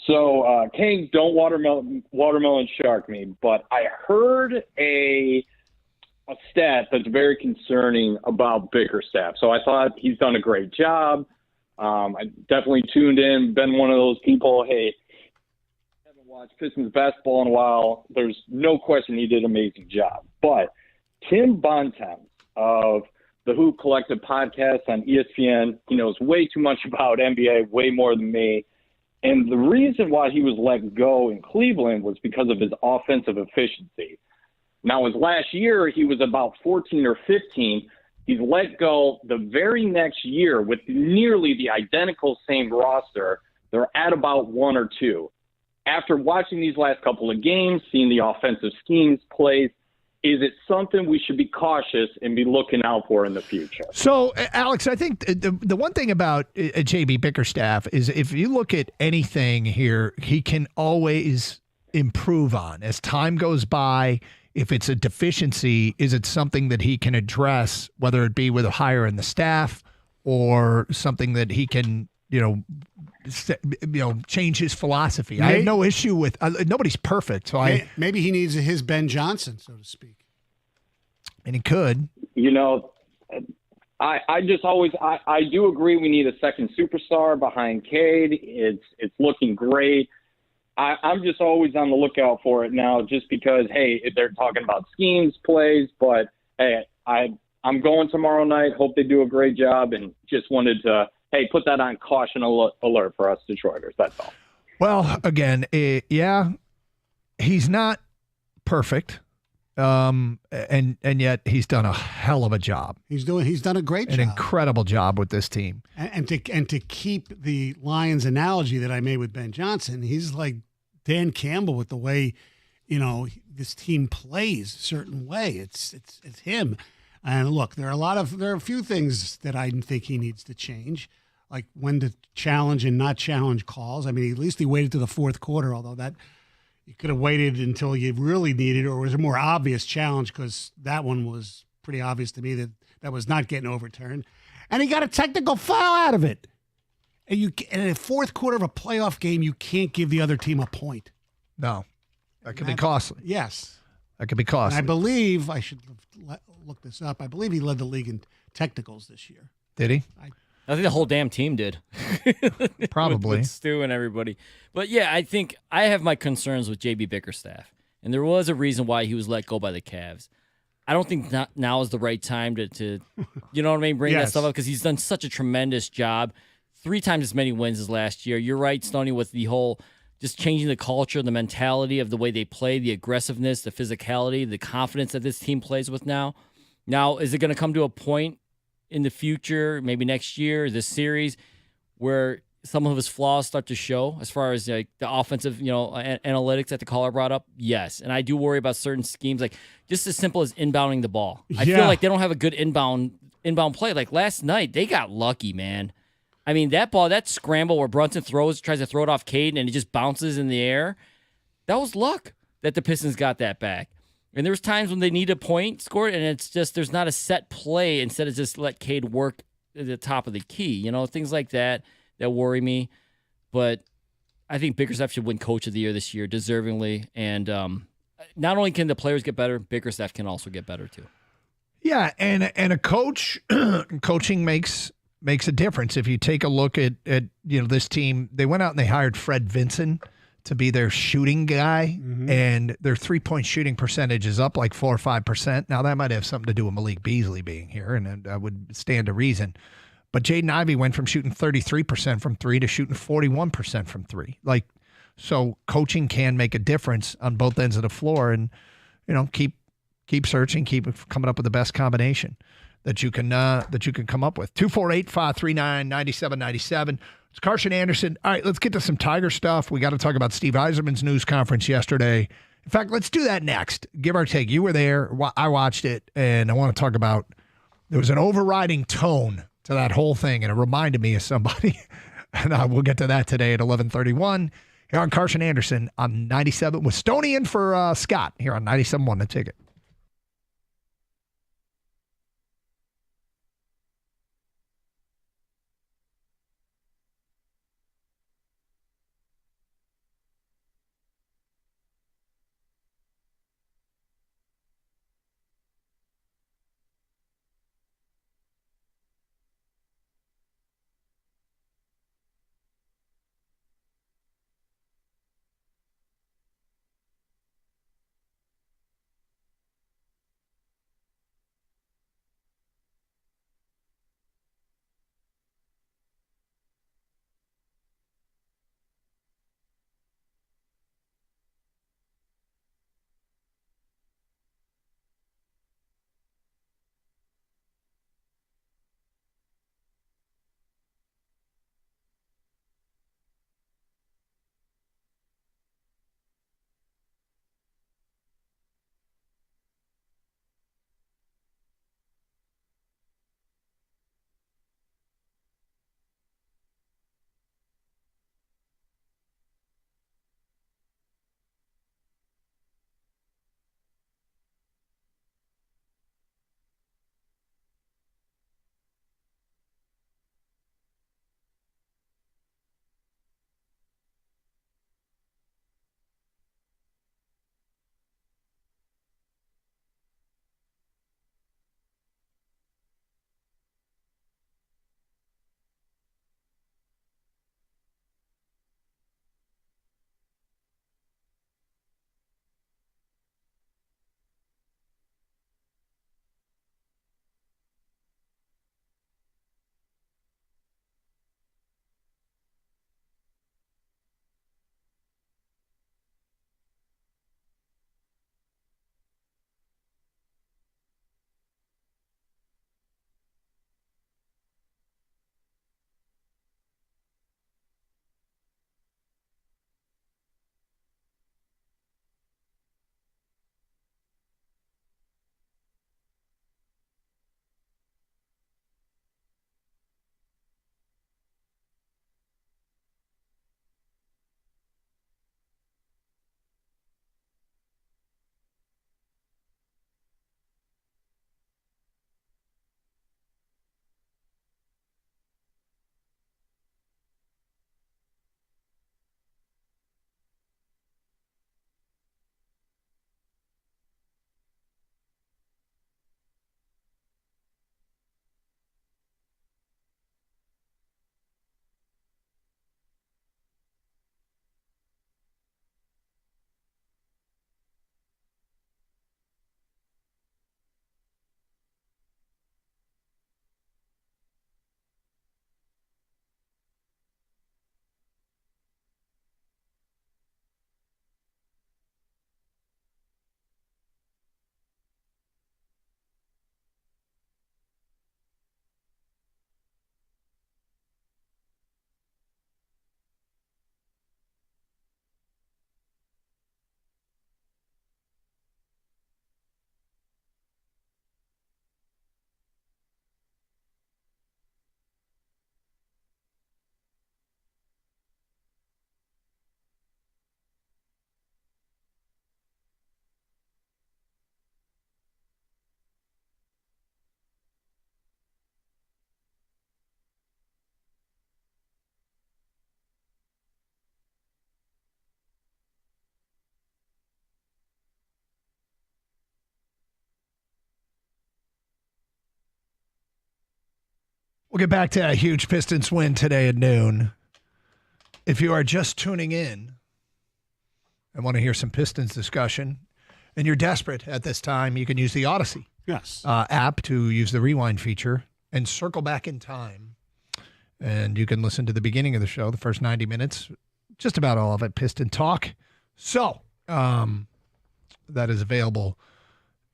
So, Kings, don't watermelon shark me, but I heard a stat that's very concerning about Bickerstaff. So I thought he's done a great job. I definitely tuned in, been one of those people, hey, I haven't watched Pistons basketball in a while. There's no question he did an amazing job. But Tim Bontemps of the Hoop Collective podcast on ESPN, he knows way too much about NBA, way more than me. And the reason why he was let go in Cleveland was because of his offensive efficiency. Now, his last year, he was about 14 or 15. He's let go the very next year with nearly the identical same roster. They're at about 1 or 2. After watching these last couple of games, seeing the offensive schemes plays, is it something we should be cautious and be looking out for in the future? So, Alex, I think the one thing about J.B. Bickerstaff is if you look at anything here, he can always improve on. As time goes by, if it's a deficiency, is it something that he can address, whether it be with a hire in the staff or something that he can, change his philosophy? I have no issue with nobody's perfect. So maybe he needs his Ben Johnson, so to speak. And he could. I just always I do agree we need a second superstar behind Cade. It's looking great. I'm just always on the lookout for it now, just because, hey, they're talking about schemes, plays, but hey, I'm going tomorrow night. Hope they do a great job, and just wanted to, hey, put that on caution alert for us Detroiters. That's all. Well, again, he's not perfect, and yet he's done a hell of a job. He's done a great job, an incredible job with this team. And to keep the Lions analogy that I made with Ben Johnson, he's like Dan Campbell with the way, this team plays a certain way. It's him. And look, there are a few things that I think he needs to change, like when to challenge and not challenge calls. I mean, at least he waited to the fourth quarter, although that you could have waited until you really needed, or it was a more obvious challenge, because that one was pretty obvious to me that was not getting overturned. And he got a technical foul out of it. And in the fourth quarter of a playoff game, you can't give the other team a point. No, that could be costly. Yes. That could be costly. And I believe, I should look this up, I believe he led the league in technicals this year. Did he? I think the whole damn team did. Probably. with Stu and everybody. But yeah, I think I have my concerns with JB Bickerstaff. And there was a reason why he was let go by the Cavs. I don't think now is the right time to you know what I mean, bring that stuff up, because he's done such a tremendous job. 3 times as many wins as last year. You're right, Stoney, with the whole just changing the culture, the mentality of the way they play, the aggressiveness, the physicality, the confidence that this team plays with now. Now, is it going to come to a point in the future, maybe next year, this series, where some of his flaws start to show as far as like the offensive, analytics that the caller brought up? Yes. And I do worry about certain schemes, like just as simple as inbounding the ball. I feel like they don't have a good inbound play. Like last night, they got lucky, man. I mean, that ball, that scramble where Brunson tries to throw it off Cade and it just bounces in the air. That was luck that the Pistons got that back. And there was times when they need a point scored, and it's just there's not a set play. Instead of just let Cade work at the top of the key. Things like that worry me. But I think Bickerstaff should win Coach of the Year this year, deservingly. And not only can the players get better, Bickerstaff can also get better too. Yeah, and a coach, coaching makes a difference. If you take a look at this team, they went out and they hired Fred Vinson to be their shooting guy, and their 3-point shooting percentage is up like 4 or 5%. Now, that might have something to do with Malik Beasley being here, and I would stand to reason. But Jaden Ivey went from shooting 33% from 3 to shooting 41% from 3. So coaching can make a difference on both ends of the floor, and, keep searching, keep coming up with the best combination that you can come up with. 248-539-9797. It's Carson Anderson. All right, let's get to some Tiger stuff. We got to talk about Steve Yzerman's news conference yesterday. In fact, let's do that next. Give our take. You were there. I watched it, and I want to talk about there was an overriding tone to that whole thing, and it reminded me of somebody. And we'll get to that today at 11:31 here on Carson Anderson on 97 with Stoney in for Scott here on 97.1 The Ticket. We'll get back to a huge Pistons win today at noon. If you are just tuning in and want to hear some Pistons discussion, and you're desperate at this time, you can use the Odyssey app to use the rewind feature and circle back in time. And you can listen to the beginning of the show, the first 90 minutes, just about all of it, Piston Talk. So that is available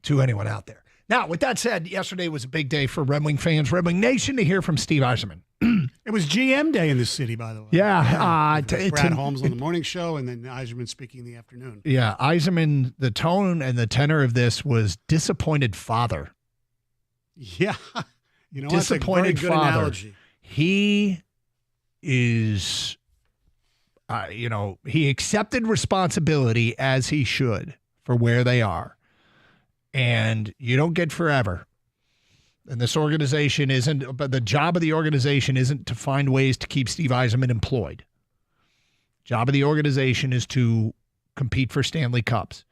to anyone out there. Now, with that said, yesterday was a big day for Red Wing fans, Red Wing Nation, to hear from Steve Eiserman. It was GM day in the city, by the way. Yeah. Brad Holmes on the morning show, and then Eiserman speaking in the afternoon. Yeah, Eiserman, the tone and the tenor of this was disappointed father. Yeah. You know, Disappointed that's a very good father. analogy. He is, he accepted responsibility as he should for where they are. And you don't get forever. And this organization but the job of the organization isn't to find ways to keep Steve Yzerman employed. Job of the organization is to compete for Stanley Cups.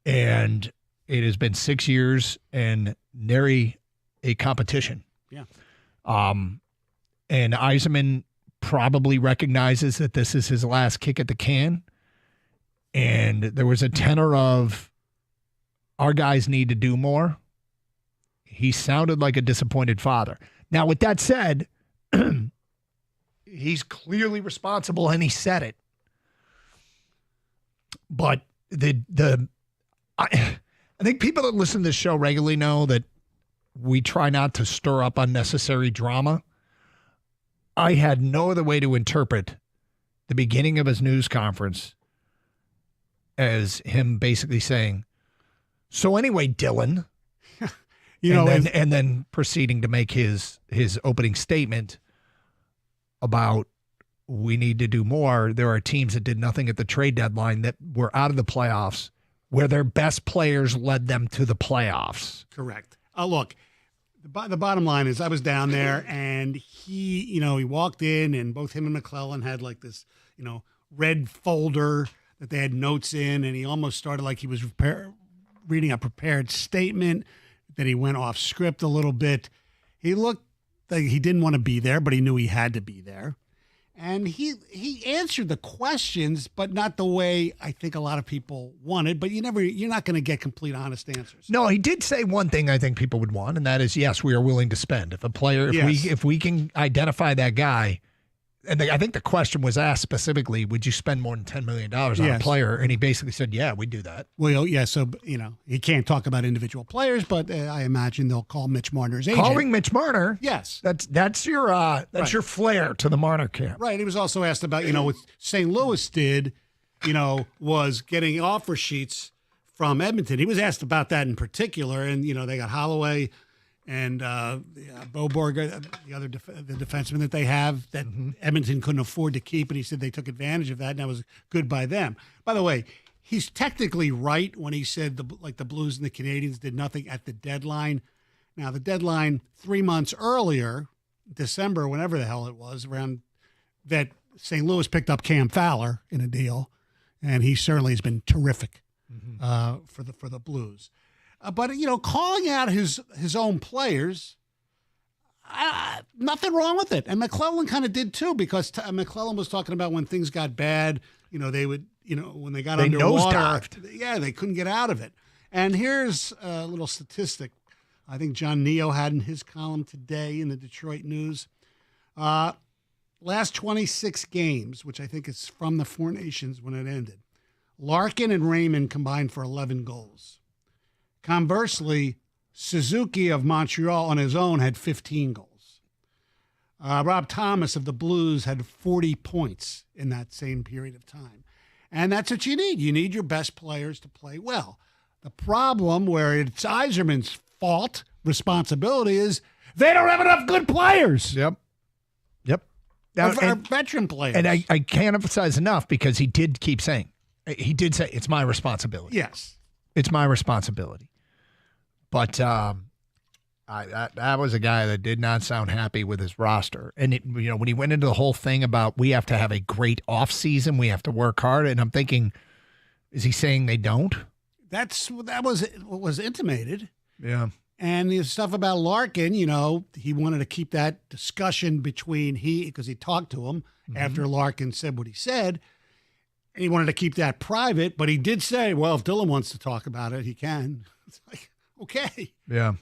And it has been 6 years and nary a competition. Yeah. And Yzerman probably recognizes that this is his last kick at the can. And there was a tenor of, our guys need to do more. He sounded like a disappointed father. Now, with that said, he's clearly responsible, and he said it. But I think people that listen to this show regularly know that we try not to stir up unnecessary drama. I had no other way to interpret the beginning of his news conference as him basically saying, so anyway, Dylan, and then proceeding to make his opening statement about we need to do more. There are teams that did nothing at the trade deadline that were out of the playoffs, where their best players led them to the playoffs. Correct. Look, the bottom line is I was down there, and he walked in, and both him and McClellan had like this, red folder that they had notes in, and he almost started like he was reading a prepared statement, that he went off script a little bit. He looked like he didn't want to be there, but he knew he had to be there. And he answered the questions, but not the way I think a lot of people wanted. But you're not going to get complete, honest answers. No, he did say one thing I think people would want, and that is, yes, we are willing to spend. If we can identify that guy, and I think the question was asked specifically, would you spend more than $10 million on a player? And he basically said, yeah, we'd do that. Well, yeah, so, he can't talk about individual players, but I imagine they'll call Mitch Marner's agent. Calling Mitch Marner? Yes. That's your your flair to the Marner camp. Right. He was also asked about, what St. Louis did, was getting offer sheets from Edmonton. He was asked about that in particular, and, they got Holloway and Boborg, the defenseman that they have that Edmonton couldn't afford to keep, and he said they took advantage of that, and that was good by them. By the way, he's technically right when he said the Blues and the Canadiens did nothing at the deadline. Now, the deadline 3 months earlier, December, whenever the hell it was, around that St. Louis picked up Cam Fowler in a deal, and he certainly has been terrific for the Blues. But, calling out his own players, nothing wrong with it. And McClellan kind of did too, because McClellan was talking about when things got bad, they would, when they got underwater. Nosedived. Yeah, they couldn't get out of it. And here's a little statistic I think John Neo had in his column today in the Detroit News. Last 26 games, which I think is from the Four Nations when it ended, Larkin and Raymond combined for 11 goals. Conversely, Suzuki of Montreal on his own had 15 goals. Rob Thomas of the Blues had 40 points in that same period of time. And that's what you need. You need your best players to play well. The problem where it's Eiserman's fault, responsibility, is they don't have enough good players. Yep. Our veteran players. And I can't emphasize enough, because he did keep saying, it's my responsibility. Yes. It's my responsibility. But that was a guy that did not sound happy with his roster. And, when he went into the whole thing about we have to have a great offseason, we have to work hard, and I'm thinking, is he saying they don't? That was what was intimated. Yeah. And the stuff about Larkin, he wanted to keep that discussion between because he talked to him after Larkin said what he said. And he wanted to keep that private, but he did say, well, if Dylan wants to talk about it, he can. It's like, okay. Yeah.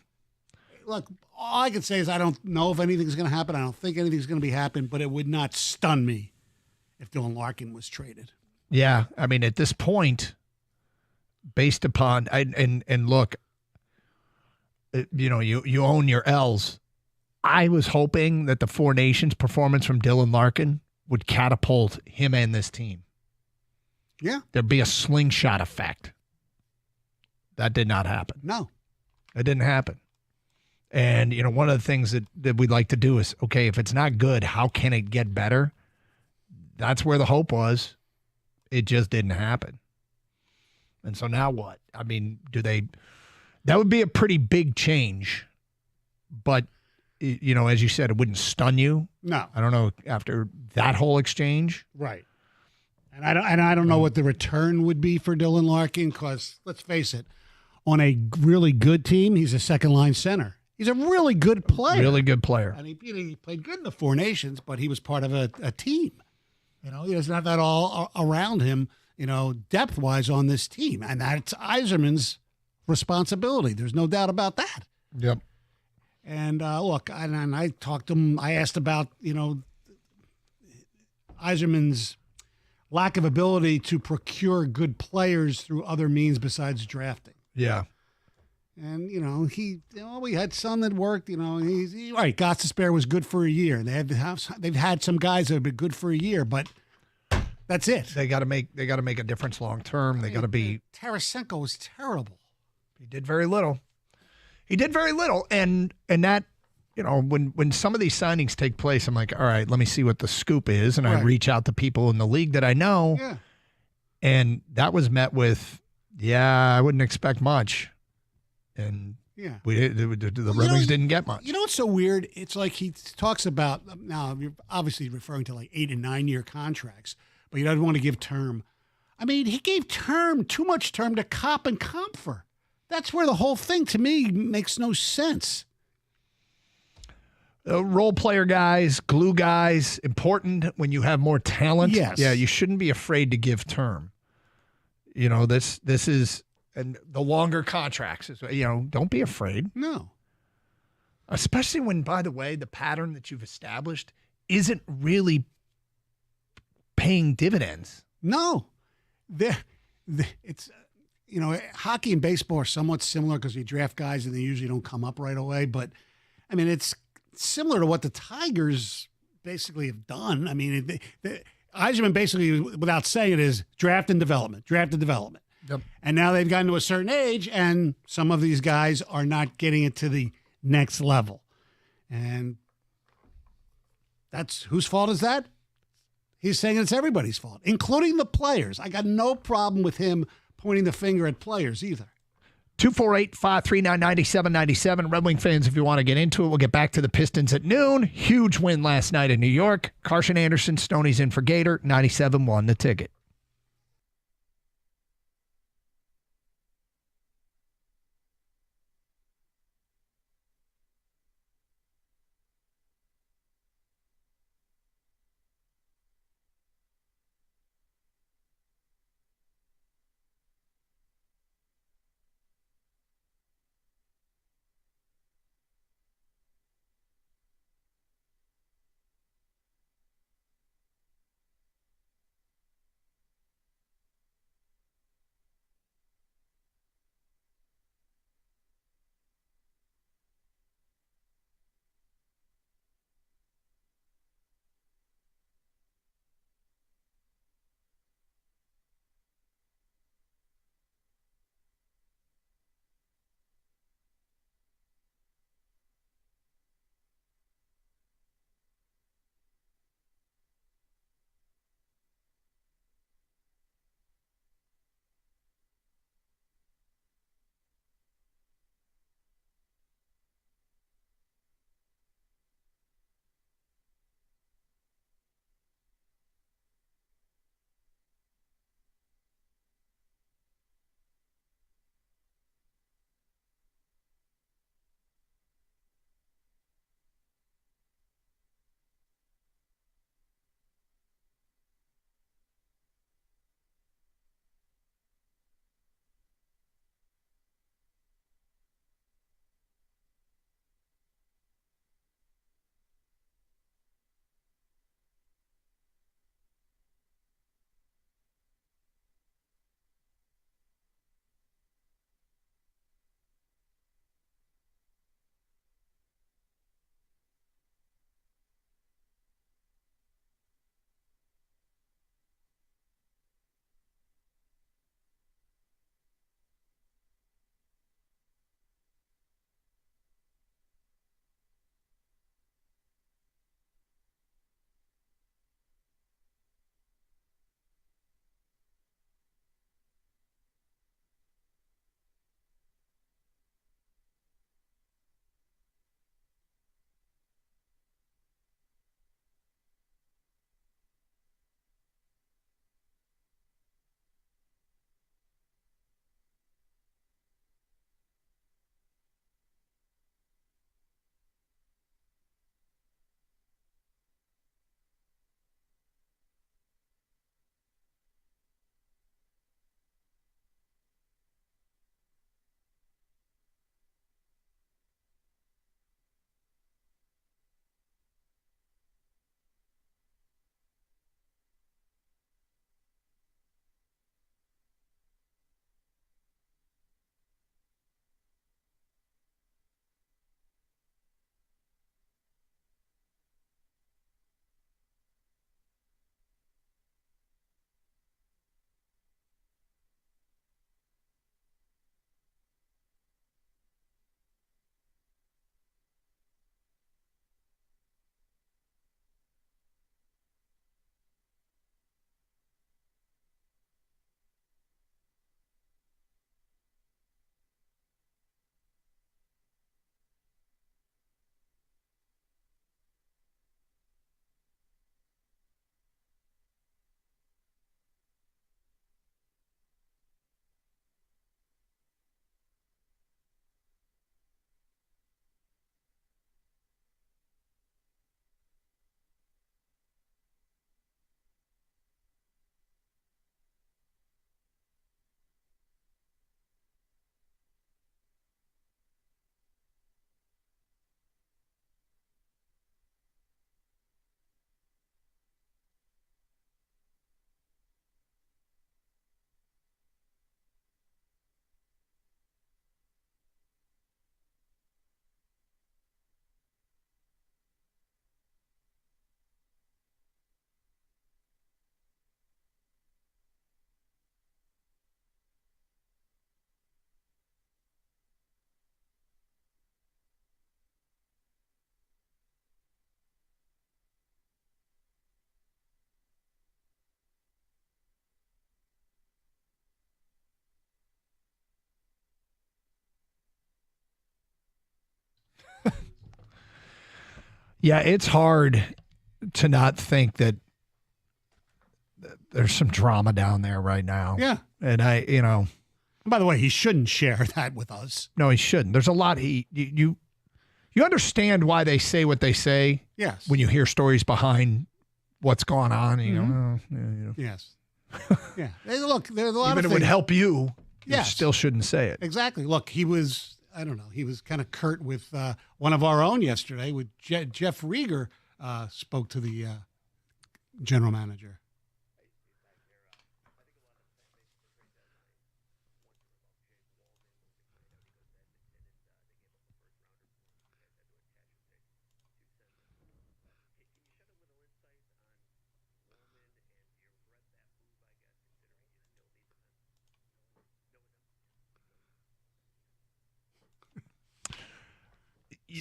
Look, all I can say is I don't know if anything's going to happen. I don't think anything's going to be happening, but it would not stun me if Dylan Larkin was traded. Yeah. I mean, at this point, based upon, and look, you own your L's. I was hoping that the Four Nations performance from Dylan Larkin would catapult him and this team. Yeah. There'd be a slingshot effect. That did not happen. No. It didn't happen. And, one of the things that we'd like to do is, okay, if it's not good, how can it get better? That's where the hope was. It just didn't happen. And so now what? I mean, that would be a pretty big change. But, as you said, it wouldn't stun you. No. I don't know, after that whole exchange. Right. And I don't know what the return would be for Dylan Larkin because, let's face it, on a really good team, he's a second-line center. He's a really good player. Really good player. And he played good in the Four Nations, but he was part of a team. He doesn't have that all around him, depth-wise on this team. And that's Yzerman's responsibility. There's no doubt about that. Yep. And look, I talked to him. I asked about, Yzerman's lack of ability to procure good players through other means besides drafting. Yeah. And, we had some that worked, he's right. Gostisbehere was good for a year. They've had some guys that have been good for a year, but that's it. They got to make a difference long term. They got to be. Tarasenko was terrible. He did very little. And that, when some of these signings take place, I'm like, all right, let me see what the scoop is. And I reach out to people in the league that I know. Yeah. And that was met with, I wouldn't expect much. And the Red Wings didn't get much. You know what's so weird? It's like he talks about, now you're obviously referring to like 8 and 9 year contracts, but he doesn't want to give term. I mean, he gave too much term to Cop and Comfer. That's where the whole thing to me makes no sense. Role player guys, glue guys, important when you have more talent. Yes. Yeah, you shouldn't be afraid to give term. This is, and the longer contracts, don't be afraid. No. Especially when, by the way, the pattern that you've established isn't really paying dividends. No. It's, hockey and baseball are somewhat similar because you draft guys and they usually don't come up right away. But, I mean, it's similar to what the Tigers basically have done. I mean, Eiserman basically, without saying it, is draft and development. Yep. And now they've gotten to a certain age, and some of these guys are not getting it to the next level. And that's whose fault is that? He's saying it's everybody's fault, including the players. I got no problem with him pointing the finger at players either. 248-539-9797. Red Wing fans, if you want to get into it, we'll get back to the Pistons at noon. Huge win last night in New York. Carson Anderson, Stoney's in for Gator. 97-1 the ticket. Yeah, it's hard to not think that there's some drama down there right now. Yeah. And By the way, he shouldn't share that with us. No, he shouldn't. There's a lot. You understand why they say what they say. Yes. When you hear stories behind what's going on, you know. Yes. Yeah. Hey, look, there's a lot Even of if it would things. help you, Yes. you still shouldn't say it. Exactly. Look, he was kind of curt with one of our own yesterday. With Jeff Rieger spoke to the general manager.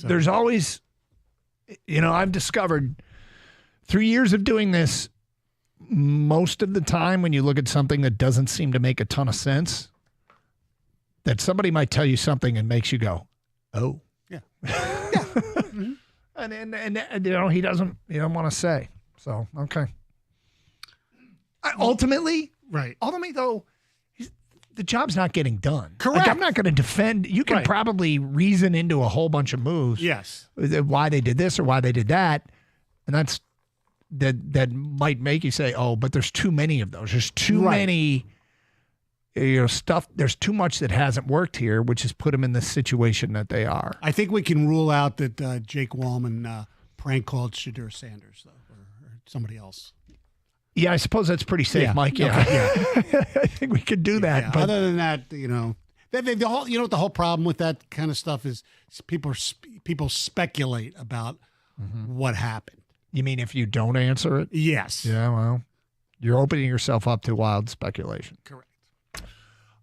There's always, I've discovered 3 years of doing this, most of the time when you look at something that doesn't seem to make a ton of sense, that somebody might tell you something and makes you go, oh. Yeah. And he doesn't want to say. So, okay. Ultimately, though, the job's not getting done. Correct. Like, I'm not going to defend. You can probably reason into a whole bunch of moves. Yes. Why they did this or why they did that. And that might make you say, oh, but there's too many of those. There's too many stuff. There's too much that hasn't worked here, which has put them in the situation that they are. I think we can rule out that Jake Wallman prank called Shadur Sanders, though, or somebody else. Yeah, I suppose that's pretty safe, Mike. Yeah. Okay, I think we could do that. Yeah, But other than that, the whole, what the whole problem with that kind of stuff is people speculate about what happened. You mean if you don't answer it? Yes. Yeah, well, you're opening yourself up to wild speculation. Correct.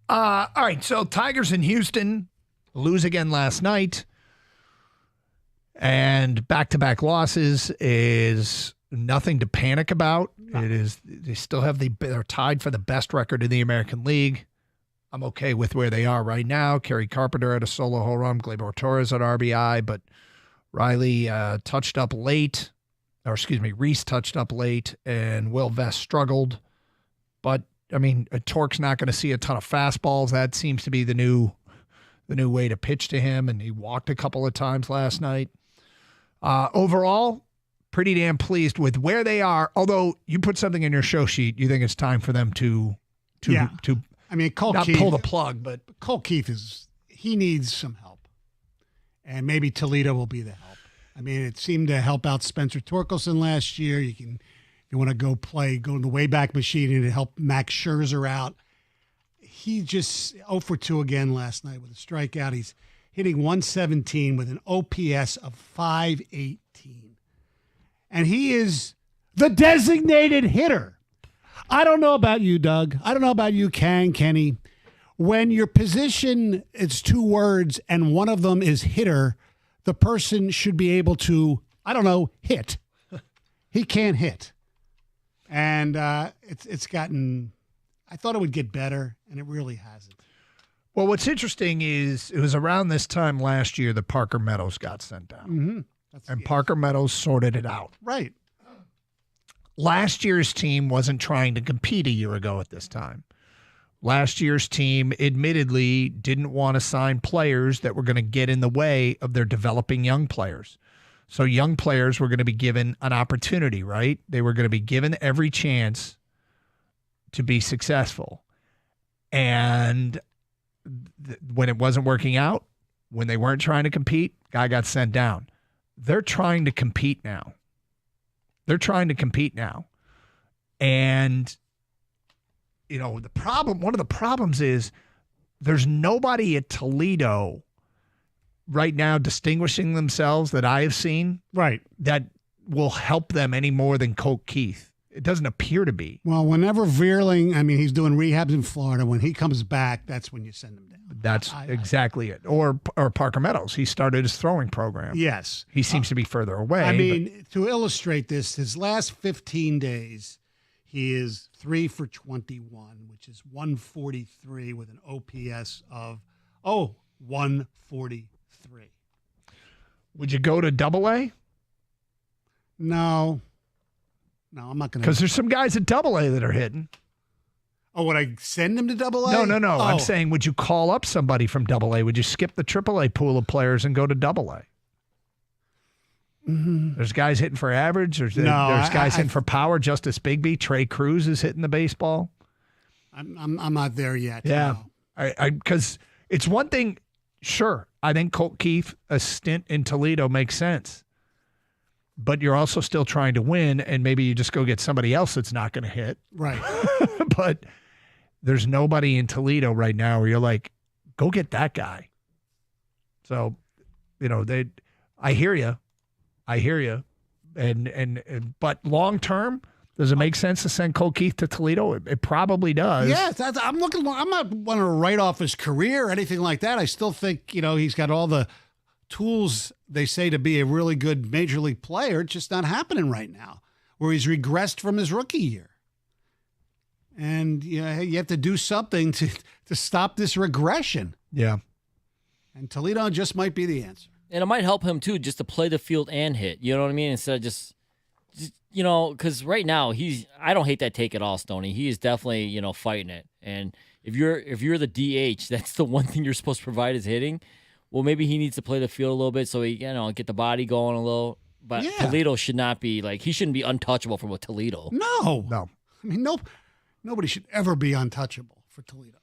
All right, so Tigers in Houston lose again last night. And back-to-back losses is nothing to panic about. It is. They still have they're tied for the best record in the American League. I'm okay with where they are right now. Kerry Carpenter had a solo home run. Gleyber Torres at RBI, but Riley touched up late. Reese touched up late, and Will Vest struggled. But, Torque's not going to see a ton of fastballs. That seems to be the new way to pitch to him, and he walked a couple of times last night. Overall, pretty damn pleased with where they are. Although you put something in your show sheet, you think it's time for them to Cole not Keith, pull the plug, but Cole Keith he needs some help, and maybe Toledo will be the help. It seemed to help out Spencer Torkelson last year. If you want to go in the Wayback Machine and help Max Scherzer out. He just 0 for 2 again last night with a strikeout. He's hitting 117 with an OPS of 518. And he is the designated hitter. I don't know about you, Doug. I don't know about you, Kenny. When your position is 2 words and one of them is hitter, the person should be able to, hit. He can't hit. And it's gotten, I thought it would get better, and it really hasn't. Well, what's interesting is it was around this time last year that Parker Meadows got sent down. Mm-hmm. And Parker Meadows sorted it out. Right. Last year's team wasn't trying to compete a year ago at this time. Last year's team admittedly didn't want to sign players that were going to get in the way of their developing young players. So young players were going to be given an opportunity, right? They were going to be given every chance to be successful. And when it wasn't working out, when they weren't trying to compete, guy got sent down. They're trying to compete now. And, one of the problems is there's nobody at Toledo right now distinguishing themselves that I have seen. Right. That will help them any more than Colt Keith. It doesn't appear to be. Well, whenever Veerling, he's doing rehabs in Florida. When he comes back, that's when you send him down. That's exactly it. Or Parker Meadows. He started his throwing program. Yes. He seems to be further away. To illustrate this, his last 15 days, he is 3 for 21, which is 143 with an OPS of 143. Would you go to Double-A? No, I'm not going to. Because there's some guys at AA that are hitting. Oh, would I send him to AA? No. Oh. I'm saying, would you call up somebody from AA? Would you skip the AAA pool of players and go to AA? Mm-hmm. There's guys hitting for average. There's guys hitting for power. Justice Bigbie, Trey Cruz is hitting the baseball. I'm not there yet. Yeah, no. Because it's one thing. Sure, I think Colt Keith, a stint in Toledo makes sense, but you're also still trying to win, and maybe you just go get somebody else that's not going to hit. Right. But there's nobody in Toledo right now where you're like, go get that guy. So, I hear you. But long term, does it make sense to send Cole Keith to Toledo? It probably does. Yeah, I'm not wanting to write off his career or anything like that. I still think, he's got all the tools they say to be a really good major league player. It's just not happening right now, where he's regressed from his rookie year. And you have to do something to stop this regression. Yeah. And Toledo just might be the answer. And it might help him, too, just to play the field and hit. You know what I mean? Instead of just because right now, I don't hate that take at all, Stoney. He is definitely, fighting it. And if you're the DH, that's the one thing you're supposed to provide is hitting. Well, maybe he needs to play the field a little bit so he, get the body going a little. But Toledo should not be, he shouldn't be untouchable for Toledo. No. I mean, nobody should ever be untouchable for Toledo.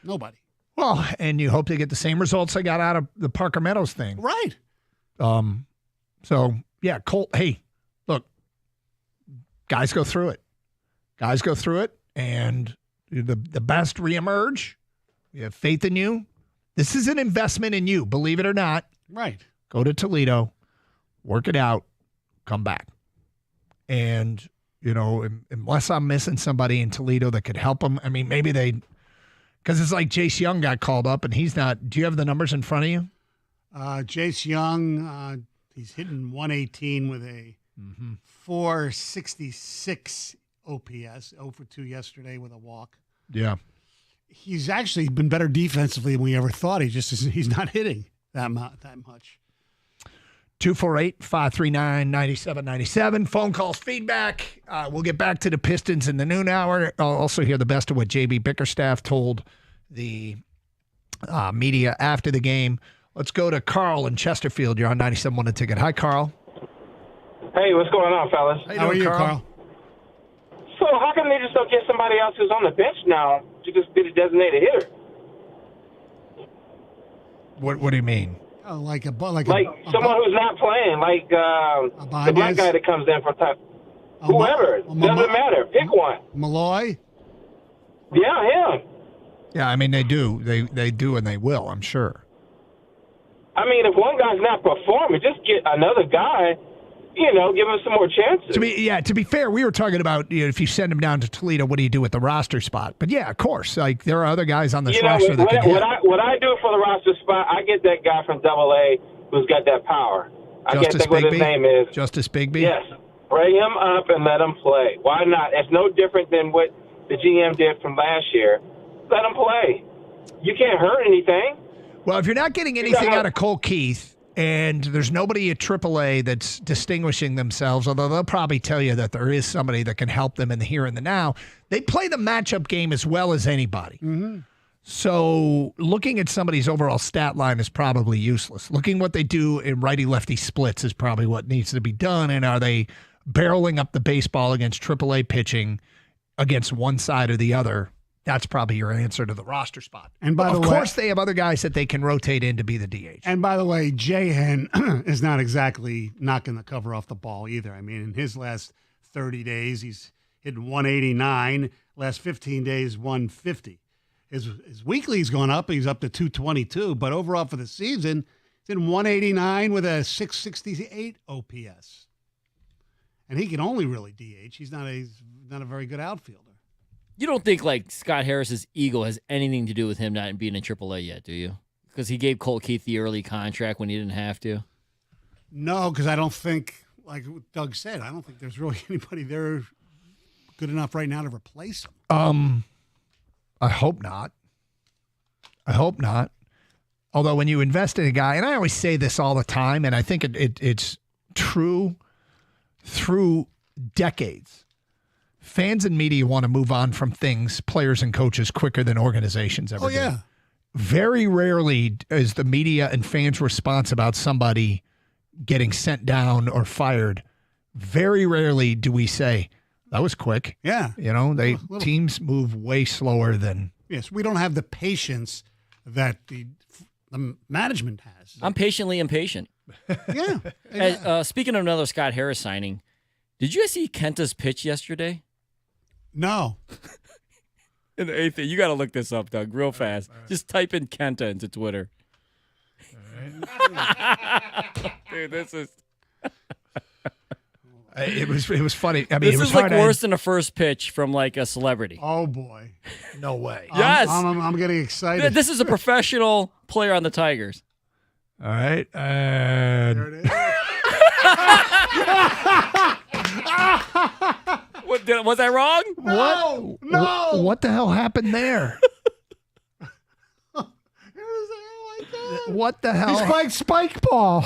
Nobody. Well, and you hope they get the same results they got out of the Parker Meadows thing. Right. So, yeah, Colt, hey, look, guys go through it. And the best reemerge. We have faith in you. This is an investment in you, believe it or not. Right. Go to Toledo, work it out, come back. And, unless I'm missing somebody in Toledo that could help them, I mean, maybe because it's like Jace Young got called up and he's not. Do you have the numbers in front of you? Jace Young, he's hitting 118 with a 466 OPS, 0 for 2 yesterday with a walk. Yeah. He's actually been better defensively than we ever thought. He's not hitting that much. 248-539-9797. Phone calls, feedback. We'll get back to the Pistons in the noon hour. I'll also hear the best of what J.B. Bickerstaff told the media after the game. Let's go to Carl in Chesterfield. You're on 97.1 The Ticket. Hi, Carl. Hey, what's going on, fellas? How are you, Carl? So how come they just don't get somebody else who's on the bench now to just be the designated hitter? What do you mean? Oh, like someone who's not playing, like the black guy that comes in for time. Whoever. Doesn't matter. Pick one. Malloy? Yeah, him. Yeah, I mean, they do. They do and they will, I'm sure. I mean, if one guy's not performing, just get another guy, give him some more chances. To be fair, we were talking about if you send him down to Toledo, what do you do with the roster spot? But yeah, of course, there are other guys on this roster that can hit. What I do for the roster spot, I get that guy from AA who's got that power. I can't think what his name is. Justice Bigbie? Yes. Bring him up and let him play. Why not? It's no different than what the GM did from last year. Let him play. You can't hurt anything. Well, if you're not getting anything out of Cole Keith, and there's nobody at AAA that's distinguishing themselves, although they'll probably tell you that there is somebody that can help them in the here and the now. They play the matchup game as well as anybody. Mm-hmm. So looking at somebody's overall stat line is probably useless. Looking what they do in righty-lefty splits is probably what needs to be done. And are they barreling up the baseball against AAA pitching against one side or the other? That's probably your answer to the roster spot. And by the way, of course, they have other guys that they can rotate in to be the DH. And by the way, Jahan is not exactly knocking the cover off the ball either. I mean, in his last 30 days, he's hitting 189. Last 15 days, 150. His weekly's gone up. He's up to 222. But overall for the season, he's in 189 with a 668 OPS. And he can only really DH. He's not a very good outfielder. You don't think Scott Harris's ego has anything to do with him not being in AAA yet, do you? Because he gave Colt Keith the early contract when he didn't have to. No, because I don't think, like Doug said, I don't think there's really anybody there good enough right now to replace him. I hope not. Although when you invest in a guy, and I always say this all the time, and I think it's true through decades, fans and media want to move on from things, players and coaches, quicker than organizations ever do. Yeah. Very rarely is the media and fans' response about somebody getting sent down or fired. Very rarely do we say, that was quick. Yeah. Teams move way slower than. Yes, we don't have the patience that the management has. I'm patiently impatient. Yeah. Speaking of another Scott Harris signing, did you guys see Kenta's pitch yesterday? No. In the eighth, you got to look this up, Doug, real fast. All right. Just type in Kenta into Twitter. All right. Dude, this is. It was funny. I mean, this it was is like hard worse than a first pitch from like a celebrity. Oh boy, no way. Yes, I'm getting excited. This is a professional player on the Tigers. All right, there it is. Was I wrong? No. What the hell happened there? What the hell? He's playing spike ball.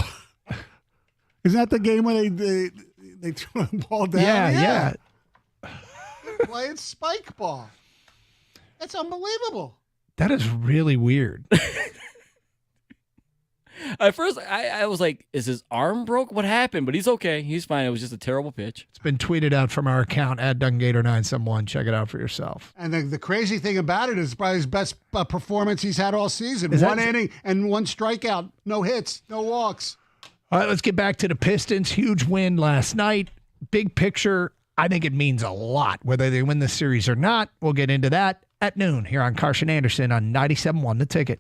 Is that the game where they threw the ball down? Yeah. They're playing spike ball. That's unbelievable. That is really weird. At first, I was like, is his arm broke? What happened? But he's okay. He's fine. It was just a terrible pitch. It's been tweeted out from our account at DunGator971. Check it out for yourself. And the crazy thing about it is probably his best performance he's had all season. Is One that- inning and one strikeout. No hits, no walks. All right, let's get back to the Pistons. Huge win last night. Big picture, I think it means a lot. Whether they win the series or not, we'll get into that at noon here on Carson Anderson on 97.1 The Ticket.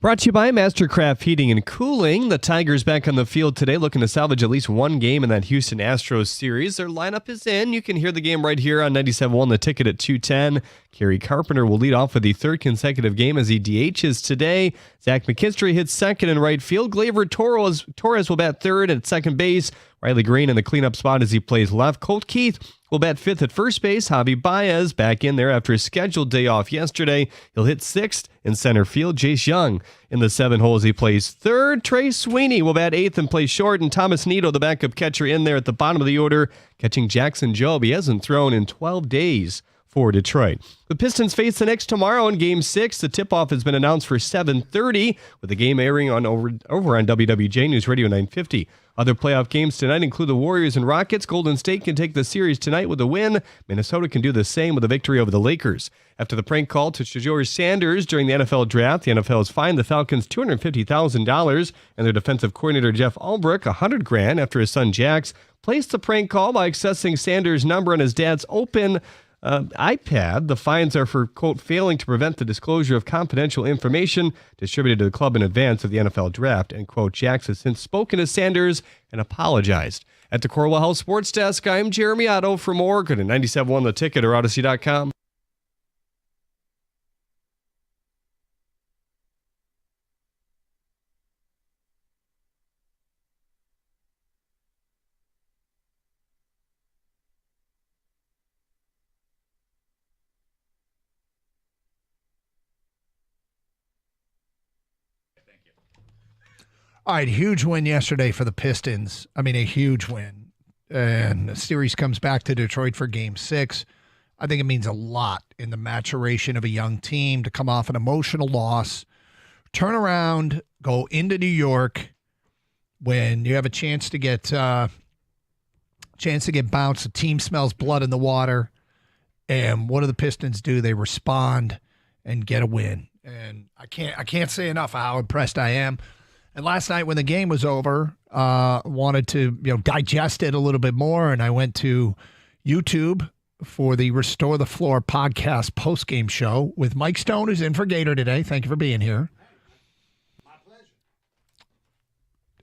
Brought to you by Mastercraft Heating and Cooling. The Tigers back on the field today looking to salvage at least one game in that Houston Astros series. Their lineup is in. You can hear the game right here on 97.1 The Ticket at 2:10. Kerry Carpenter will lead off with the third consecutive game as he DHs today. Zach McKinstry hits second in right field. Gleyber Torres will bat third at second base. Riley Green in the cleanup spot as he plays left. Colt Keith will bat fifth at first base. Javi Baez back in there after his scheduled day off yesterday. He'll hit sixth in center field. Jace Young in the 7 hole as he plays third. Trey Sweeney will bat eighth and play short. And Thomas Nido, the backup catcher, in there at the bottom of the order, catching Jackson Jobe. He hasn't thrown in 12 days for Detroit. The Pistons face the Knicks tomorrow in Game 6. The tip-off has been announced for 7:30, with the game airing on over on WWJ News Radio 950. Other playoff games tonight include the Warriors and Rockets. Golden State can take the series tonight with a win. Minnesota can do the same with a victory over the Lakers. After the prank call to Shedeur Sanders during the NFL draft, the NFL has fined the Falcons $250,000 and their defensive coordinator Jeff Ulbrich $100,000 after his son Jax placed the prank call by accessing Sanders' number on his dad's open iPad. The fines are for, quote, failing to prevent the disclosure of confidential information distributed to the club in advance of the NFL draft, and, quote, Jax has since spoken to Sanders and apologized. At the Corwell House Sports Desk, I'm Jeremy Otto. For more, go to 97.1 The Ticket or Odyssey.com. All right, huge win yesterday for the Pistons. I mean, a huge win. And the series comes back to Detroit for Game 6. I think it means a lot in the maturation of a young team to come off an emotional loss, turn around, go into New York when you have a chance to get bounced. The team smells blood in the water. And what do the Pistons do? They respond and get a win. And I can't say enough how impressed I am. And last night when the game was over, wanted to digest it a little bit more, and I went to YouTube for the Restore the Floor podcast post-game show with Mike Stone, who's in for Gator today. Thank you for being here. My pleasure.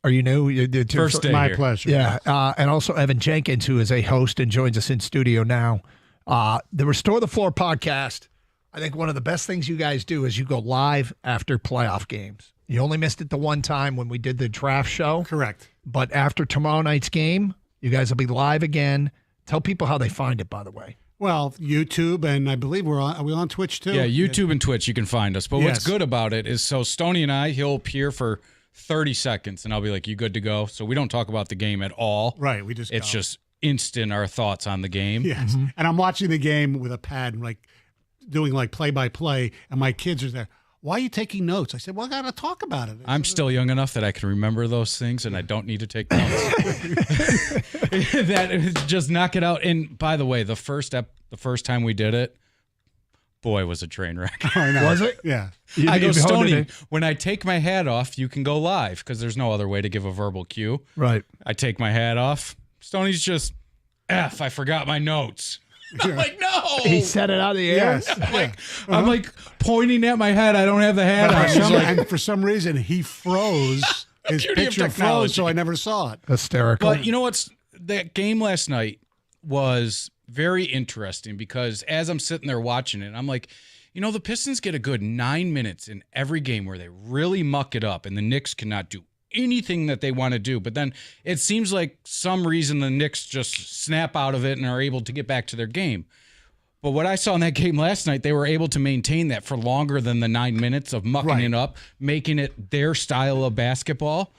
Are you new? First day My here. pleasure. Yeah, and also Evan Jenkins, who is a host and joins us in studio now. The Restore the Floor podcast, I think one of the best things you guys do is you go live after playoff games. You only missed it the one time when we did the draft show. Correct. But after tomorrow night's game, you guys will be live again. Tell people how they find it, by the way. Well, YouTube, and I believe are we on Twitch too? Yeah, YouTube and Twitch, you can find us. But what's good about it is, so Stoney and I, he'll appear for 30 seconds, and I'll be like, you good to go? So we don't talk about the game at all. Right, It's just instant our thoughts on the game. Yes, and I'm watching the game with a pad, doing play-by-play, and my kids are there. Why are you taking notes? I said, well, I got to talk about it. I'm still young enough that I can remember those things, and I don't need to take notes. That just knock it out. And by the way, the first time we did it, boy, was a train wreck. I know. Was it? Yeah. I go, Stoney, when I take my hat off, you can go live, because there's no other way to give a verbal cue. Right. I take my hat off. Stoney's just, I forgot my notes. I'm like, no. He said it out of the air. Yes. I'm like pointing at my head. I don't have the hat on. And for some reason, he froze. His picture froze, so I never saw it. Hysterical. But you know what's, that game last night was very interesting, because as I'm sitting there watching it, I'm like, the Pistons get a good 9 minutes in every game where they really muck it up, and the Knicks cannot do anything that they want to do. But then it seems like some reason the Knicks just snap out of it and are able to get back to their game. But what I saw in that game last night, they were able to maintain that for longer than the 9 minutes of mucking it up, making it their style of basketball.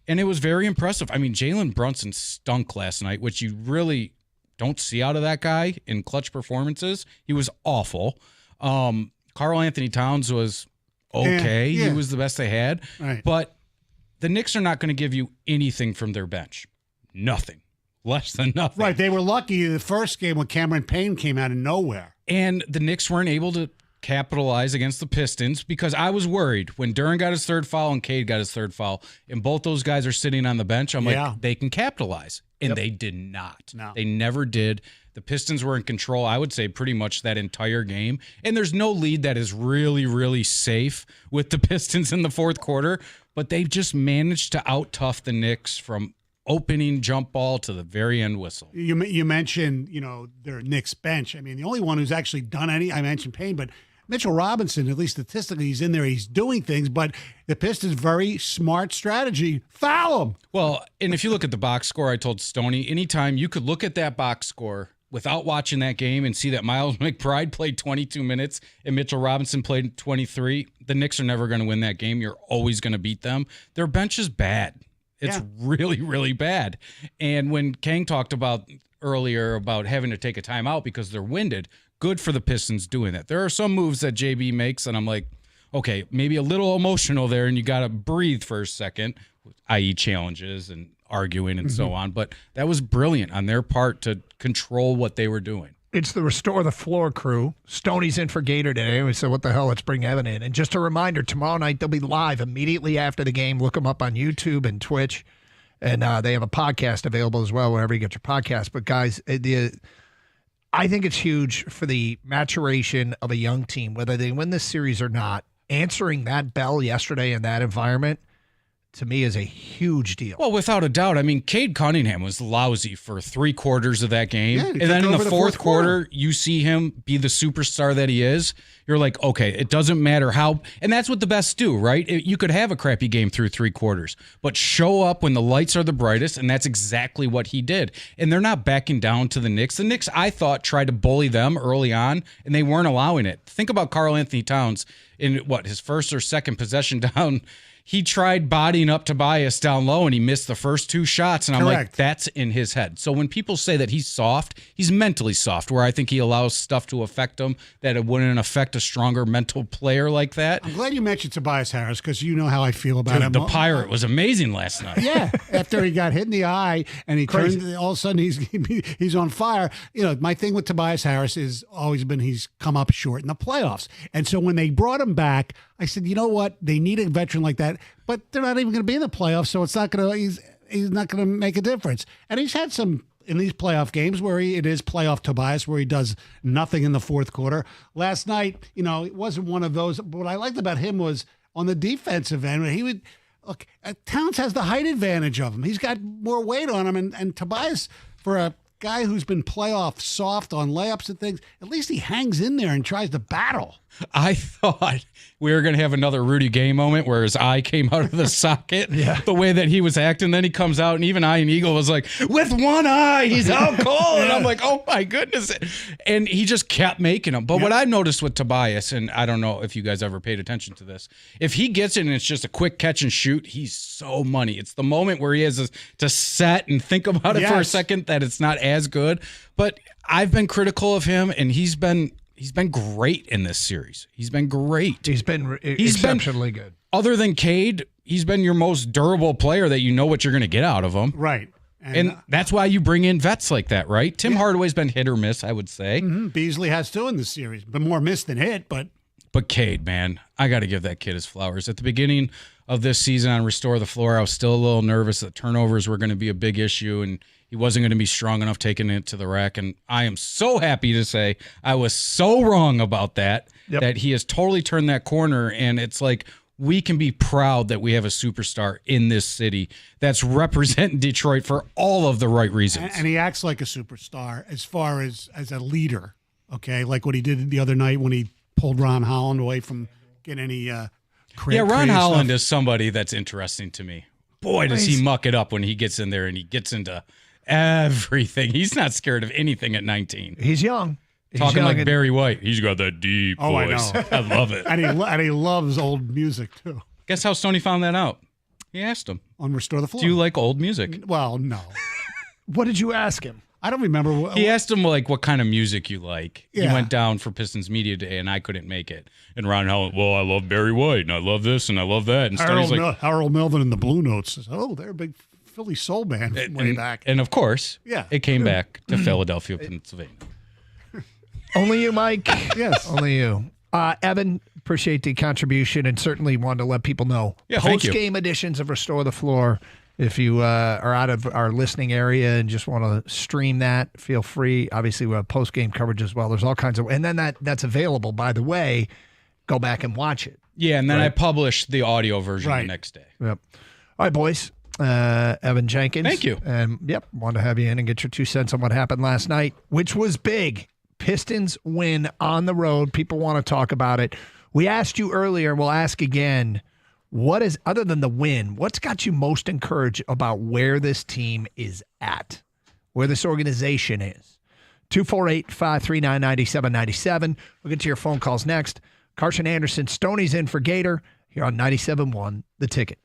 And it was very impressive. I mean, Jalen Brunson stunk last night, which you really don't see out of that guy in clutch performances. He was awful. Karl Anthony Towns was okay. Yeah. He was the best they had. Right. But the Knicks are not going to give you anything from their bench. Nothing. Less than nothing. Right. They were lucky the first game when Cameron Payne came out of nowhere. And the Knicks weren't able to capitalize against the Pistons, because I was worried when Duren got his third foul and Cade got his third foul, and both those guys are sitting on the bench. I'm like, they can capitalize. And they did not. No. They never did. The Pistons were in control, I would say, pretty much that entire game. And there's no lead that is really, really safe with the Pistons in the fourth quarter. But they just managed to out-tough the Knicks from opening jump ball to the very end whistle. You mentioned, their Knicks bench. I mean, the only one who's actually done I mentioned Payne, but Mitchell Robinson, at least statistically, he's in there. He's doing things, but the Pistons' very smart strategy, foul him. Well, and if you look at the box score, I told Stoney, anytime you could look at that box score without watching that game and see that Miles McBride played 22 minutes and Mitchell Robinson played 23, the Knicks are never going to win that game. You're always going to beat them. Their bench is bad. It's really, really bad. And when Kang talked about earlier about having to take a timeout because they're winded, good for the Pistons doing that. There are some moves that JB makes, and I'm like, okay, maybe a little emotional there, and you got to breathe for a second, i.e. challenges and arguing and so on. But that was brilliant on their part to control what they were doing. It's the Restore the Floor crew. Stoney's in for Gator today. We said, what the hell, let's bring Evan in. And just a reminder, tomorrow night they'll be live immediately after the game. Look them up on YouTube and Twitch. And they have a podcast available as well, wherever you get your podcast. But, guys, I think it's huge for the maturation of a young team, whether they win this series or not. Answering that bell yesterday in that environment, to me, is a huge deal. Well, without a doubt. I mean, Cade Cunningham was lousy for 3/4 of that game. Yeah, and then in the fourth quarter, you see him be the superstar that he is. You're like, okay, it doesn't matter how. And that's what the best do, right? You could have a crappy game through 3 quarters, but show up when the lights are the brightest, and that's exactly what he did. And they're not backing down to the Knicks. The Knicks, I thought, tried to bully them early on, and they weren't allowing it. Think about Karl Anthony Towns in, his first or second possession down. He tried bodying up Tobias down low, and he missed the first 2 shots. And I'm like, that's in his head. So when people say that he's soft, he's mentally soft, where I think he allows stuff to affect him that it wouldn't affect a stronger mental player like that. I'm glad you mentioned Tobias Harris because you know how I feel about him. The Pirate was amazing last night. Yeah, after he got hit in the eye and he turned, all of a sudden he's on fire. My thing with Tobias Harris has always been he's come up short in the playoffs. And so when they brought him back, I said, you know what? They need a veteran like that, but they're not even going to be in the playoffs, so it's not going to. He's not going to make a difference. And he's had some in these playoff games where it is playoff Tobias, where he does nothing in the fourth quarter. Last night, it wasn't one of those. But what I liked about him was on the defensive end, he would look. Towns has the height advantage of him. He's got more weight on him, and Tobias, for a guy who's been playoff soft on layups and things, at least he hangs in there and tries to battle. I thought we were going to have another Rudy Gay moment where his eye came out of the socket, the way that he was acting. Then he comes out, and even Ian Eagle was like, with one eye, he's out cold. And I'm like, oh, my goodness. And he just kept making them. But what I noticed with Tobias, and I don't know if you guys ever paid attention to this, if he gets it and it's just a quick catch and shoot, he's so money. It's the moment where he has to set and think about it for a second that it's not as good. But I've been critical of him, and he's been great in this series. He's been great. He's been exceptionally good. Other than Cade, he's been your most durable player that you know what you're going to get out of him. Right. And that's why you bring in vets like that, right? Tim Hardaway's been hit or miss, I would say. Beasley has too in this series. Been more miss than hit, but Cade, man, I got to give that kid his flowers. At the beginning of this season on Restore the Floor, I was still a little nervous that turnovers were going to be a big issue, and he wasn't going to be strong enough taking it to the rack. And I am so happy to say I was so wrong about that, that he has totally turned that corner. And it's like, we can be proud that we have a superstar in this city that's representing Detroit for all of the right reasons. And he acts like a superstar as far as a leader, okay? Like what he did the other night when he pulled Ron Holland away from getting any Ron Holland is somebody that's interesting to me. Boy, does he muck it up when he gets in there and he gets into everything. He's not scared of anything at 19. He's young. Talking like Barry White. He's got that deep voice. I know. I love it. and he loves old music, too. Guess how Stoney found that out? He asked him. On Restore the Floor. Do you like old music? Well, no. What did you ask him? I don't remember. He asked him, what kind of music you like. Yeah. He went down for Pistons Media Day, and I couldn't make it. And Ron Holland, I love Barry White, and I love this, and I love that. And Stoney's like... Harold Melvin and the Blue Notes says, they're a big Philly soul band way back. And, of course, it came back to Philadelphia, Pennsylvania. Only you, Mike. Yes. Only you. Evan, appreciate the contribution and certainly wanted to let people know. Yeah, thank you. Post-game editions of Restore the Floor If you are out of our listening area and just want to stream that, feel free. Obviously, we have post-game coverage as well. There's all kinds of – and then that's available, by the way. Go back and watch it. Yeah, and then I published the audio version the next day. Yep. All right, boys. Evan Jenkins. Thank you. And, wanted to have you in and get your 2 cents on what happened last night, which was big. Pistons win on the road. People want to talk about it. We asked you earlier, and we'll ask again, what is, other than the win, what's got you most encouraged about where this team is at, where this organization is? 248-539-9797. We'll get to your phone calls next. Carson Anderson, Stoney's in for Gator here on 97.1 The Ticket.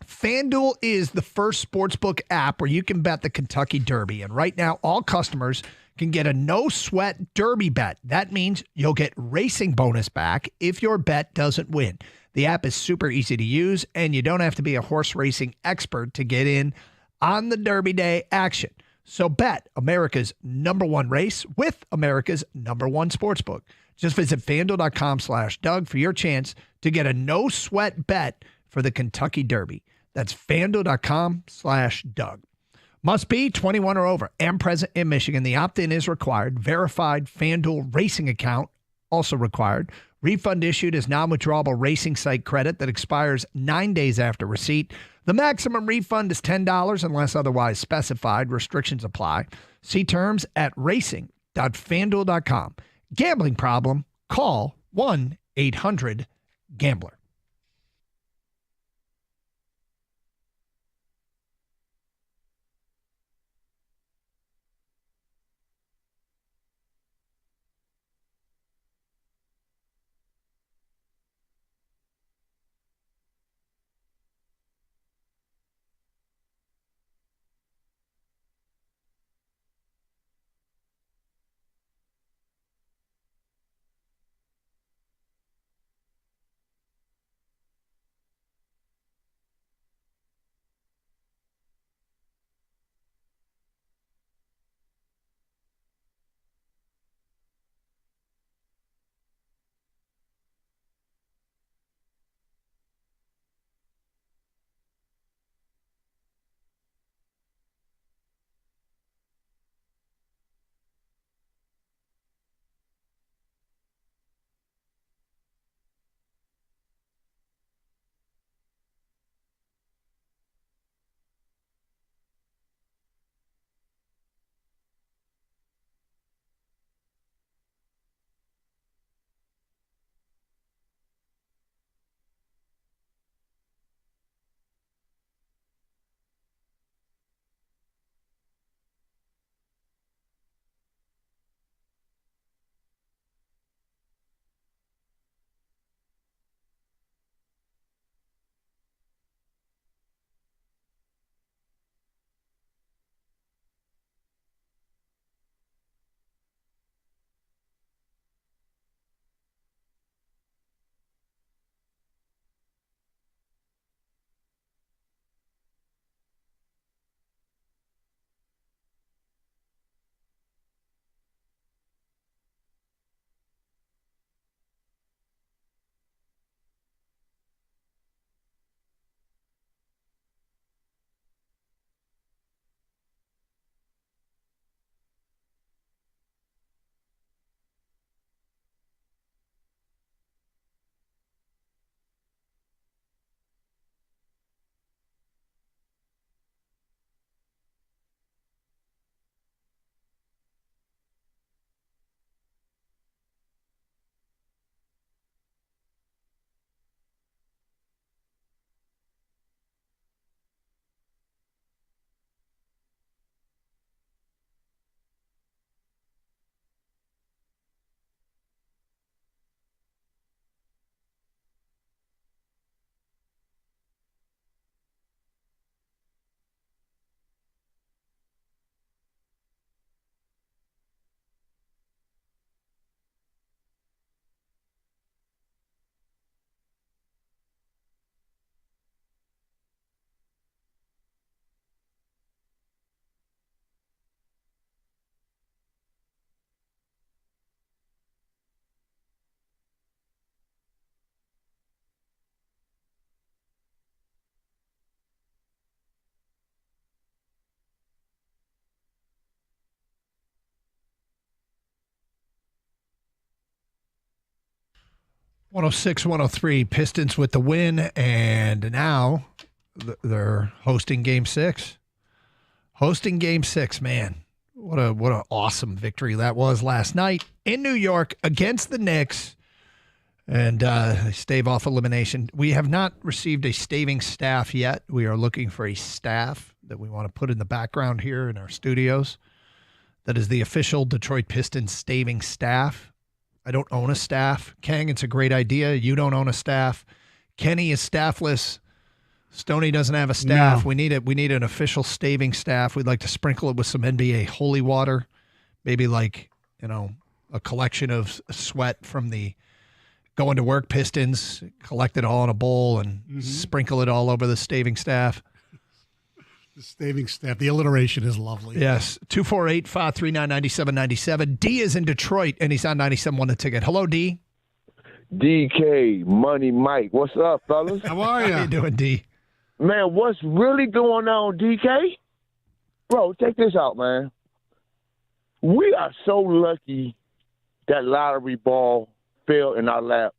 FanDuel is the first sportsbook app where you can bet the Kentucky Derby. And right now, all customers can get a no-sweat Derby bet. That means you'll get racing bonus back if your bet doesn't win. The app is super easy to use, and you don't have to be a horse racing expert to get in on the Derby Day action. So bet America's #1 race with America's #1 sportsbook. Just visit FanDuel.com/Doug for your chance to get a no-sweat bet for the Kentucky Derby. That's FanDuel.com/Doug. Must be 21 or over and present in Michigan. The opt-in is required. Verified FanDuel racing account also required. Refund issued as non-withdrawable racing site credit that expires 9 days after receipt. The maximum refund is $10 unless otherwise specified. Restrictions apply. See terms at racing.fanduel.com. Gambling problem? Call 1-800-GAMBLER. 106-103, Pistons with the win, and now they're hosting Game 6. Hosting Game 6, man. What an awesome victory that was last night in New York against the Knicks. And they stave off elimination. We have not received a staving staff yet. We are looking for a staff that we want to put in the background here in our studios. That is the official Detroit Pistons staving staff. I don't own a staff. Kang, it's a great idea. You don't own a staff. Kenny is staffless. Stoney doesn't have a staff. No. We need an official staving staff. We'd like to sprinkle it with some NBA holy water. Maybe like, a collection of sweat from the going to work Pistons, collect it all in a bowl and sprinkle it all over the staving staff. The staving staff. The alliteration is lovely. Yes. 248-539-9797. D is in Detroit, and he's on 97.1 The Ticket. Hello, D. DK, Money Mike. What's up, fellas? How are you? How you doing, D? Man, what's really going on, DK? Bro, check this out, man. We are so lucky that lottery ball fell in our lap.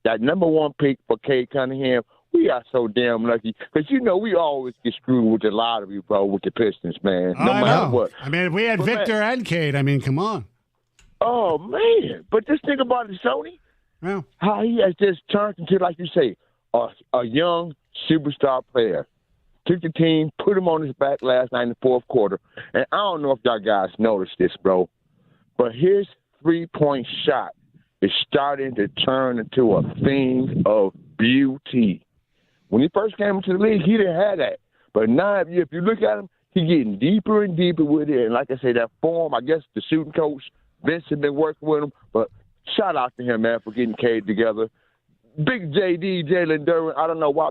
That number 1 pick for Cade Cunningham, we are so damn lucky. Because, we always get screwed with the lottery, bro, with the Pistons, man. No matter what. I mean, we had Victor and Cade. I mean, come on. Oh, man. But just think about it, Sony. Yeah. How he has just turned into, like you say, a young superstar player. Took the team, put him on his back last night in the fourth quarter. And I don't know if y'all guys noticed this, bro, but his three-point shot is starting to turn into a thing of beauty. When he first came into the league, he didn't have that. But now, if you look at him, he's getting deeper and deeper with it. And like I say, that form, I guess the shooting coach, Vince, has been working with him. But shout out to him, man, for getting Cade together. Big JD, Jalen Duren, I don't know why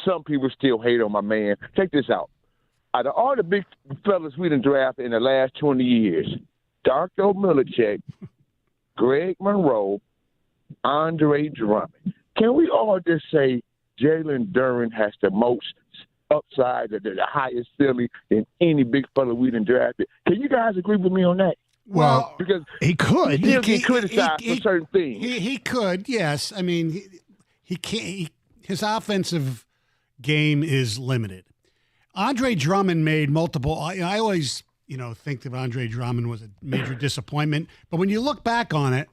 some people still hate on my man. Check this out. Out of all the big fellas we done drafted in the last 20 years, Darko Milicic, Greg Monroe, Andre Drummond. Can we all just say Jalen Duren has the most upside, the highest ceiling than any big fella we done drafted? Can you guys agree with me on that? Well, because he could. He get criticized for certain things. He could, yes. I mean, he can't. His offensive game is limited. Andre Drummond made multiple. I always, think that Andre Drummond was a major disappointment. But when you look back on it,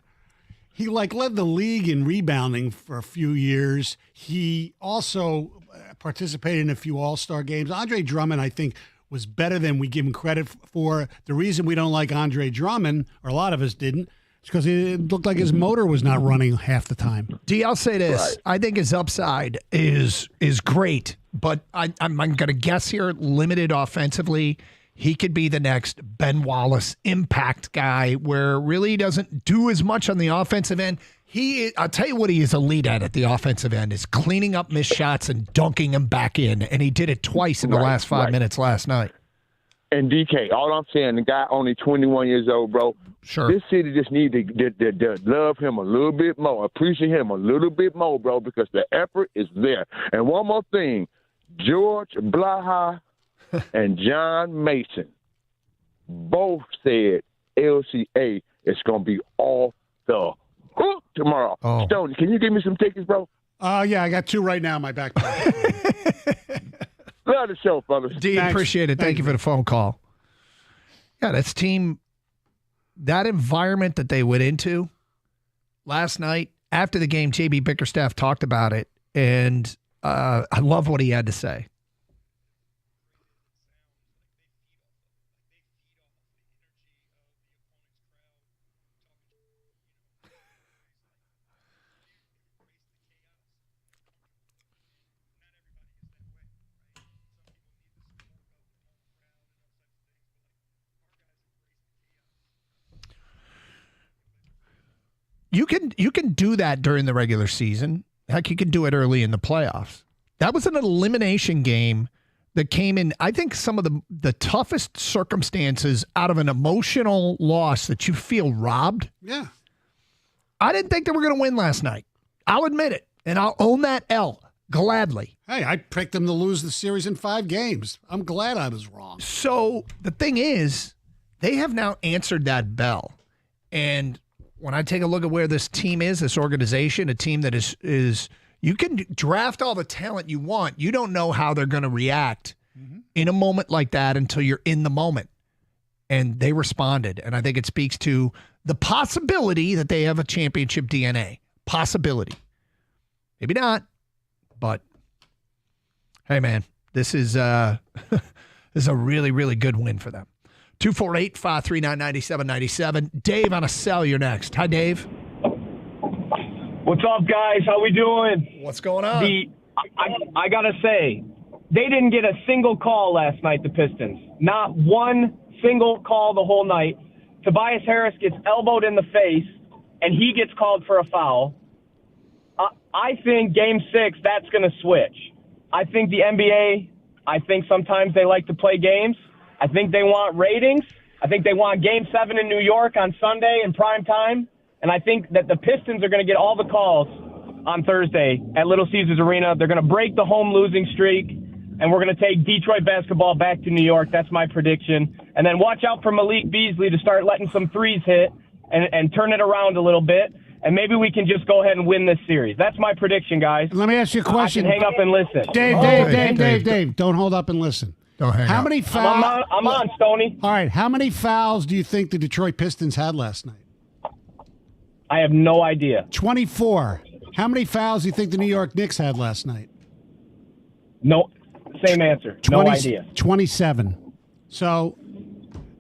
he led the league in rebounding for a few years. He also participated in a few All-Star games. Andre Drummond, I think, was better than we give him credit for. The reason we don't like Andre Drummond, or a lot of us didn't, is because it looked like his motor was not running half the time. D, I'll say this. Right. I think his upside is great, but I'm going to guess here, limited offensively. He could be the next Ben Wallace impact guy where really he doesn't do as much on the offensive end. I'll tell you what he is elite at the offensive end is cleaning up missed shots and dunking them back in, and he did it twice in the last 5 minutes last night. And DK, all I'm saying, the guy only 21 years old, bro. Sure. This city just needs to love him a little bit more, appreciate him a little bit more, bro, because the effort is there. And one more thing, George Blaha and John Mason both said LCA is going to be off the hook tomorrow. Oh. Stoney, can you give me some tickets, bro? Yeah, I got 2 right now in my backpack. Love the show, fellas. D, Thanks. appreciate it. Thank you for the phone call. Yeah, that's team, that environment that they went into last night after the game, JB Bickerstaff talked about it, and I love what he had to say. You can do that during the regular season. Heck, you can do it early in the playoffs. That was an elimination game that came in, I think, some of the toughest circumstances out of an emotional loss that you feel robbed. Yeah. I didn't think they were going to win last night. I'll admit it, and I'll own that L gladly. Hey, I picked them to lose the series in 5 games. I'm glad I was wrong. So the thing is, they have now answered that bell. And when I take a look at where this team is, this organization, a team that is you can draft all the talent you want. You don't know how they're going to react in a moment like that until you're in the moment. And they responded. And I think it speaks to the possibility that they have a championship DNA. Possibility. Maybe not, but hey, man, this is a really, really good win for them. 248-539-9797. Dave on a cell, you're next. Hi, Dave. What's up, guys? How we doing? What's going on? I got to say, they didn't get a single call last night, the Pistons. Not one single call the whole night. Tobias Harris gets elbowed in the face, and he gets called for a foul. I think Game 6, that's going to switch. I think the NBA, sometimes they like to play games. I think they want ratings. I think they want Game 7 in New York on Sunday in prime time. And I think that the Pistons are going to get all the calls on Thursday at Little Caesars Arena. They're going to break the home losing streak, and we're going to take Detroit basketball back to New York. That's my prediction. And then watch out for Malik Beasley to start letting some threes hit and turn it around a little bit. And maybe we can just go ahead and win this series. That's my prediction, guys. Let me ask you a question. I can hang up and listen. Dave, don't hold up and listen. Don't hang How up. many fouls? I'm on, Stoney. All right. How many fouls do you think the Detroit Pistons had last night? I have no idea. 24. How many fouls do you think the New York Knicks had last night? No, same answer. No idea. 27. So,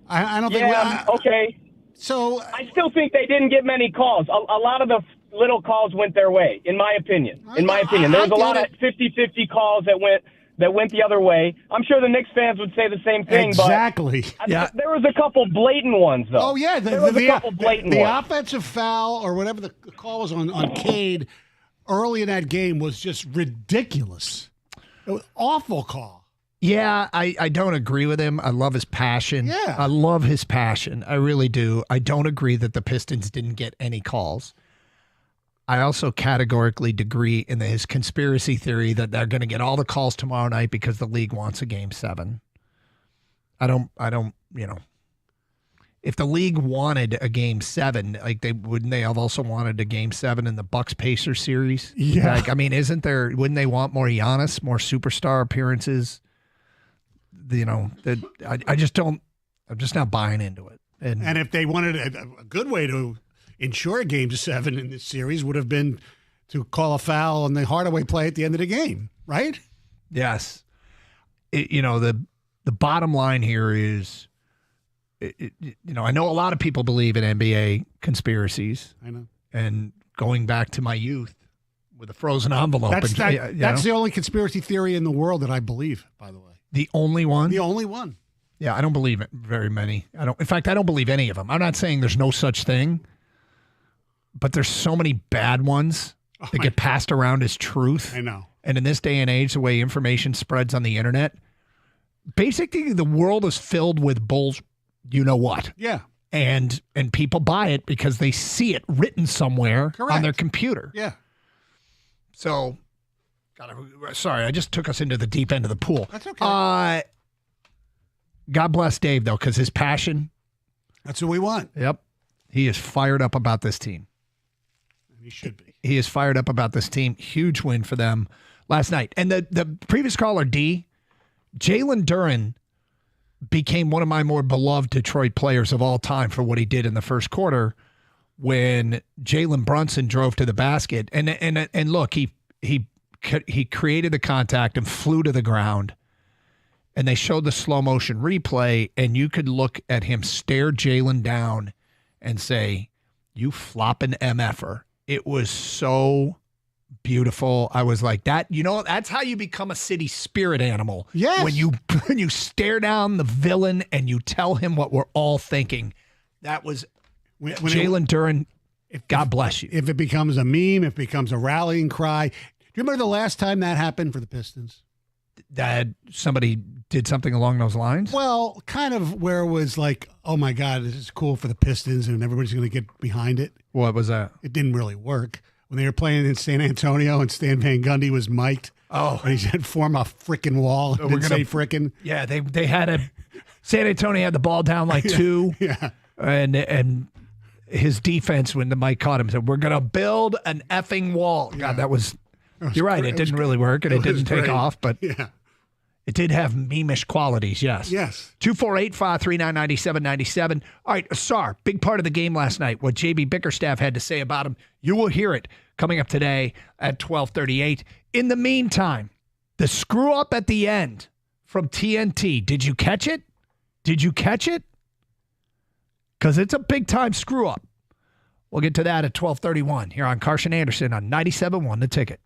I don't think. Yeah, okay. So I still think they didn't get many calls. A lot of the little calls went their way, in my opinion. There was a lot of 50-50 calls that went the other way. I'm sure the Knicks fans would say the same thing. Exactly. But there was a couple blatant ones, though. Oh, yeah. There was a couple blatant the ones. offensive foul or whatever the call was on Cade early in that game was just ridiculous. It was an awful call. Yeah, I don't agree with him. I love his passion. Yeah. I love his passion. I really do. I don't agree that the Pistons didn't get any calls. I also categorically agree in his conspiracy theory that they're going to get all the calls tomorrow night because the league wants a Game 7. I don't, if the league wanted a Game 7, like wouldn't they have also wanted a Game 7 in the Bucks-Pacers series? Yeah. Like, I mean, wouldn't they want more Giannis, more superstar appearances? I'm just not buying into it. And if they wanted a good way to ensure Game 7 in this series would have been to call a foul on the Hardaway play at the end of the game, right? Yes. The bottom line here is, I know a lot of people believe in NBA conspiracies. I know. And going back to my youth with a frozen envelope. That's the only conspiracy theory in the world that I believe, by the way. The only one? The only one. Yeah, I don't believe it very many. In fact, I don't believe any of them. I'm not saying there's no such thing, but there's so many bad ones that get passed around as truth. I know. And in this day and age, the way information spreads on the internet, basically the world is filled with bulls, you know what. Yeah. And people buy it because they see it written somewhere on their computer. Yeah. So, sorry, I just took us into the deep end of the pool. That's okay. God bless Dave, though, because his passion. That's what we want. Yep. He is fired up about this team. He should be. He is fired up about this team. Huge win for them last night. And the previous caller, D, Jalen Duren became one of my more beloved Detroit players of all time for what he did in the first quarter when Jalen Brunson drove to the basket. And look, he created the contact and flew to the ground. And they showed the slow motion replay, and you could look at him stare Jalen down and say, "You flopping MFer." It was so beautiful. I was like, that's how you become a city spirit animal. Yes. When you stare down the villain and you tell him what we're all thinking. That was Jalen Duren. God bless you. If it becomes a meme, if it becomes a rallying cry. Do you remember the last time that happened for the Pistons? That somebody did something along those lines? Well, kind of where it was like, oh my God, this is cool for the Pistons and everybody's going to get behind it. What was that? It didn't really work. When they were playing in San Antonio and Stan Van Gundy was mic'd. Oh. And he said, form a frickin' wall. Didn't say frickin'. Yeah, they had San Antonio had the ball down like 2. Yeah. And his defense when the Mike caught him. Said, "We're going to build an effing wall." God, that was you're right. It didn't really work, and it didn't take off, but it did have meme-ish qualities, yes. Yes. 248-539-9797. All right, Asar, big part of the game last night, what J.B. Bickerstaff had to say about him. You will hear it coming up today at 12:38. In the meantime, the screw-up at the end from TNT. Did you catch it? Did you catch it? Because it's a big-time screw-up. We'll get to that at 12:31 here on Carson Anderson on 97.1 The Ticket.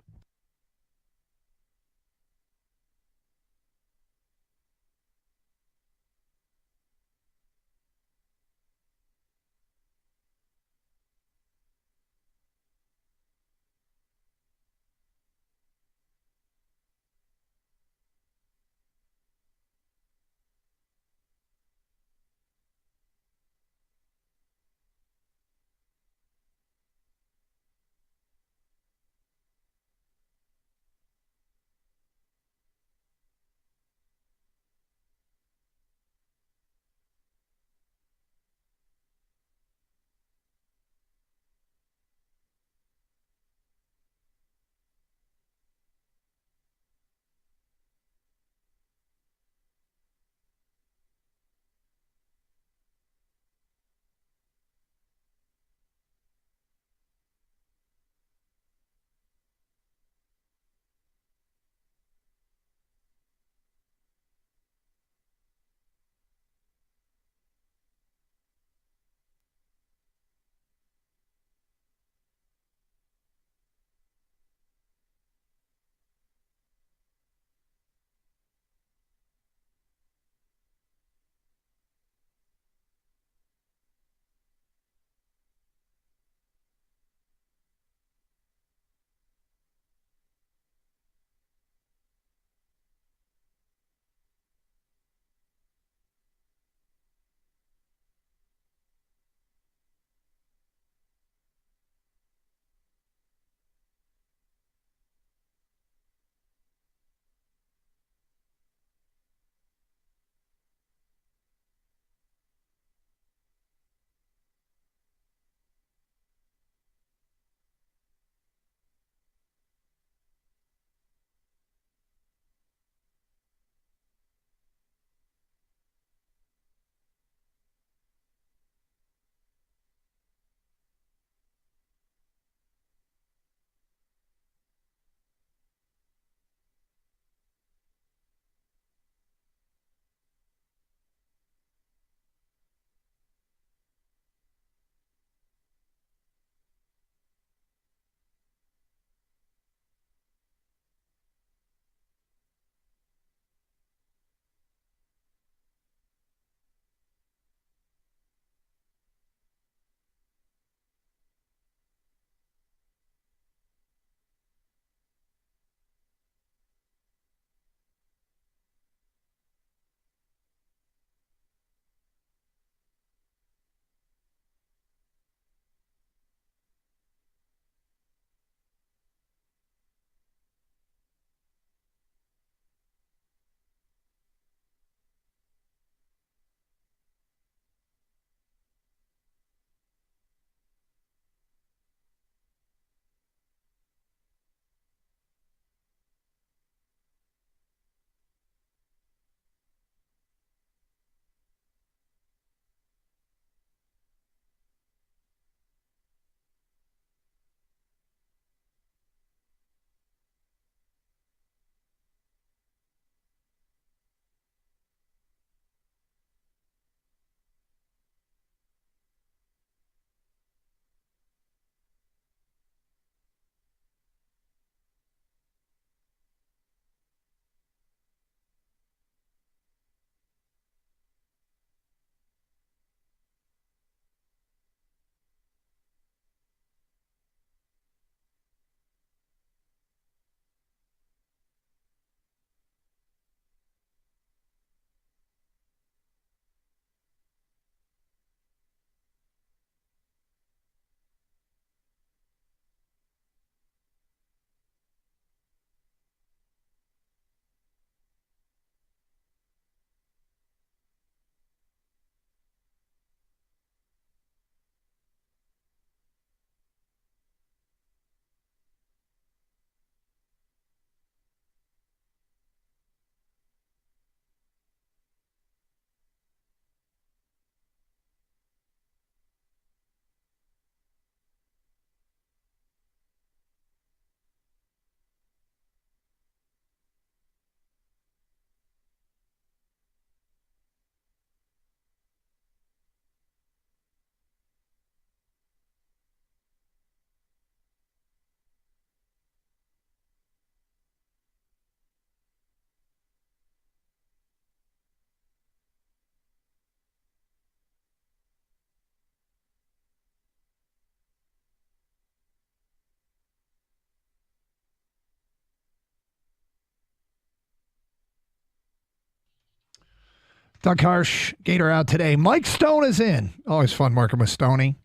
Doug Harsh, Gator out today. Mike Stone is in. Always fun working with Stoney.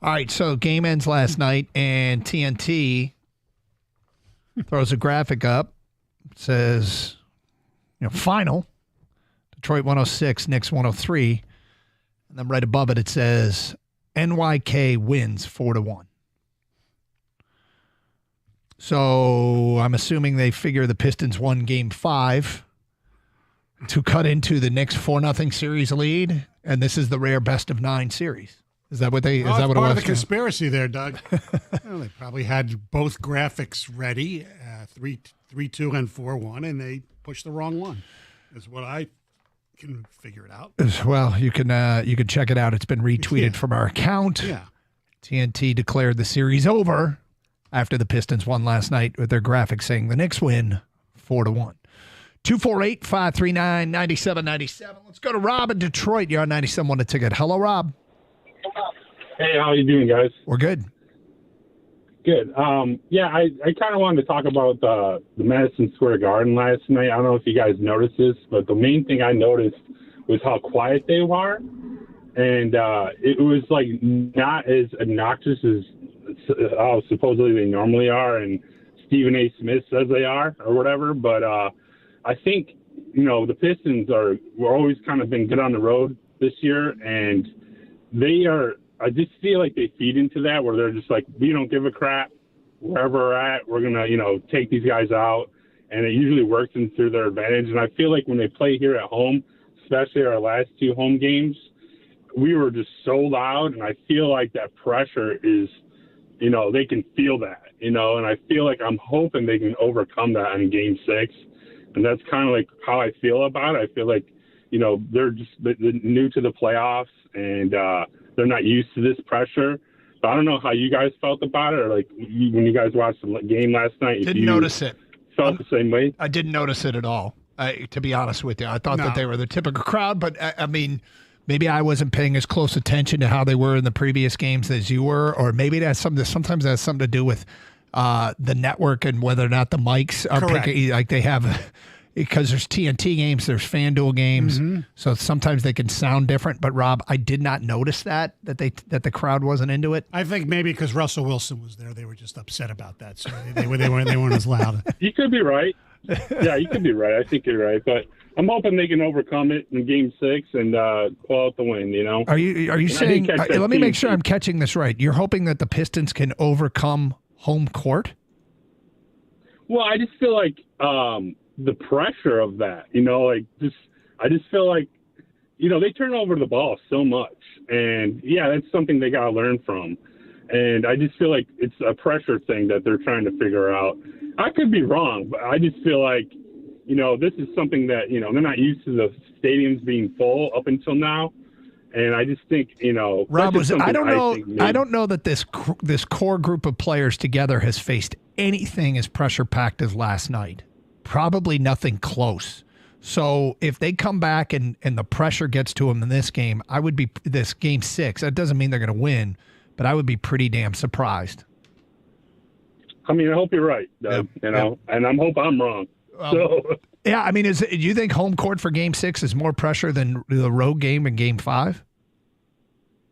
All right, so game ends last night, and TNT throws a graphic up. It says, final. Detroit 106, Knicks 103. And then right above it, it says, NYK wins 4-1. So I'm assuming they figure the Pistons won game 5 to cut into the Knicks 4-0 series lead. And this is the rare best of 9 series. Is that what they? Is that what it was? Part of the conspiracy there, Doug. Well, they probably had both graphics ready, 3-2 and 4-1, and they pushed the wrong one. Is what I can figure it out. Well, you can check it out. It's been retweeted from our account. Yeah. TNT declared the series over after the Pistons won last night with their graphic saying the Knicks win 4-1. 248-539-9797. Let's go to Rob in Detroit. You're on 97.1 The Ticket. Hello, Rob. Hey, how you doing, guys? We're good. Good. Yeah, I kind of wanted to talk about the Madison Square Garden last night. I don't know if you guys noticed this, but the main thing I noticed was how quiet they were. And it was, like, not as obnoxious as supposedly they normally are and Stephen A. Smith says they are or whatever. But I think, the Pistons we're always kind of been good on the road this year, and I just feel like they feed into that where they're just like, we don't give a crap wherever we're at. We're going to, take these guys out. And it usually works into their advantage. And I feel like when they play here at home, especially our last 2 home games, we were just so loud. And I feel like that pressure is, they can feel that, and I feel like I'm hoping they can overcome that in game 6. And that's kind of like how I feel about it. I feel like, they're just new to the playoffs and, they're not used to this pressure. But I don't know how you guys felt about it, or like when you guys watched the game last night. Didn't notice it. Felt the same way? I didn't notice it at all, to be honest with you. I thought that they were the typical crowd, but I mean, maybe I wasn't paying as close attention to how they were in the previous games as you were, or maybe that's sometimes that's something to do with the network and whether or not the mics are picking, like they have. Because there's TNT games, there's FanDuel games, so sometimes they can sound different. But Rob, I did not notice that the crowd wasn't into it. I think maybe because Russell Wilson was there, they were just upset about that, so they weren't as loud. You could be right. Yeah, you could be right. I think you're right, but I'm hoping they can overcome it in Game 6 and pull out the win. Are you saying? Let me make sure I'm catching this right. You're hoping that the Pistons can overcome home court? Well, I just feel like. The pressure of that, I just feel like, they turn over the ball so much, and yeah, that's something they got to learn from. And I just feel like it's a pressure thing that they're trying to figure out. I could be wrong, but I just feel like, this is something that, they're not used to the stadiums being full up until now. And I just think, Rob, I don't know that this core group of players together has faced anything as pressure packed as last night. Probably nothing close. So if they come back and the pressure gets to them in this game, this game 6. That doesn't mean they're going to win, but I would be pretty damn surprised. I mean, I hope you're right, Doug, and I hope I'm wrong. Yeah, I mean, do you think home court for game 6 is more pressure than the road game in game 5?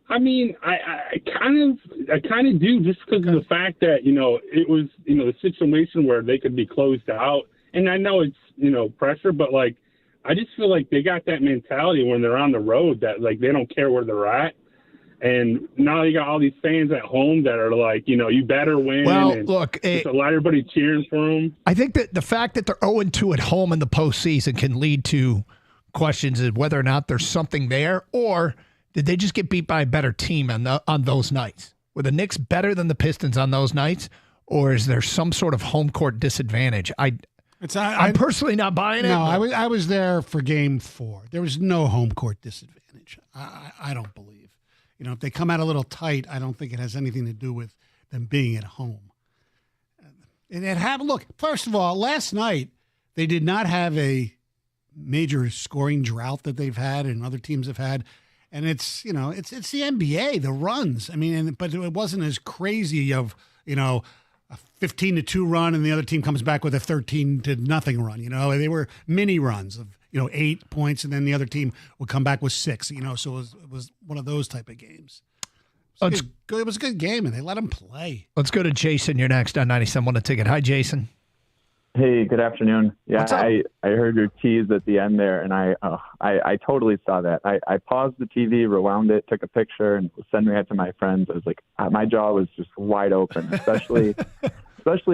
I mean, I kind of do, just because of the fact that, it was, the situation where they could be closed out. And I know it's, pressure, but, like, I just feel like they got that mentality when they're on the road that, like, they don't care where they're at. And now you got all these fans at home that are like, you better win. Well, and look, it's a lot of everybody cheering for them. I think that the fact that they're 0-2 at home in the postseason can lead to questions of whether or not there's something there, or did they just get beat by a better team on those nights? Were the Knicks better than the Pistons on those nights, or is there some sort of home court disadvantage? I'm personally not buying it. No, I was there for Game 4. There was no home court disadvantage. I don't believe. If they come out a little tight, I don't think it has anything to do with them being at home. And look, first of all, last night they did not have a major scoring drought that they've had and other teams have had. And it's the NBA, the runs. I mean, but it wasn't as crazy of, 15-2 run, and the other team comes back with a 13-0 run. You know, they were mini runs of 8 points, and then the other team would come back with 6. You know, so it was one of those type of games. It was a good game, and they let them play. Let's go to Jason. You're next on 97.1 The Ticket. Hi, Jason. Hey, good afternoon. Yeah, What's up? I heard your tease at the end there, and I totally saw that. I paused the TV, rewound it, took a picture, and was sending it to my friends. I was like, my jaw was just wide open, especially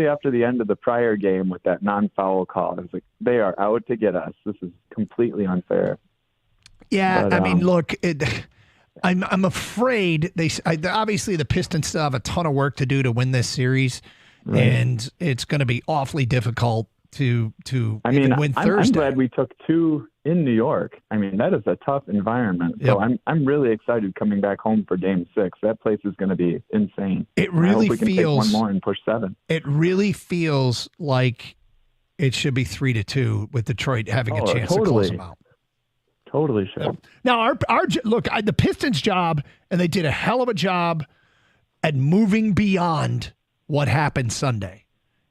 after the end of the prior game with that non-foul call. I was like, they are out to get us. This is completely unfair. Yeah, But, I mean, look, I'm afraid obviously the Pistons still have a ton of work to do to win this series, Right. and it's going to be awfully difficult to even win I'm Thursday. glad we took 2 in New York. I mean, that is a tough environment. So I'm really excited coming back home for Game 6. That place is going to be insane. It And I really hope we can feels take one more and push 7. It really feels like it should be 3-2 with Detroit having a chance to close them out. Totally should. Now, the Pistons' job, and they did a hell of a job at moving beyond what happened Sunday.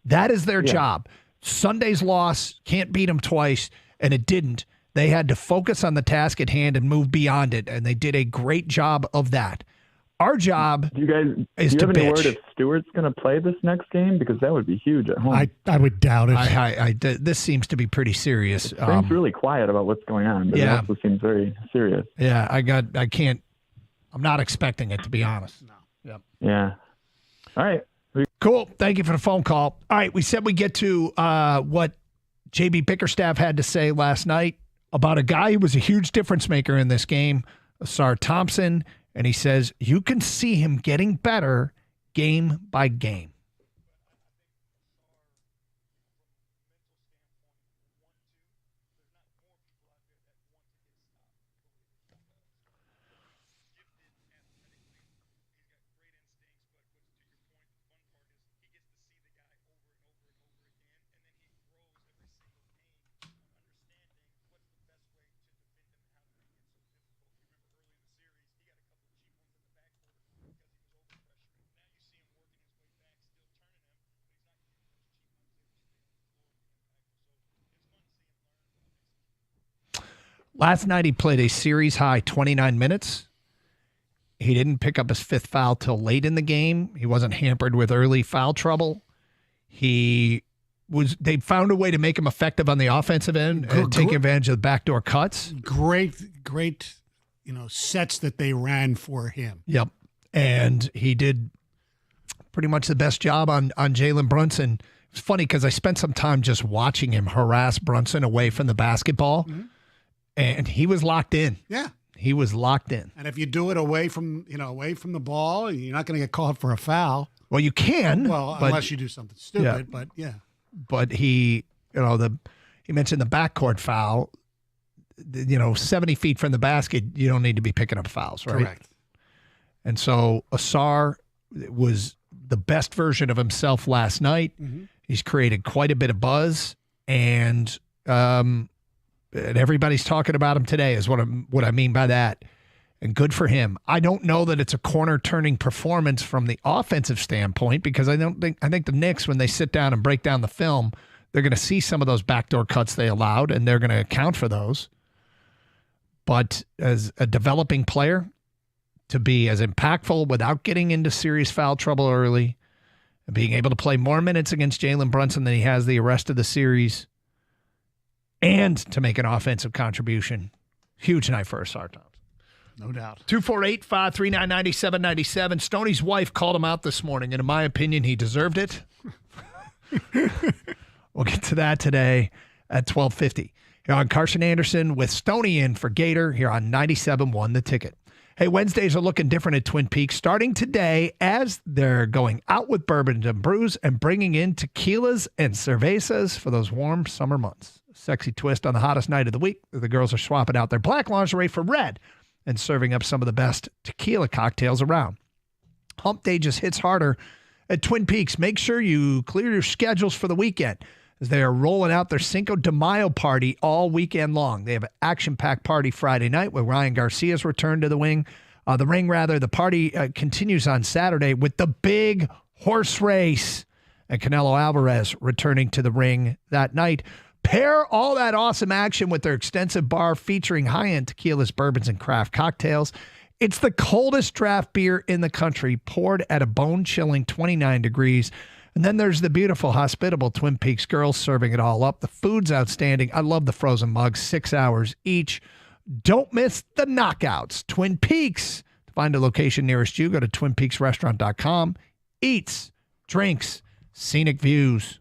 That is their job. Sunday's loss can't beat them twice, and it didn't. They had to focus on the task at hand and move beyond it, and they did a great job of that. Our job do you is to have any word bitch. if Stewart's going to play this next game? Because that would be huge at home. I would doubt it. This seems to be pretty serious. Frank's really quiet about what's going on, but it also seems very serious. Yeah, I'm not expecting it, to be honest. No. Yep. Yeah. All right. Cool. Thank you for the phone call. All right, we said we get to what J.B. Bickerstaff had to say last night about a guy who was a huge difference maker in this game, Asar Thompson, and he says you can see him getting better game by game. Last night he played a series high 29 minutes. He didn't pick up his 5th foul till late in the game. He wasn't hampered with early foul trouble. They found a way to make him effective on the offensive end and take advantage of the backdoor cuts. Great, sets that they ran for him. Yep. And he did pretty much the best job on Jalen Brunson. It's funny because I spent some time just watching him harass Brunson away from the basketball. Mm-hmm. And he was locked in. Yeah. He was locked in. And if you do it away from the ball, you're not going to get called for a foul. Well, you can. Well, unless you do something stupid, but yeah. But he mentioned the backcourt foul. 70 feet from the basket, you don't need to be picking up fouls, right? Correct. And so Asar was the best version of himself last night. Mm-hmm. He's created quite a bit of buzz, and everybody's talking about him today is what I mean by that. And good for him. I don't know that it's a corner-turning performance from the offensive standpoint because I think the Knicks, when they sit down and break down the film, they're going to see some of those backdoor cuts they allowed, and they're going to account for those. But as a developing player, to be as impactful without getting into serious foul trouble early, and being able to play more minutes against Jalen Brunson than he has the rest of the series, and to make an offensive contribution. Huge night for Asar Thompson. No doubt. 248-539-9797. Stoney's wife called him out this morning, and in my opinion, he deserved it. We'll get to that today at 12:50. Here on Carson Anderson with Stoney in for Gator here on 97.1 The Ticket. Hey, Wednesdays are looking different at Twin Peaks starting today as they're going out with bourbon and brews and bringing in tequilas and cervezas for those warm summer months. Sexy twist on the hottest night of the week. The girls are swapping out their black lingerie for red and serving up some of the best tequila cocktails around. Hump Day just hits harder at Twin Peaks. Make sure you clear your schedules for the weekend as they are rolling out their Cinco de Mayo party all weekend long. They have an action-packed party Friday night with Ryan Garcia's return to the ring. The party continues on Saturday with the big horse race. and Canelo Alvarez returning to the ring that night. Pair all that awesome action with their extensive bar featuring high-end tequilas, bourbons, and craft cocktails. It's the coldest draft beer in the country, poured at a bone-chilling 29 degrees. And then there's the beautiful, hospitable Twin Peaks girls serving it all up. The food's outstanding. I love the frozen mugs, 6 hours each. Don't miss the knockouts. Twin Peaks. To find a location nearest you, go to twinpeaksrestaurant.com. Eats, drinks, scenic views.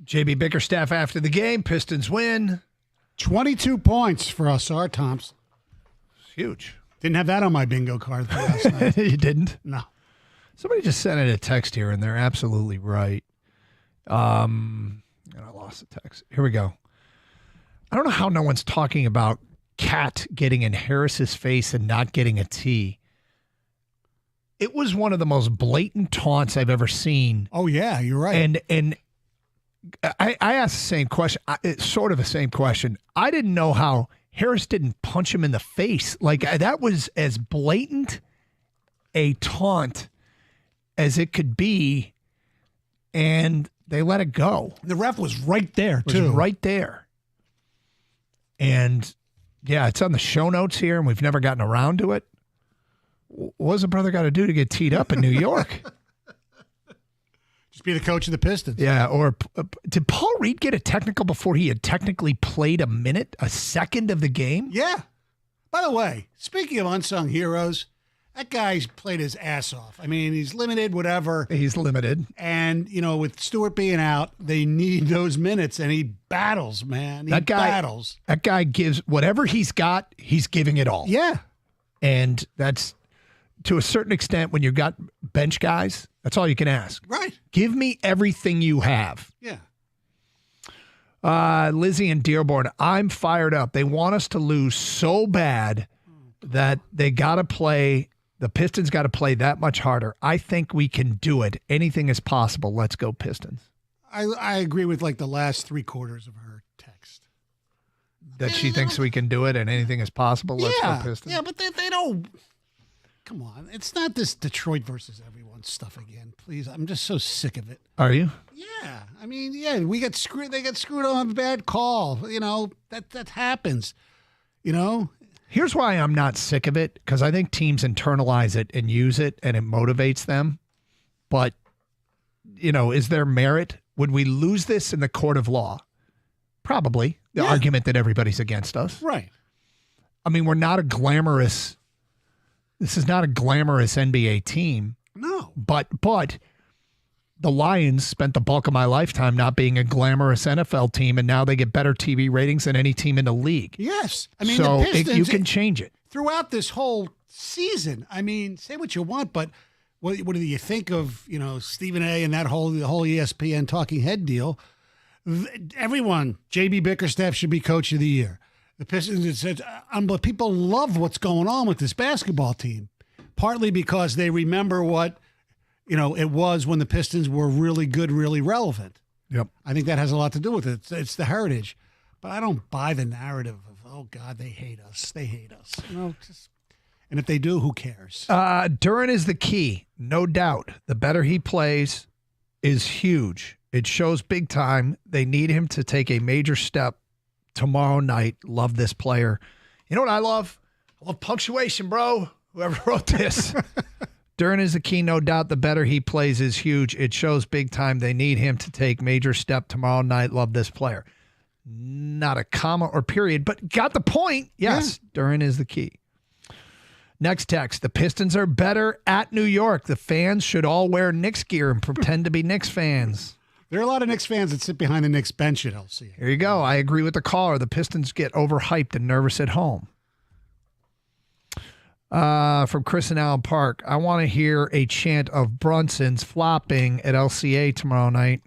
JB Bickerstaff after the game. Pistons win. 22 points for Asar Thompson. It's huge. Didn't have that on my bingo card for last night. You didn't? No. Somebody just sent in a text here, and they're absolutely right. And I lost the text. Here we go. I don't know how no one's talking about Cat getting in Harris's face and not getting a tee. It was one of the most blatant taunts I've ever seen. Oh, yeah, you're right. And I asked the same question. It's sort of the same question. I didn't know how Harris didn't punch him in the face. Like, that was as blatant a taunt as it could be, and they let it go. The ref was right there, Was too. right there. And Yeah, it's on the show notes here, and we've never gotten around to it. What does a brother got to do to get teed up in New York? Just be the coach of the Pistons. Yeah, or did Paul Reed get a technical before he had technically played a second of the game? Yeah. By the way, speaking of unsung heroes, that guy's played his ass off. I mean, he's limited, whatever. He's limited. And, with Stewart being out, they need those minutes, and he battles, man. He battles. That guy gives whatever he's got, he's giving it all. Yeah. And that's, to a certain extent, when you've got bench guys, that's all you can ask. Right. Give me everything you have. Yeah. Lizzie and Dearborn, I'm fired up. They want us to lose so bad that they got to play. The Pistons got to play that much harder. I think we can do it. Anything is possible. Let's go Pistons. I agree with the last 3 quarters of her text. That she thinks we can do it and anything is possible. Let's go Pistons. Yeah, but they don't. Come on. It's not this Detroit versus everyone stuff again. Please. I'm just so sick of it. Are you? Yeah. I mean, we got screwed. They got screwed on a bad call. That happens. Here's why I'm not sick of it, because I think teams internalize it and use it, and it motivates them. But, is there merit? Would we lose this in the court of law? Probably. The argument that everybody's against us. Right. I mean, this is not a glamorous NBA team. No. But the Lions spent the bulk of my lifetime not being a glamorous NFL team, and now they get better TV ratings than any team in the league. Yes. I mean, so the Pistons, you can change it. Throughout this whole season, I mean, say what you want, but what do you think of, Stephen A. and the whole ESPN talking head deal? Everyone, JB Bickerstaff should be coach of the year. The Pistons, but people love what's going on with this basketball team, partly because they remember what it was when the Pistons were really good, really relevant. Yep. I think that has a lot to do with it. It's the heritage. But I don't buy the narrative of, oh, God, they hate us. They hate us. And if they do, who cares? Duren is the key, no doubt. The better he plays is huge. It shows big time. They need him to take a major step tomorrow night. Love this player. You know what I love? I love punctuation, bro. Whoever wrote this. Duren is the key, no doubt. The better he plays is huge. It shows big time. They need him to take major step tomorrow night. Love this player. Not a comma or period, but got the point. Yes, yeah. Duren is the key. Next text. The Pistons are better at New York. The fans should all wear Knicks gear and pretend to be Knicks fans. There are a lot of Knicks fans that sit behind the Knicks bench at LC. Here you go. I agree with the caller. The Pistons get overhyped and nervous at home. From Chris in Allen Park, I want to hear a chant of Brunson's flopping at LCA tomorrow night.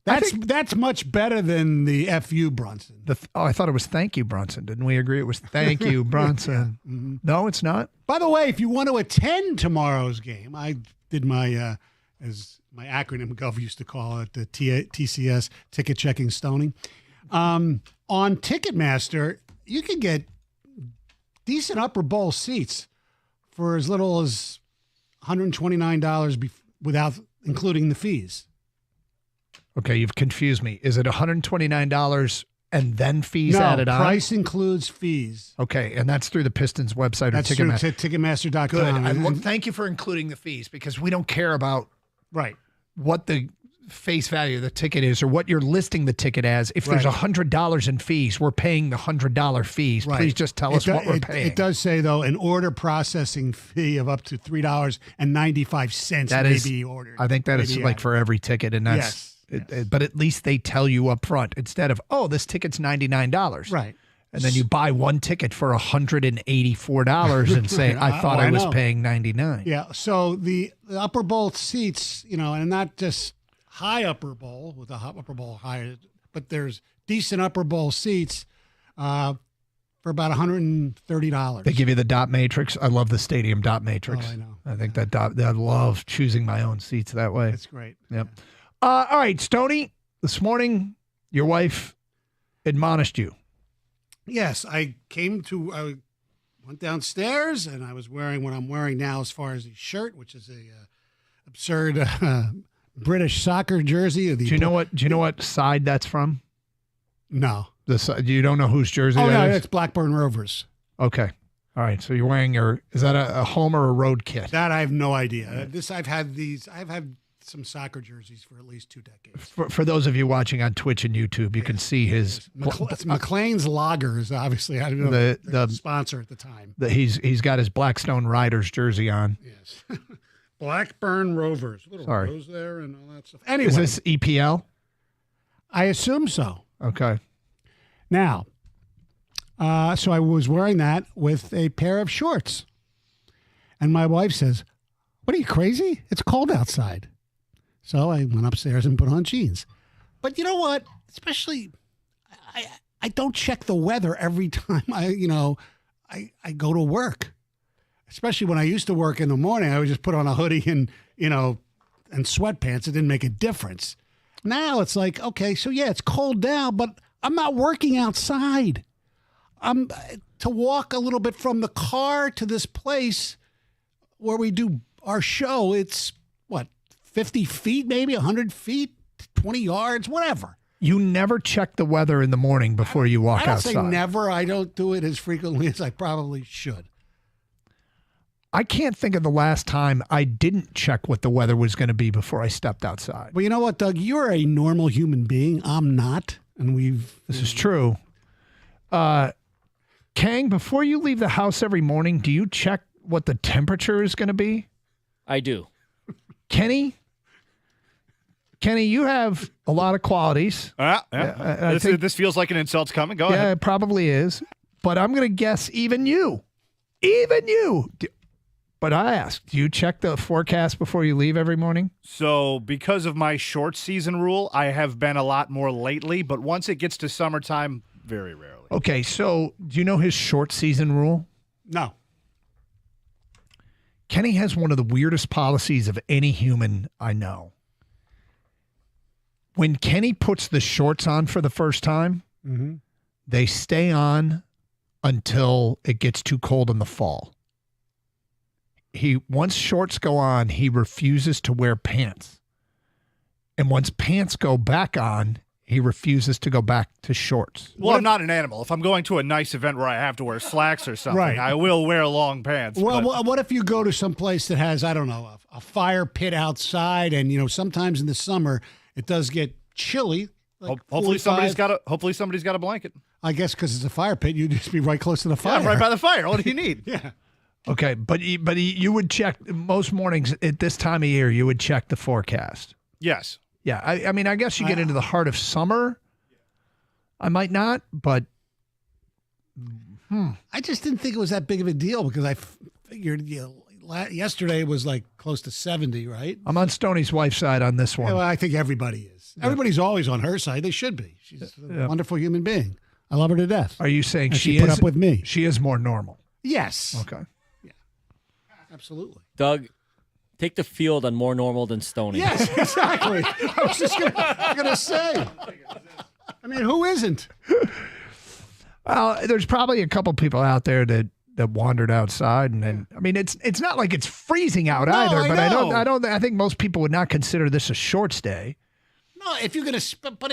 That's much better than the FU Brunson. I thought it was thank you, Brunson. Didn't we agree it was thank you, Brunson? Yeah. Mm-hmm. No, it's not. By the way, if you want to attend tomorrow's game, I did my, as my acronym Gov used to call it, the TCS, ticket checking stoning. On Ticketmaster, you can get decent upper bowl seats for as little as $129 without including the fees. Okay, you've confused me. Is it $129 and then fees added on? No, price includes fees. Okay, and that's through the Pistons website that's or Ticketmaster. That's true, Ticketmaster.com. Good. Thank you for including the fees, because we don't care about what the face value of the ticket is or what you're listing the ticket as. If there's $100 in fees, we're paying the $100 fees. Right. Please just tell us what we're paying. It does say, though, an order processing fee of up to $3.95 may be ordered. I think that is like for every ticket, and that's but at least they tell you up front instead of, oh, this ticket's $99. Right. And then you buy one ticket for $184 and say, I thought I was paying $99. Yeah. So the upper bowl seats, and not just high upper bowl with a upper bowl higher, but there's decent upper bowl seats for about $130. They give you the dot matrix. I love the stadium dot matrix. Oh, I know. I think I love choosing my own seats that way. That's great. Yep. All right, Stoney, this morning your wife admonished you. Yes, I went downstairs and I was wearing what I'm wearing now as far as the shirt, which is a absurd British soccer jersey. Do you know what side that's from? No. You don't know whose jersey Oh, that no, is? it's Blackburn Rovers. Okay. All right. So you're wearing is that a home or a road kit? That I have no idea. I've had some soccer jerseys for at least 2 decades. For those of you watching on Twitch and YouTube, you can see his. It's McLean's Lagers, obviously. I don't know the sponsor at the time. He's got his Blackstone Riders jersey on. Yes. Blackburn Rovers. Little Sorry. rose there and all that stuff. Anyway. Is this EPL? I assume so. Okay. Now, so I was wearing that with a pair of shorts. And my wife says, "What are you, crazy? It's cold outside." So I went upstairs and put on jeans. But you know what? Especially, I don't check the weather every time I go to work. Especially when I used to work in the morning, I would just put on a hoodie and sweatpants. It didn't make a difference. Now it's like, okay, so yeah, it's cold now, but I'm not working outside. I'm to walk a little bit from the car to this place where we do our show. It's 50 feet, maybe 100 feet, 20 yards, whatever. You never check the weather in the morning before you walk outside. I don't say never. I don't do it as frequently as I probably should. I can't think of the last time I didn't check what the weather was going to be before I stepped outside. Well, you know what, Doug? You're a normal human being. I'm not. And This is true. Kang, before you leave the house every morning, do you check what the temperature is going to be? I do. Kenny, you have a lot of qualities. This feels like an insult's coming. Go ahead. Yeah, it probably is. But I'm going to guess even you. But I ask, do you check the forecast before you leave every morning? So because of my short season rule, I have been a lot more lately. But once it gets to summertime, very rarely. Okay, so do you know his short season rule? No. Kenny has one of the weirdest policies of any human I know. When Kenny puts the shorts on for the first time, they stay on until it gets too cold in the fall. Once shorts go on, he refuses to wear pants. And once pants go back on, he refuses to go back to shorts. Well, I'm not an animal. If I'm going to a nice event where I have to wear slacks or something, Right. I will wear long pants. Well, but- what if you go to some place that has, I don't know, a fire pit outside, and sometimes in the summer it does get chilly. Like hopefully 45. somebody's got a blanket. I guess because it's a fire pit, you'd just be right close to the fire. Yeah, right by the fire. What do you need? Yeah. Okay, but you would check most mornings at this time of year. You would check the forecast. Yes. Yeah, I mean, I guess you get into the heart of summer. I might not, but I just didn't think it was that big of a deal because I figured yesterday was like close to 70, right? I'm on Stoney's wife's side on this one. Yeah, well, I think everybody is. Everybody's always on her side. They should be. She's a wonderful human being. I love her to death. Are you saying And she put is up with me? She is more normal. Yes. Okay. Absolutely. Doug, take the field on more normal than Stoney. Yes, exactly. I was just gonna say. I mean, who isn't? Well, there's probably a couple people out there that wandered outside, and then I mean, it's not like it's freezing out either. But I think most people would not consider this a shorts day. No, if you're gonna, but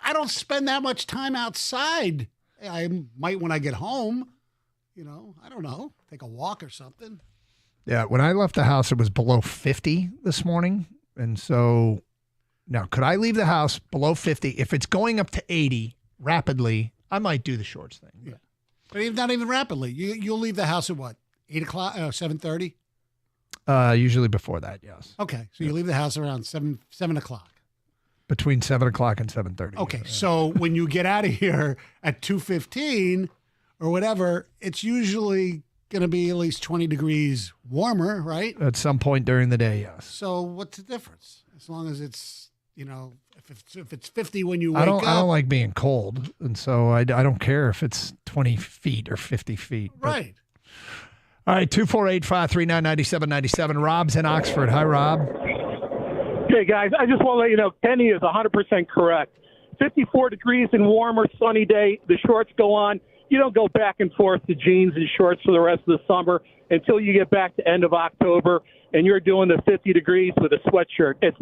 I don't spend that much time outside. I might when I get home. I don't know, take a walk or something. Yeah, when I left the house, it was below 50 this morning. And so now, could I leave the house below 50? If it's going up to 80 rapidly, I might do the shorts thing. Yeah. But not even rapidly. You'll leave the house at what? 8 o'clock, 7:30? Usually before that, yes. Okay, so you leave the house around 7 o'clock. Between 7 o'clock and 7:30. Okay, so when you get out of here at 2:15 or whatever, it's usually going to be at least 20 degrees warmer, right? At some point during the day, yes. So what's the difference? As long as it's, if it's 50 when you wake I up. don't like being cold, and so I don't care if it's 20 feet or 50 feet. Right. All right, 248-539-9797. Rob's in Oxford. Hi, Rob. Hey, guys, I just want to let you know, Kenny is 100% correct. 54 degrees and warmer, sunny day, the shorts go on. You don't go back and forth to jeans and shorts for the rest of the summer until you get back to end of October and you're doing the 50 degrees with a sweatshirt. It's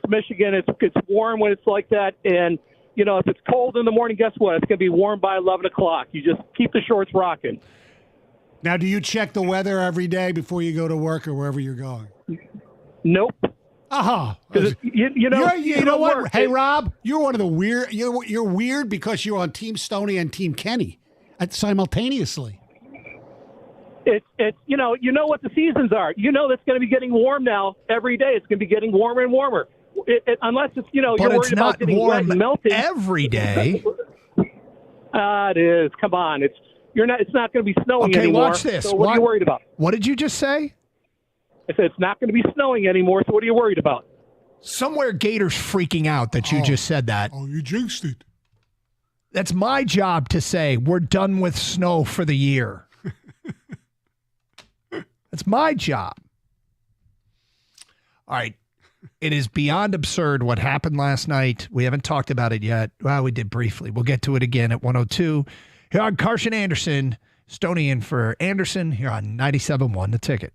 Michigan. It's warm when it's like that, and if it's cold in the morning, guess what? It's going to be warm by 11 o'clock. You just keep the shorts rocking. Now, do you check the weather every day before you go to work or wherever you're going? Nope. Uh-huh. You know what? work. Hey, Rob, you're one of the weird. You're weird because you're on Team Stoney and Team Kenny simultaneously. It's you know what the seasons are. You know that's going to be getting warm now every day. It's going to be getting warmer and warmer. Unless it's you're worried about getting wet and melting every day. It is. Come on, it's not going to be snowing anymore. Watch this. So what are you worried about? What did you just say? I said it's not going to be snowing anymore. So what are you worried about? Somewhere Gator's freaking out that you just said that. Oh, you jinxed it. That's my job to say we're done with snow for the year. That's my job. All right. It is beyond absurd what happened last night. We haven't talked about it yet. Well, we did briefly. We'll get to it again at 102. Here on Carson Anderson, Stoney in for Anderson here on 97.1 The Ticket.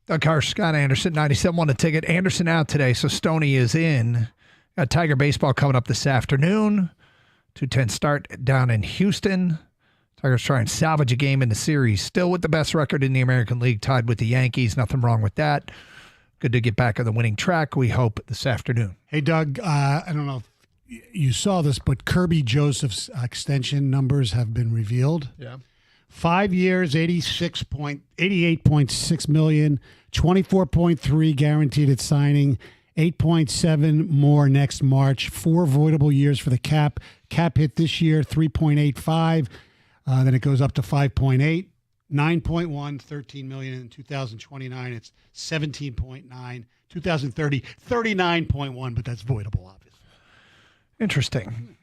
Doug Harsh, Scott Anderson, 97 won a ticket. Anderson out today, so Stoney is in. Got Tiger baseball coming up this afternoon. 2:10 start down in Houston. Tigers try and salvage a game in the series. Still with the best record in the American League, tied with the Yankees. Nothing wrong with that. Good to get back on the winning track, we hope, this afternoon. Hey, Doug, I don't know if you saw this, but Kirby Joseph's extension numbers have been revealed. Yeah. 5 years, $88.6 million, 24.3 guaranteed at signing, 8.7 more next March, 4 voidable years for the cap. Cap hit this year, 3.85. Then it goes up to 5.8, 9.1, 13 million in 2029. It's 17.9, 2030, 39.1, but that's voidable, obviously. Interesting.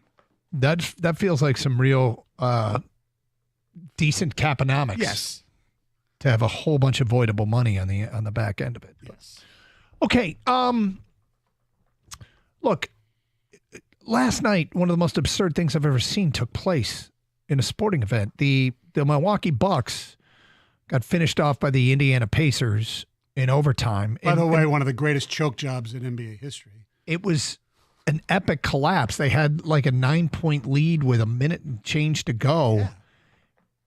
That feels like some real decent caponomics. Yes. To have a whole bunch of voidable money on the back end of it. Yes. Okay. Look, last night, one of the most absurd things I've ever seen took place in a sporting event. The Milwaukee Bucks got finished off by the Indiana Pacers in overtime. By the way, one of the greatest choke jobs in NBA history. It was an epic collapse. They had like a 9-point lead with a minute and change to go. Yeah.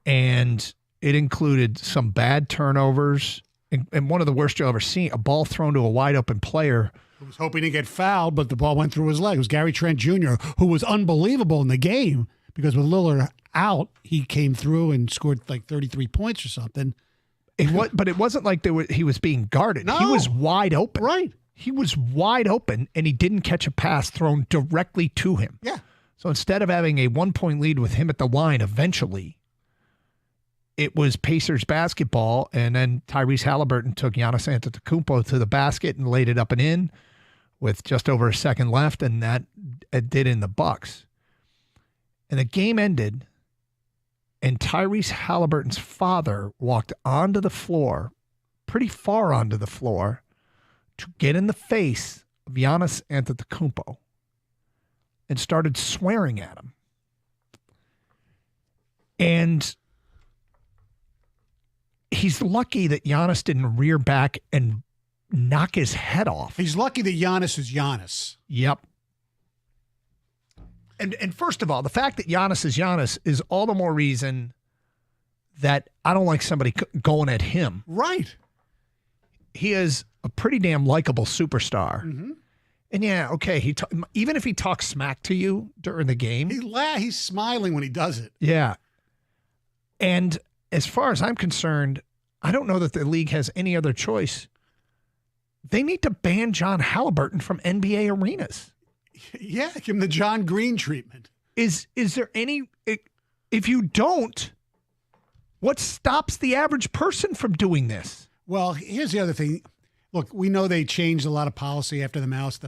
And it included some bad turnovers and one of the worst you'll ever see, a ball thrown to a wide open player who was hoping to get fouled, but the ball went through his leg. It was Gary Trent Jr., who was unbelievable in the game because with Lillard out, he came through and scored like 33 points or something. But it wasn't like he was being guarded. No. He was wide open. Right. He was wide open, and he didn't catch a pass thrown directly to him. Yeah. So instead of having a 1-point lead with him at the line eventually, it was Pacers basketball, and then Tyrese Halliburton took Giannis Antetokounmpo to the basket and laid it up and in with just over a second left, and that it did in the Bucks. And the game ended, and Tyrese Halliburton's father walked onto the floor, pretty far onto the floor, to get in the face of Giannis Antetokounmpo and started swearing at him. And he's lucky that Giannis didn't rear back and knock his head off. He's lucky that Giannis is Giannis. Yep. And first of all, the fact that Giannis is all the more reason that I don't like somebody going at him. Right. He is a pretty damn likable superstar. Mm-hmm. And yeah, okay, even if he talks smack to you during the game. He's smiling when he does it. Yeah. And as far as I'm concerned, I don't know that the league has any other choice. They need to ban John Halliburton from NBA arenas. Yeah, give him the John Green treatment. Is there any, if you don't, what stops the average person from doing this? Well, here's the other thing. Look, we know they changed a lot of policy after the mouse.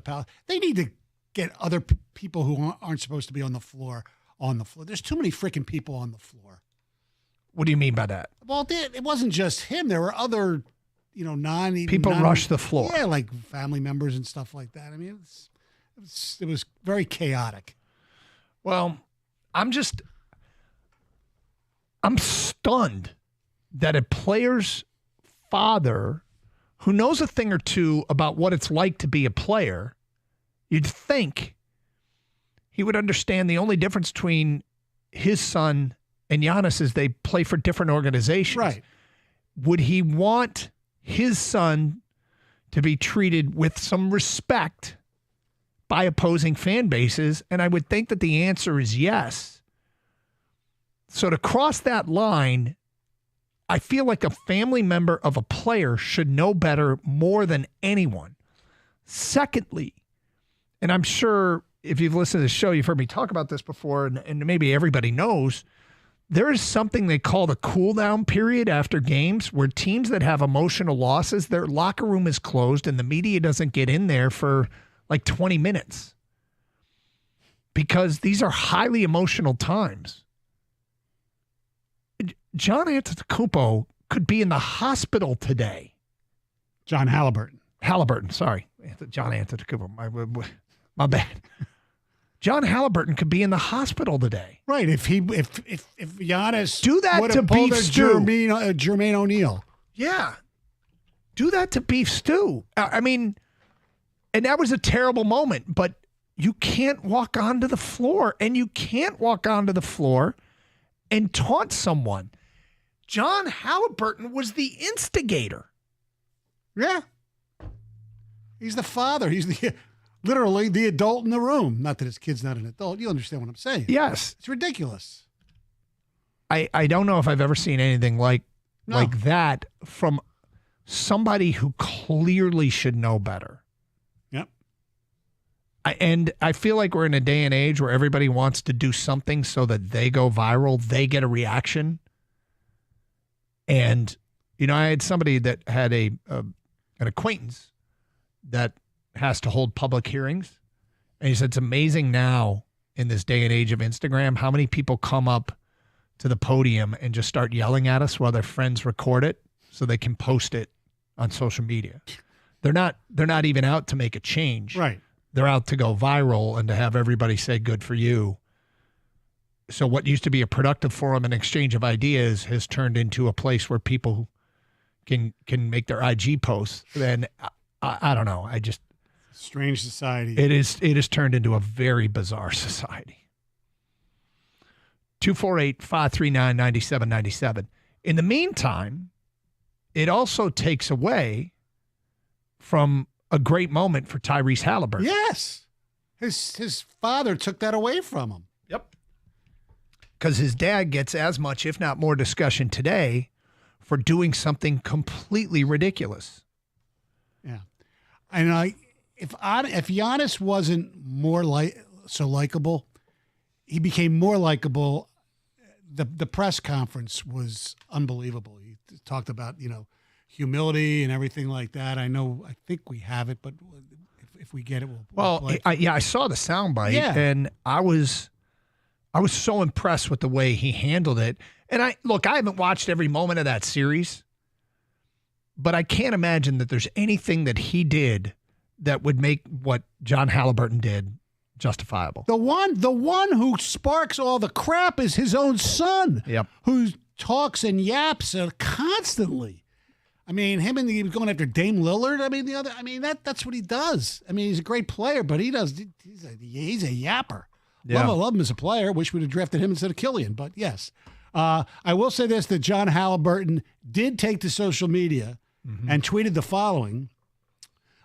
They need to get other people who aren't supposed to be on the floor. There's too many freaking people on the floor. What do you mean by that? Well, it wasn't just him. There were other, people rush the floor. Yeah, like family members and stuff like that. I mean, it was very chaotic. Well, I'm stunned that a player's father who knows a thing or two about what it's like to be a player, you'd think he would understand the only difference between his son and Giannis is they play for different organizations. Right. Would he want his son to be treated with some respect by opposing fan bases? And I would think that the answer is yes. So to cross that line, I feel like a family member of a player should know better more than anyone. Secondly, and I'm sure if you've listened to the show, you've heard me talk about this before, and maybe everybody knows, there is something they call the cool down period after games where teams that have emotional losses, their locker room is closed and the media doesn't get in there for like 20 minutes because these are highly emotional times. John Antetokounmpo could be in the hospital today. John Halliburton. Sorry. John Antetokounmpo. My bad. John Halliburton could be in the hospital today. Right. If Giannis do that to beef stew. Jermaine O'Neal. Yeah. Do that to beef stew. I mean, and that was a terrible moment, but you can't walk onto the floor, and you can't walk onto the floor and taunt someone. John Halliburton was the instigator. Yeah. He's the father. He's literally the adult in the room. Not that his kid's not an adult. You understand what I'm saying. Yes. It's ridiculous. I don't know if I've ever seen anything like that from somebody who clearly should know better. Yep. And I feel like we're in a day and age where everybody wants to do something so that they go viral, they get a reaction. And, I had somebody that had an acquaintance that has to hold public hearings. And he said, it's amazing now in this day and age of Instagram, how many people come up to the podium and just start yelling at us while their friends record it so they can post it on social media. They're not even out to make a change. Right. They're out to go viral and to have everybody say good for you. So what used to be a productive forum and exchange of ideas has turned into a place where people can make their IG posts. Then I don't know. Strange society. It is turned into a very bizarre society. 248-539-9797. In the meantime, it also takes away from a great moment for Tyrese Halliburton. Yes. His father took that away from him. Yep. Because his dad gets as much, if not more, discussion today for doing something completely ridiculous. Yeah. And if Giannis wasn't more so likable, he became more likable. The press conference was unbelievable. He talked about, humility and everything like that. I think we have it, but if we get it, we'll play it. I saw the soundbite, Yeah. and I was so impressed with the way he handled it. And I haven't watched every moment of that series, but I can't imagine that there's anything that he did that would make what John Halliburton did justifiable. The one who sparks all the crap is his own son. Yep. Who talks and yaps constantly. I mean, him and he was going after Dame Lillard. That's what he does. I mean, he's a great player, but he's a yapper. Yeah. Love him as a player. Wish we'd have drafted him instead of Killian, but yes. I will say this, that John Halliburton did take to social media and tweeted the following.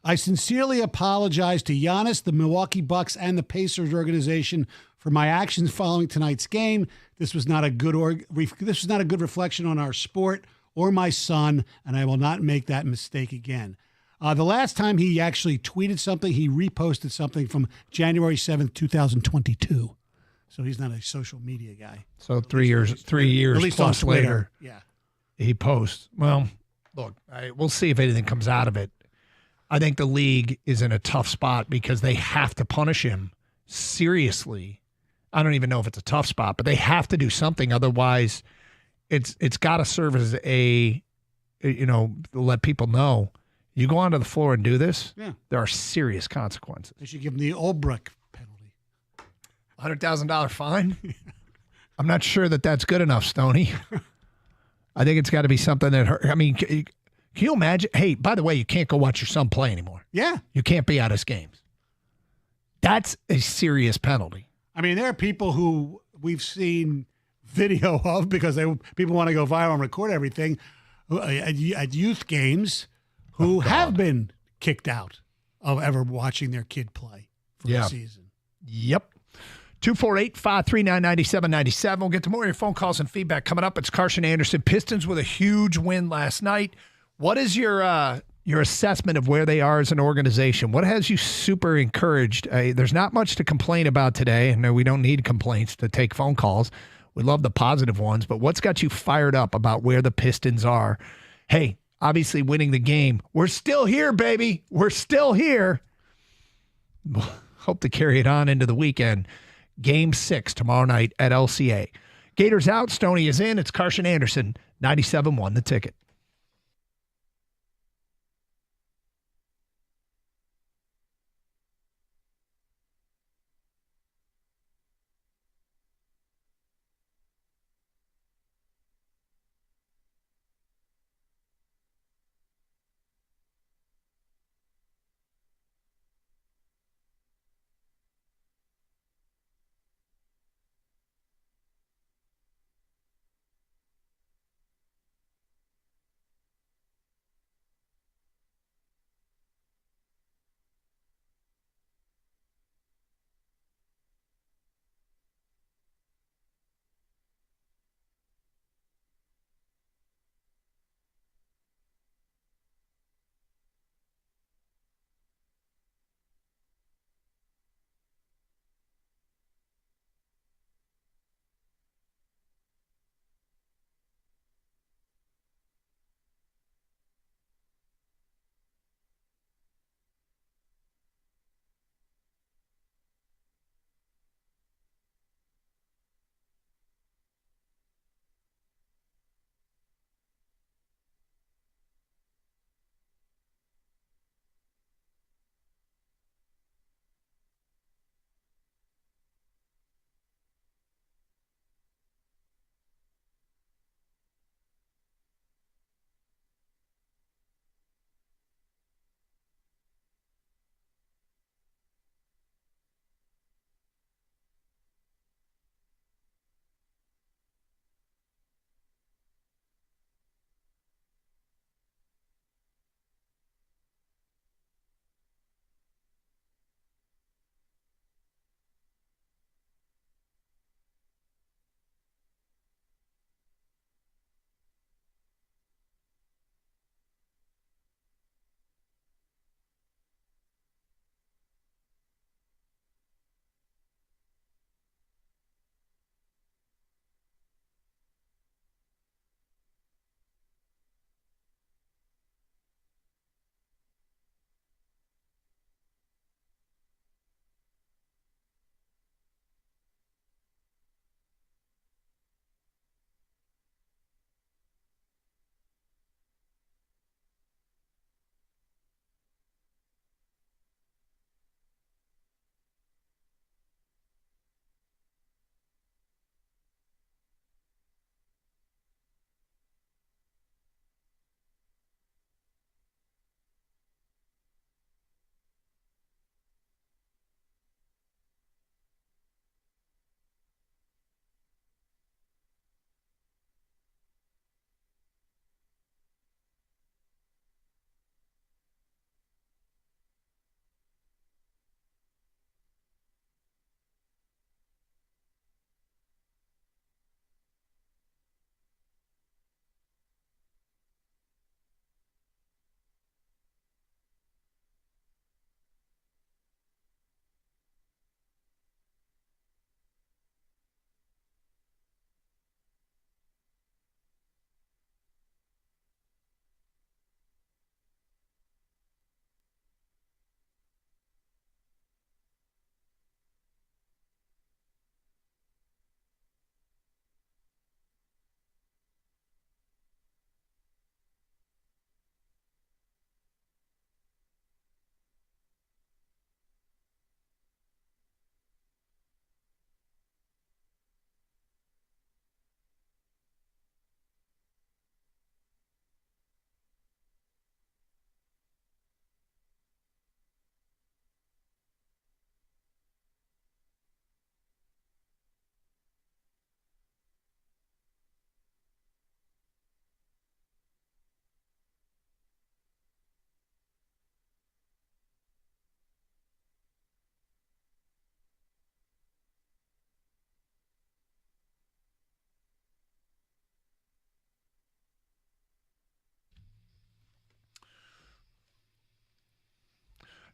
I sincerely apologize to Giannis, the Milwaukee Bucks, and the Pacers organization for my actions following tonight's game. This was not a good reflection on our sport or my son, and I will not make that mistake again. The last time he actually tweeted something, he reposted something from January 7th, 2022. So he's not a social media guy. So 3 years At least plus on later, Twitter. Yeah. he posts. Well, look, we'll see if anything comes out of it. I think the league is in a tough spot because they have to punish him seriously. I don't even know if it's a tough spot, but they have to do something. Otherwise, it's got to serve as let people know. You go onto the floor and do this, there are serious consequences. They should give him the Olbrich penalty. $100,000 fine? I'm not sure that that's good enough, Stoney. I think it's got to be something that hurt. I mean, can you imagine? Hey, by the way, you can't go watch your son play anymore. Yeah. You can't be at his games. That's a serious penalty. I mean, there are people who we've seen video of because people want to go viral and record everything at youth games who have been kicked out of ever watching their kid play for a season. Yep. 248-539-9797. We'll get to more of your phone calls and feedback coming up. It's Carson Anderson. Pistons with a huge win last night. What is your assessment of where they are as an organization? What has you super encouraged? There's not much to complain about today. And no, we don't need complaints to take phone calls. We love the positive ones. But what's got you fired up about where the Pistons are? Hey, obviously winning the game. We're still here, baby. We're still here. Hope to carry it on into the weekend. Game 6 tomorrow night at LCA. Gators out. Stoney is in. It's Carson Anderson, 97.1 The Ticket.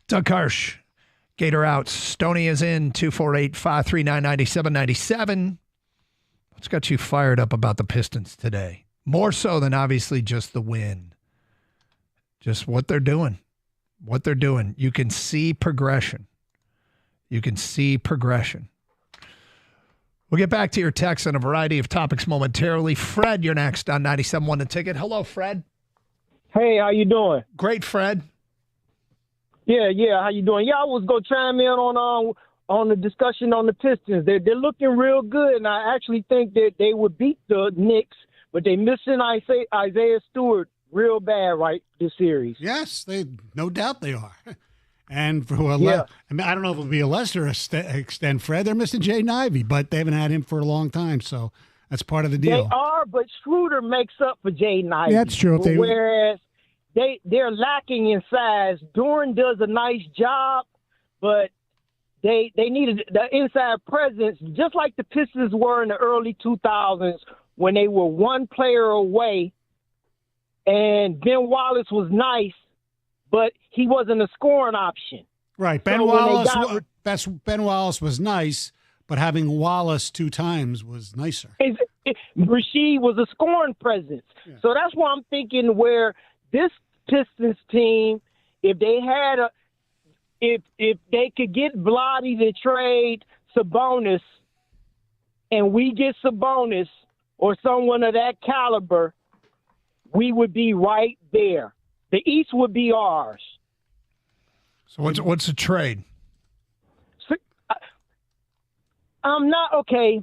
Doug Harsh, Gator out. Stoney is in, 248-539-9797. What's got you fired up about the Pistons today? More so than obviously just the win. Just what they're doing. What they're doing. You can see progression. You can see progression. We'll get back to your texts on a variety of topics momentarily. Fred, you're next on 97.1 The Ticket. Hello, Fred. Hey, how you doing? Great, Fred. Yeah, how you doing? Yeah, I was gonna chime in on the discussion on the Pistons. They're looking real good, and I actually think that they would beat the Knicks, but they're missing Isaiah Stewart real bad this series. Yes, no doubt they are. And for I mean, I don't know if it'll be a lesser extent, Fred. They're missing Jay Ivey, but they haven't had him for a long time, so that's part of the deal. They are, but Schroeder makes up for Jay Ivey. Yeah, that's true. Whereas they're lacking in size. Duran does a nice job, but they needed the inside presence, just like the Pistons were in the early 2000s when they were one player away, and Ben Wallace was nice, but he wasn't a scoring option. Right. Ben Wallace was nice, but having Wallace 2 times was nicer. Rasheed was a scoring presence. Yeah. So that's why I'm thinking where this Pistons team, if they had if they could get Vlade to trade Sabonis, and we get Sabonis or someone of that caliber, we would be right there. The East would be ours. So what's the trade? I'm not okay.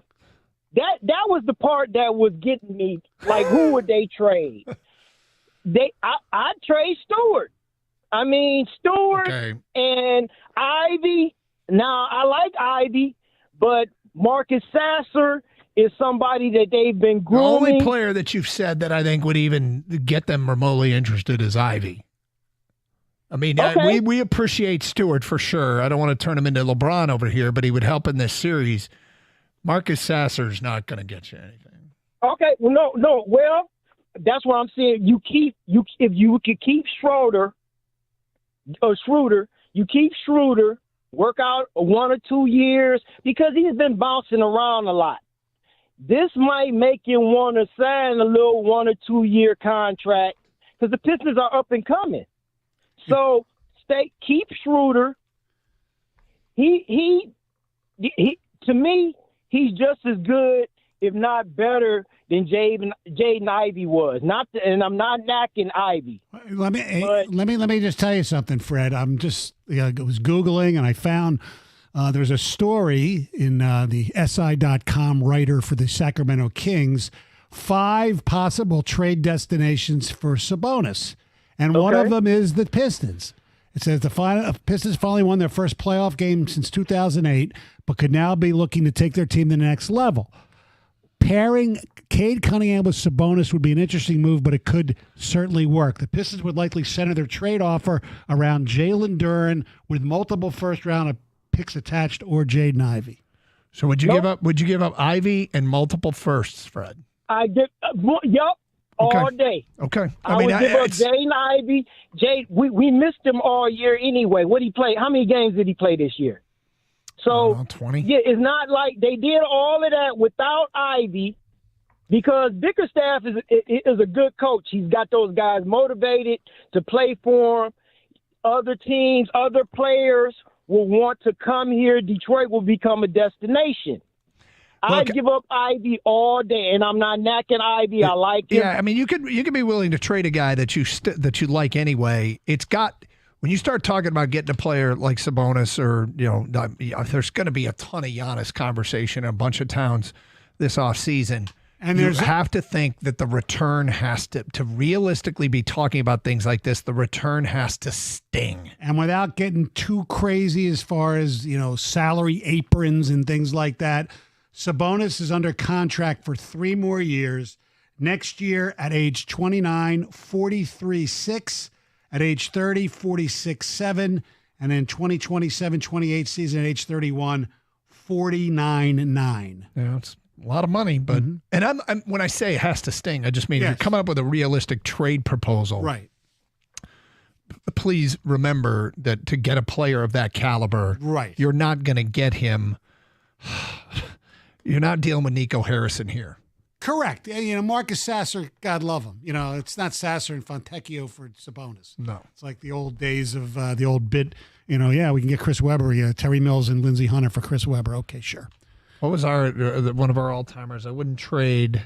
That was the part that was getting me. Like, who would they trade? I'd trade Stewart. I mean, Stewart and Ivy. Now, I like Ivy, but Marcus Sasser is somebody that they've been grooming. The only player that you've said that I think would even get them remotely interested is Ivy. I mean, we appreciate Stewart for sure. I don't want to turn him into LeBron over here, but he would help in this series. Marcus Sasser's not going to get you anything. Okay, well, no. Well, that's what I'm saying. If you could keep Schroeder, you keep Schroeder, work out 1 or 2 years, because he's been bouncing around a lot. This might make you want to sign a little 1 or 2 year contract, because the Pistons are up and coming. So keep Schroeder. He to me, he's just as good, if not better, than Jaden Ivey was. And I'm not knocking Ivy. Let me just tell you something, Fred. I'm just I was Googling and I found there's a story in the SI.com writer for the Sacramento Kings, 5 possible trade destinations for Sabonis. And one of them is the Pistons. It says the Pistons finally won their first playoff game since 2008, but could now be looking to take their team to the next level. Pairing Cade Cunningham with Sabonis would be an interesting move, but it could certainly work. The Pistons would likely center their trade offer around Jalen Duran with multiple first-round picks attached, or Jaden Ivey. So would you give up? Would you give up Ivy and multiple firsts, Fred? I did. Yep. All day. Okay. I would give up Jaden Ivey. We missed him all year anyway. What he played? How many games did he play this year? So 20. Yeah, it's not like they did all of that without Ivy, because Bickerstaff is a good coach. He's got those guys motivated to play for him. Other teams, other players will want to come here. Detroit will become a destination. I'd give up Ivy all day, and I'm not knocking Ivy. I like him. Yeah, I mean, you could be willing to trade a guy that you like anyway. It's got, when you start talking about getting a player like Sabonis, or there's going to be a ton of Giannis conversation in a bunch of towns this offseason. And you have to think that the return has to realistically be talking about things like this. The return has to sting, and without getting too crazy as far as salary aprons and things like that. Sabonis is under contract for 3 more years. Next year, at age 29, 43.6. At age 30, 46.7. And in 2027-28 season, at age 31, 49.9. Yeah, it's a lot of money, but and I'm when I say it has to sting, I just mean if you're coming up with a realistic trade proposal, right? please remember that to get a player of that caliber, right, you're not going to get him. You're not dealing with Nico Harrison here. Correct. Marcus Sasser, God love him. It's not Sasser and Fontecchio for Sabonis. No. It's like the old days of the old bit, we can get Chris Webber, Terry Mills and Lindsey Hunter for Chris Webber. Okay, sure. What was one of our all-timers? I wouldn't trade.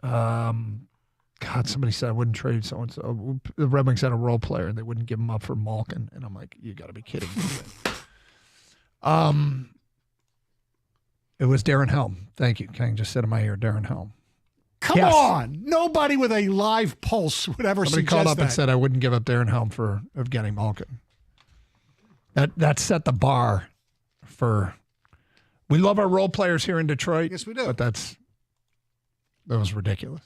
Somebody said I wouldn't trade so-and-so. The Red Wings had a role player, and they wouldn't give him up for Malkin. And I'm like, you got to be kidding me. It was Darren Helm. Thank you. Kang just said in my ear, Darren Helm. Come on. Nobody with a live pulse would ever Somebody suggest called up that. and said I wouldn't give up Darren Helm for Evgeny Malkin. That set the bar for. We love our role players here in Detroit. Yes, we do. But that was ridiculous.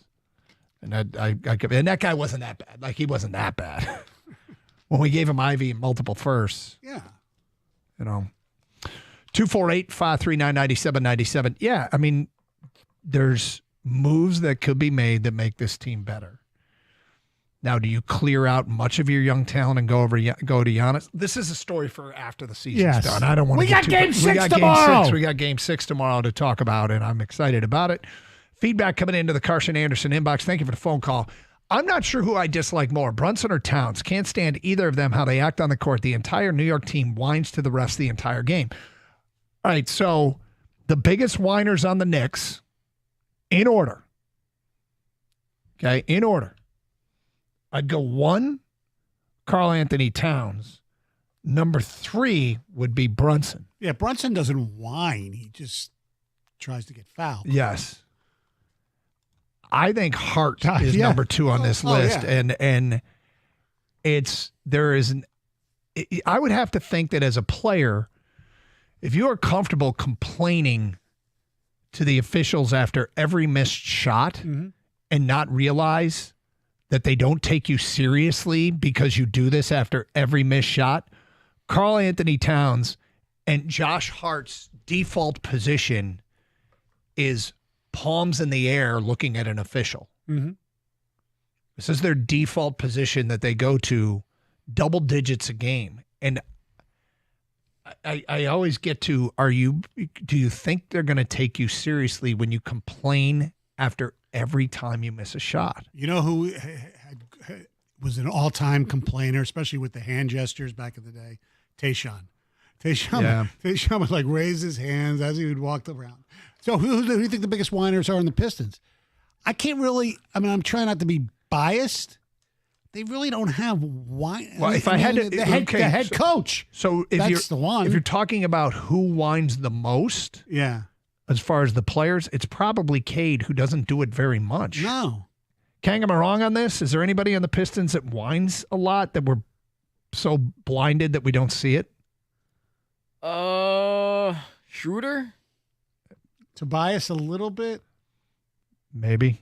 And that guy wasn't that bad. Like, he wasn't that bad. When we gave him Ivy and multiple firsts. Yeah. 248-539-9797. Yeah, I mean, there's moves that could be made that make this team better. Now, do you clear out much of your young talent and go to Giannis? This is a story for after the season's done. I don't want to. We got Game 6 tomorrow. We got Game 6 tomorrow to talk about, and I'm excited about it. Feedback coming into the Carson Anderson inbox. Thank you for the phone call. I'm not sure who I dislike more, Brunson or Towns. Can't stand either of them, how they act on the court. The entire New York team whines to the refs the entire game. All right, so the biggest whiners on the Knicks, in order. Okay, in order. I'd go 1, Karl Anthony Towns. Number 3 would be Brunson. Yeah, Brunson doesn't whine. He just tries to get fouled. Yes. I think Hart is number 2 on this list. Yeah. And I would have to think that as a player, if you are comfortable complaining to the officials after every missed shot and not realize that they don't take you seriously because you do this after every missed shot, Karl Anthony Towns and Josh Hart's default position is palms in the air looking at an official. Mm-hmm. This is their default position that they go to double digits a game. And I always get to, do you think they're going to take you seriously when you complain after every time you miss a shot? You know who was an all-time complainer, especially with the hand gestures back in the day? Tayshaun. Tayshaun would like raise his hands as he would walk around. So who do you think the biggest whiners are in the Pistons? I'm trying not to be biased. They really don't have wine. Well, if I had to, the head coach. So if that's the one. If you're talking about who whines the most, as far as the players, it's probably Cade, who doesn't do it very much. No. Kang, am I wrong on this? Is there anybody on the Pistons that whines a lot that we're so blinded that we don't see it? Schroeder? Tobias a little bit? Maybe.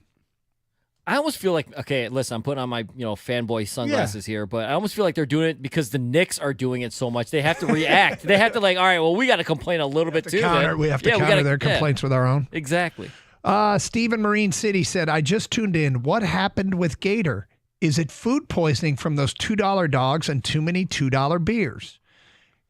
I almost feel like, okay, listen, I'm putting on my fanboy sunglasses here, but I almost feel like they're doing it because the Knicks are doing it so much. They have to react. They have to all right, well, we got to complain a little bit too. We have to counter their complaints with our own. Exactly. Steve in Marine City said, I just tuned in. What happened with Gator? Is it food poisoning from those $2 dogs and too many $2 beers?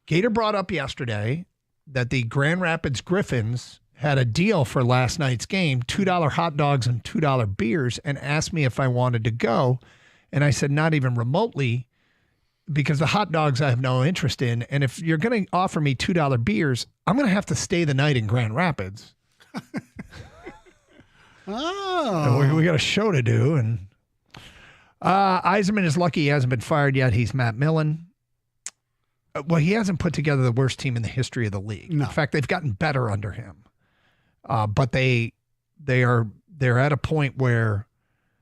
Gator brought up yesterday that the Grand Rapids Griffins had a deal for last night's game, $2 hot dogs and $2 beers, and asked me if I wanted to go. And I said, not even remotely, because the hot dogs I have no interest in. And if you're going to offer me $2 beers, I'm going to have to stay the night in Grand Rapids. Oh. We got a show to do. And Eiserman is lucky he hasn't been fired yet. He's Matt Millen. Well, he hasn't put together the worst team in the history of the league. No. In fact, they've gotten better under him. But they're at a point where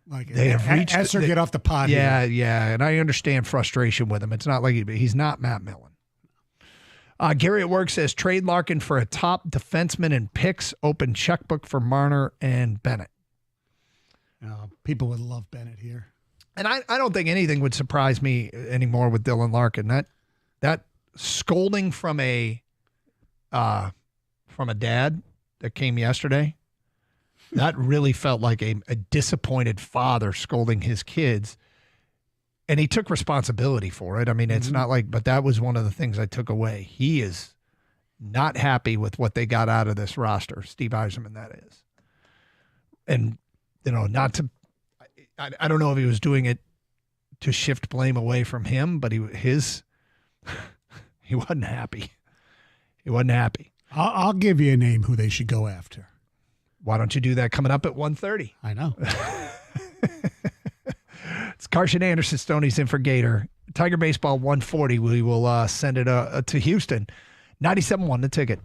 they have reached. Esser, get off the pot. Yeah, here. yeah, and I understand frustration with him. It's not like he's not Matt Millen. Gary at work says trade Larkin for a top defenseman and picks. Open checkbook for Marner and Bennett. People would love Bennett here, and I don't think anything would surprise me anymore with Dylan Larkin. That scolding from a dad that came yesterday, that really felt like a disappointed father scolding his kids. And he took responsibility for it. I mean, it's not like, but that was one of the things I took away. He is not happy with what they got out of this roster, Steve Eiserman, that is. And, not to, I don't know if he was doing it to shift blame away from him, but he wasn't happy. He wasn't happy. I'll give you a name who they should go after. Why don't you do that coming up at 1:30? I know. It's Carson Anderson, Stoney's in for Gator. Tiger Baseball 140. We will send it to Houston. 97.1 the ticket.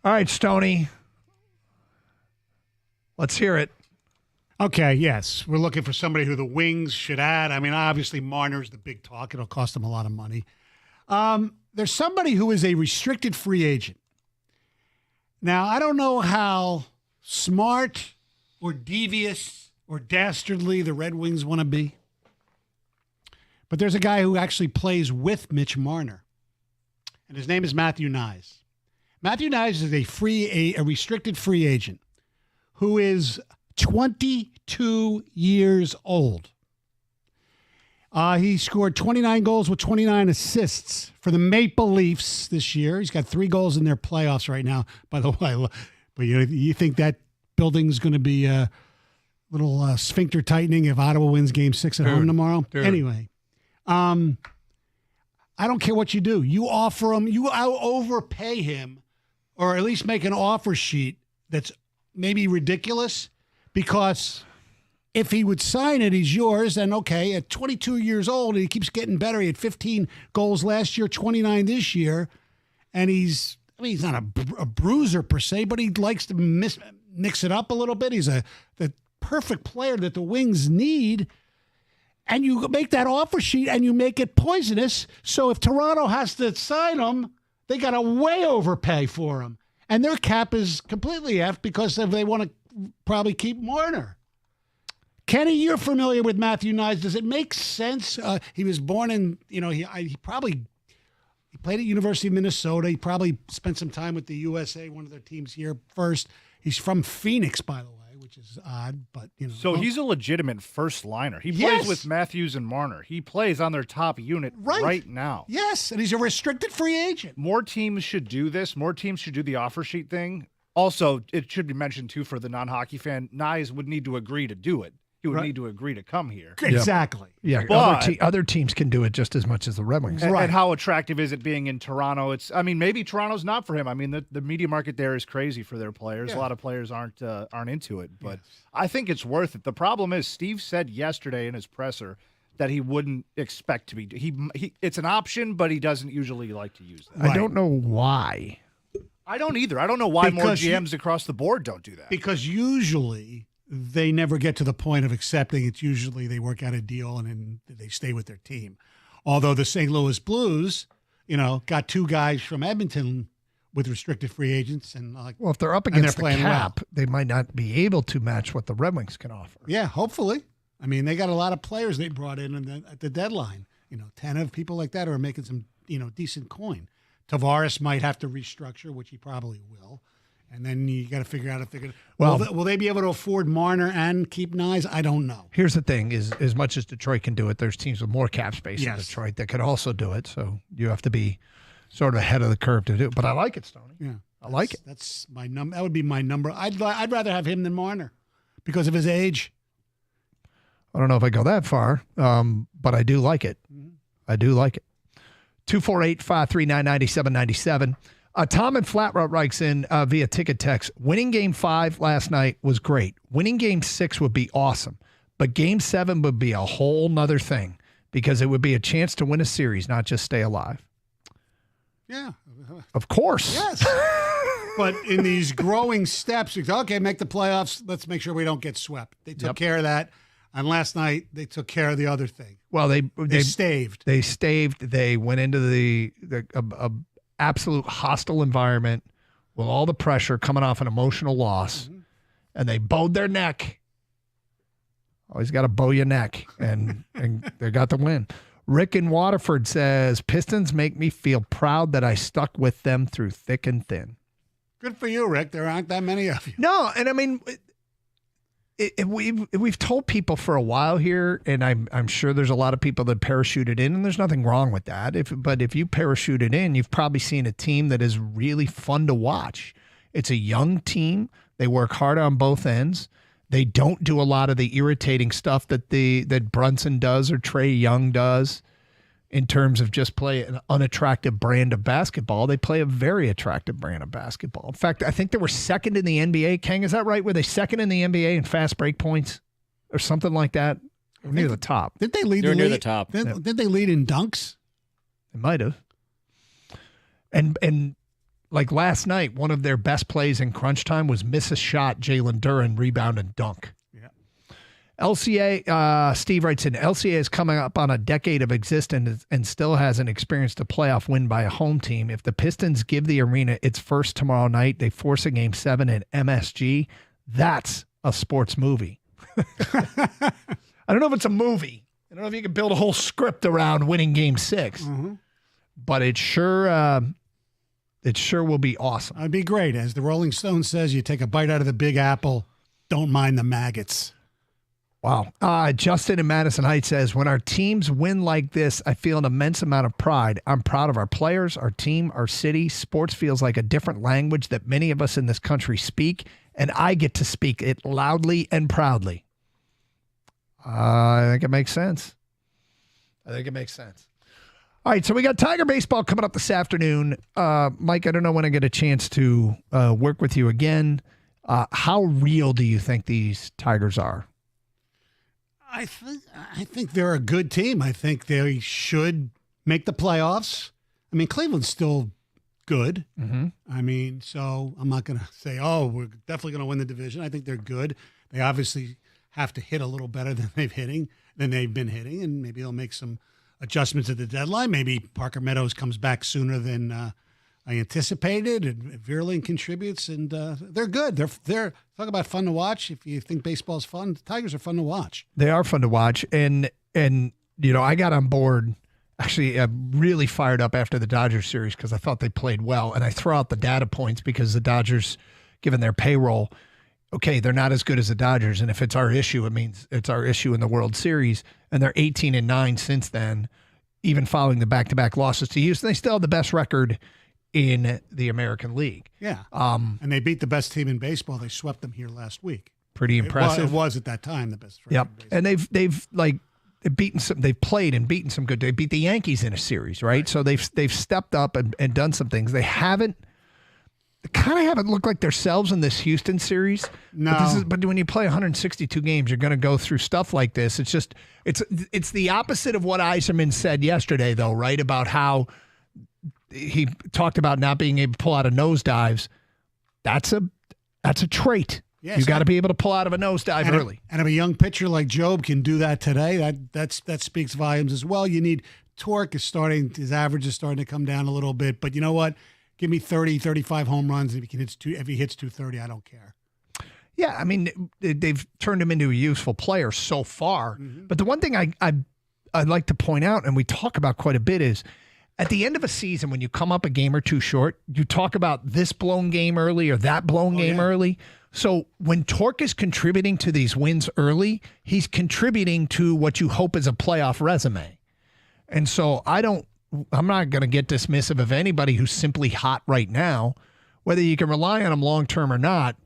All right, Stoney. Let's hear it. Okay, yes. We're looking for somebody who the Wings should add. I mean, obviously, Marner's the big talk. It'll cost them a lot of money. There's somebody who is a restricted free agent. Now, I don't know how smart or devious or dastardly the Red Wings want to be. But there's a guy who actually plays with Mitch Marner, and his name is Matthew Nyes. Matthew Nyes is a restricted free agent who is 22 years old. He scored 29 goals with 29 assists for the Maple Leafs this year. He's got 3 goals in their playoffs right now, by the way. But you think that building's going to be a little sphincter tightening if Ottawa wins Game 6 at home tomorrow? Anyway. I don't care what you do. You offer him, you overpay him, or at least make an offer sheet that's maybe ridiculous, because if he would sign it, he's yours. Then okay, at 22 years old, and he keeps getting better. He had 15 goals last year, 29 this year, and he's not a bruiser per se, but he likes to mix it up a little bit. He's the perfect player that the Wings need. And you make that offer sheet and you make it poisonous. So if Toronto has to sign him, they got to way overpay for him. And their cap is completely effed because they want to probably keep Marner. Kenny, you're familiar with Matthew Nyes. Does it make sense? He was born in, he played at University of Minnesota. He probably spent some time with the USA, one of their teams here first. He's from Phoenix, by the way, which is odd, but So he's a legitimate first liner. He plays with Matthews and Marner. He plays on their top unit right now. Yes, and he's a restricted free agent. More teams should do this. More teams should do the offer sheet thing. Also, it should be mentioned too for the non-hockey fan, Nyes would need to agree to do it. He would need to agree to come here. Exactly. Yeah, But, other teams can do it just as much as the Red Wings. And how attractive is it being in Toronto? Maybe Toronto's not for him. The media market there is crazy for their players. Yeah. A lot of players aren't into it, but I think it's worth it. The problem is Steve said yesterday in his presser that he wouldn't expect to be. He it's an option, but he doesn't usually like to use that. I don't know why. I don't either. I don't know why more GMs across the board don't do that. Because usually they never get to the point of accepting. It's usually they work out a deal and then they stay with their team. Although the St. Louis Blues, got 2 guys from Edmonton with restricted free agents, and if they're up against the cap, they might not be able to match what the Red Wings can offer. Yeah, hopefully. They got a lot of players they brought in at the deadline. 10 of people like that are making some decent coin. Tavares might have to restructure, which he probably will. And then you got to figure out will they be able to afford Marner and keep Nyes? I don't know. Here's the thing: is as much as Detroit can do it, there's teams with more cap space than Detroit that could also do it. So you have to be sort of ahead of the curve to do it. But I like it, Stoney. Yeah, I like it. That's my number. That would be my number. I'd rather have him than Marner because of his age. I don't know if I go that far, but I do like it. I do like it. 248-539-9797. Tom and Flat Route writes in via ticket text, winning Game 5 last night was great. Winning Game 6 would be awesome. But Game 7 would be a whole nother thing because it would be a chance to win a series, not just stay alive. Yeah. Of course. Yes. But in these growing steps, okay, make the playoffs. Let's make sure we don't get swept. They took care of that. And last night, they took care of the other thing. Well, they staved. They staved. They went into the absolute hostile environment with all the pressure coming off an emotional loss, and they bowed their neck. Always got to bow your neck, and they got the win. Rick in Waterford says, Pistons make me feel proud that I stuck with them through thick and thin. Good for you, Rick. There aren't that many of you. No, and we've told people for a while here, and I'm sure there's a lot of people that parachuted in, and there's nothing wrong with that. But if you parachuted in, you've probably seen a team that is really fun to watch. It's a young team. They work hard on both ends. They don't do a lot of the irritating stuff that Brunson does or Trae Young does in terms of just play an unattractive brand of basketball. They play a very attractive brand of basketball. In fact, I think they were second in the NBA. Kang, is that right? Were they second in the NBA in fast break points or something like that? Or near the top. Did they lead? They're near the top. Did they lead in dunks? They might have. And like last night, one of their best plays in crunch time was miss a shot, Jalen Duren, rebound and dunk. LCA, Steve writes in, LCA is coming up on a decade of existence and still hasn't experienced a playoff win by a home team. If the Pistons give the arena its first tomorrow night, they force a Game 7 at MSG. That's a sports movie. I don't know if it's a movie. don't know if you can build a whole script around winning Game 6, but it sure will be awesome. It'd be great. As the Rolling Stone says, you take a bite out of the Big Apple, don't mind the maggots. Wow. Justin in Madison Heights says, when our teams win like this, I feel an immense amount of pride. I'm proud of our players, our team, our city. Sports feels like a different language that many of us in this country speak, and I get to speak it loudly and proudly. I think it makes sense. All right, so we got Tiger baseball coming up this afternoon. Mike, I don't know when I get a chance to work with you again. How real do you think these Tigers are? I think they're a good team. I think they should make the playoffs. I mean, Cleveland's still good. I mean, so I'm not going to say, oh, we're definitely going to win the division. I think they're good. They obviously have to hit a little better than they've been hitting, and maybe they'll make some adjustments at the deadline. Maybe Parker Meadows comes back sooner than I anticipated, and Vierling contributes, and they're good. They're talk about fun to watch. If you think baseball's fun, the Tigers are fun to watch. They are fun to watch, and I got on board. Actually, I'm really fired up after the Dodgers series because I thought they played well, and I throw out the data points because the Dodgers, given their payroll, okay, they're not as good as the Dodgers, and if it's our issue, it means it's our issue in the World Series, and they're 18-9 since then, even following the back-to-back losses to Houston. They still have the best record in the American League. Yeah, and they beat the best team in baseball. They swept them here last week. Pretty impressive. It was at that time the best. Yep, and they've beaten some. They've played and beaten some good. They beat the Yankees in a series, right? So they've stepped up and done some things. They haven't looked like themselves in this Houston series. No, but when you play 162 games, you're going to go through stuff like this. It's just it's the opposite of what Eiserman said yesterday, though, right? About how he talked about not being able to pull out of nosedives. That's a trait. Yes, you got to be able to pull out of a nosedive early. And if a young pitcher like Job can do that today, that speaks volumes as well. You need torque. His average is starting to come down a little bit, but you know what? Give me 30, 35 home runs. If he hits 230, I don't care. Yeah, I mean, they've turned him into a useful player so far. But the one thing I'd like to point out, and we talk about quite a bit, is at the end of a season, when you come up a game or two short, you talk about this blown game early or that blown game early. So when Torque is contributing to these wins early, he's contributing to what you hope is a playoff resume. And so I'm not going to get dismissive of anybody who's simply hot right now. Whether you can rely on him long-term or not,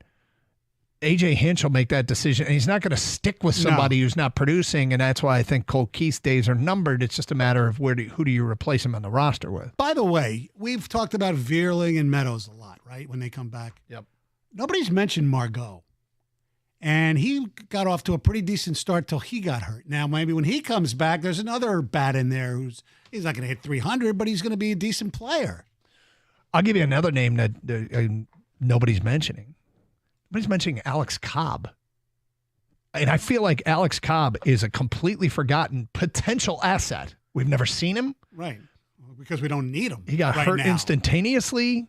A.J. Hinch will make that decision, and he's not going to stick with somebody who's not producing, and that's why I think Colt Keith's days are numbered. It's just a matter of who do you replace him on the roster with. By the way, we've talked about Vierling and Meadows a lot, right, when they come back. Yep. Nobody's mentioned Margot, and he got off to a pretty decent start till he got hurt. Now, maybe when he comes back, there's another bat in there he's not going to hit 300, but he's going to be a decent player. I'll give you another name that nobody's mentioning. Nobody's mentioning Alex Cobb. And I feel like Alex Cobb is a completely forgotten potential asset. We've never seen him. Right. Because we don't need him. He got hurt instantaneously,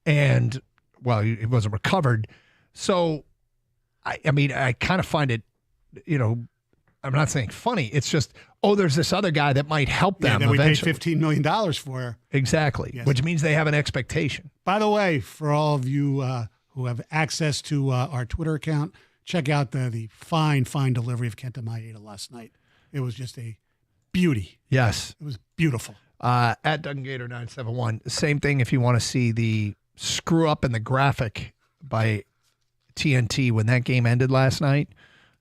and, well, he wasn't recovered. So, I mean, I kind of find it, I'm not saying funny. It's just, there's this other guy that might help them that we paid eventually. $15 million for. Exactly, Yes. which means they have an expectation. By the way, for all of you who have access to our Twitter account, check out the fine delivery of Kenta Maeda last night. It was just a beauty. Yes. It was beautiful. At Doug Gator 971. Same thing if you want to see the screw up in the graphic by TNT when that game ended last night.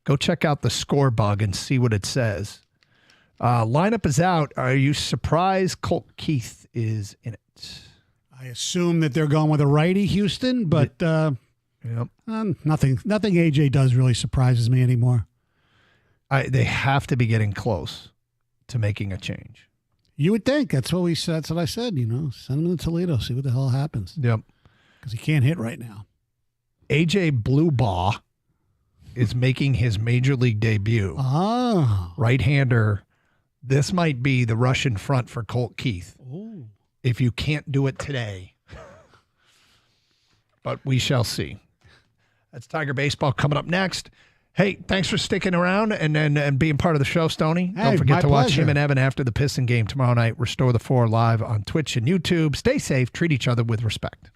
Go check out the score bug and see what it says. Lineup is out. Are you surprised Colt Keith is in it? I assume that they're going with a righty, Houston, but nothing AJ does really surprises me anymore. They have to be getting close to making a change. You would think. That's what I said. Send him to Toledo, see what the hell happens. Yep. Because he can't hit right now. AJ Bluebaugh is making his major league debut. Right-hander. This might be the Russian front for Colt Keith. Ooh. If you can't do it today. But we shall see. That's Tiger Baseball coming up next. Hey, thanks for sticking around and being part of the show, Stoney. Hey, Don't forget my to watch pleasure. him and Evan after the Piston game tomorrow night. Restore the 4 live on Twitch and YouTube. Stay safe. Treat each other with respect.